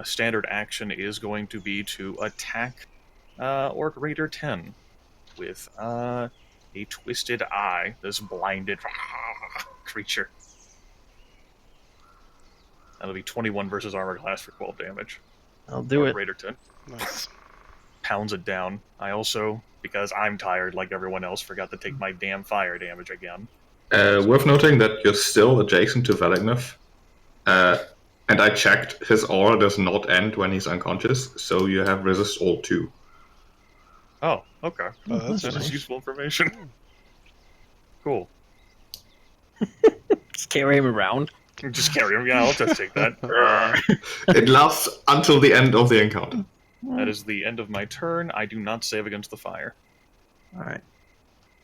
Standard action is going to be to attack Orc Raider 10 with a Twisted Eye, this blinded creature. That'll be 21 versus armor class for 12 damage. I'll do it. Raider 10. Nice. Pounds it down. I also, because I'm tired like everyone else, forgot to take my damn fire damage again. Worth noting that you're still adjacent to Valignov. And I checked, his aura does not end when he's unconscious, so you have resist all 2. Oh, okay. That's That's nice. useful information. Cool. Just carry him around. Just carry him. Yeah, I'll just take that. It lasts until the end of the encounter. That is the end of my turn. I do not save against the fire. Alright.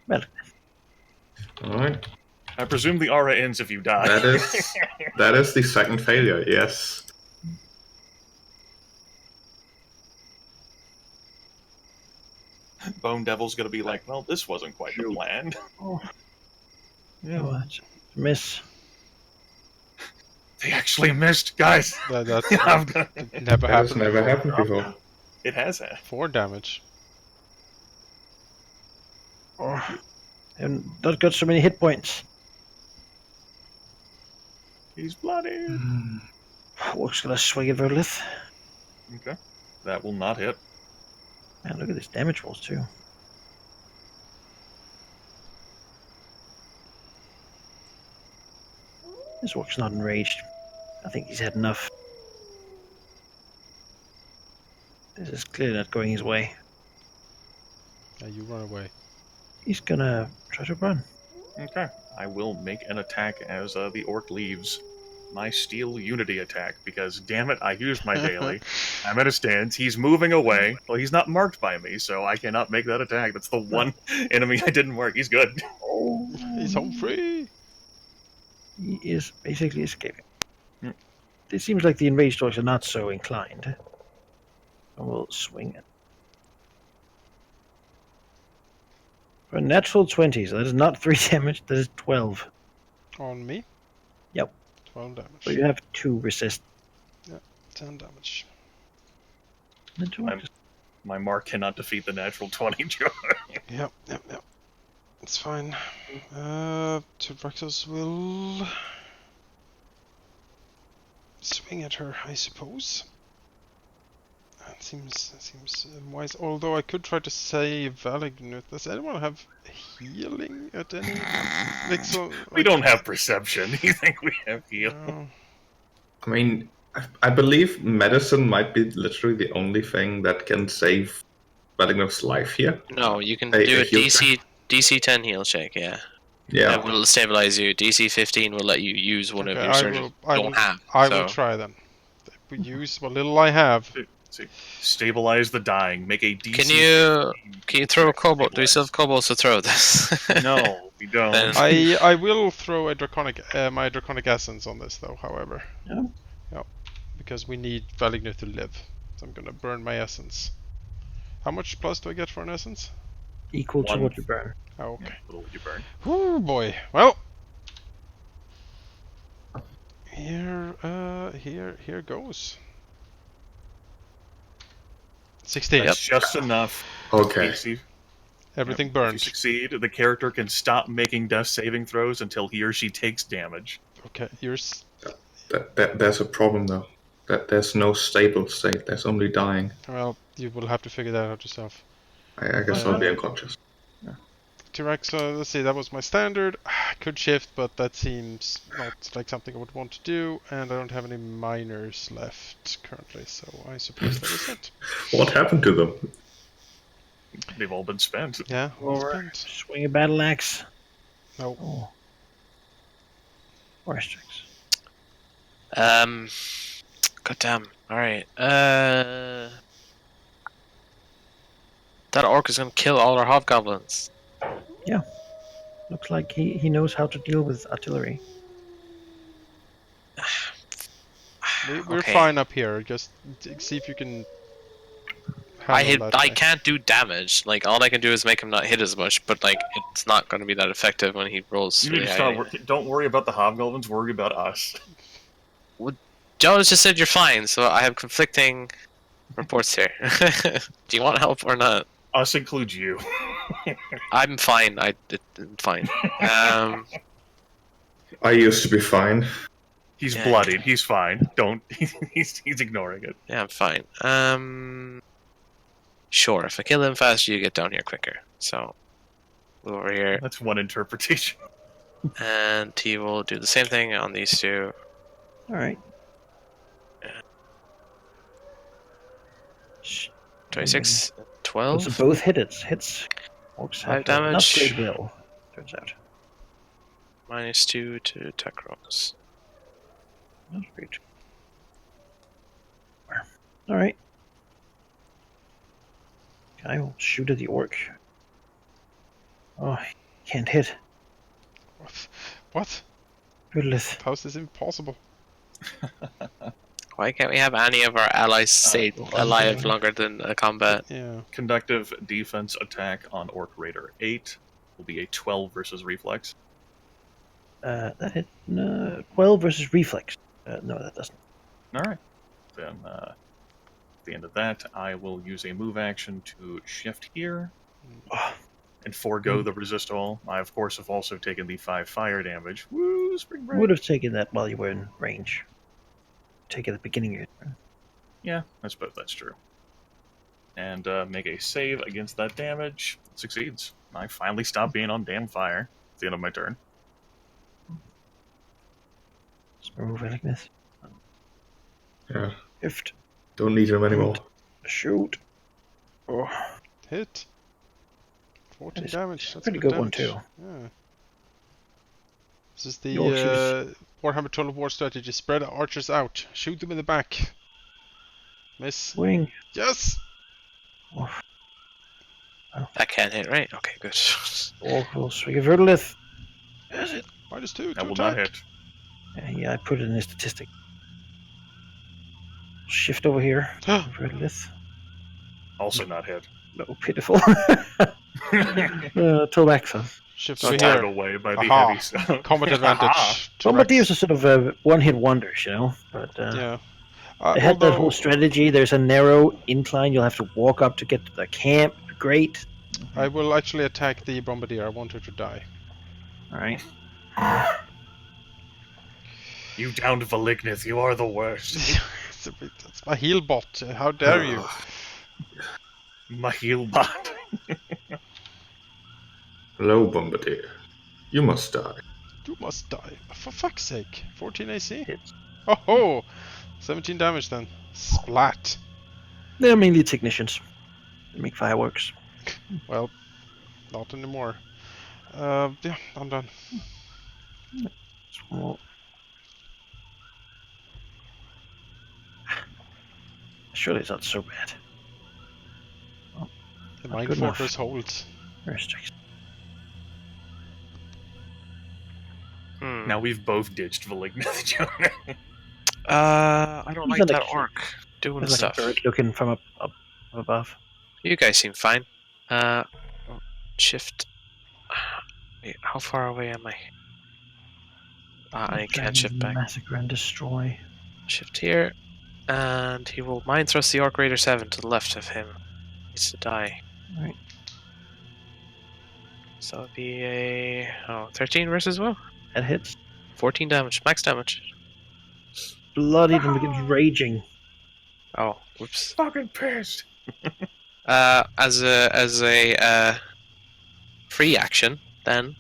Well, Alright. I presume the aura ends if you die. That is the second failure, yes. Bone Devil's gonna be like, well, this wasn't quite the plan. oh, Yeah. what? Miss. They actually missed, guys. That I'm gonna- never That has happened. never happened before. It has happened. 4 damage. Oh, and not got so many hit points. He's bloody. Orc's gonna swing at Verlith. Okay. That will not hit. Man, look at this damage rolls too. This Orc's not enraged. I think he's had enough. This is clearly not going his way. Yeah, you run away. He's gonna try to run. Okay. I will make an attack as the orc leaves. My steel unity attack, because damn it, I used my daily. I'm at a stance. He's moving away. Well, he's not marked by me, so I cannot make that attack. That's the one enemy I didn't mark. He's good. Oh, He's home free. he is basically escaping. Hmm. It seems like the enraged orcs are not so inclined. And we'll swing it. For a natural 20, so that is not 3 damage, that is 12. On me? Yep. 12 damage. So you have 2 resist. 10 damage. And 2 I'm- My mark cannot defeat the natural 20, Joe. Yep. It's fine. Tubraxos will swing at her, I suppose. That seems wise. Although I could try to save Valignut. Does anyone have healing at any? Like, so, We don't have perception. You think we have heal? No. I mean, I believe medicine might be literally the only thing that can save Valignov's life here. No, you can Hey, do a heal DC 10 heal check, yeah. Yeah. That will stabilize you. DC 15 will let you use one of Okay, your surgeons I don't will- have. I so. will try then. We use what little I have. See, stabilize the dying. Make a DC. Can you throw a kobold? Do you still have kobolds to throw this? No, we don't. Then- I will throw a my draconic essence on this though. However, Yeah. because we need Valignut to live, so I'm gonna burn my essence. How much plus do I get for an essence? Equal to 1. what you burn. Oh, okay. Little you burn. Oh boy. Well, here goes. 16. That's just enough. Okay. AC. Everything If you burned. succeed, the character can stop making death saving throws until he or she takes damage. Okay, yours. There's a problem though. That there's no stable state. There's only dying. Well, you will have to figure that out yourself. I guess I'll be unconscious. T-Rex, let's see, that was my standard. I could shift, but that seems not like something I would want to do, and I don't have any minors left currently, so I suppose that is it. What happened to them? They've all been spent. Yeah, well Or spent. swing a battle axe. No. Oh. Or strikes. Goddamn. Alright. That orc is gonna kill all our hobgoblins. Looks like he knows how to deal with artillery. We're Okay. fine up here, just see if you can handle that I guy. can't do damage. Like, all I can do is make him not hit as much, but, like, it's not gonna be that effective when he rolls You need really to high. start don't worry about the hobgoblins, worry about us. Jonas just said you're fine, so I have conflicting reports here. Do you want help or not? Us includes you. I'm fine. I'm fine. I used to be fine. He's Yeah. bloodied. He's fine. Don't. He's ignoring it. Yeah, I'm fine. Sure. If I kill him faster, you get down here quicker. So, move over here, That's one interpretation. and he will do the same thing on these two. All right. 26, Those 12. are both hits. Orcs have 5 damage. not great will, turns out. -2 to attack rolls. Not great. All right. I will shoot at the orc. Oh, he can't hit. What? Goodness. How's this impossible? Why can't we have any of our allies stay alive okay. longer than a combat? Yeah. Conductive defense attack on Orc Raider 8 will be a 12 versus reflex. That hit 12 versus reflex. No, that doesn't. All right. Then at the end of that, I will use a move action to shift here Oh, and forego the resist all. I, of course, have also taken the 5 fire damage. Woo, spring break. would have taken that while you were in range. Take it at the beginning of your turn. Yeah, I suppose that's true. And make a save against that damage. Succeeds. I finally stop being on damn fire. At the end of my turn. Let's move like this. Yeah. Shift. Don't need him anymore. Shoot. Oh, Hit. 14 That is damage. That's pretty good good one, damage. too. Yeah. This is the Yorks is- Warhammer Total War strategy. Spread the archers out. Shoot them in the back. Miss. swing. Yes! Oh, That can't hit, right? Okay, good. orc will swing a vertolith. Is it? -2 to That will attack. not hit. Yeah, I put it in a statistic. Shift over here. Vertolith. Also not hit. No, pitiful. Tobaxa. Shift Not over carried here. away by the Aha. heavy sound. Combat Aha. advantage. Bombardiers are sort of one-hit wonders, you know. But Yeah. they had that whole Although strategy. There's a narrow incline. You'll have to walk up to get to the camp. Great. I will actually attack the bombardier. I want her to die. All right. You downed Valignith. You are the worst. That's my heal bot. How dare you? My heal bot. Hello, Bombardier. You must die. You must die. For fuck's sake. 14 AC? Hits. Oh ho! 17 damage then. Splat. They're mainly technicians. They make fireworks. Well, not anymore. Yeah, I'm done. Well, surely it's not so bad. The Not Mind good enough. Fortress holds. Where's Jackson? Now we've both ditched Valignith, Jonah. I don't He's like on the that key. orc doing There's like stuff. a bird looking from up above. You guys seem fine. Shift. Wait, how far away am I? I can't shift back. Massacre and destroy. Shift here, and he will mind thrust the Orc Raider 7 to the left of him. Needs to die. Right. So it'll be a 13 versus will. That hits. 14 damage, max damage. bloodied and begins raging. Oh, whoops. Fucking pissed. As a free action, then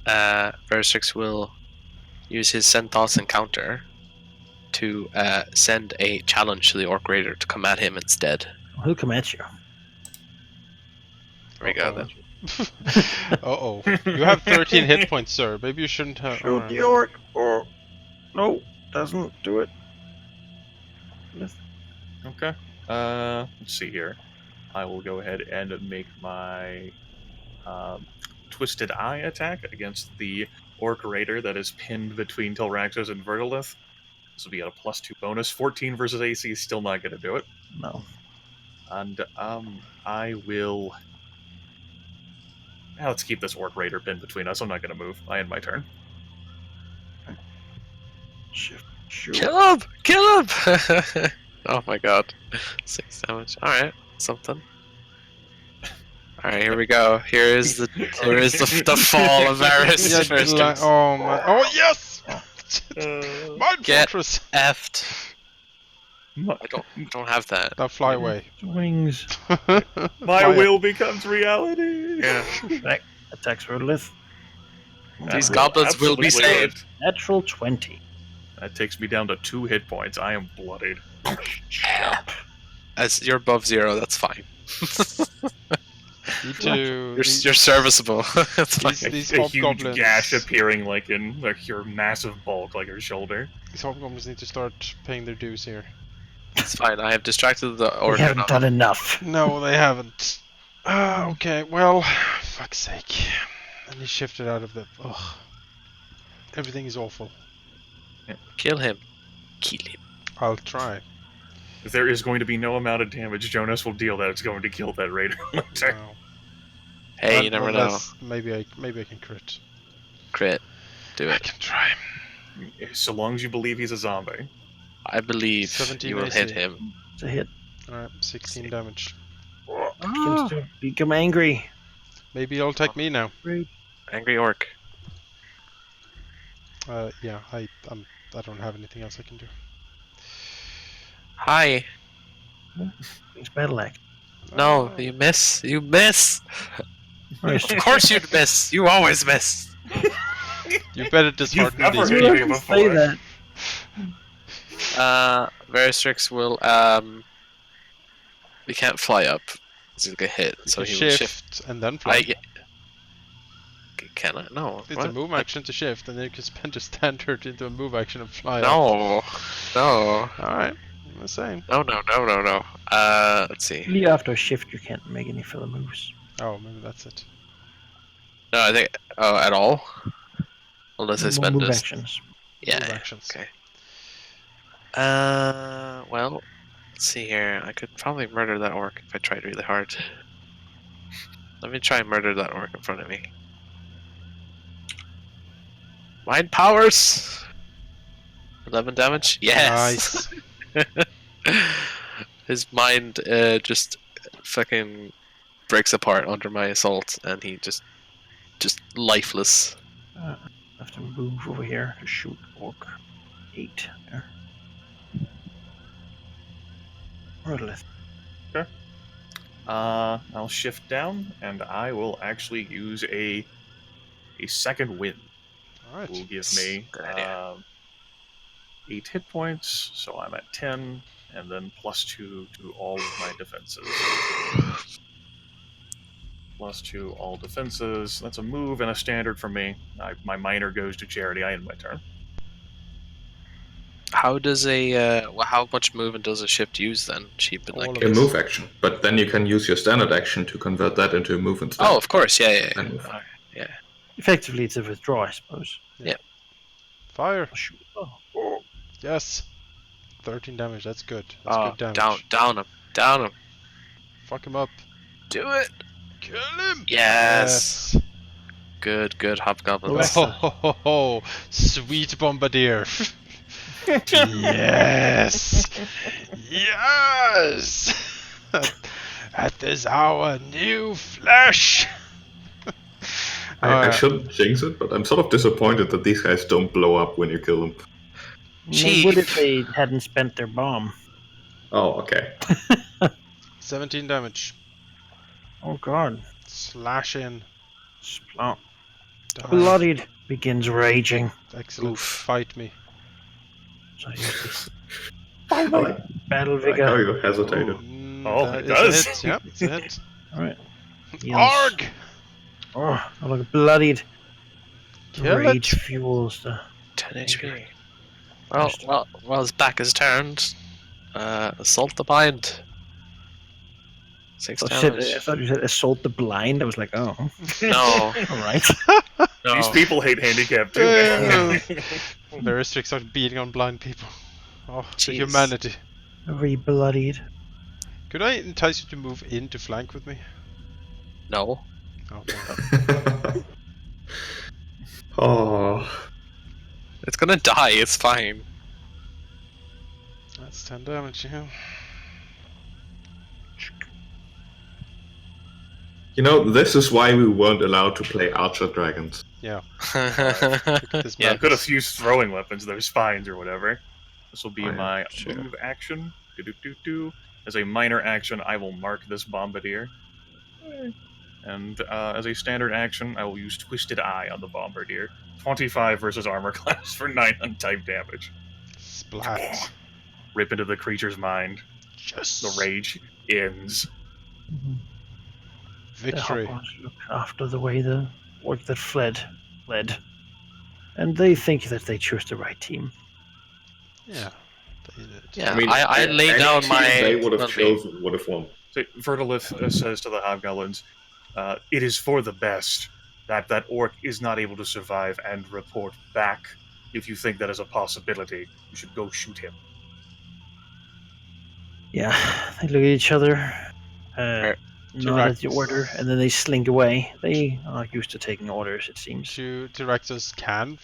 Verstrix will use his Send Thoughts encounter to send a challenge to the Orc Raider to come at him instead. He'll come at you. There we go then. Uh-oh. You have 13 hit points, sir. Maybe you shouldn't have... Shoot alright. the orc. Oh, no, doesn't do it. Okay. Let's see here. I will go ahead and make my Twisted Eye attack against the Orc Raider that is pinned between Tilraxos and Vergalith. This will be at a +2 bonus. 14 versus AC is still not going to do it. No. And I will... Now let's keep this Orc Raider pinned between us. I'm not going to move. I end my turn. Shoot. Kill him! Kill him! Oh my god. 6 damage. Alright, something. Alright, here we go. Here is the fall of Varys. Yeah, Verstrix. oh my... Oh, yes! Mind Get Fortress! effed. I don't have that. Now fly away. Wings. My Fly will becomes reality! Yeah. Attacks Rodolith. These goblins will be Absolutely saved. Natural 20. That takes me down to 2 hit points. I am bloodied. As you're above 0, that's fine. You two... You're serviceable. That's fine. These A huge hobgoblins... gash appearing like in like your massive bulk, like your shoulder. These hobgoblins need to start paying their dues here. It's fine. I have distracted the We order. haven't done enough. No, they haven't. Okay, well, fuck's sake. And he shifted out of the... Ugh. Everything is awful. Kill him. Kill him. I'll try. If there is going to be no amount of damage Jonas will deal that it's going to kill that raider. No. Hey, you never know. Unless maybe I can crit. Crit. Do I it. can try. So long as you believe he's a zombie. I believe 17 you will AC. hit him. It's a hit. Alright, 16 damage. Begins to become angry. Maybe it'll take me now. Angry orc. Yeah, I don't have anything else I can do. Hi. It's battle act. No, you miss. You miss. Of course you'd miss. You always miss. You better dishearten never these heard people. of him before. Say that. Verstrix will he can't fly up. He's gonna get hit, so he will shift. and then fly. Can I? No. It's what? a move action to shift, and then you can spend your standard into a move action and fly. No. No. Alright, I'm the same. No. Let's see. Only after a shift you can't make any further moves. Oh, maybe that's it. No, I think. Oh, at all. Unless I spend move this. actions. Yeah. Move actions. Okay. Well, let's see here. I could probably murder that orc if I tried really hard. Let me try and murder that orc in front of me. Mind powers! 11 damage? Yes! Nice. His mind just fucking breaks apart under my assault and he just lifeless. I have to move over here to shoot orc. 8 there. Rodolith. I'll shift down, and I will actually use a second wind. Alright. Will give me Good idea. 8 hit points, so I'm at 10, and then +2 to all of my defenses. +2 all defenses. That's a move and a standard for me. My minor goes to charity. I end my turn. How does how much movement does a shift use then? Cheap and All like. of A move action, but then you can use your standard action to convert that into a move instead. Oh, of course, yeah. Then move. Effectively, it's a withdraw, I suppose. Fire. Shoot. Oh. Yes. 13 damage, that's good. That's good damage. Down him. Fuck him up. Do it. Kill him! Yes. Good, hobgoblins. Oh, sweet bombardier. Yes! Yes! That is our new flesh! I shouldn't jinx it, but I'm sort of disappointed that these guys don't blow up when you kill them. They would if they hadn't spent their bomb. Oh, okay. 17 damage. Oh god. Slash in. Splot. Die. Bloodied begins raging. Excellent. Oof. Fight me. So I use this I like battle how vigor. you hesitated. That it is does. a hit. Yep, it's a hit. Alright. Arg! Oh, I look bloodied. Kill Rage it. fuels the 10 HP. Well, his back is turned. Assault the blind. 6 damage. I thought you said assault the blind. I was like, oh. No. Alright. No. These people hate handicap too. Man. Very strict start beating on blind people. Oh, the Jeez. humanity. Re-bloodied. Could I entice you to move in to flank with me? No. Okay. Oh, It's gonna die, it's fine. That's 10 damage, yeah. you know, this is why we weren't allowed to play Archer Dragons. Yeah. Look at this Yeah, map. Could have used throwing weapons, those spines or whatever. This will be Oh, yeah, my sure. move action. Do-do-do-do. As a minor action, I will mark this bombardier. And as a standard action, I will use Twisted Eye on the bombardier. 25 versus armor class for 9 untyped damage. Splat. Rip into the creature's mind. Yes. The rage ends. Victory. The Hobgoblins look after the way the orc that fled. And they think that they chose the right team. Yeah. They did. Yeah, I mean, I lay any down team my. they would have well, chosen would have won. So Vertilith says to the Hobgoblins, it is for the best that that orc is not able to survive and report back. If you think that is a possibility, you should go shoot him. Yeah, they look at each other, nod at the Tyrax. order, and then they slink away. They are used to taking orders, it seems. Tyraxus can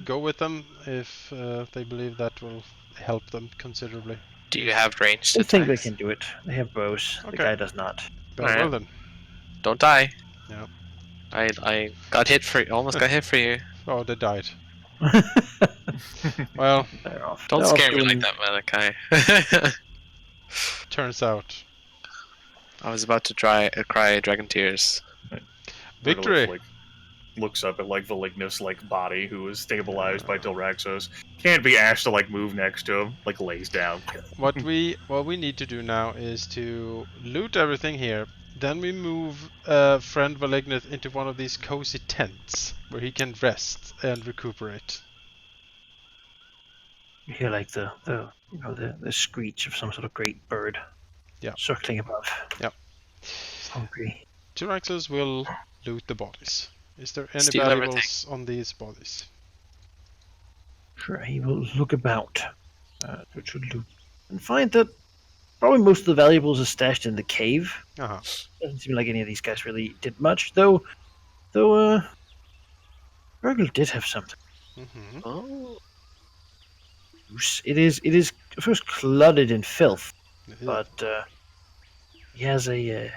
go with them if they believe that will help them considerably. Do you have ranged They think they attacks? can do it. They have bows. Okay. The guy does not. Very well then. Don't die. Yeah. I got hit for almost got hit for you. Oh, they died. Well, They're off. Don't They're off scare me doing- like that, Manaki. turns out. I was about to cry dragon tears. Victory! Vertilith, looks up at Valignus body, who is stabilized by Dilraxos. Can't be asked to move next to him. Lays down. What we need to do now is to loot everything here. Then we move friend Valignus into one of these cozy tents where he can rest and recuperate. You hear the screech of some sort of great bird. Yeah. Circling above. Yep. Hungry. Tyraxus will loot the bodies. Is there any Steal valuables on these bodies? Sure, he will look about to loot and find that probably most of the valuables are stashed in the cave. Uh-huh. Doesn't seem like any of these guys really did much, though. Burgle did have something. Mm-hmm. Oh. It is first cluttered in filth, but he has a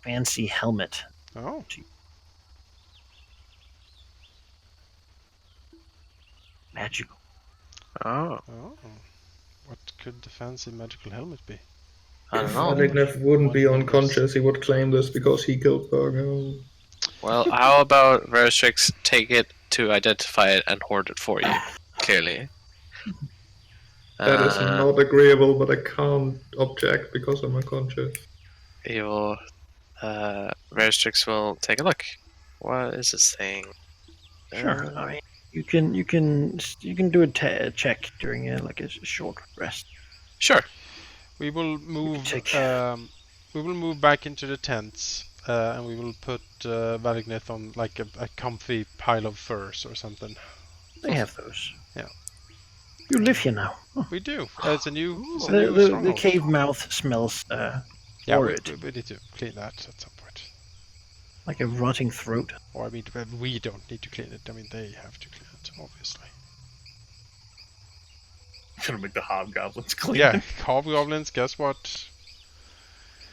fancy helmet. Oh. Magical. Oh. Oh. What could the fancy magical helmet be? I don't If know. Valignus wouldn't be unconscious, he would claim this because he killed Burgle. Well, how about Veristrix take it to identify it and hoard it for you? Clearly. That is not agreeable, but I can't object because I'm unconscious. He will. Veristrix will take a look. What is this thing? Sure. I mean, you can do a check during a short rest. Sure. We will move. Check. We will move back into the tents, and we will put Valignith on a comfy pile of furs or something. They have those. Yeah. You live here now. Oh. We do. It's a new. It's a The, new the stronghold. cave mouth smells Yeah, horrid, we need to clean that at some point. like a rotting throat. Or I mean, we don't need to clean it. I mean, they have to clean it, obviously. Gonna make the Hobgoblins clean. Yeah, hobgoblins. Guess what?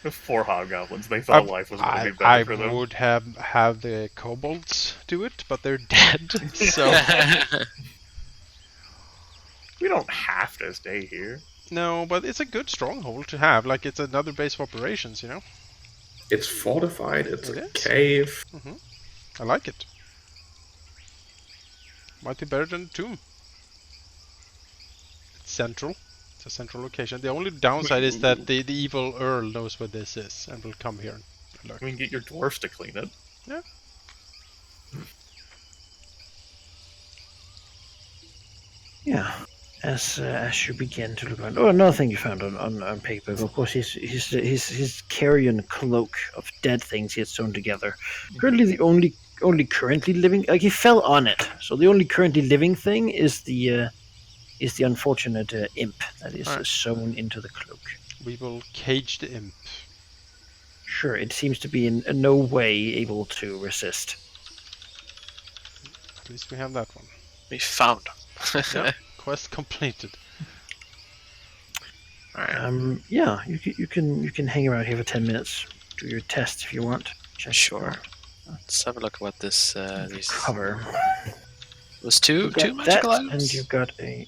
4 Hobgoblins. They thought life was gonna be better I for them. would have the kobolds do it, but they're dead. So We don't have to stay here. No, but it's a good stronghold to have. Like, it's another base of operations, you know? It's fortified, it's It a is. cave. I like it. Might be better than the tomb. It's central. It's a central location. The only downside is that the evil Earl knows what this is and will come here and alert. We can get your dwarfs to clean it. Yeah. Yeah. As you begin to look around, another thing you found on paper, of course, his carrion cloak of dead things he had sewn together. Currently, the only currently living, like he fell on it, so the only currently living thing is the unfortunate imp that is sewn into the cloak. We will cage the imp. Sure, it seems to be in no way able to resist. At least we have that one. We found. Yeah. Quest completed. Alright. Yeah, you can hang around here for 10 minutes. Do your tests if you want. Check Sure. Let's have a look at what this these cover. was two Got magical that, items. and you've got a.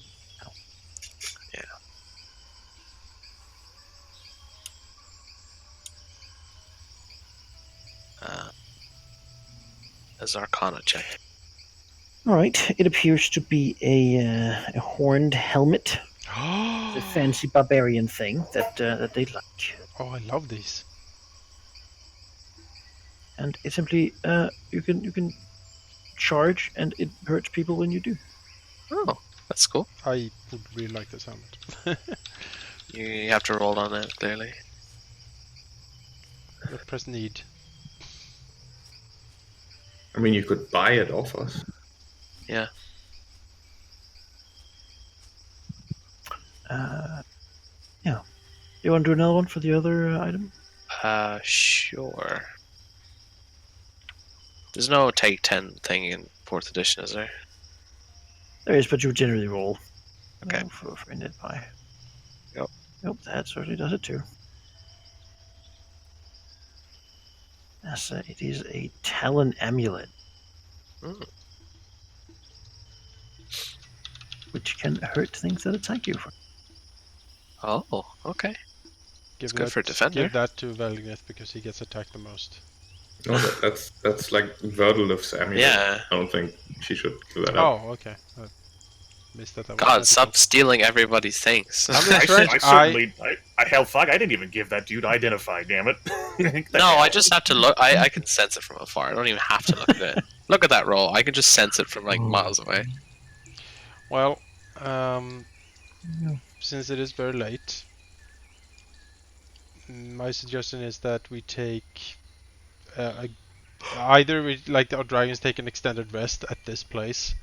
As Arcana check. All right, it appears to be a horned helmet. The fancy barbarian thing that they like. Oh, I love these. And it simply you can charge, and it hurts people when you do. Oh, that's cool. I would really like this helmet. You have to roll on it, clearly. Press need. I mean, you could buy it off us. Yeah. Yeah. You want to do another one for the other item? Sure. There's no take 10 thing in 4th edition, is there? There is, but you generally roll. Okay. For a net buy. Yep. Nope, that certainly does it too. Yes, it is a talon amulet. Mm. Which can hurt things that attack you. Oh, okay. Give good for defender. Give that to Velgneth because he gets attacked the most. No, that's like Verdulf's amulet. Yeah. I don't think she should do that up. Oh, okay. I missed that. God, stop stealing everybody's things. I didn't even give that dude identify, damn it. No, I just have to look. I can sense it from afar. I don't even have to look at it. Look at that roll. I can just sense it from like miles away. Well, since it is very late, my suggestion is that we take either our dragons take an extended rest at this place,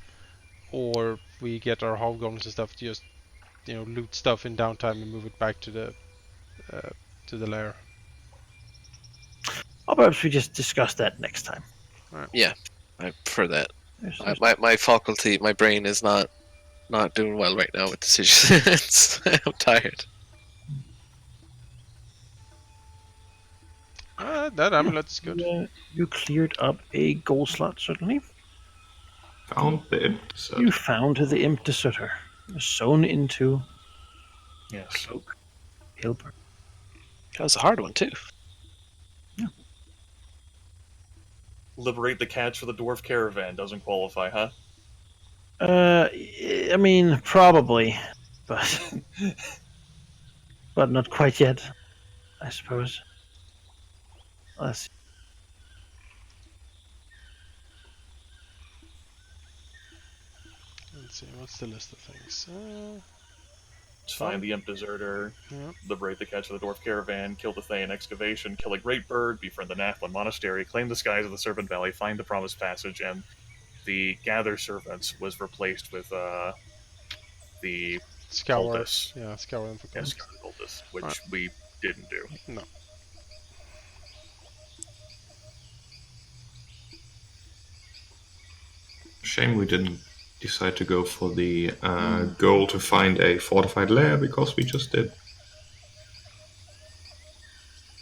or we get our hobgoblins and stuff to just loot stuff in downtime and move it back to the lair. Or perhaps we just discuss that next time. Right. Yeah, I prefer that. My faculty, my brain is not doing well right now with decisions. I'm tired. That amulet is good. You cleared up a gold slot, certainly. Found the imp deserter. You found the imp deserter. Sewn into cloak. Hilbert. That was a hard one, too. Yeah. Liberate the cats for the dwarf caravan doesn't qualify, huh? I mean, probably, but not quite yet, I suppose. Let's see. Let's see, what's the list of things? Find the imp deserter, Yeah. liberate the cats for the dwarf caravan, kill the Thayan excavation, kill a great bird, befriend the Nathlin monastery, claim the skies of the Serpent Valley, find the promised passage, and the gather servants was replaced with the Scour. cultists. Yeah, scour them for Yes, cultists. cultists, which we didn't do. No. Shame we didn't decide to go for the goal to find a fortified lair, because we just did.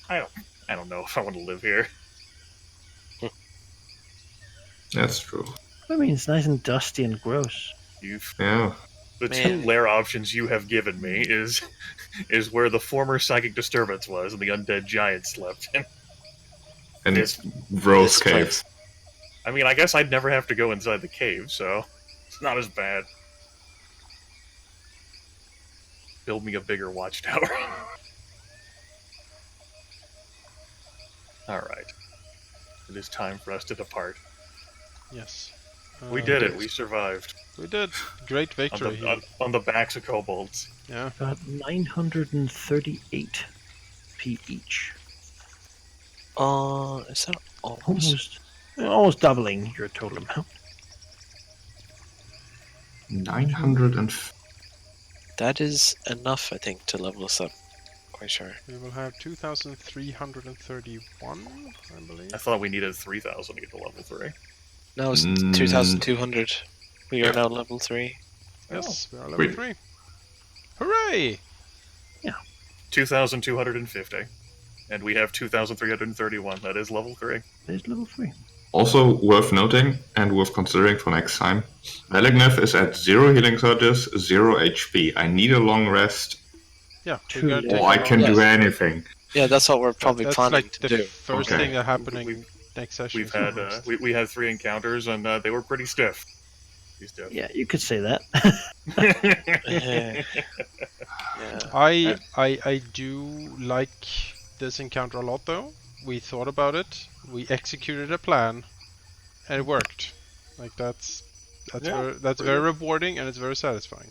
I don't know if I want to live here. That's true. I mean, it's nice and dusty and gross. You've Yeah. The two lair options you have given me is where the former psychic disturbance was and the undead giant slept. And this Rose Cave. Place. I mean, I guess I'd never have to go inside the cave, so it's not as bad. Build me a bigger watchtower. Alright. It is time for us to depart. Yes. We did it. We survived. We did. Great victory. On the backs of kobolds. Yeah. Got 938 P each. Is that Almost doubling your total amount. 900 That is enough, I think, to level us up. Quite sure. We will have 2,331, I believe. I thought we needed 3,000 to get to level 3. No, it's 2,200. We are now level 3. Yes, we are level 3. Hooray! 2,250. And we have 2,331. That is level 3. That is level 3. Also worth noting, and worth considering for next time, Velignef is at 0 healing surges, 0 HP. I need a long rest, Yeah, or I can do anything. Yeah, that's what we're probably That's planning like to the do. first Okay. thing that happening next session. We've had we had 3 encounters and they were pretty stiff. Yeah, you could say that. Yeah. I do like this encounter a lot, though. We thought about it, we executed a plan, and it worked. Like that's very rewarding and it's very satisfying.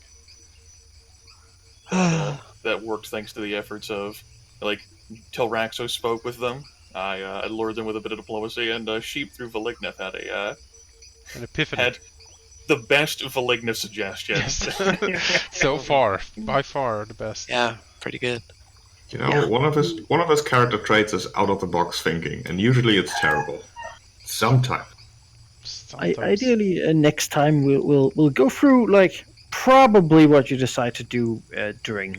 That worked thanks to the efforts of, like, till Raxo spoke with them. I lured them with a bit of diplomacy, and Sheep through Veligneth had An epiphany. had the best Veligneth suggestion. Yes. So far, by far the best. Yeah, pretty good. You know, one of his character traits is out of the box thinking, and usually it's terrible. Sometimes. Ideally, next time we'll go through like probably what you decide to do during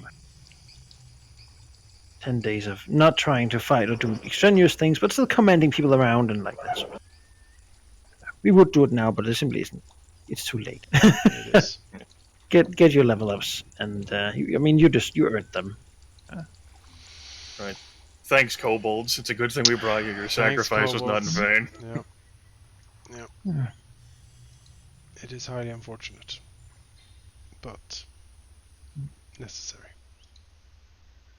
10 days of not trying to fight or do extraneous things, but still commanding people around and like that. Sort of. We would do it now, but it simply isn't. It's too late. It is. Get your level ups, and you earned them. Right. Thanks, kobolds. It's a good thing we brought you. Your sacrifice was not in vain. Yeah. It is highly unfortunate, but necessary.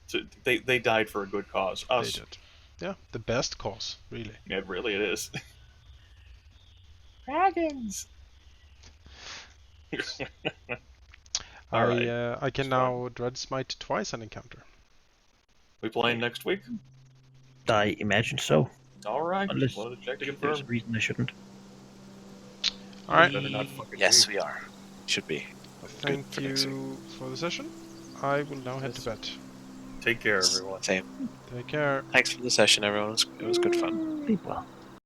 So they died for a good cause. Us. They did. Yeah, the best cause, really. It really is. Dragons. I can now dread smite twice an encounter. We playing next week? I imagine so. All right. Unless wanted to check to there's confirm. a reason I shouldn't. All right. Better not fucking Yes, be. we are. Should be. Thank for next you for the session. I will now head to bed. Take care, everyone. Same. Take care. Thanks for the session, everyone. It was good fun. Sleep well.